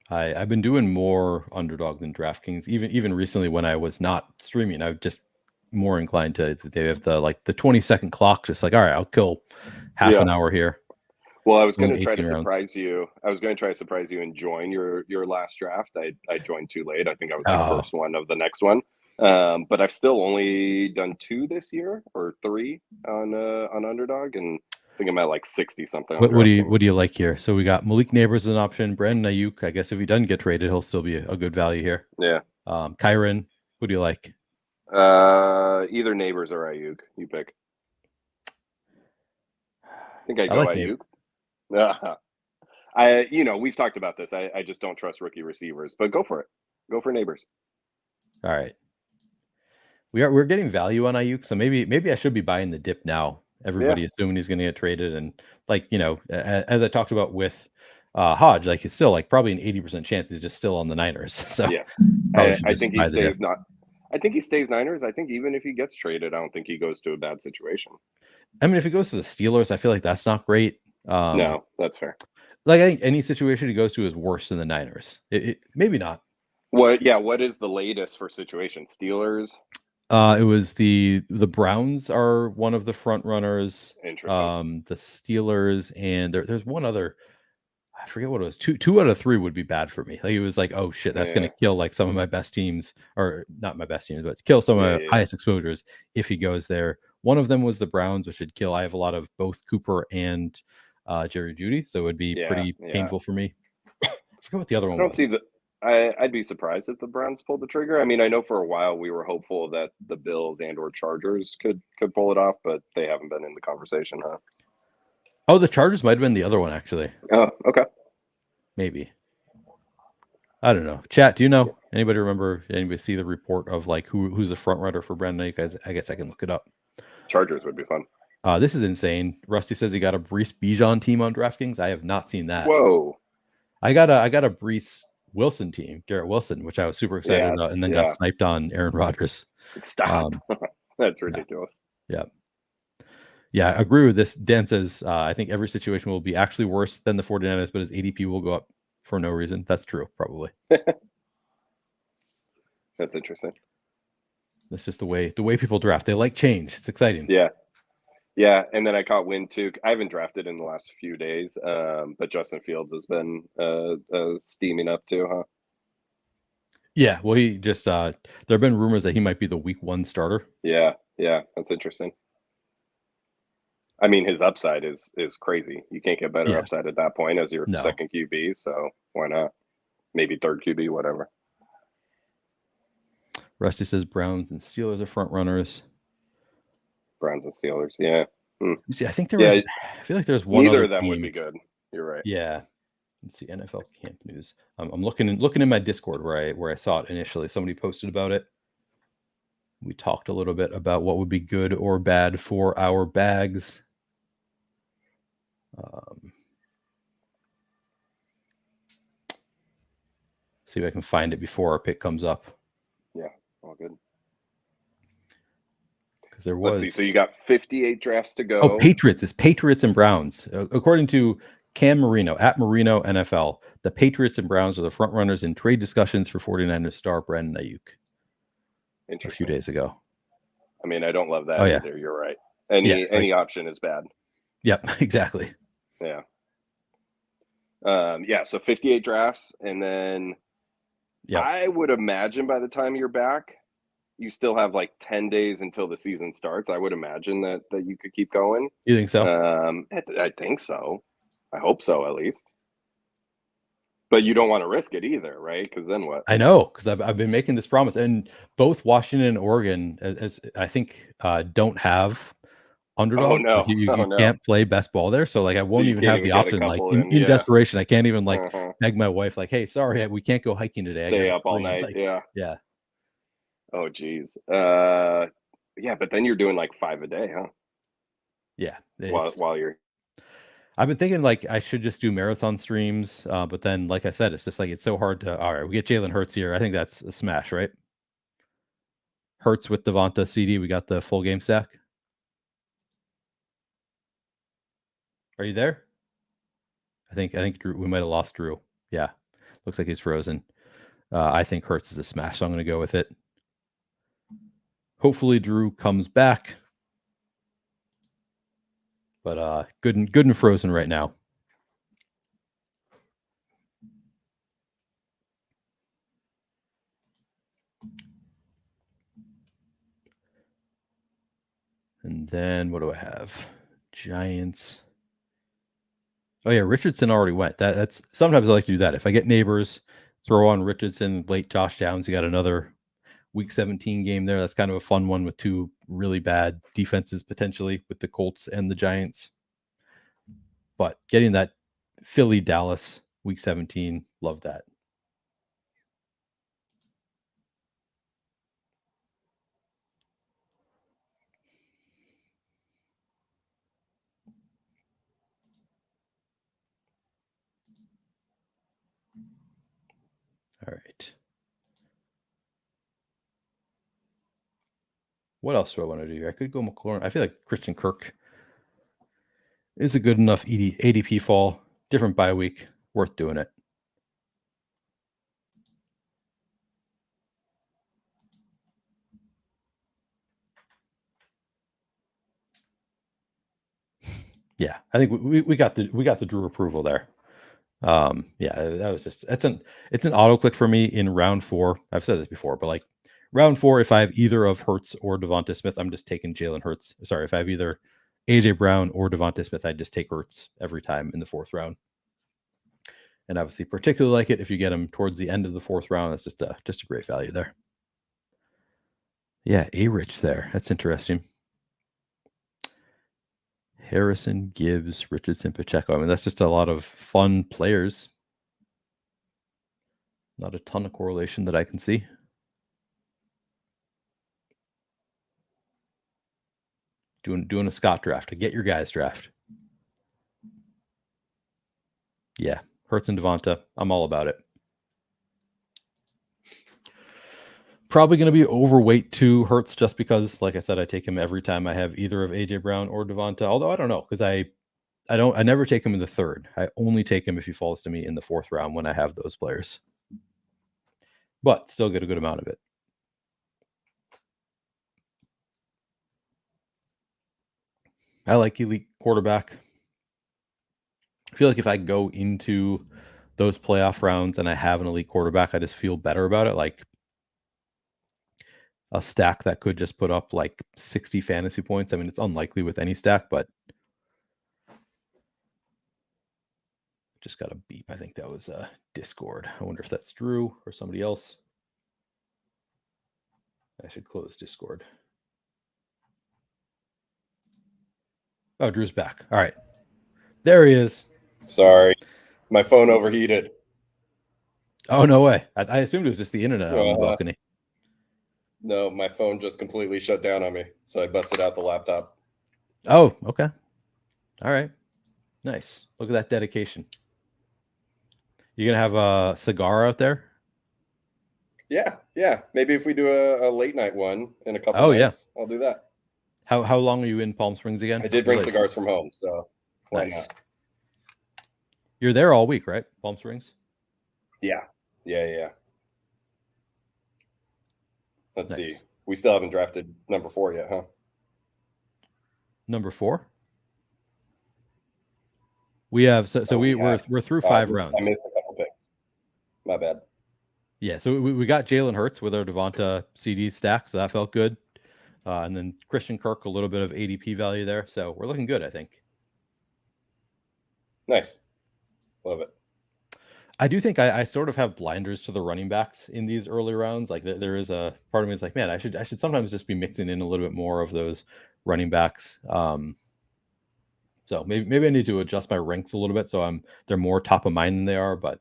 I've been doing more underdog than DraftKings. Even recently when I was not streaming, I was just more inclined to they have the 20-second clock. Just like, all right, I'll kill half an hour here. Well, I was going to try to surprise you. I was going to try to surprise you and join your last draft. I joined too late. I think I was the first one of the next one. But I've still only done 2 this year, or 3 on underdog, and I think I'm at like 60 something. What do you like here? So we got Malik Neighbors as an option. Brandon Ayuk, I guess if he doesn't get traded, he'll still be a good value here. Yeah. Kyron, who do you like? Either Neighbors or Ayuk. You pick. I think I go like Ayuk. We've talked about this. I just don't trust rookie receivers, but go for it. Go for Neighbors. All right. We're getting value on Ayuk, so maybe I should be buying the dip now. Everybody assuming he's going to get traded, and as I talked about with Hodge, it's still probably an 80% chance he's just still on the Niners. So yes, I think he stays I think he stays Niners. I think even if he gets traded, I don't think he goes to a bad situation. I mean, if he goes to the Steelers, I feel like that's not great. No, that's fair. I think any situation he goes to is worse than the Niners. Maybe not. What is the latest for situation? Steelers? It was the Browns are one of the front runners. Interesting. The Steelers, and there's one other. I forget what it was. Two out of 3 would be bad for me. It was like, oh shit, that's gonna kill some of my best teams, or not my best teams, but kill some of my highest exposures if he goes there. One of them was the Browns, which would kill. I have a lot of both Cooper and Jerry Jeudy, so it would be pretty painful for me. I forget what the other one was. I'd be surprised if the Browns pulled the trigger. I mean, I know for a while we were hopeful that the Bills and or Chargers could pull it off, but they haven't been in the conversation, huh? Oh, the Chargers might have been the other one, actually. Oh, okay. Maybe. I don't know. Chat, do you know? Anybody remember? Anybody see the report of who's the front runner for Brandon Ayuk? I guess I can look it up. Chargers would be fun. This is insane. Rusty says he got a Breece Bijan team on DraftKings. I have not seen that. Whoa. I got a Breece Wilson team, Garrett Wilson, which I was super excited about, and then got sniped on Aaron Rodgers. Stop. That's ridiculous. Yeah. Yeah, I agree with this. Dan says, I think every situation will be actually worse than the 49ers, but his ADP will go up for no reason. That's true, probably. That's interesting. That's just the way people draft. They like change. It's exciting. Yeah. Yeah, and then I caught wind too. I haven't drafted in the last few days, but Justin Fields has been steaming up too, huh? Yeah, well, he just there have been rumors that he might be the week 1 starter. Yeah, that's interesting. I mean, his upside is crazy. You can't get better upside at that point as your second QB, so why not? Maybe third QB, whatever. Rusty says Browns and Steelers are front runners. Browns and Steelers, yeah. See, I think there was. I feel like there's one. Neither other of them team. Would be good. You're right. Yeah. Let's see, NFL camp news. I'm looking in my Discord where I saw it initially. Somebody posted about it. We talked a little bit about what would be good or bad for our bags. See if I can find it before our pick comes up. Yeah, all good. Because there was. Let's see. So you got 58 drafts to go. Oh, Patriots. It's Patriots and Browns. According to Cam Marino at Marino NFL, the Patriots and Browns are the front runners in trade discussions for 49ers star Brandon Ayuk. A few days ago. I mean, I don't love that either. You're right. Any option is bad. Yep, exactly. Yeah. So 58 drafts, and then I would imagine by the time you're back, you still have like 10 days until the season starts. I would imagine that you could keep going. You think so? I think so. I hope so, at least. But you don't want to risk it either, right? Because then what? I know, because I've been making this promise, and both Washington and Oregon, as I think, don't have underdog. Oh no, you can't play best ball there, so like I won't even have the option. Like in desperation, I can't even like beg my wife, like, "Hey, sorry, we can't go hiking today. Stay up all night." Like, yeah. Oh geez. Yeah, but then you're doing like 5 a day, huh? Yeah. While you're. I've been thinking like I should just do marathon streams, but then like I said, it's just like it's so hard to. All right, we get Jalen Hurts here. I think that's a smash, right? Hurts with Devonta, CD. We got the full game stack. Are you there? I think Drew. We might have lost Drew. Yeah, looks like he's frozen. I think Hurts is a smash, so I'm going to go with it. Hopefully, Drew comes back. But good and frozen right now. And then what do I have? Giants. Oh yeah, Richardson already went. That's sometimes I like to do that. If I get neighbors, throw on Richardson, late Josh Downs. You got another week 17 game there. That's kind of a fun one with two really bad defenses potentially with the Colts and the Giants. But getting that Philly Dallas week 17, love that. All right. What else do I want to do here? I could go McLaurin. I feel like Christian Kirk is a good enough ADP fall. Different bye week. Worth doing it. Yeah, I think we got the Drew approval there. That was just it's an auto click for me in round 4. I've said this before, but like round 4, if I have either of Hurts or Devonta Smith, I'm just taking Jalen Hurts. Sorry, if I have either AJ Brown or Devonta Smith, I just take Hurts every time in the 4th round. And obviously, particularly like it if you get him towards the end of the 4th round. That's just a great value there. Yeah, A-Rich there. That's interesting. Harrison, Gibbs, Richardson, Pacheco. I mean, that's just a lot of fun players. Not a ton of correlation that I can see. Doing a Scott draft, to get your guys draft. Yeah, Hurts and Devonta. I'm all about it. Probably going to be overweight to Hurts just because, like I said, I take him every time I have either of AJ Brown or Devonta. Although I don't know because I never take him in the third. I only take him if he falls to me in the fourth round when I have those players. But still get a good amount of it. I like elite quarterback. I feel like if I go into those playoff rounds and I have an elite quarterback, I just feel better about it. Like a stack that could just put up like 60 fantasy points. I mean, it's unlikely with any stack, but just got a beep. I think that was Discord. I wonder if that's Drew or somebody else. I should close Discord. Oh, Drew's back. All right. There he is. Sorry, my phone overheated. Oh, no way. I assumed it was just the internet on the balcony. No, my phone just completely shut down on me, so I busted out the laptop. Oh, okay. All right. Nice. Look at that dedication. You going to have a cigar out there? Yeah. Maybe if we do a late night one in a couple nights, I'll do that. How long are you in Palm Springs again? I did bring cigars from home, so why not? You're there all week, right? Palm Springs? Yeah. Let's see. We still haven't drafted number 4 yet, huh? Number 4? We have we're through 5 rounds. I missed a couple picks. My bad. Yeah, so we got Jalen Hurts with our Devonta CD stack, so that felt good. And then Christian Kirk, a little bit of ADP value there. So we're looking good, I think. Nice. Love it. I do think I sort of have blinders to the running backs in these early rounds. Like there is a part of me is like, man, I should sometimes just be mixing in a little bit more of those running backs. So maybe I need to adjust my ranks a little bit so they're more top of mind than they are, but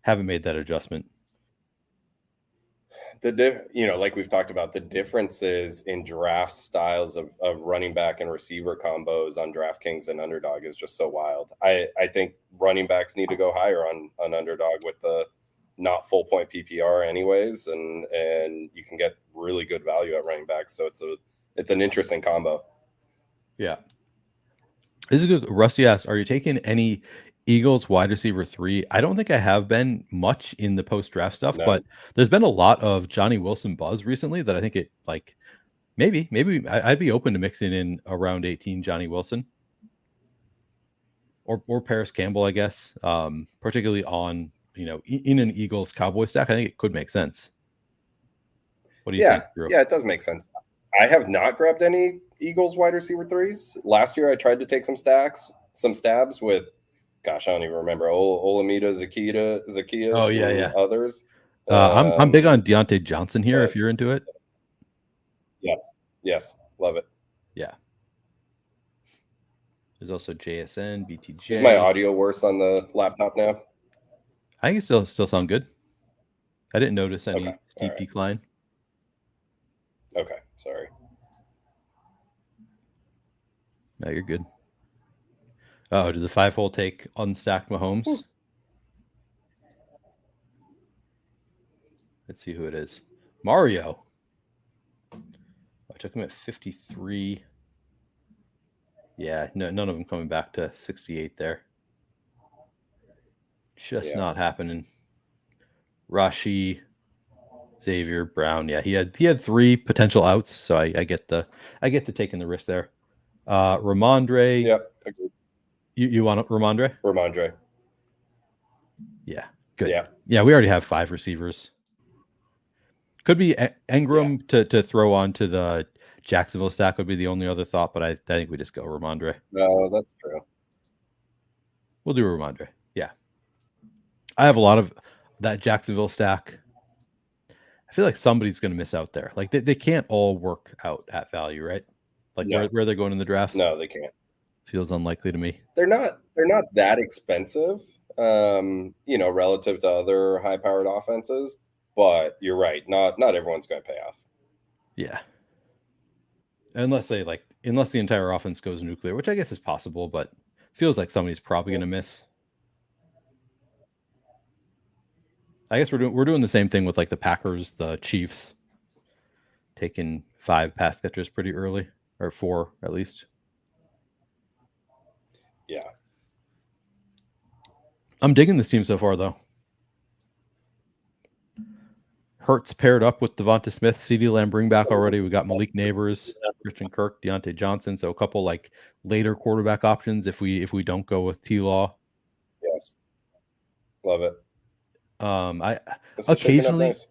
haven't made that adjustment. Like we've talked about, the differences in draft styles of running back and receiver combos on DraftKings and Underdog is just so wild. I think running backs need to go higher on Underdog with the not full point PPR anyways, and you can get really good value at running back. So it's an interesting combo. Yeah. This is good. Rusty asks, are you taking any Eagles wide receiver 3? I don't think I have been much in the post-draft stuff, but there's been a lot of Johnny Wilson buzz recently that I think it like maybe I'd be open to mixing in around 18 Johnny Wilson or Paris Campbell, I guess. Particularly on, in an Eagles Cowboys stack, I think it could make sense. What do you think, Drew? Yeah, it does make sense. I have not grabbed any Eagles wide receiver 3s. Last year I tried to take some stabs with, gosh, I don't even remember. Olamide Zacchaeus. Oh yeah. Others. I'm big on Deontay Johnson here. If you're into it. Yes, love it. Yeah. There's also JSN, BTJ. Is my audio worse on the laptop now? I think it still sound good. I didn't notice any steep decline. Okay, sorry. No, you're good. Oh, did the 5-hole take unstacked Mahomes? Ooh. Let's see who it is. Mario. I took him at 53. Yeah, no, none of them coming back to 68 there. Just not happening. Rashi, Xavier, Brown. Yeah, he had 3 potential outs, so I get the taking the risk there. Ramondre. Yep, agreed. You want Ramondre? Ramondre. Yeah, good. Yeah, we already have 5 receivers. Could be Engram to throw on to the Jacksonville stack would be the only other thought, but I think we just go Ramondre. No, that's true. We'll do Ramondre. Yeah. I have a lot of that Jacksonville stack. I feel like somebody's going to miss out there. Like they can't all work out at value, right? Like where they're going in the drafts? No, they can't. Feels unlikely to me. They're not that expensive, relative to other high-powered offenses. But you're right. Not everyone's going to pay off. Yeah. Unless the entire offense goes nuclear, which I guess is possible, but feels like somebody's probably going to miss. I guess we're doing the same thing with like the Packers, the Chiefs, taking 5 pass catchers pretty early, or 4 at least. Yeah. I'm digging this team so far, though. Hurts paired up with Devonta Smith, CeeDee Lamb bring back already. We got Malik Neighbors, Christian Kirk, Deontay Johnson. So a couple like later quarterback options if we don't go with T-Law. Yes. Love it. I This is shaping up nice.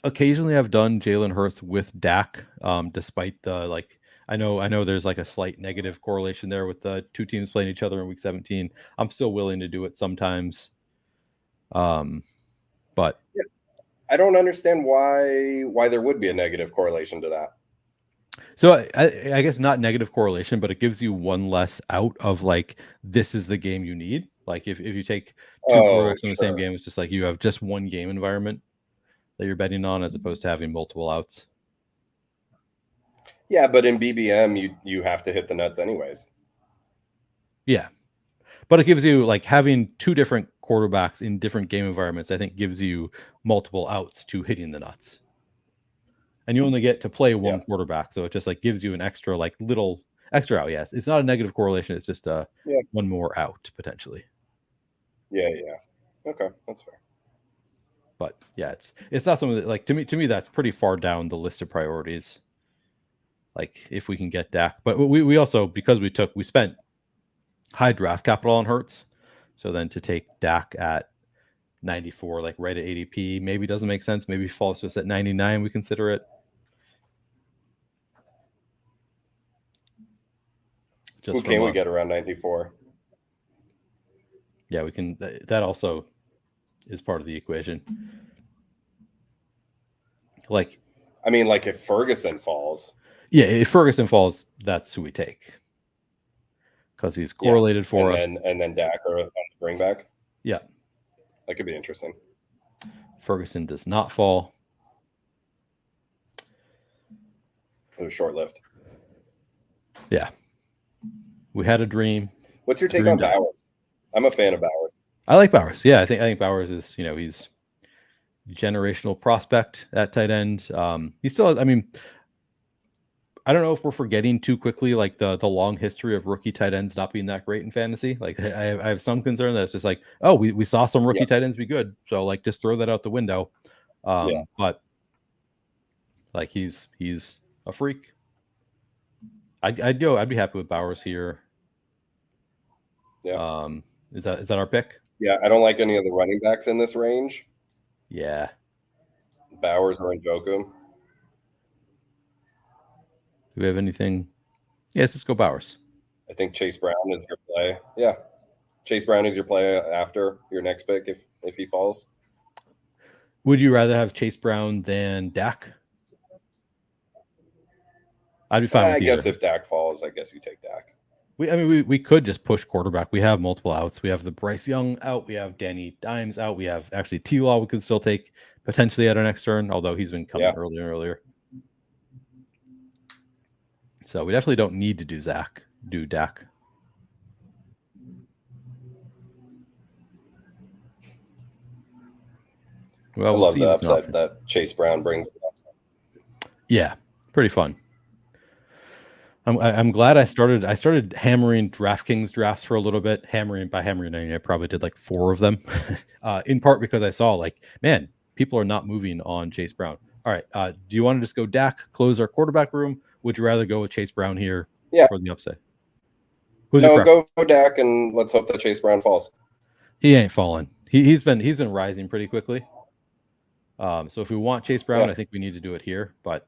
occasionally I've done Jalen Hurts with Dak, despite the like. I know there's like a slight negative correlation there with the 2 teams playing each other in week 17. I'm still willing to do it sometimes. But I don't understand why there would be a negative correlation to that. so I guess not negative correlation, but it gives you one less out of like, this is the game you need. Like if you take 2 quarterbacks in the same game, it's just like you have just one game environment that you're betting on as opposed to having multiple outs. Yeah, but in BBM, you have to hit the nuts anyways. Yeah. But it gives you like having 2 different quarterbacks in different game environments, I think gives you multiple outs to hitting the nuts. And you only get to play one quarterback. So it just like gives you an extra like little extra out. Yes. It's not a negative correlation. It's just one more out potentially. Yeah. Okay. That's fair. But yeah, it's not something that like to me that's pretty far down the list of priorities. Like if we can get Dak. But we also, because we spent high draft capital on Hurts. So then to take Dak at 94, like right at ADP, maybe doesn't make sense. Maybe falls just at 99. We consider it. Who can we get around 94? Yeah, we can. That also is part of the equation. Like, I mean, like if Ferguson falls. Yeah, if Ferguson falls, that's who we take. Because he's correlated for us. And then Dak or on the bring back. Yeah. That could be interesting. Ferguson does not fall. It was short-lived. Yeah. We had a dream. What's your take on Bowers? I'm a fan of Bowers. I like Bowers. Yeah, I think Bowers is, he's generational prospect at tight end. He still, I mean, I don't know if we're forgetting too quickly, like the long history of rookie tight ends not being that great in fantasy. Like I have some concern that it's just like, oh, we saw some rookie tight ends be good, so like just throw that out the window. But like he's a freak. I'd be happy with Bowers here. Yeah. Is that our pick? Yeah, I don't like any of the running backs in this range. Yeah. Bowers or Njoku. Do we have anything? Yes, let's go Bowers. I think Chase Brown is your play. Yeah. Chase Brown is your play after your next pick if he falls. Would you rather have Chase Brown than Dak? I'd be fine with either. I guess if Dak falls, I guess you take Dak. We could just push quarterback. We have multiple outs. We have the Bryce Young out. We have Danny Dimes out. We have actually T-Law we could still take potentially at our next turn, although he's been coming earlier and earlier. So we definitely don't need to do Dak. Well, I love the upside that Chase Brown brings. Yeah, pretty fun. I'm glad I started hammering DraftKings drafts for a little bit. By hammering, I probably did like 4 of them, in part because I saw like, man, people are not moving on Chase Brown. All right, do you want to just go Dak, close our quarterback room? Would you rather go with Chase Brown here for the upside? Go Dak, and let's hope that Chase Brown falls. He ain't falling. He's been rising pretty quickly. So if we want Chase Brown, I think we need to do it here. But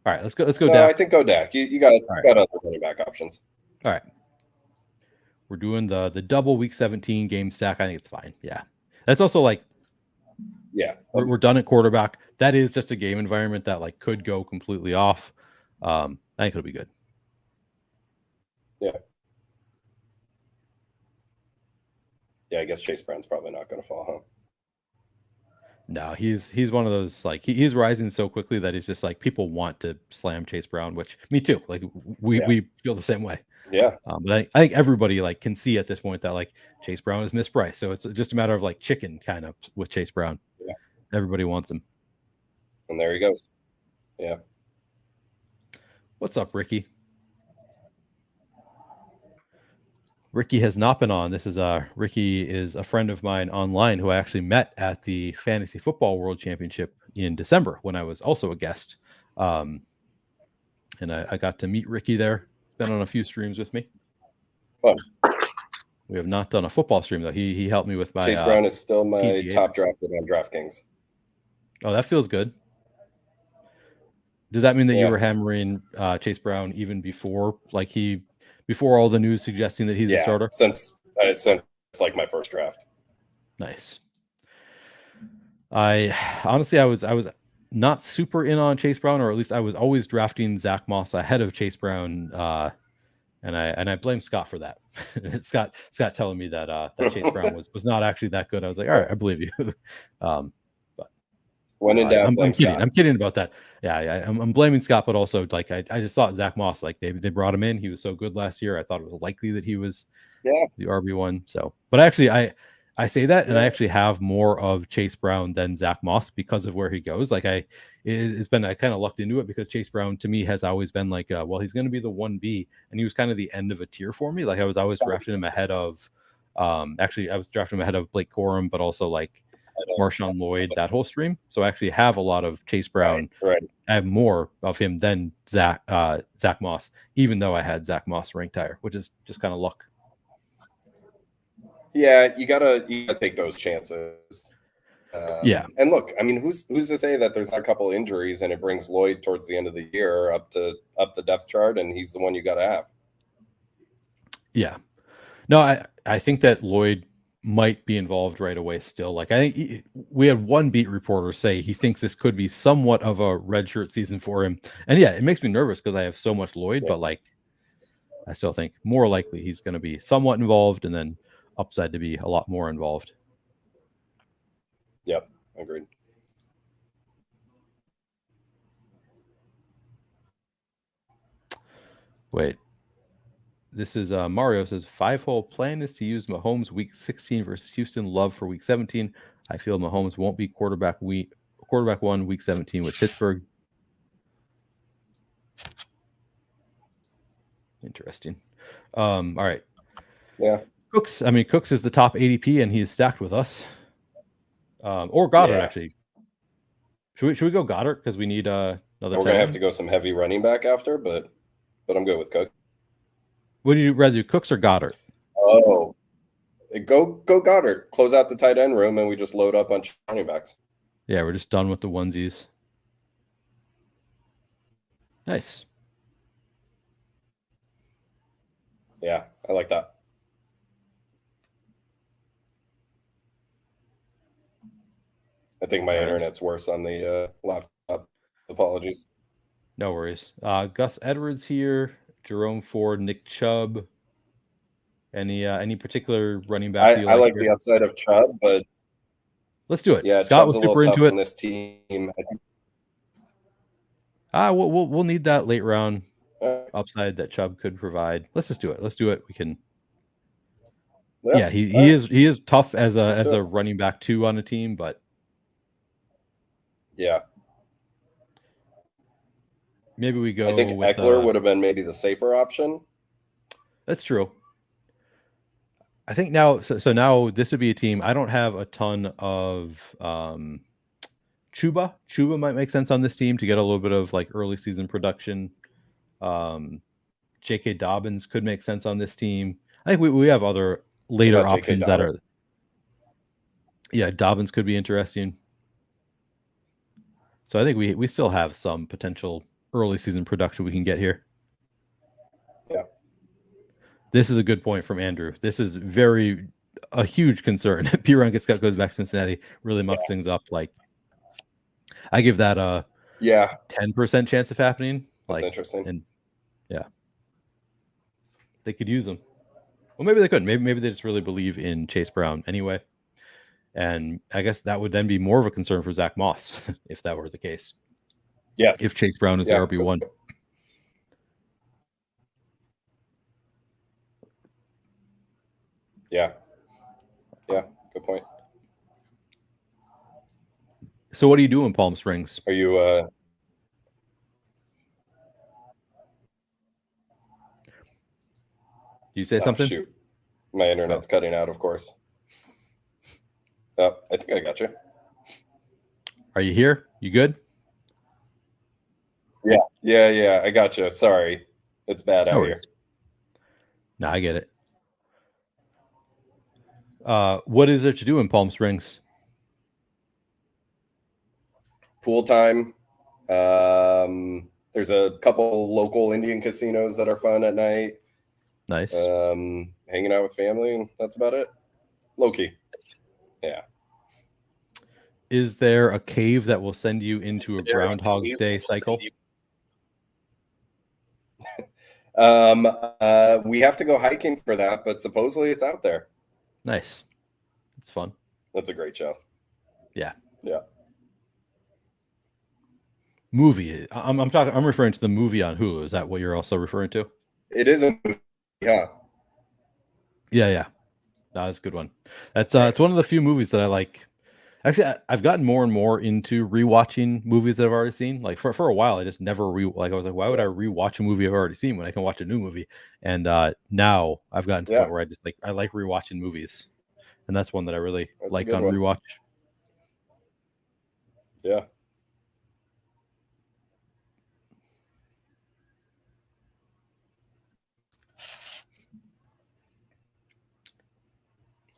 all right, let's go Dak. I think go Dak. You got other running back options. All right. We're doing the double week 17 game stack. I think it's fine. Yeah. That's also like, we're done at quarterback. That is just a game environment that like could go completely off. I think it'll be good. Yeah. Yeah, I guess Chase Brown's probably not going to fall, huh? No, he's one of those, like he's rising so quickly that he's just like people want to slam Chase Brown, which me too. Like we feel the same way. Yeah. But I think everybody like can see at this point that like Chase Brown is mispriced. So it's just a matter of like chicken kind of with Chase Brown. Yeah. Everybody wants him. And there he goes. Yeah. What's up, Ricky? Ricky has not been on. This is Ricky is a friend of mine online who I actually met at the Fantasy Football World Championship in December when I was also a guest. And I got to meet Ricky there. He's been on a few streams with me. Fun. We have not done a football stream though. He helped me with my Chase Brown is still my PGA. top drafted on DraftKings. Oh, that feels good. Does that mean that Yeah. you were hammering Chase Brown even before before all the news suggesting that he's a starter? Since like my first draft. Nice. I honestly I was not super in on Chase Brown, or at least I was always drafting Zach Moss ahead of Chase Brown, and I blame Scott for that. Scott telling me that Chase Brown was not actually that good. I was like, all right, I believe you. When in doubt, I'm blame kidding. Scott. I'm kidding about that. Yeah, I'm blaming Scott, but also like I just thought Zach Moss, like they brought him in. He was so good last year. I thought it was likely that he was the RB1. So, but actually I say that, and I actually have more of Chase Brown than Zach Moss because of where he goes. Like I kind of lucked into it because Chase Brown to me has always been like, well, he's going to be the 1B, and he was kind of the end of a tier for me. Like I was always drafting him ahead of, actually I was drafting him ahead of Blake Corum, but also like Marshawn Lloyd, that whole stream. So I actually have a lot of Chase Brown. Right. I have more of him than Zach Moss, even though I had Zach Moss ranked higher, which is just kind of luck. Yeah, you gotta take those chances. Yeah. And look, I mean, who's to say that there's not a couple injuries and it brings Lloyd towards the end of the year up the depth chart, and he's the one you got to have. Yeah. No, I think that Lloyd might be involved right away still. Like I think we had one beat reporter say he thinks this could be somewhat of a redshirt season for him. And yeah, it makes me nervous because I have so much Lloyd, but like I still think more likely he's going to be somewhat involved, and then upside to be a lot more involved. Yep, agreed. Wait. This is Mario says 5-hole plan is to use Mahomes week 16 versus Houston, Love for week 17. I feel Mahomes won't be quarterback 1 week 17 with Pittsburgh. Interesting. All right. Yeah. Cooks is the top ADP, and he is stacked with us. Or Goddard actually. Should we go Goddard because we need another? We're gonna have to go some heavy running back after, but I'm good with Cook. Would you rather do Cooks or Goddard? Oh, go Goddard. Close out the tight end room, and we just load up on running backs. Yeah, we're just done with the onesies. Nice. Yeah, I like that. I think my internet's worse on the laptop. Apologies. No worries. Gus Edwards here, Jerome Ford, Nick Chubb. Any particular running back? I like the upside of Chubb, but let's do it. Yeah, Scott Chubb's was a little super tough into it. on this team. We'll need that late round upside that Chubb could provide. Let's just do it. Let's do it. We can. Yeah, he is tough as a running back 2 on a team, but yeah, maybe we go. I think with, Eckler would have been maybe the safer option. That's true. I think now, so now this would be a team. I don't have a ton of Chuba. Chuba might make sense on this team to get a little bit of like early season production. J.K. Dobbins could make sense on this team. I think we have other later options that are. Yeah, Dobbins could be interesting. So I think we still have some potential early season production we can get here. Yeah. This is a good point from Andrew. This is a huge concern. Piron goes back to Cincinnati, really mucks things up. Like I give that a 10% chance of happening. That's like interesting. And yeah. They could use them. Well, maybe they couldn't. Maybe they just really believe in Chase Brown anyway. And I guess that would then be more of a concern for Zach Moss if that were the case. Yes. If Chase Brown is the RB1. Yeah. Good point. So what do you do in Palm Springs? Are you? You say something? Shoot, my internet's cutting out. Of course. Oh, I think I got you. Are you here? You good? Yeah. I got you. Sorry, it's bad out here. No, I get it. What is there to do in Palm Springs? Pool time. There's a couple local Indian casinos that are fun at night. Nice. Hanging out with family, and that's about it. Low key. Yeah. Is there a cave that will send you into a Groundhog's Day cycle? We have to go hiking for that, but supposedly it's out there. Nice. It's fun. That's a great show. Yeah. Movie. I'm referring to the movie on Hulu. Is that what you're also referring to? It is a movie. Yeah. Yeah. That's a good one. That's it's one of the few movies that I like. Actually, I've gotten more and more into rewatching movies that I've already seen. Like for a while, I just never I was like, why would I rewatch a movie I've already seen when I can watch a new movie? And now I've gotten to the point where I like rewatching movies, and that's one that I really like on rewatch. Yeah.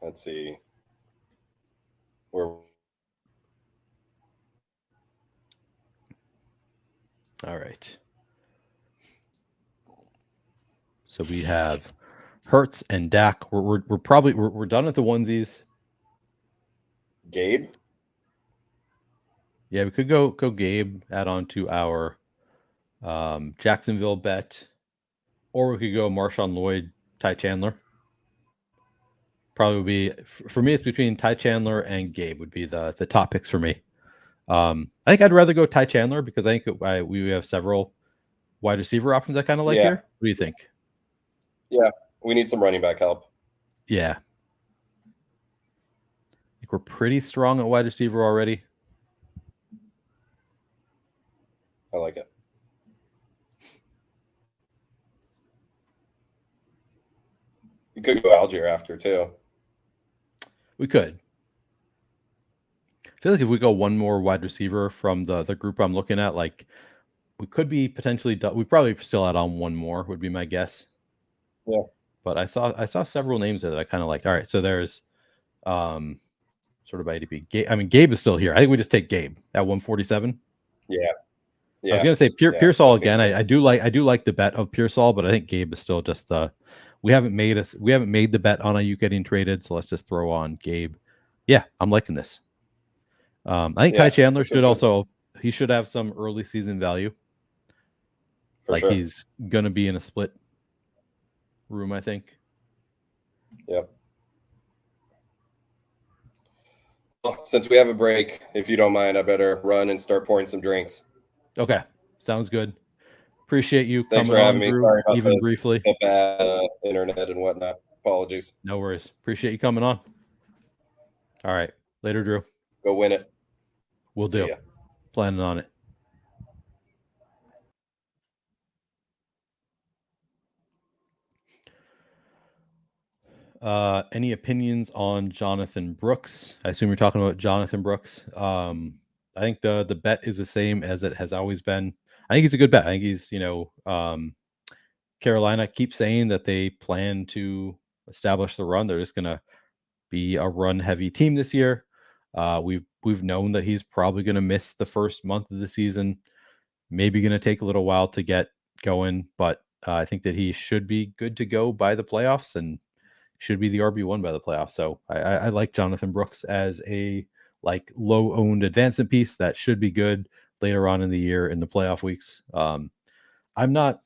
Let's see. All right. So we have Hurts and Dak. We're probably done at the onesies. Gabe. Yeah, we could go Gabe. Add on to our Jacksonville bet, or we could go Marshawn Lloyd, Ty Chandler. Probably would be for me. It's between Ty Chandler and Gabe would be the top picks for me. I think I'd rather go Ty Chandler because I think we have several wide receiver options I kind of like here. What do you think? Yeah, we need some running back help. Yeah. I think we're pretty strong at wide receiver already. I like it. You could go Algier after too. We could. I feel like if we go one more wide receiver from the group I'm looking at, like we could be potentially done. We probably still add on one more would be my guess. Yeah. But I saw several names that I kind of liked. All right, so there's sort of by ADP. Gabe is still here. I think we just take Gabe at 147. Yeah. I was gonna say Pearsall again. I do like the bet of Pearsall, but I think Gabe is still just we haven't made the bet on Ayuk getting traded, so let's just throw on Gabe. Yeah, I'm liking this. I think Ty Chandler should have some early season value. He's gonna be in a split room, I think. Yep. Well, since we have a break, if you don't mind, I better run and start pouring some drinks. Okay, sounds good. Appreciate you Thanks coming for having on, me. Drew, Sorry about even briefly. The bad internet and whatnot. Apologies. No worries. Appreciate you coming on. All right. Later, Drew. Go win it. We'll do. Planning on it. Any opinions on Jonathan Brooks? I assume you're talking about Jonathan Brooks. I think the bet is the same as it has always been. I think he's a good bet. I think he's, Carolina keeps saying that they plan to establish the run. They're just going to be a run heavy team this year. We've known that he's probably going to miss the first month of the season. Maybe going to take a little while to get going, but I think that he should be good to go by the playoffs and should be the RB1 by the playoffs. So I like Jonathan Brooks as a low owned advancement piece that should be good later on in the year in the playoff weeks. I'm not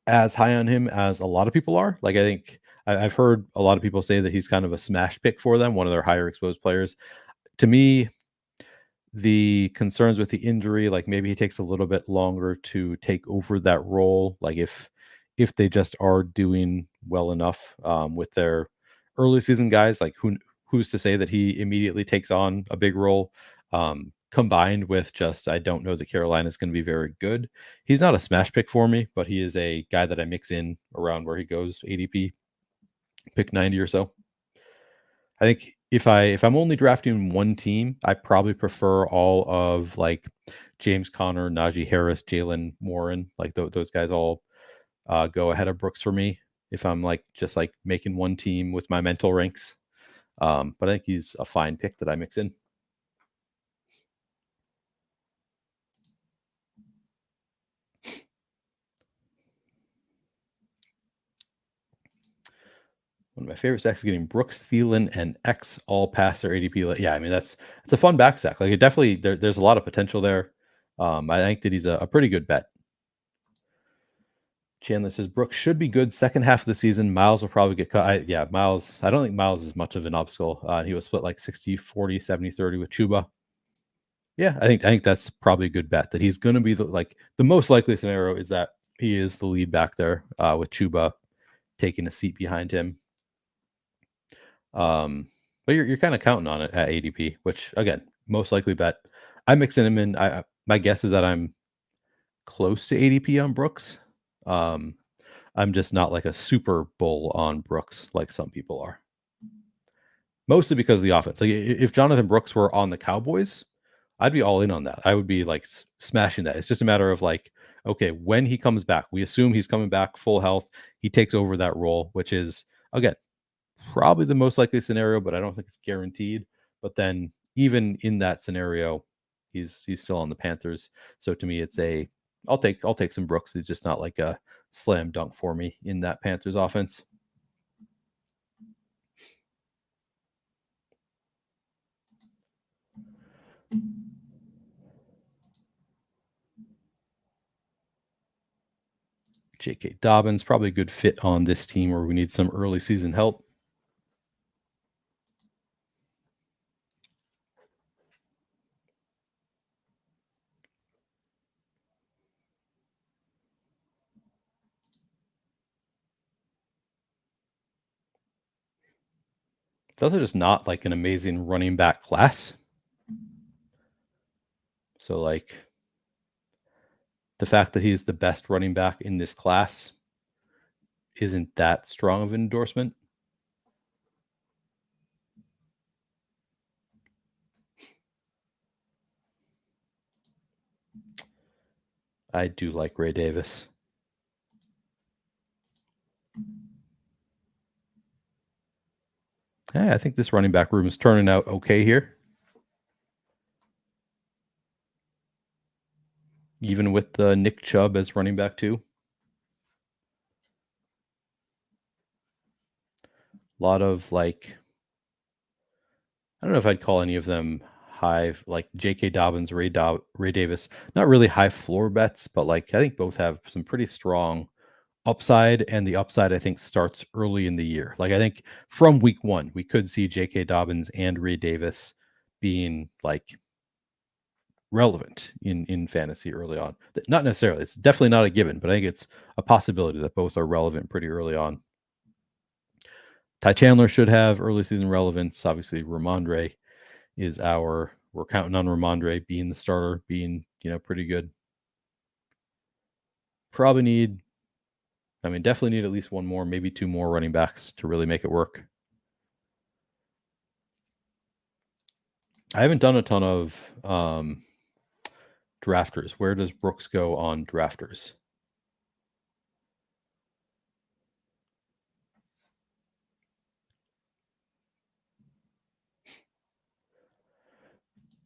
as high on him as a lot of people are. I think I've heard a lot of people say that he's kind of a smash pick for them, one of their higher exposed players. To me, the concerns with the injury, maybe he takes a little bit longer to take over that role. If they just are doing well enough with their early season guys, like who's to say that he immediately takes on a big role? Combined with just, I don't know that Carolina is going to be very good. He's not a smash pick for me, but he is a guy that I mix in around where he goes ADP, pick 90 or so. I think if I'm only drafting one team, I probably prefer all of like James Conner, Najee Harris, Jalen Warren, like those guys all go ahead of Brooks for me. If I'm like just like making one team with my mental ranks, but I think he's a fine pick that I mix in. One of my favorites is actually getting Brooks, Thielen, and X all passer ADP. Yeah, I mean it's a fun back stack. Like it definitely there's a lot of potential there. I think that he's a pretty good bet. Chandler says Brooks should be good second half of the season. Miles will probably get cut. Miles. I don't think Miles is much of an obstacle. He was split like 60, 40, 70, 30 with Chuba. Yeah, I think that's probably a good bet that he's going to be the most likely scenario is that he is the lead back there with Chuba taking a seat behind him. But you're kind of counting on it at ADP, which again, most likely bet. I'm mixing him in. My guess is that I'm close to ADP on Brooks. I'm just not like a super bull on Brooks like some people are. Mostly because of the offense. Like if Jonathan Brooks were on the Cowboys, I'd be all in on that. I would be like smashing that. It's just a matter of like, okay, when he comes back, we assume he's coming back full health. He takes over that role, which is again probably the most likely scenario, but I don't think it's guaranteed. But then even in that scenario, he's still on the Panthers. So to me, it's I'll take some Brooks. He's just not like a slam dunk for me in that Panthers offense. J.K. Dobbins, probably a good fit on this team where we need some early season help. It's also just not like an amazing running back class. So like the fact that he's the best running back in this class isn't that strong of an endorsement. I do like Ray Davis. Yeah, I think this running back room is turning out okay here. Even with Nick Chubb as running back too. A lot of like, I don't know if I'd call any of them high, like J.K. Dobbins, Ray Davis, not really high floor bets, but like I think both have some pretty strong upside, and the upside I think starts early in the year. Like I think from week one, we could see J.K. Dobbins and Ray Davis being like relevant in fantasy early on. Not necessarily, it's definitely not a given, but I think it's a possibility that both are relevant pretty early on. Ty Chandler should have early season relevance. Obviously, Ramondre is we're counting on Ramondre being the starter, being, pretty good. Definitely need at least one more, maybe two more running backs to really make it work. I haven't done a ton of drafters. Where does Brooks go on drafters?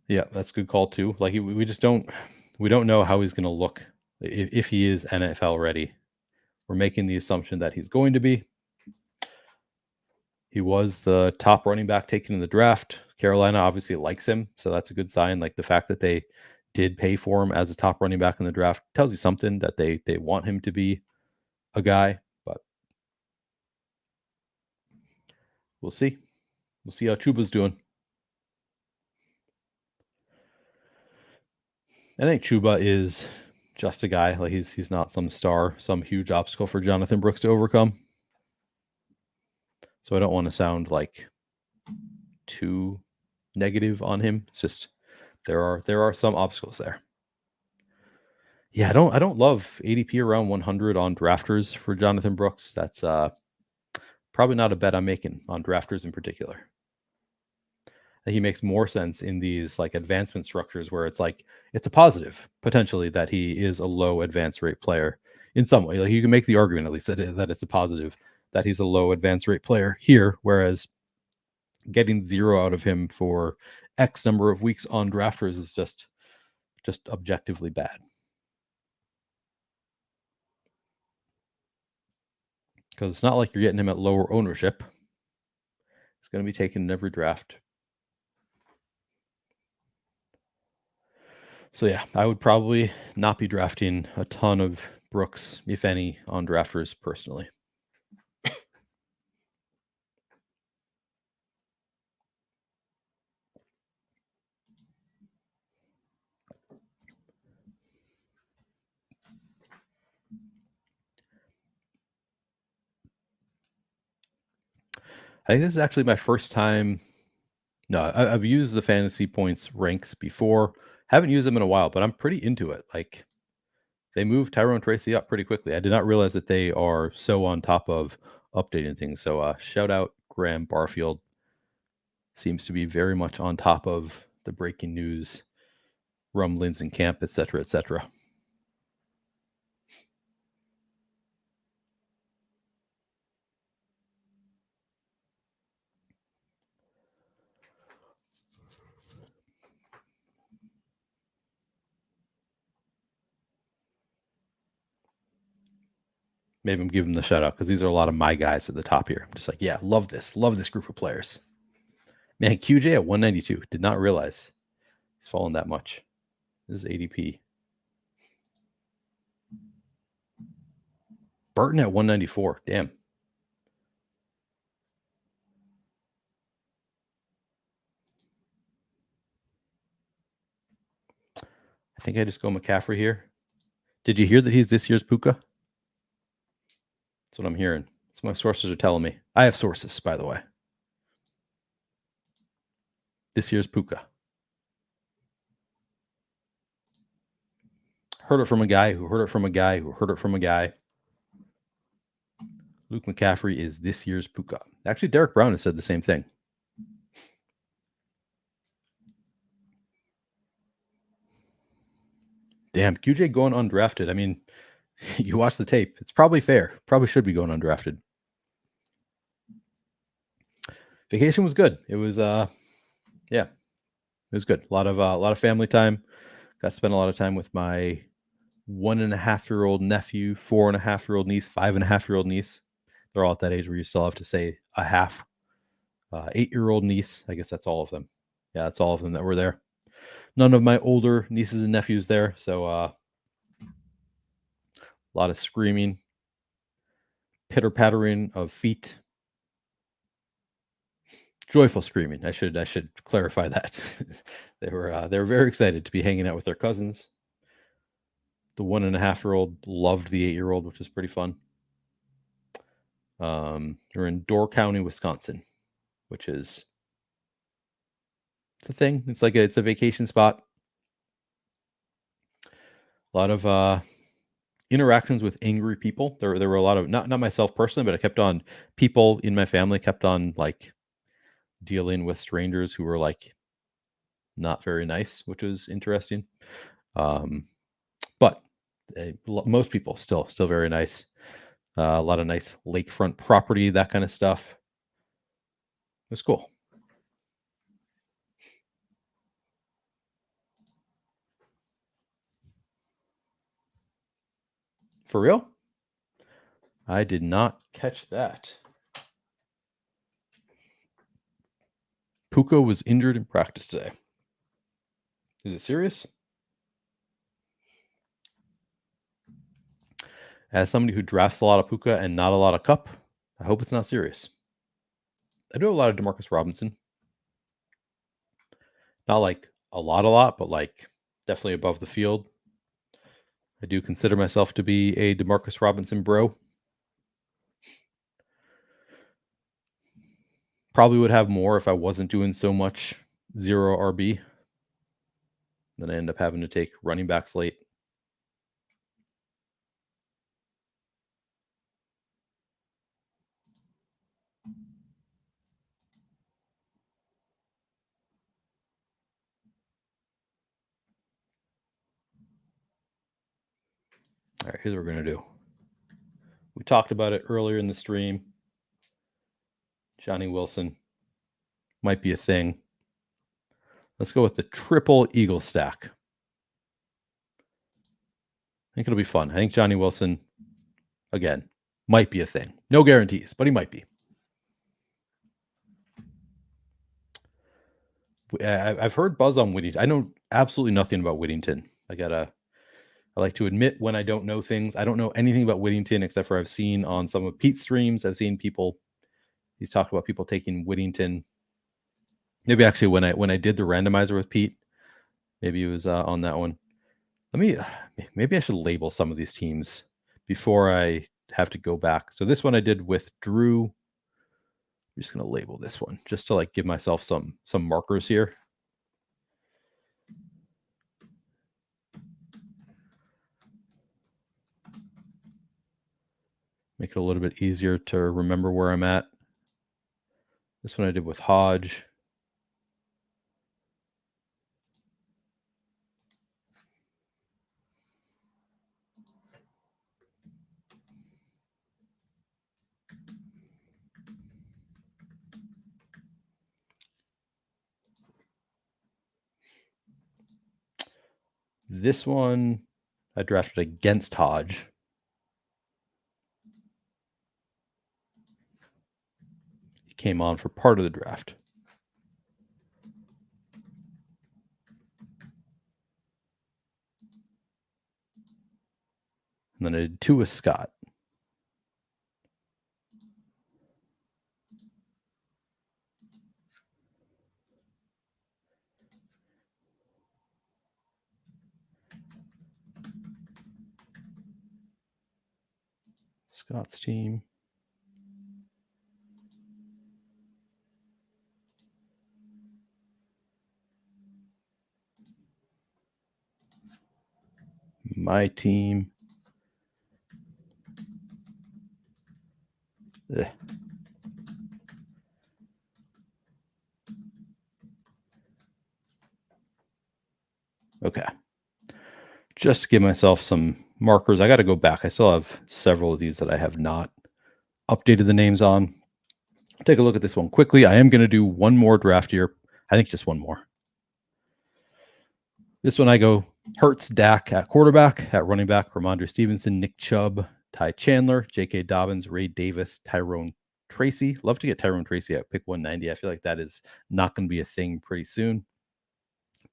Yeah, that's a good call too. Like we don't know how he's going to look if he is NFL ready. We're making the assumption that he's going to be. He was the top running back taken in the draft. Carolina obviously likes him, so that's a good sign. Like the fact that they did pay for him as a top running back in the draft tells you something, that they want him to be a guy. But we'll see. We'll see how Chuba's doing. I think Chuba is just a guy. Like he's not some star, some huge obstacle for Jonathan Brooks to overcome. So I don't want to sound like too negative on him. It's just there are some obstacles there. Yeah, I don't love ADP around 100 on drafters for Jonathan Brooks. That's probably not a bet I'm making on drafters in particular. He makes more sense in these like advancement structures where it's like it's a positive potentially that he is a low advance rate player in some way. Like you can make the argument at least that it's a positive that he's a low advance rate player here, whereas getting 0 out of him for X number of weeks on drafters is just objectively bad. Because it's not like you're getting him at lower ownership. He's going to be taken in every draft. So yeah, I would probably not be drafting a ton of Brooks, if any, on drafters personally. I think this is actually my first time. No, I've used the fantasy points ranks before. Haven't used them in a while, but I'm pretty into it. Like they moved Tyrone Tracy up pretty quickly. I did not realize that they are so on top of updating things. So shout out Graham Barfield. Seems to be very much on top of the breaking news, rumblings in camp, etc., etc. Maybe I'm giving them the shout out because these are a lot of my guys at the top here. I'm just like, yeah, love this group of players. Man, QJ at 192. Did not realize he's fallen that much. This is ADP. Burton at 194. Damn. I think I just go McCaffrey here. Did you hear that he's this year's Puka? That's what I'm hearing. That's what my sources are telling me. I have sources, by the way. This year's Puka. Heard it from a guy who heard it from a guy who heard it from a guy. Luke McCaffrey is this year's Puka. Actually, Derek Brown has said the same thing. Damn, QJ going undrafted. I mean, you watch the tape. It's probably fair. Probably should be going undrafted. Vacation was good. It was yeah. It was good. A lot of family time. Got to spend a lot of time with my 1.5-year-old nephew, 4.5-year-old niece, 5.5-year-old niece. They're all at that age where you still have to say a half. 8-year-old niece. I guess that's all of them. Yeah, that's all of them that were there. None of my older nieces and nephews there. So a lot of screaming, pitter-pattering of feet. Joyful screaming. I should clarify that. They were very excited to be hanging out with their cousins. The 1.5-year-old loved the 8-year-old, which was pretty fun. We're in Door County, Wisconsin, which is it's a thing. It's like it's a vacation spot. A lot of interactions with angry people. There were a lot of not myself personally, but I kept on people in my family kept on like dealing with strangers who were like not very nice, which was interesting. But most people still very nice. A lot of nice lakefront property, that kind of stuff. It was cool. For real? I did not catch that. Puka was injured in practice today. Is it serious? As somebody who drafts a lot of Puka and not a lot of Cup, I hope it's not serious. I do a lot of DeMarcus Robinson. Not like a lot, but like definitely above the field. I do consider myself to be a DeMarcus Robinson bro. Probably would have more if I wasn't doing so much 0 RB. Then I end up having to take running backs late. All right, here's what we're going to do. We talked about it earlier in the stream. Johnny Wilson might be a thing. Let's go with the triple Eagle stack. I think it'll be fun. I think Johnny Wilson, again, might be a thing. No guarantees, but he might be. I've heard buzz on Whittington. I know absolutely nothing about Whittington. I like to admit when I don't know things. I don't know anything about Whittington except for I've seen on some of Pete's streams. I've seen people. He's talked about people taking Whittington. Maybe actually when I did the randomizer with Pete, maybe it was on that one. Maybe I should label some of these teams before I have to go back. So this one I did with Drew. I'm just going to label this one just to like give myself some markers here. Make it a little bit easier to remember where I'm at. This one I did with Hodge. This one I drafted against Hodge. He came on for part of the draft. And then I did 2 with Scott. Scott's team. My team. Ugh. Okay. Just to give myself some markers. I got to go back. I still have several of these that I have not updated the names on. Take a look at this one quickly. I am going to do one more draft here. I think just one more. This one I go Hurts, Dak at quarterback, at running back, Ramondre Stevenson, Nick Chubb, Ty Chandler, J.K. Dobbins, Ray Davis, Tyrone Tracy. Love to get Tyrone Tracy at pick 190. I feel like that is not going to be a thing pretty soon.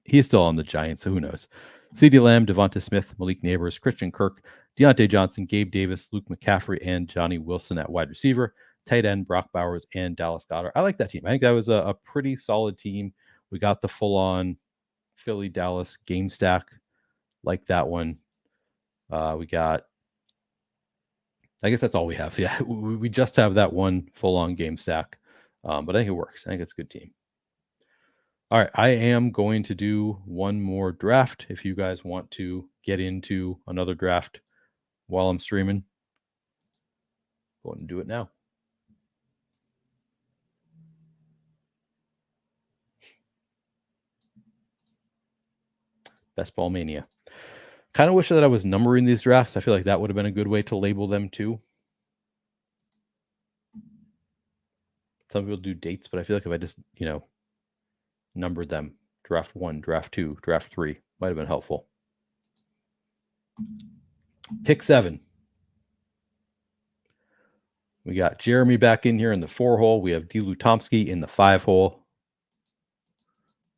He's still on the Giants, so who knows? CeeDee Lamb, Devonta Smith, Malik Neighbors, Christian Kirk, Deontay Johnson, Gabe Davis, Luke McCaffrey, and Johnny Wilson at wide receiver, tight end, Brock Bowers, and Dallas Goedert. I like that team. I think that was a pretty solid team. We got the full-on Philly-Dallas game stack like that one. We got, I guess that's all we have. Yeah, we just have that one full-on game stack, but I think it works. I think it's a good team. All right, I am going to do one more draft. If you guys want to get into another draft while I'm streaming, go ahead and do it now. Best Ball Mania. Kind of wish that I was numbering these drafts. I feel like that would have been a good way to label them too. Some people do dates, but I feel like if I just, numbered them, draft 1, draft 2, draft 3, might have been helpful. Pick 7. We got Jeremy back in here in the 4 hole. We have D. Lutomsky in the 5 hole.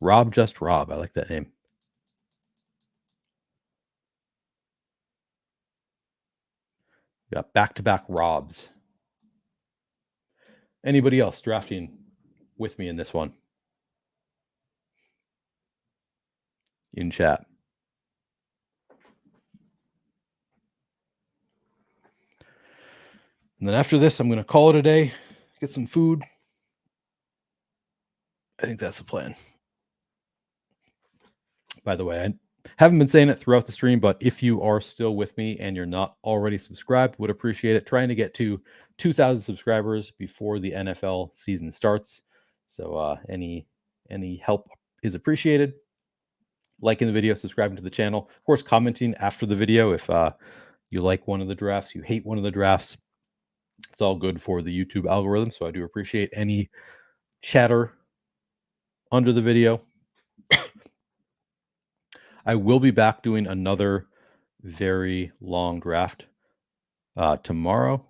Rob Just Rob. I like that name. We got back-to-back Robs. Anybody else drafting with me in this one? In chat. And then after this, I'm going to call it a day, get some food, I think that's the plan. By the way, I haven't been saying it throughout the stream, but if you are still with me and you're not already subscribed, would appreciate it. Trying to get to 2,000 subscribers before the NFL season starts. So any help is appreciated. Liking the video, subscribing to the channel, of course, commenting after the video if you like one of the drafts, you hate one of the drafts. It's all good for the YouTube algorithm. So I do appreciate any chatter under the video. I will be back doing another very long draft tomorrow.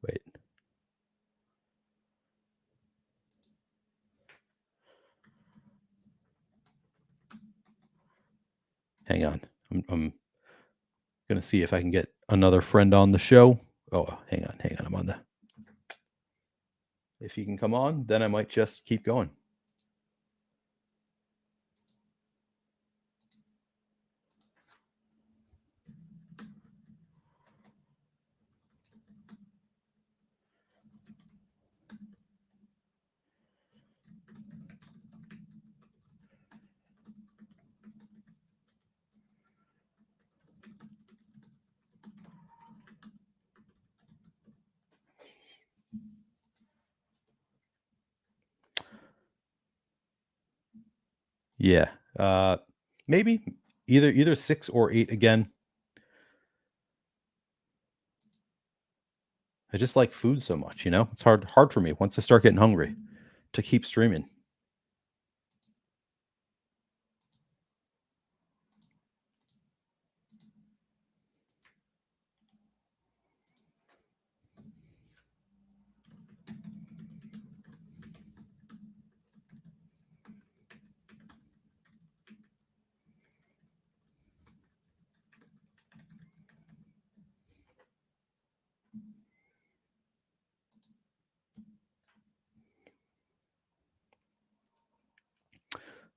Wait. Hang on. I'm going to see if I can get another friend on the show. Oh, hang on. I'm on the... If he can come on, then I might just keep going. Yeah. Maybe either 6 or 8 again. I just like food so much, you know? It's hard for me once I start getting hungry to keep streaming.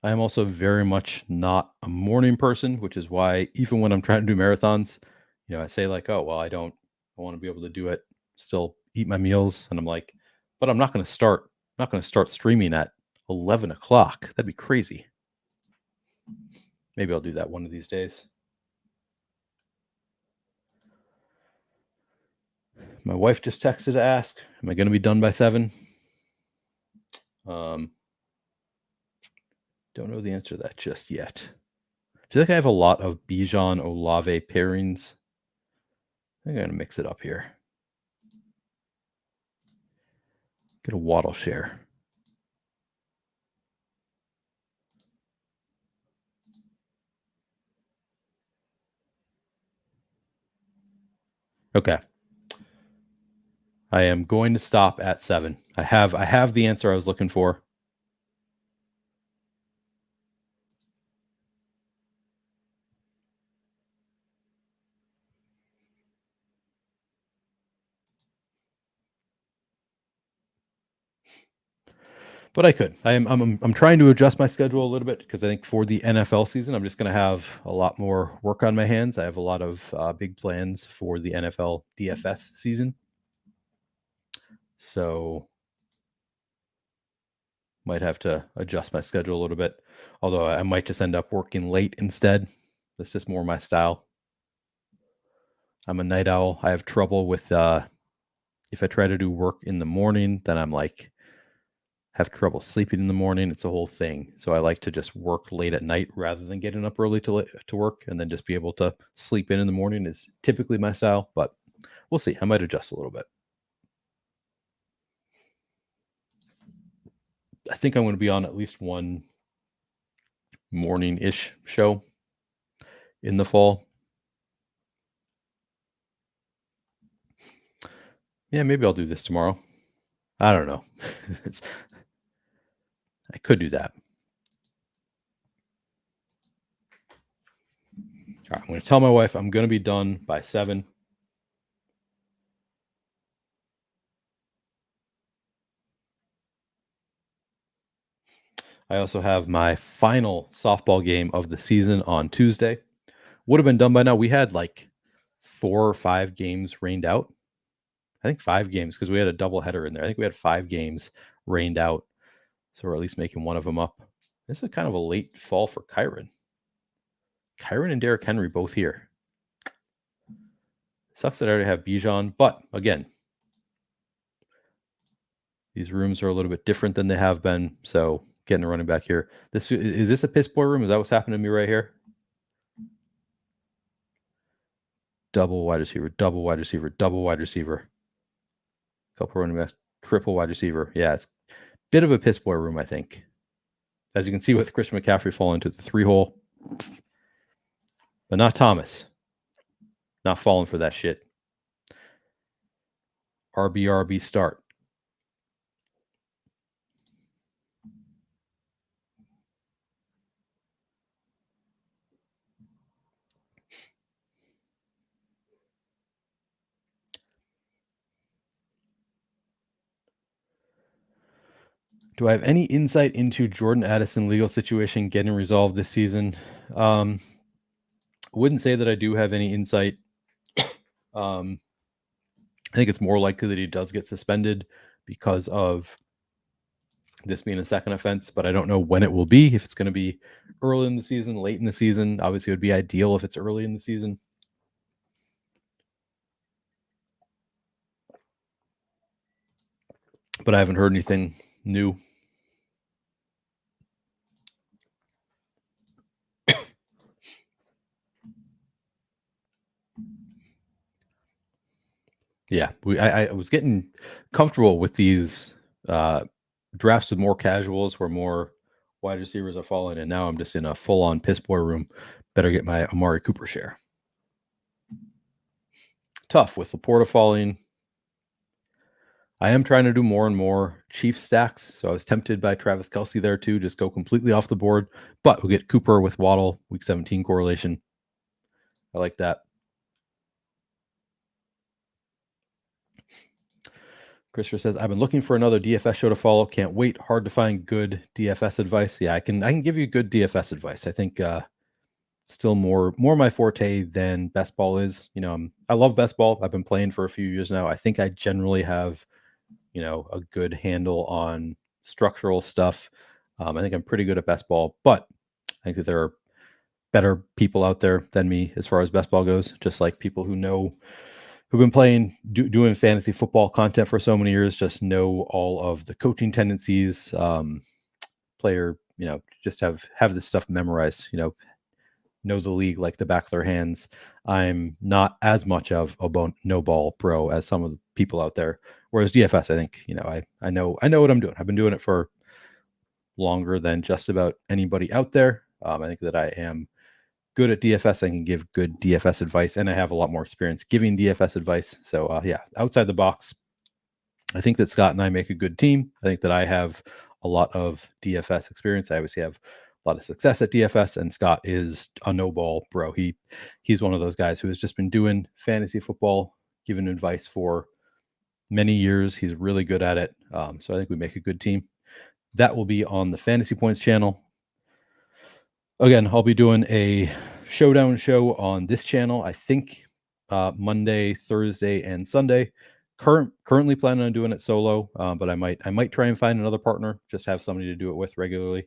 I am also very much not a morning person, which is why even when I'm trying to do marathons, you know, I say like, oh, well, I want to be able to do it, still eat my meals. And I'm like, but I'm not going to start streaming at 11 o'clock. That'd be crazy. Maybe I'll do that one of these days. My wife just texted to ask, am I going to be done by 7? Don't know the answer to that just yet. I feel like I have a lot of Bijan Olave pairings. I think I'm going to mix it up here. Get a Waddle share. Okay. I am going to stop at 7. I have the answer I was looking for. But I could. I'm trying to adjust my schedule a little bit because I think for the NFL season, I'm just going to have a lot more work on my hands. I have a lot of big plans for the NFL DFS season. So might have to adjust my schedule a little bit. Although I might just end up working late instead. That's just more my style. I'm a night owl. I have trouble with if I try to do work in the morning, then I'm like have trouble sleeping in the morning. It's a whole thing. So I like to just work late at night rather than getting up early to work and then just be able to sleep in the morning is typically my style, but we'll see. I might adjust a little bit. I think I'm going to be on at least one morning-ish show in the fall. Yeah, maybe I'll do this tomorrow. I don't know. I could do that. All right, I'm going to tell my wife I'm going to be done by 7. I also have my final softball game of the season on Tuesday. Would have been done by now. We had like 4 or 5 games rained out. I think 5 games because we had a doubleheader in there. I think we had 5 games rained out. So we're at least making one of them up. This is kind of a late fall for Kyron. Kyron and Derrick Henry both here. Sucks that I already have Bijan, but again, these rooms are a little bit different than they have been. So getting a running back here. Is this a piss poor room? Is that what's happening to me right here? Double wide receiver, double wide receiver, double wide receiver. Couple running backs, triple wide receiver. Yeah, it's a bit of a piss poor room, I think. As you can see with Christian McCaffrey falling into the 3-hole. But not Thomas. Not falling for that shit. RB start. Do I have any insight into Jordan Addison legal situation getting resolved this season? Wouldn't say that I do have any insight. I think it's more likely that he does get suspended because of this being a second offense, but I don't know when it will be. If it's going to be early in the season, late in the season, obviously it would be ideal if it's early in the season. But I haven't heard anything new. Yeah, I was getting comfortable with these drafts with more casuals where more wide receivers are falling, and now I'm just in a full-on piss boy room. Better get my Amari Cooper share. Tough with Laporta falling. I am trying to do more and more Chiefs stacks, so I was tempted by Travis Kelce there too, just go completely off the board. But we'll get Cooper with Waddle, week 17 correlation. I like that. Christopher says, I've been looking for another DFS show to follow. Can't wait. Hard to find good DFS advice. Yeah, I can give you good DFS advice. I think still more my forte than best ball is. I love best ball. I've been playing for a few years now. I think I generally have, a good handle on structural stuff. I think I'm pretty good at best ball, but I think that there are better people out there than me as far as best ball goes. Just like people who've been playing, doing fantasy football content for so many years, just know all of the coaching tendencies, player, just have this stuff memorized, know the league like the back of their hands. I'm not as much of a no ball pro as some of the people out there. Whereas DFS, I think, I know what I'm doing. I've been doing it for longer than just about anybody out there. I think that I am good at DFS. I can give good DFS advice, and I have a lot more experience giving DFS advice. So yeah, outside the box, I think that Scott and I make a good team. I think that I have a lot of DFS experience. I obviously have a lot of success at DFS, and Scott is a no ball bro. He's one of those guys who has just been doing fantasy football, giving advice for many years. He's really good at it. So I think we make a good team. That will be on the Fantasy Points channel. Again, I'll be doing a showdown show on this channel, I think Monday, Thursday, and Sunday. Currently planning on doing it solo, but I might try and find another partner, just have somebody to do it with regularly.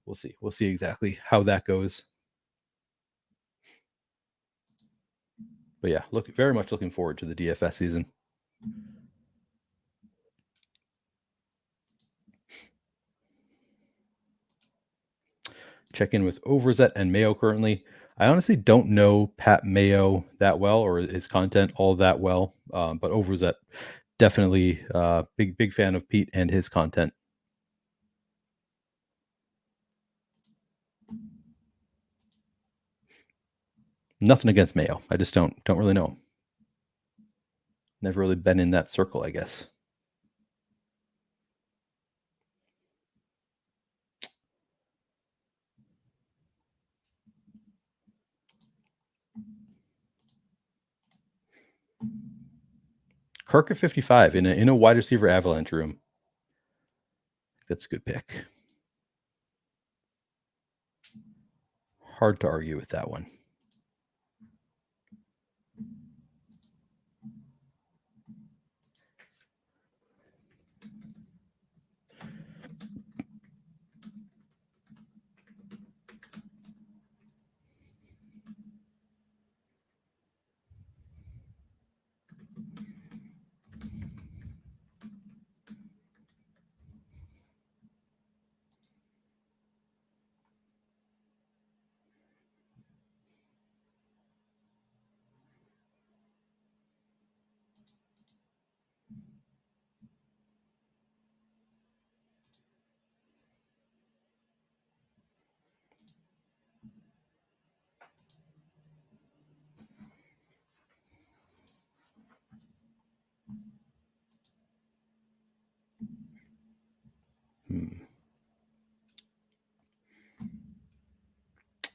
We'll see exactly how that goes. But yeah, very much looking forward to the DFS season. Check in with Overzet and Mayo currently. I honestly don't know Pat Mayo that well or his content all that well, but Overzet definitely big fan of Pete and his content. Nothing against Mayo. I just don't really know him. Never really been in that circle, I guess. Kirk at 55 in a wide receiver avalanche room. That's a good pick. Hard to argue with that one.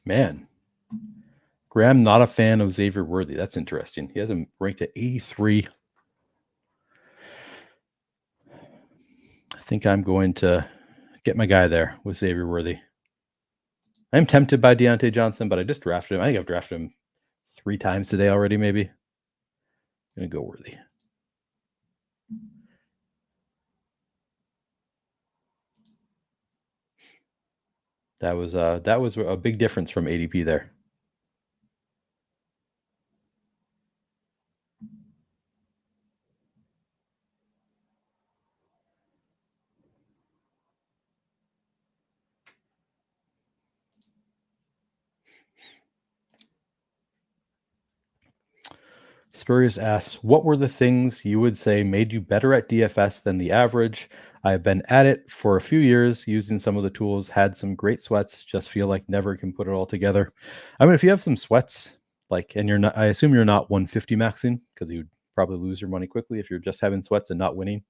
Man, Graham, not a fan of Xavier Worthy. That's interesting. He has him ranked at 83. I think I'm going to get my guy there with Xavier Worthy. I'm tempted by Deontay Johnson, but I just drafted him. I think I've drafted him 3 times today already, maybe. I'm going to go Worthy. That was a big difference from ADP there. Spurious asks, what were the things you would say made you better at DFS than the average? I have been at it for a few years using some of the tools, had some great sweats, just feel like never can put it all together. I mean, if you have some sweats, and you're not, I assume you're not 150 maxing because you'd probably lose your money quickly if you're just having sweats and not winning.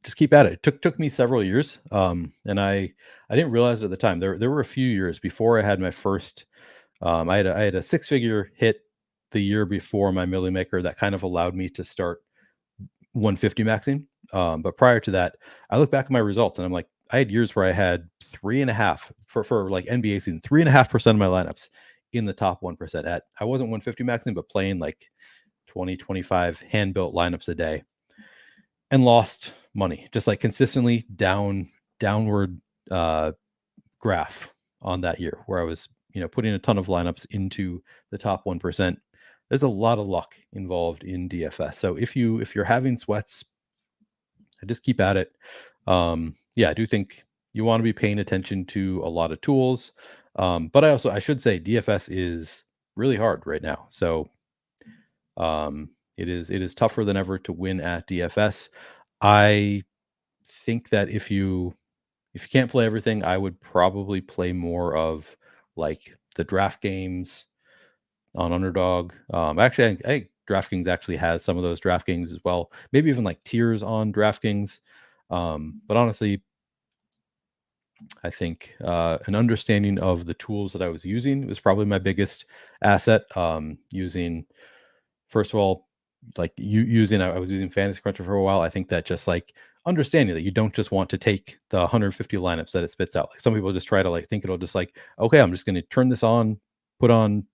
Just keep at it. It took me several years. And I didn't realize at the time, there were a few years before I had my first, I had a 6-figure hit the year before my Millie Maker that kind of allowed me to start 150 maxing. But prior to that, I look back at my results and I'm like, I had years where I had 3.5 for like NBA season, 3.5% of my lineups in the top 1% at, I wasn't 150 maxing, but playing like 20, 25 hand-built lineups a day and lost money, just like consistently downward graph on that year where I was, putting a ton of lineups into the top 1%. There's a lot of luck involved in DFS. So if you're having sweats, I just keep at it. I do think you want to be paying attention to a lot of tools. But I should say DFS is really hard right now. So it is tougher than ever to win at DFS. I think that if you can't play everything, I would probably play more of like the draft games on Underdog. Actually, I think DraftKings actually has some of those DraftKings as well. Maybe even like tiers on DraftKings. But honestly, I think an understanding of the tools that I was using was probably my biggest asset. Using, first of all, I was using Fantasy Cruncher for a while. I think that just like understanding that you don't just want to take the 150 lineups that it spits out. Like some people just try to like think it'll just like, okay, I'm just going to turn this on, put on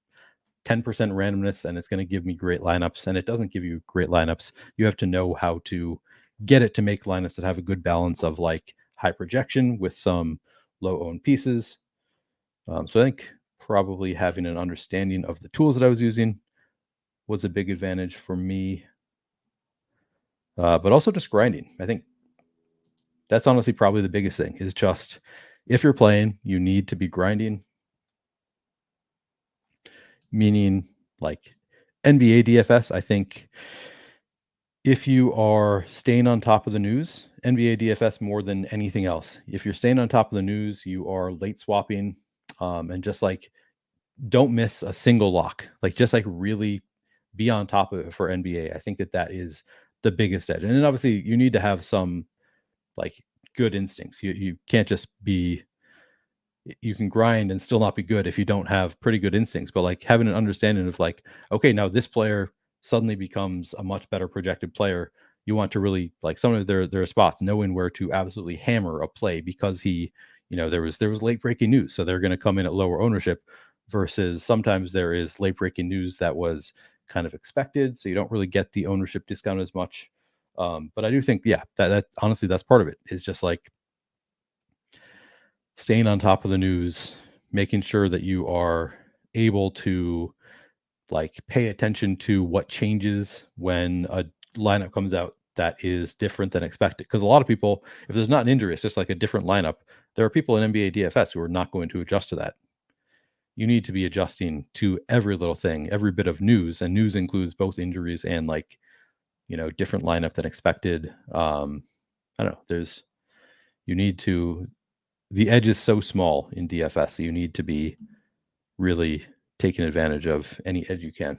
10% randomness, and it's going to give me great lineups. And it doesn't give you great lineups. You have to know how to get it to make lineups that have a good balance of like high projection with some low owned pieces. So I think probably having an understanding of the tools that I was using was a big advantage for me. But also just grinding. I think that's honestly probably the biggest thing is just if you're playing, you need to be grinding. Meaning like NBA DFS, I think if you are staying on top of the news, NBA DFS more than anything else. If you're staying on top of the news, you are late swapping, and just like don't miss a single lock. Like just like really be on top of it for NBA. I think that is the biggest edge. And then obviously you need to have some like good instincts. You can't just be, you can grind and still not be good if you don't have pretty good instincts, but like having an understanding of like, okay, now this player suddenly becomes a much better projected player. You want to really like some of their spots, knowing where to absolutely hammer a play because he, there was late breaking news. So they're going to come in at lower ownership versus sometimes there is late breaking news that was kind of expected. So you don't really get the ownership discount as much. But I do think, that honestly, that's part of it is just like staying on top of the news, making sure that you are able to like pay attention to what changes when a lineup comes out that is different than expected. Because a lot of people, if there's not an injury, it's just like a different lineup. There are people in NBA DFS who are not going to adjust to that. You need to be adjusting to every little thing, every bit of news, and news includes both injuries and like, different lineup than expected. I don't know. The edge is so small in DFS, so you need to be really taking advantage of any edge you can.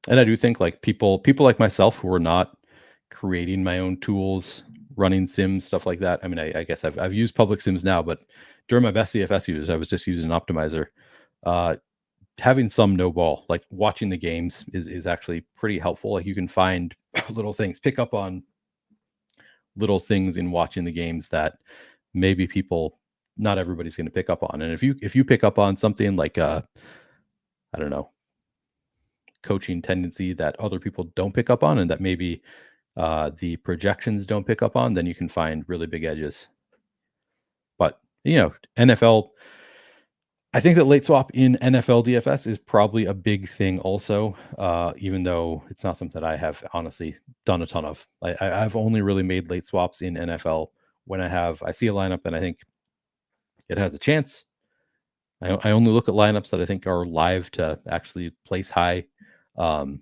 And I do think like people like myself who are not creating my own tools, running sims, stuff like that. I mean, I guess I've used public sims now, but during my best CFS use, I was just using an optimizer. Having some no ball, like watching the games is actually pretty helpful. Like you can find little things, pick up on little things in watching the games that maybe not everybody's going to pick up on. And if you pick up on something like I don't know, coaching tendency that other people don't pick up on, and that maybe the projections don't pick up on, then you can find really big edges. But NFL, I think that late swap in NFL DFS is probably a big thing also, even though it's not something that I have honestly done a ton of. I've only really made late swaps in NFL when I see a lineup and I think it has a chance. I only look at lineups that I think are live to actually place high, and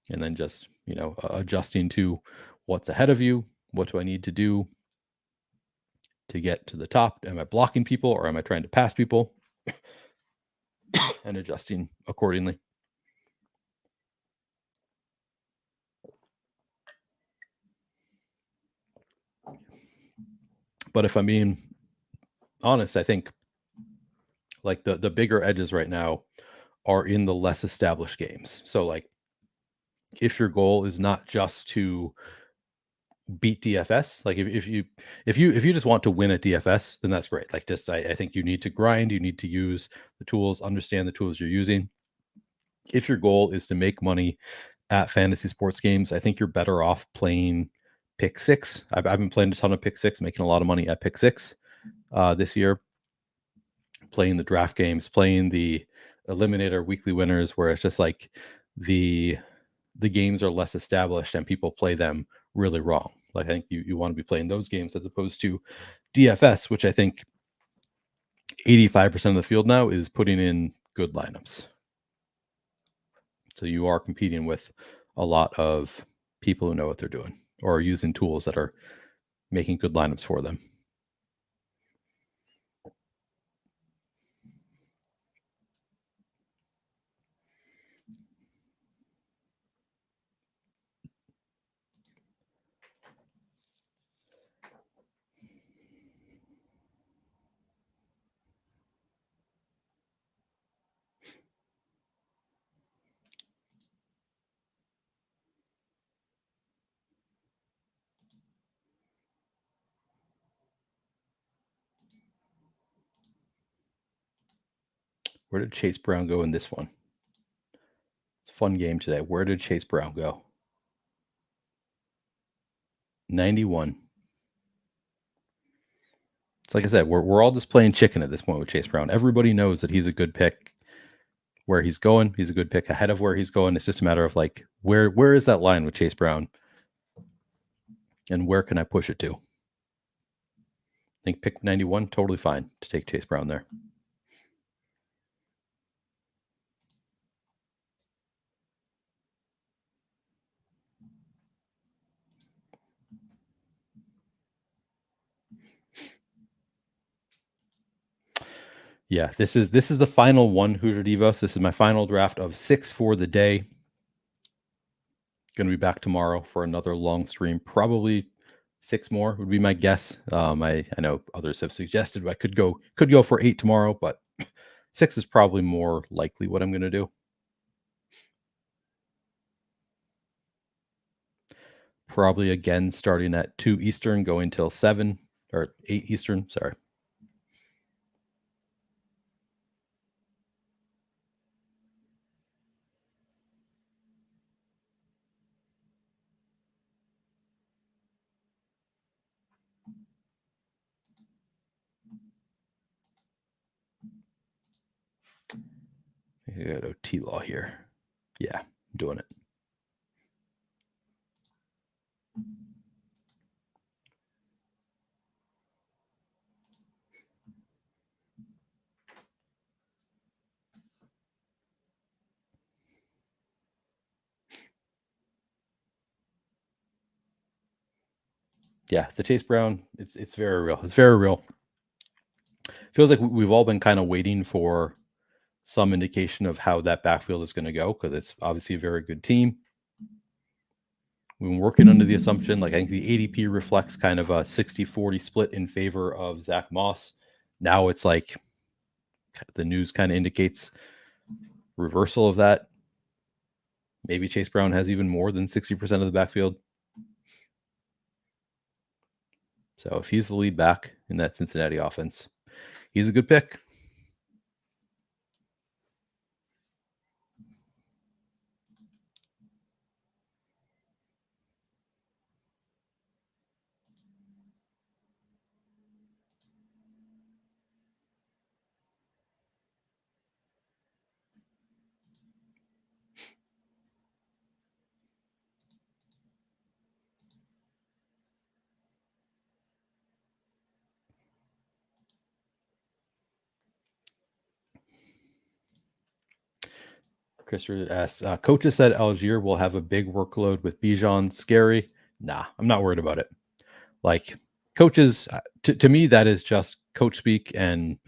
then just adjusting to what's ahead of you. What do I need to do to get to the top? Am I blocking people or am I trying to pass people? And adjusting accordingly. But if I'm being honest, I think like the bigger edges right now are in the less established games. So like if your goal is not just to beat DFS, like if you just want to win at DFS, then that's great. Like just I think you need to grind, you need to use the tools, understand the tools you're using. If your goal is to make money at fantasy sports games, I think you're better off playing pick six. I've been playing a ton of pick six, making a lot of money at pick six this year, playing the draft games, playing the eliminator weekly winners, where it's just like the games are less established and people play them really wrong. Like I think you want to be playing those games as opposed to DFS, which I think 85% of the field now is putting in good lineups. So you are competing with a lot of people who know what they're doing or are using tools that are making good lineups for them. Where did Chase Brown go in this one? It's a fun game today. Where did Chase Brown go? 91. It's like I said, we're all just playing chicken at this point with Chase Brown. Everybody knows that he's a good pick where he's going. He's a good pick ahead of where he's going. It's just a matter of like, where is that line with Chase Brown? And where can I push it to? I think pick 91, totally fine to take Chase Brown there. Yeah, this is the final one, Hoosier Divos. This is my final draft of 6 for the day. Going to be back tomorrow for another long stream. Probably 6 more would be my guess. I know others have suggested I could go for 8 tomorrow, but 6 is probably more likely what I'm going to do. Probably again starting at 2 Eastern, going till 7 or 8 Eastern. Sorry. I got a T-Law here. Yeah, I'm doing it. Yeah, the Chase Brown, it's very real. It's very real. Feels like we've all been kind of waiting for some indication of how that backfield is going to go, because it's obviously a very good team. We've been working under the assumption, like I think the ADP reflects kind of a 60-40 split in favor of Zach Moss. Now it's like the news kind of indicates reversal of that. Maybe Chase Brown has even more than 60% of the backfield. So if he's the lead back in that Cincinnati offense, he's a good pick. Christopher asks, coaches said Algier will have a big workload with Bijan. Scary. Nah, I'm not worried about it. Like coaches, to me, that is just coach speak. And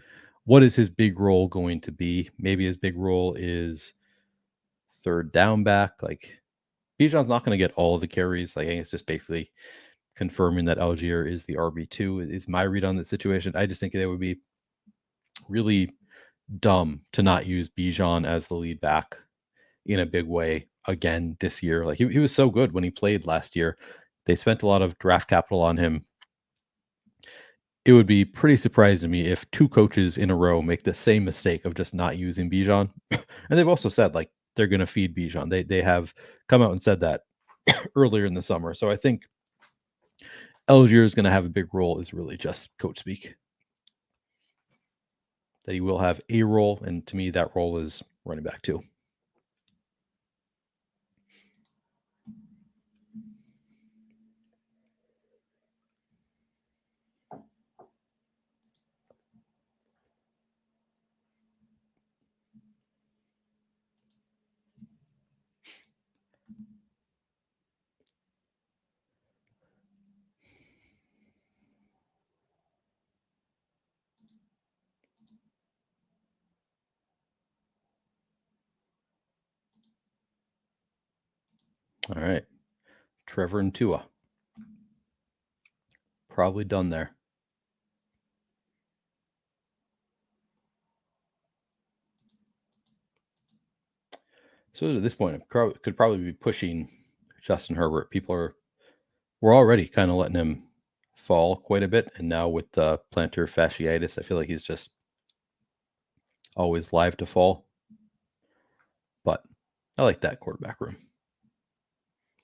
what is his big role going to be? Maybe his big role is third down back. Like Bijan's not going to get all of the carries. Like I think it's just basically confirming that Algier is the RB2 is my read on the situation. I just think they would be really dumb to not use Bijan as the lead back in a big way again this year. Like he was so good when he played last year. They spent a lot of draft capital on him. It would be pretty surprising to me if two coaches in a row make the same mistake of just not using Bijan. And they've also said like they're going to feed Bijan. They have come out and said that earlier in the summer. So I think Algier is going to have a big role is really just coach speak. That he will have a role, and to me that role is running back too. All right. Trevor and Tua. Probably done there. So at this point, I could probably be pushing Justin Herbert. We're already kind of letting him fall quite a bit. And now with the plantar fasciitis, I feel like he's just always live to fall. But I like that quarterback room.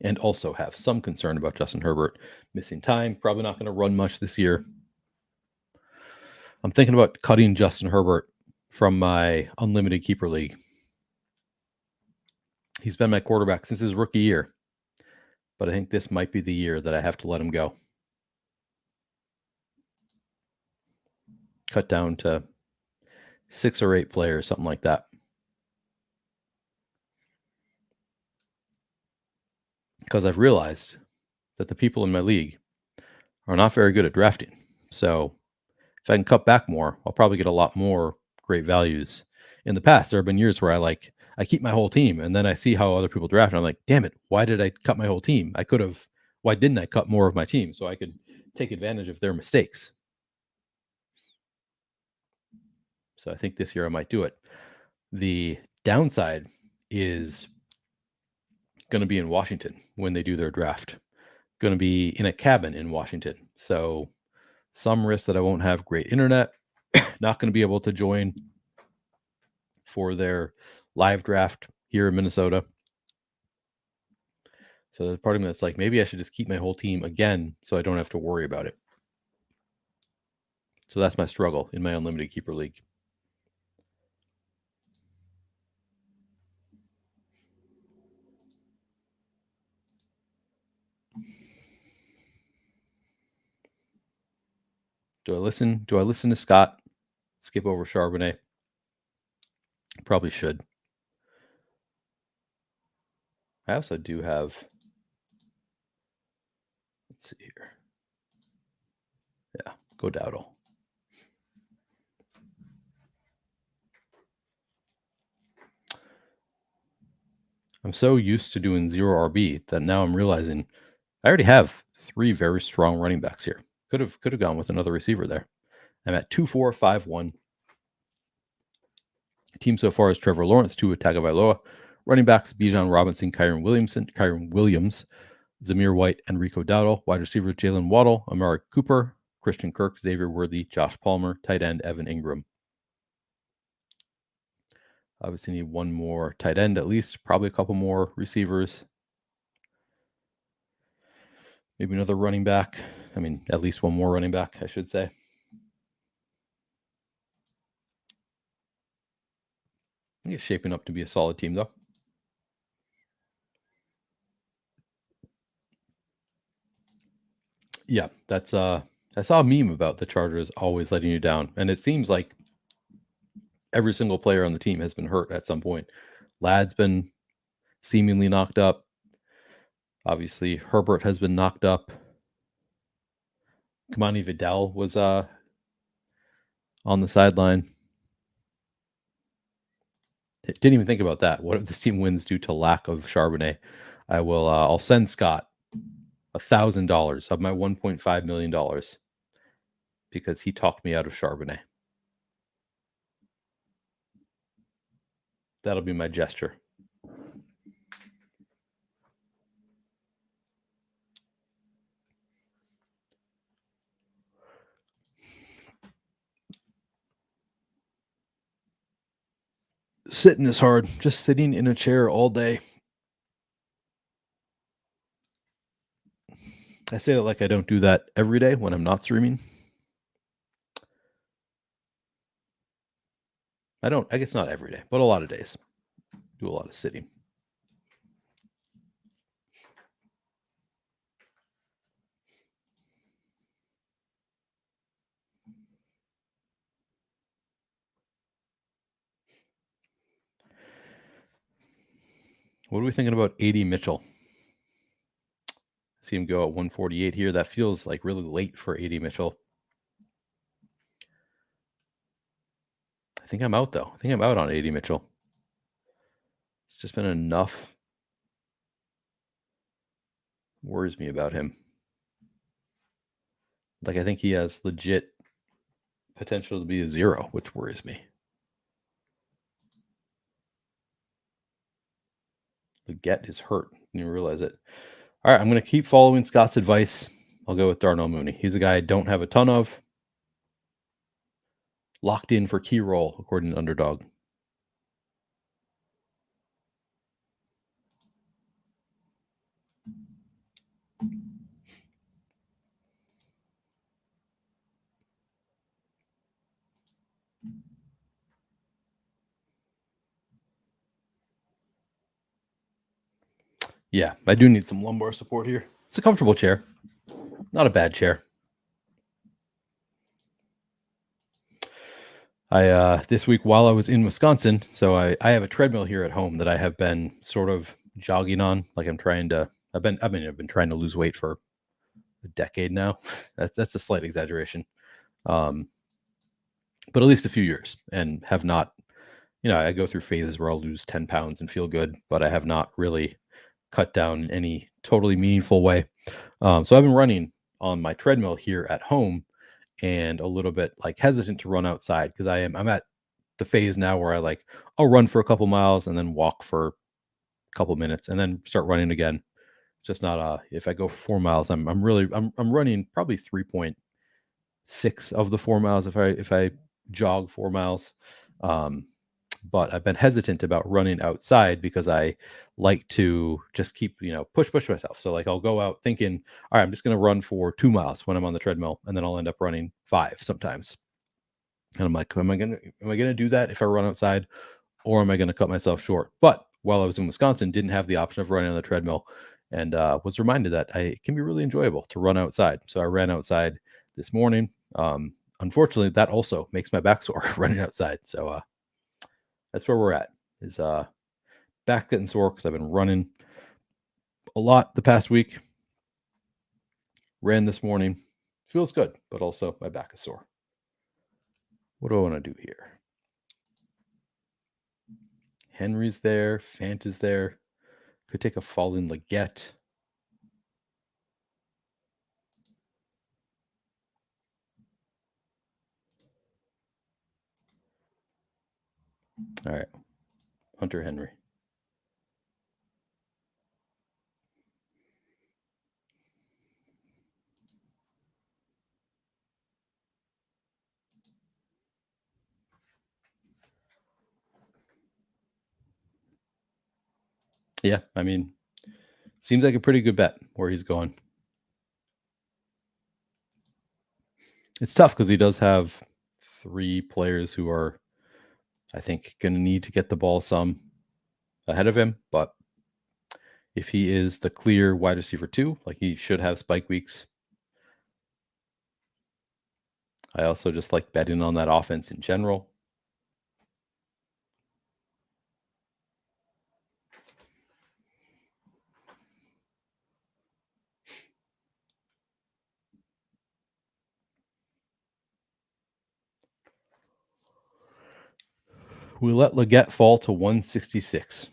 And also have some concern about Justin Herbert missing time. Probably not going to run much this year. I'm thinking about cutting Justin Herbert from my unlimited keeper league. He's been my quarterback since his rookie year. But I think this might be the year that I have to let him go. Cut down to 6 or 8 players, something like that. Because I've realized that the people in my league are not very good at drafting. So if I can cut back more, I'll probably get a lot more great values. In the past, there have been years where I keep my whole team, and then I see how other people draft, and I'm like, damn it, why did I cut my whole team? Why didn't I cut more of my team so I could take advantage of their mistakes? So I think this year I might do it. The downside is going to be in Washington when they do their draft. Going to be in a cabin in Washington. So some risk that I won't have great internet, not going to be able to join for their live draft here in Minnesota. So there's part of me that's like, maybe I should just keep my whole team again so I don't have to worry about it. So that's my struggle in my unlimited keeper league. Do I listen to Scott? Skip over Charbonnet? Probably should. I also do have, let's see here. Yeah, go Dowdle. I'm so used to doing 0 RB that now I'm realizing I already have 3 very strong running backs here. Could have gone with another receiver there. I'm at 2-4-5-1. Team so far is Trevor Lawrence, Tua Tagovailoa. Running backs Bijan Robinson, Kyron Williams, Zamir White, and Rico Dowdle. Wide receiver Jalen Waddle, Amari Cooper, Christian Kirk, Xavier Worthy, Josh Palmer. Tight end Evan Ingram. Obviously need one more tight end at least, probably a couple more receivers. Maybe another running back. I mean, at least one more running back, I should say. I think it's shaping up to be a solid team, though. Yeah, that's I saw a meme about the Chargers always letting you down, and it seems like every single player on the team has been hurt at some point. Ladd's been seemingly knocked up. Obviously, Herbert has been knocked up. Kamani Vidal was on the sideline. Didn't even think about that. What if this team wins due to lack of Charbonnet? I'll send Scott $1,000 of my $1.5 million because he talked me out of Charbonnet. That'll be my gesture. Sitting is hard. Just sitting in a chair all day. I say that like I don't do that every day when I'm not streaming. I guess not every day, but a lot of days. Do a lot of sitting. What are we thinking about AD Mitchell? See him go at 148 here. That feels like really late for AD Mitchell. I think I'm out, though. I think I'm out on AD Mitchell. It's just been enough. Worries me about him. Like, I think he has legit potential to be a 0, which worries me. Leggett is hurt. You realize it. All right, I'm going to keep following Scott's advice. I'll go with Darnell Mooney. He's a guy I don't have a ton of. Locked in for key role, according to Underdog. Yeah, I do need some lumbar support here. It's a comfortable chair. Not a bad chair. This week while I was in Wisconsin, so I have a treadmill here at home that I have been sort of jogging on. Like I've been trying to lose weight for a decade now. That's a slight exaggeration. But at least a few years, and have not, I go through phases where I'll lose 10 pounds and feel good, but I have not really cut down in any totally meaningful way. So I've been running on my treadmill here at home, and a little bit like hesitant to run outside because I'm at the phase now where I'll run for a couple miles and then walk for a couple minutes and then start running again. It's just not if I go 4 miles, I'm running probably 3.6 of the 4 miles if I jog 4 miles. But I've been hesitant about running outside because I like to just keep, push myself. So I'll go out thinking, all right, I'm just going to run for 2 miles when I'm on the treadmill, and then I'll end up running 5 sometimes. And I'm like, am I going to do that if I run outside, or am I going to cut myself short? But while I was in Wisconsin, didn't have the option of running on the treadmill, and was reminded that it can be really enjoyable to run outside. So I ran outside this morning. Unfortunately, that also makes my back sore running outside. So that's where we're at, is back getting sore because I've been running a lot the past week. Ran this morning. Feels good, but also my back is sore. What do I want to do here? Henry's there. Fant is there. Could take a falling Leggett. All right. Hunter Henry. Yeah, I mean, seems like a pretty good bet where he's going. It's tough because he does have 3 players who are, I think, going to need to get the ball some ahead of him. But if he is the clear wide receiver 2, like he should have spike weeks. I also just like betting on that offense in general. We let Leggett fall to 166.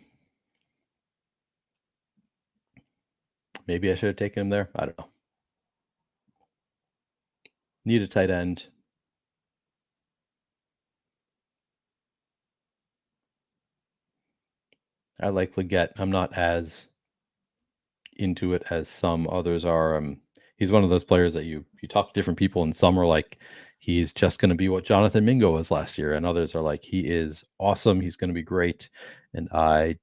Maybe I should have taken him there. I don't know. Need a tight end. I like Leggett. I'm not as into it as some others are. He's one of those players that you talk to different people, and some are like, he's just going to be what Jonathan Mingo was last year, and others are like, he is awesome. He's going to be great. And I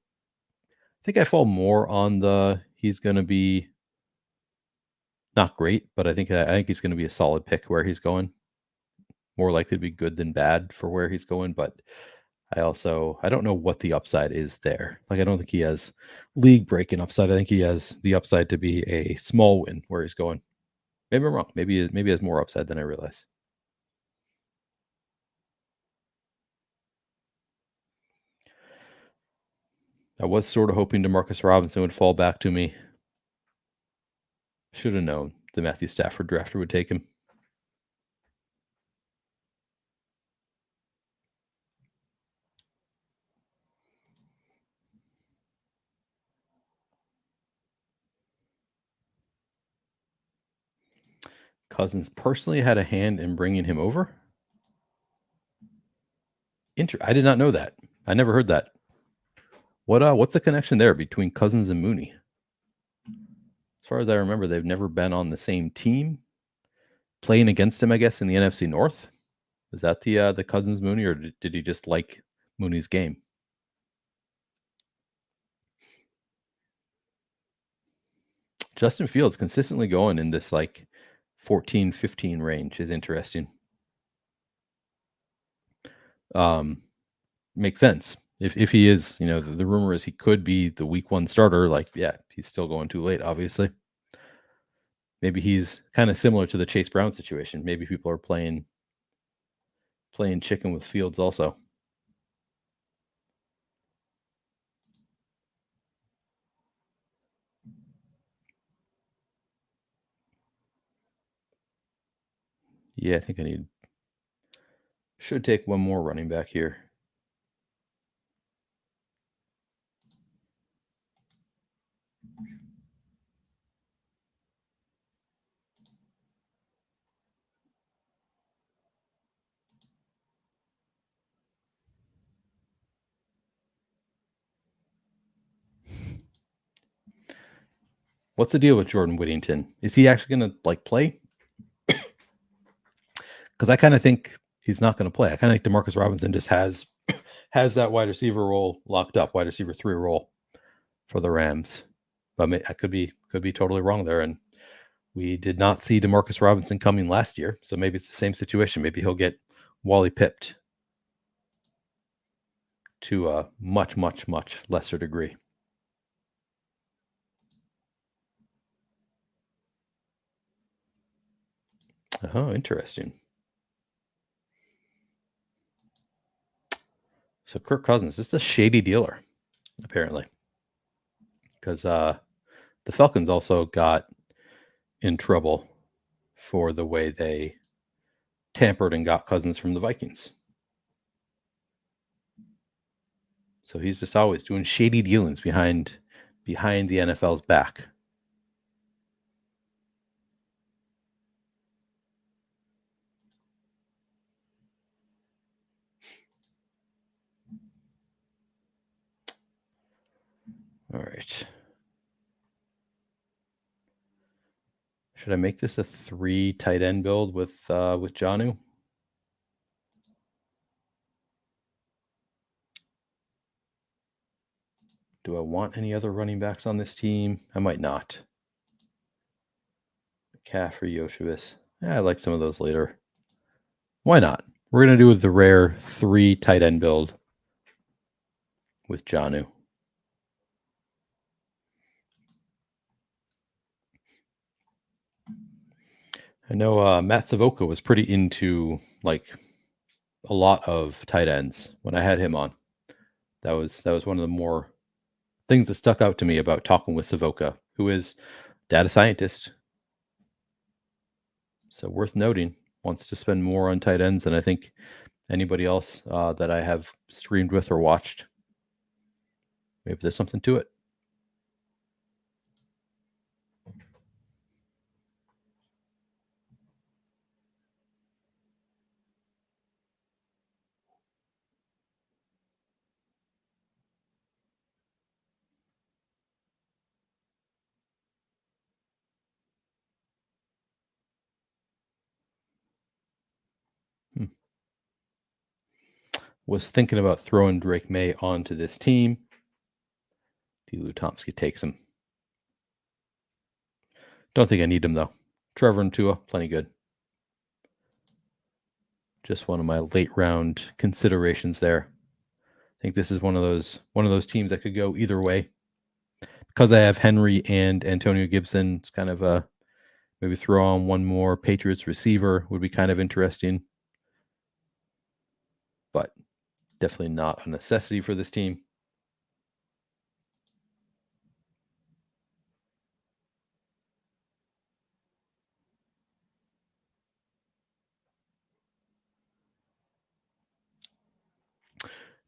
think I fall more on the he's going to be not great, but I think he's going to be a solid pick where he's going. More likely to be good than bad for where he's going, but I don't know what the upside is there. Like, I don't think he has league breaking upside. I think he has the upside to be a small win where he's going. Maybe I'm wrong. Maybe he has more upside than I realize. I was sort of hoping DeMarcus Robinson would fall back to me. Should have known the Matthew Stafford drafter would take him. Cousins personally had a hand in bringing him over. I did not know that. I never heard that. What's the connection there between Cousins and Mooney? As far as I remember, they've never been on the same team. Playing against him, I guess, in the NFC North. Is that the Cousins Mooney, or did he just like Mooney's game? Justin Fields consistently going in this like 14-15 range is interesting. Makes sense. If he is, the rumor is he could be the week 1 starter. Like, yeah, he's still going too late, obviously. Maybe he's kind of similar to the Chase Brown situation. Maybe people are playing chicken with Fields also. Yeah, I think should take one more running back here. What's the deal with Jordan Whittington? Is he actually going to play? Because I kind of think he's not going to play. I kind of think DeMarcus Robinson just has that wide receiver role locked up, wide receiver 3 role for the Rams. But I could be totally wrong there. And we did not see DeMarcus Robinson coming last year, so maybe it's the same situation. Maybe he'll get Wally pipped to a much, much, much lesser degree. Oh, interesting. So Kirk Cousins is a shady dealer, apparently, because the Falcons also got in trouble for the way they tampered and got Cousins from the Vikings. So he's just always doing shady dealings behind behind the NFL's back. All right. Should I make this a 3 tight end build with Jonnu? Do I want any other running backs on this team? I might not. McCaffrey, Yoshibis. I like some of those later. Why not? We're going to do the rare 3 tight end build with Jonnu. I know Matt Savoca was pretty into like a lot of tight ends when I had him on. That was one of the more things that stuck out to me about talking with Savoca, who is data scientist. So worth noting, wants to spend more on tight ends than I think anybody else that I have streamed with or watched. Maybe there's something to it. Was thinking about throwing Drake May onto this team. D. Lutomsky takes him. Don't think I need him though. Trevor and Tua, plenty good. Just one of my late round considerations there. I think this is one of those teams that could go either way. Because I have Henry and Antonio Gibson, it's kind of a maybe throw on one more Patriots receiver would be kind of interesting. But definitely not a necessity for this team.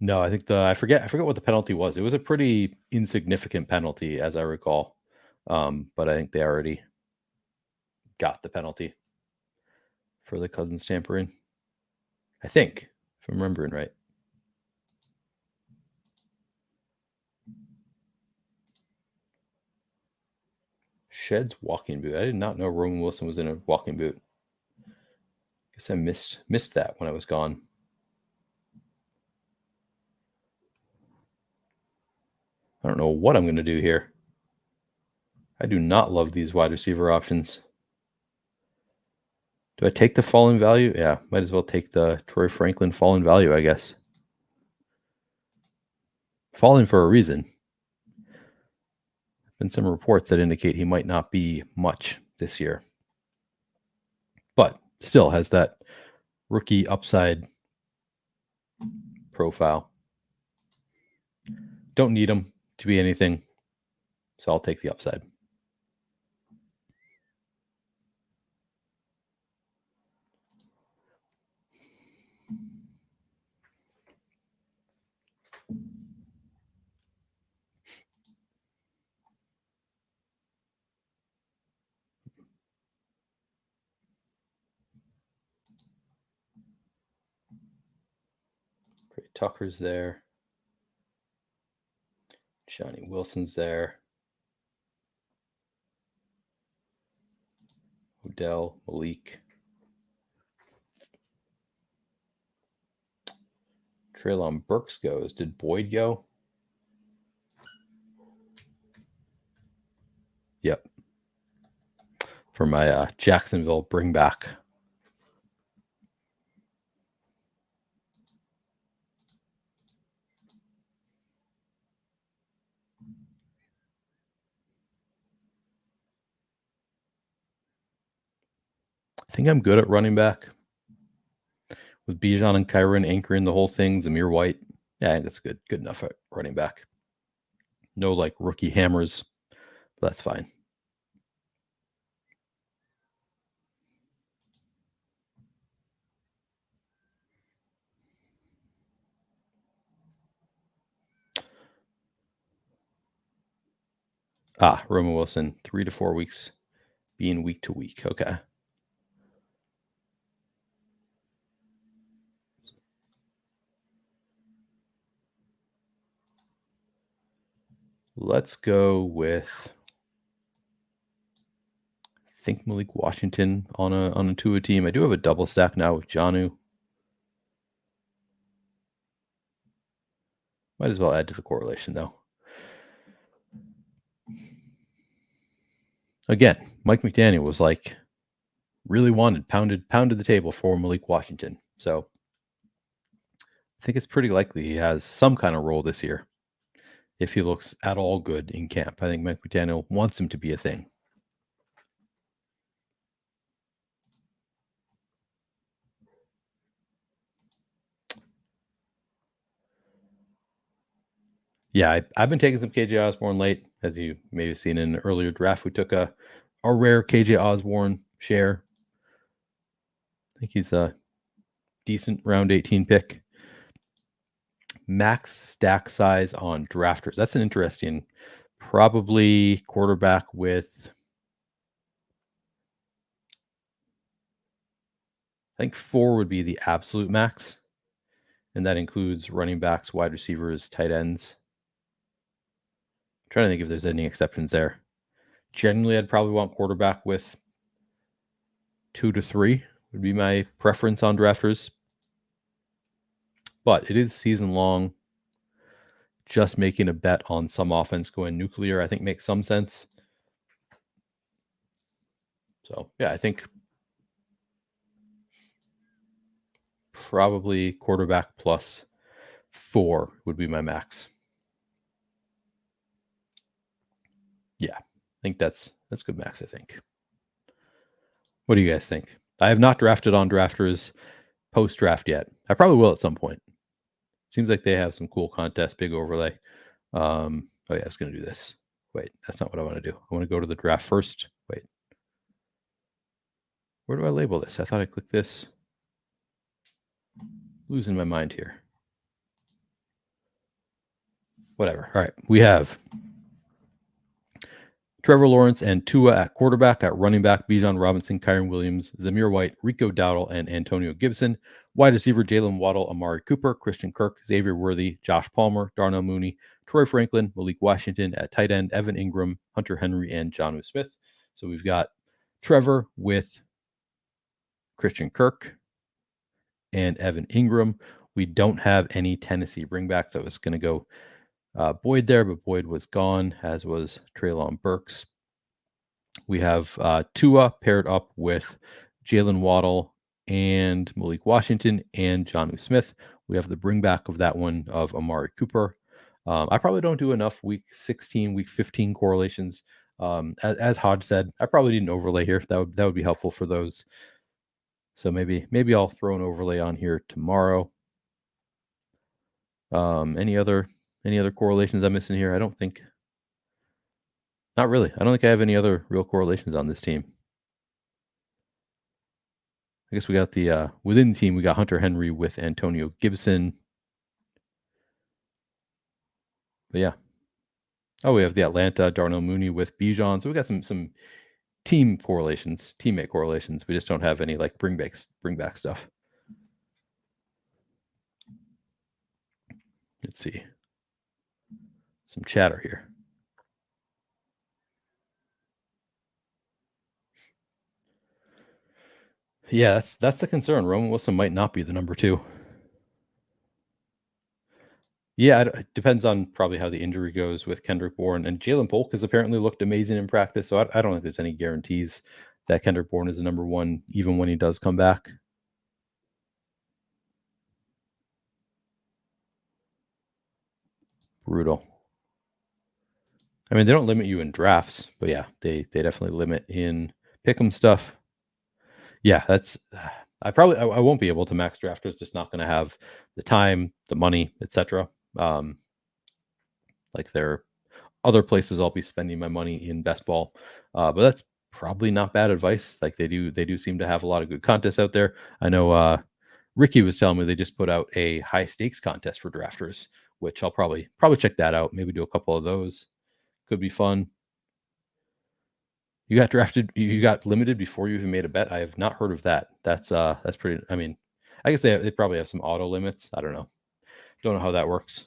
No, I think I forget what the penalty was. It was a pretty insignificant penalty, as I recall. But I think they already got the penalty for the Cousins tampering. I think, if I'm remembering right. Shed's walking boot. I did not know Roman Wilson was in a walking boot. Guess I missed that when I was gone. I don't know what I'm going to do here. I do not love these wide receiver options. Do I take the fallen value? Yeah, might as well take the Troy Franklin fallen value, I guess. Fallen for a reason. Been some reports that indicate he might not be much this year. But still has that rookie upside profile. Don't need him to be anything, so I'll take the upside. Tucker's there. Johnny Wilson's there. Odell, Malik. Treylon Burks goes. Did Boyd go? Yep. For my Jacksonville bring back. I think I'm good at running back. With Bijan and Kyron anchoring the whole thing, Zamir White. Yeah, I think that's good. Good enough at running back. No like rookie hammers, but that's fine. Roman Wilson, 3 to 4 weeks, being week to week. Okay. Let's go with, I think, Malik Washington on a Tua team. I do have a double stack now with Jonnu. Might as well add to the correlation, though. Again, Mike McDaniel was like, really pounded the table for Malik Washington. So I think it's pretty likely he has some kind of role this year if he looks at all good in camp. I think Mike McDaniel wants him to be a thing. Yeah, I've been taking some KJ Osborne late, as you may have seen in an earlier draft. We took a rare KJ Osborne share. I think he's a decent round 18 pick. Max stack size on drafters. That's an interesting, probably quarterback with, I think 4 would be the absolute max. And that includes running backs, wide receivers, tight ends. I'm trying to think if there's any exceptions there. Generally, I'd probably want quarterback with 2 to 3 would be my preference on drafters. But it is season long. Just making a bet on some offense going nuclear, I think, makes some sense. So, yeah, I think probably quarterback plus 4 would be my max. Yeah, I think that's good max, I think. What do you guys think? I have not drafted on drafters post-draft yet. I probably will at some point. Seems like they have some cool contests, big overlay. Oh yeah, I was going to do this. Wait, that's not what I want to do. I want to go to the draft first. Wait. Where do I label this? I thought I clicked this. Losing my mind here. Whatever. All right. We have Trevor Lawrence and Tua at quarterback. At running back, Bijan Robinson, Kyron Williams, Zamir White, Rico Dowdle, and Antonio Gibson. Wide receiver, Jalen Waddle, Amari Cooper, Christian Kirk, Xavier Worthy, Josh Palmer, Darnell Mooney, Troy Franklin, Malik Washington. At tight end, Evan Ingram, Hunter Henry, and Jonnu Smith. So we've got Trevor with Christian Kirk and Evan Ingram. We don't have any Tennessee bringbacks. I was going to go Boyd there, but Boyd was gone, as was Treylon Burks. We have Tua paired up with Jalen Waddle and Malik Washington and Jonnu Smith. We have the bringback of that one of Amari Cooper. I probably don't do enough week 16, week 15 correlations. As Hodge said, I probably need an overlay here. That would be helpful for those. So maybe I'll throw an overlay on here tomorrow. Any other correlations I'm missing here? I don't think. Not really. I don't think I have any other real correlations on this team. I guess we got the within the team, we got Hunter Henry with Antonio Gibson. But yeah. Oh, we have the Atlanta Darnell Mooney with Bijan. So we got some team correlations, teammate correlations. We just don't have any like bring back stuff. Let's see. Some chatter here. Yeah, that's the concern. Roman Wilson might not be the number 2. Yeah, it depends on probably how the injury goes with Kendrick Bourne. And Jalen Polk has apparently looked amazing in practice, so I don't think there's any guarantees that Kendrick Bourne is the number 1, even when he does come back. Brutal. I mean, they don't limit you in drafts, but yeah, they definitely limit in pick'em stuff. Yeah, that's I won't be able to max drafters, just not going to have the time, the money, etc. Like there are other places I'll be spending my money in best ball, but that's probably not bad advice. Like they do seem to have a lot of good contests out there. I know Ricky was telling me they just put out a high stakes contest for drafters, which I'll probably check that out. Maybe do a couple of those. Could be fun. You got drafted. You got limited before you even made a bet. I have not heard of that. That's pretty. I mean, I guess they probably have some auto limits. I don't know. Don't know how that works.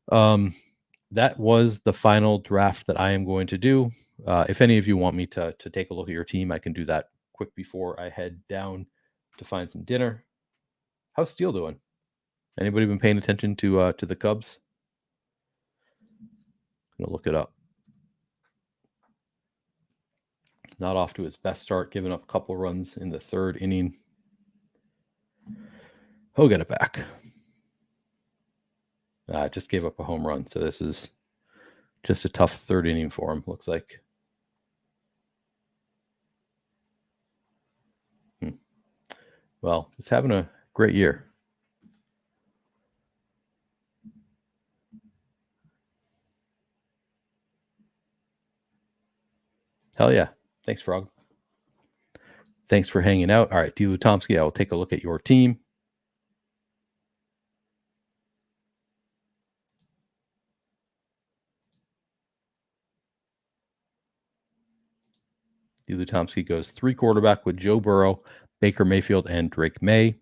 That was the final draft that I am going to do. If any of you want me to take a look at your team, I can do that quick before I head down to find some dinner. How's Steele doing? Anybody been paying attention to the Cubs? I'm gonna look it up. Not off to his best start, giving up a couple runs in the third inning. He'll get it back. Just gave up a home run, so this is just a tough third inning for him, looks like. Well, he's having a great year. Hell yeah. Thanks, Frog. Thanks for hanging out. All right, D. Lutomsky, I will take a look at your team. D. Lutomsky goes 3 quarterback with Joe Burrow, Baker Mayfield, and Drake May.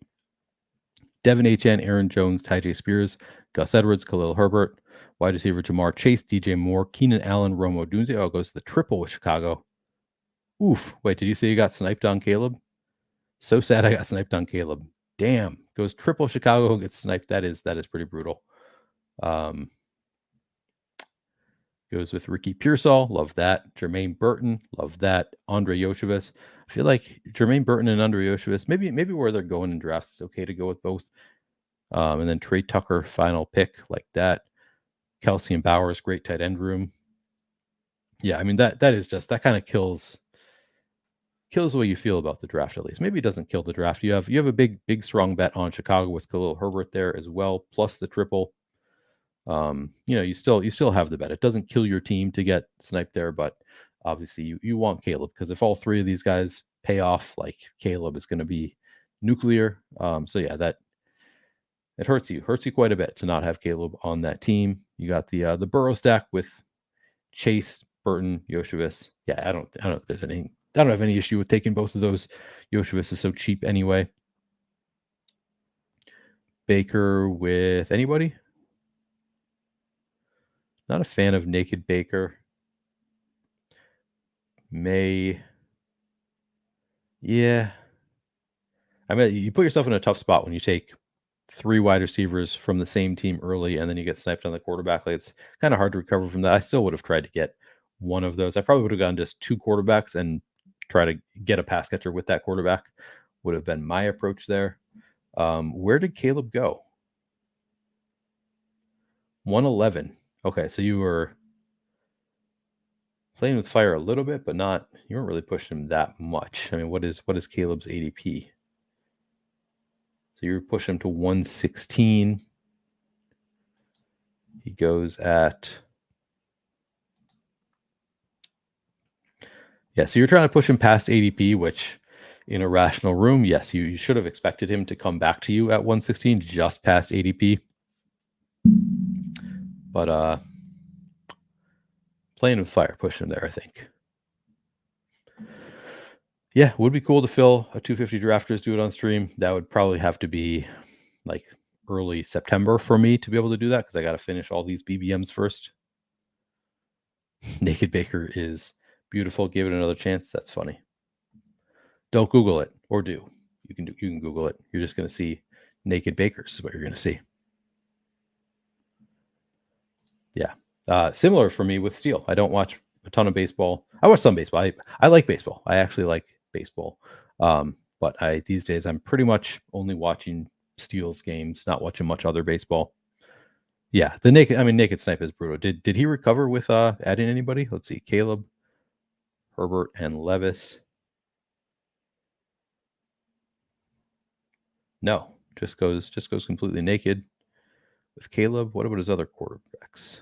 Devin Achane, Aaron Jones, Tyjae Spears, Gus Edwards, Khalil Herbert, wide receiver Jamar Chase, DJ Moore, Keenan Allen, Romo Dunze. Oh, goes to the triple with Chicago. Oof. Wait, did you say you got sniped on Caleb? So sad I got sniped on Caleb. Damn. Goes triple Chicago, gets sniped. That is pretty brutal. Goes with Ricky Pearsall. Love that. Jermaine Burton. Love that. Andre Yoshevitz. I feel like Jermaine Burton and Andre Yoshevitz, maybe where they're going in drafts, it's okay to go with both. And then Trey Tucker, final pick, like that. Kelsey and Bowers, great tight end room. Yeah, I mean, that is just, that kind of kills the way you feel about the draft, at least. Maybe it doesn't kill the draft. You have a big strong bet on Chicago with Khalil Herbert there as well, plus the triple. You still have the bet. It doesn't kill your team to get sniped there, but obviously you want Caleb, because if all three of these guys pay off, like, Caleb is going to be nuclear. So yeah, that it hurts you quite a bit to not have Caleb on that team. You got the Burrow stack with Chase, Burton, Yoshevitz. Yeah, I don't have any issue with taking both of those. Yoshevitz is so cheap anyway. Baker with anybody? Not a fan of Naked Baker. May. Yeah. I mean, you put yourself in a tough spot when you take 3 wide receivers from the same team early and then you get sniped on the quarterback. Like, it's kind of hard to recover from that. I still would have tried to get one of those. I probably would have gone just 2 quarterbacks and try to get a pass catcher with that quarterback. Would have been my approach there. Where did Caleb go? 111. Okay, so you were playing with fire a little bit, but not, you weren't really pushing him that much. I mean, what is Caleb's ADP? So you were pushing him to 116. He goes at, yeah, so you're trying to push him past ADP, which in a rational room, yes, you should have expected him to come back to you at 116, just past ADP. But playing with fire, pushing him there, I think. Yeah, would be cool to fill a 250 drafters, do it on stream. That would probably have to be like early September for me to be able to do that, because I got to finish all these BBMs first. Naked Baker is beautiful. Give it another chance. That's funny. Don't Google it, or do. You can Google it. You're just going to see Naked Bakers is what you're going to see. Yeah. Similar for me with Steele. I don't watch a ton of baseball. I watch some baseball. I like baseball. I actually like baseball. But these days I'm pretty much only watching Steele's games, not watching much other baseball. Yeah, Naked Snipe is brutal. Did he recover with adding anybody? Let's see. Caleb, Herbert, and Levis. No, just goes completely naked with Caleb. What about his other quarterbacks?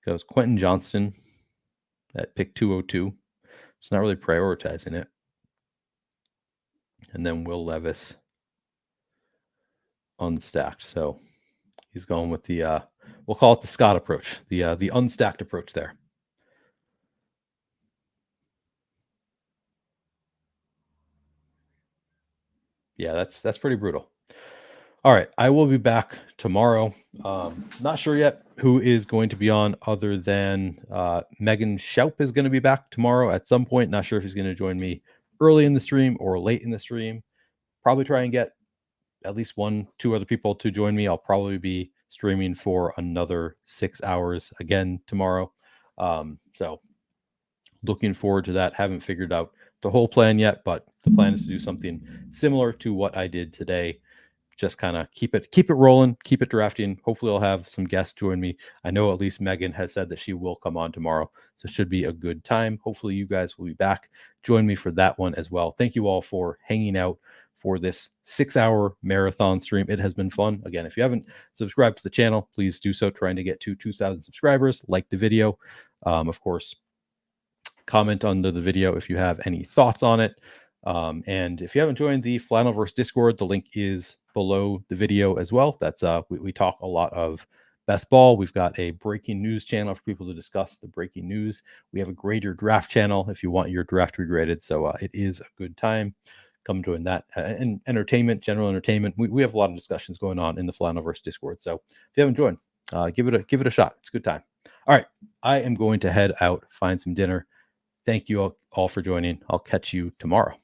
Goes Quentin Johnston at pick 202. It's not really prioritizing it. And then Will Levis unstacked. So he's going with the we'll call it the Scott approach, the unstacked approach there. Yeah, that's pretty brutal. All right, I will be back tomorrow. Not sure yet who is going to be on, other than Megan Schaup is going to be back tomorrow at some point. Not sure if he's going to join me early in the stream or late in the stream. Probably try and get at least 1-2 other people to join me. I'll probably be streaming for another 6 hours again tomorrow. So looking forward to that. Haven't figured out the whole plan yet, but the plan is to do something similar to what I did today. Just kind of keep it rolling, keep it drafting. Hopefully I'll have some guests join me. I know at least Megan has said that she will come on tomorrow, so it should be a good time. Hopefully you guys will be back. Join me for that one as well. Thank you all for hanging out for this 6-hour marathon stream. It has been fun. Again, if you haven't subscribed to the channel, please do so. Trying to get to 2,000 subscribers. Like the video. Of course, comment under the video if you have any thoughts on it. And if you haven't joined the Flannelverse Discord, the link is below the video as well. That's we talk a lot of best ball. We've got a breaking news channel for people to discuss the breaking news. We have a grader draft channel if you want your draft regraded. So it is a good time. Come join that. And entertainment, general entertainment. We have a lot of discussions going on in the Flannelverse Discord. So if you haven't joined, give it a shot. It's a good time. All right, I am going to head out, find some dinner. Thank you all for joining. I'll catch you tomorrow.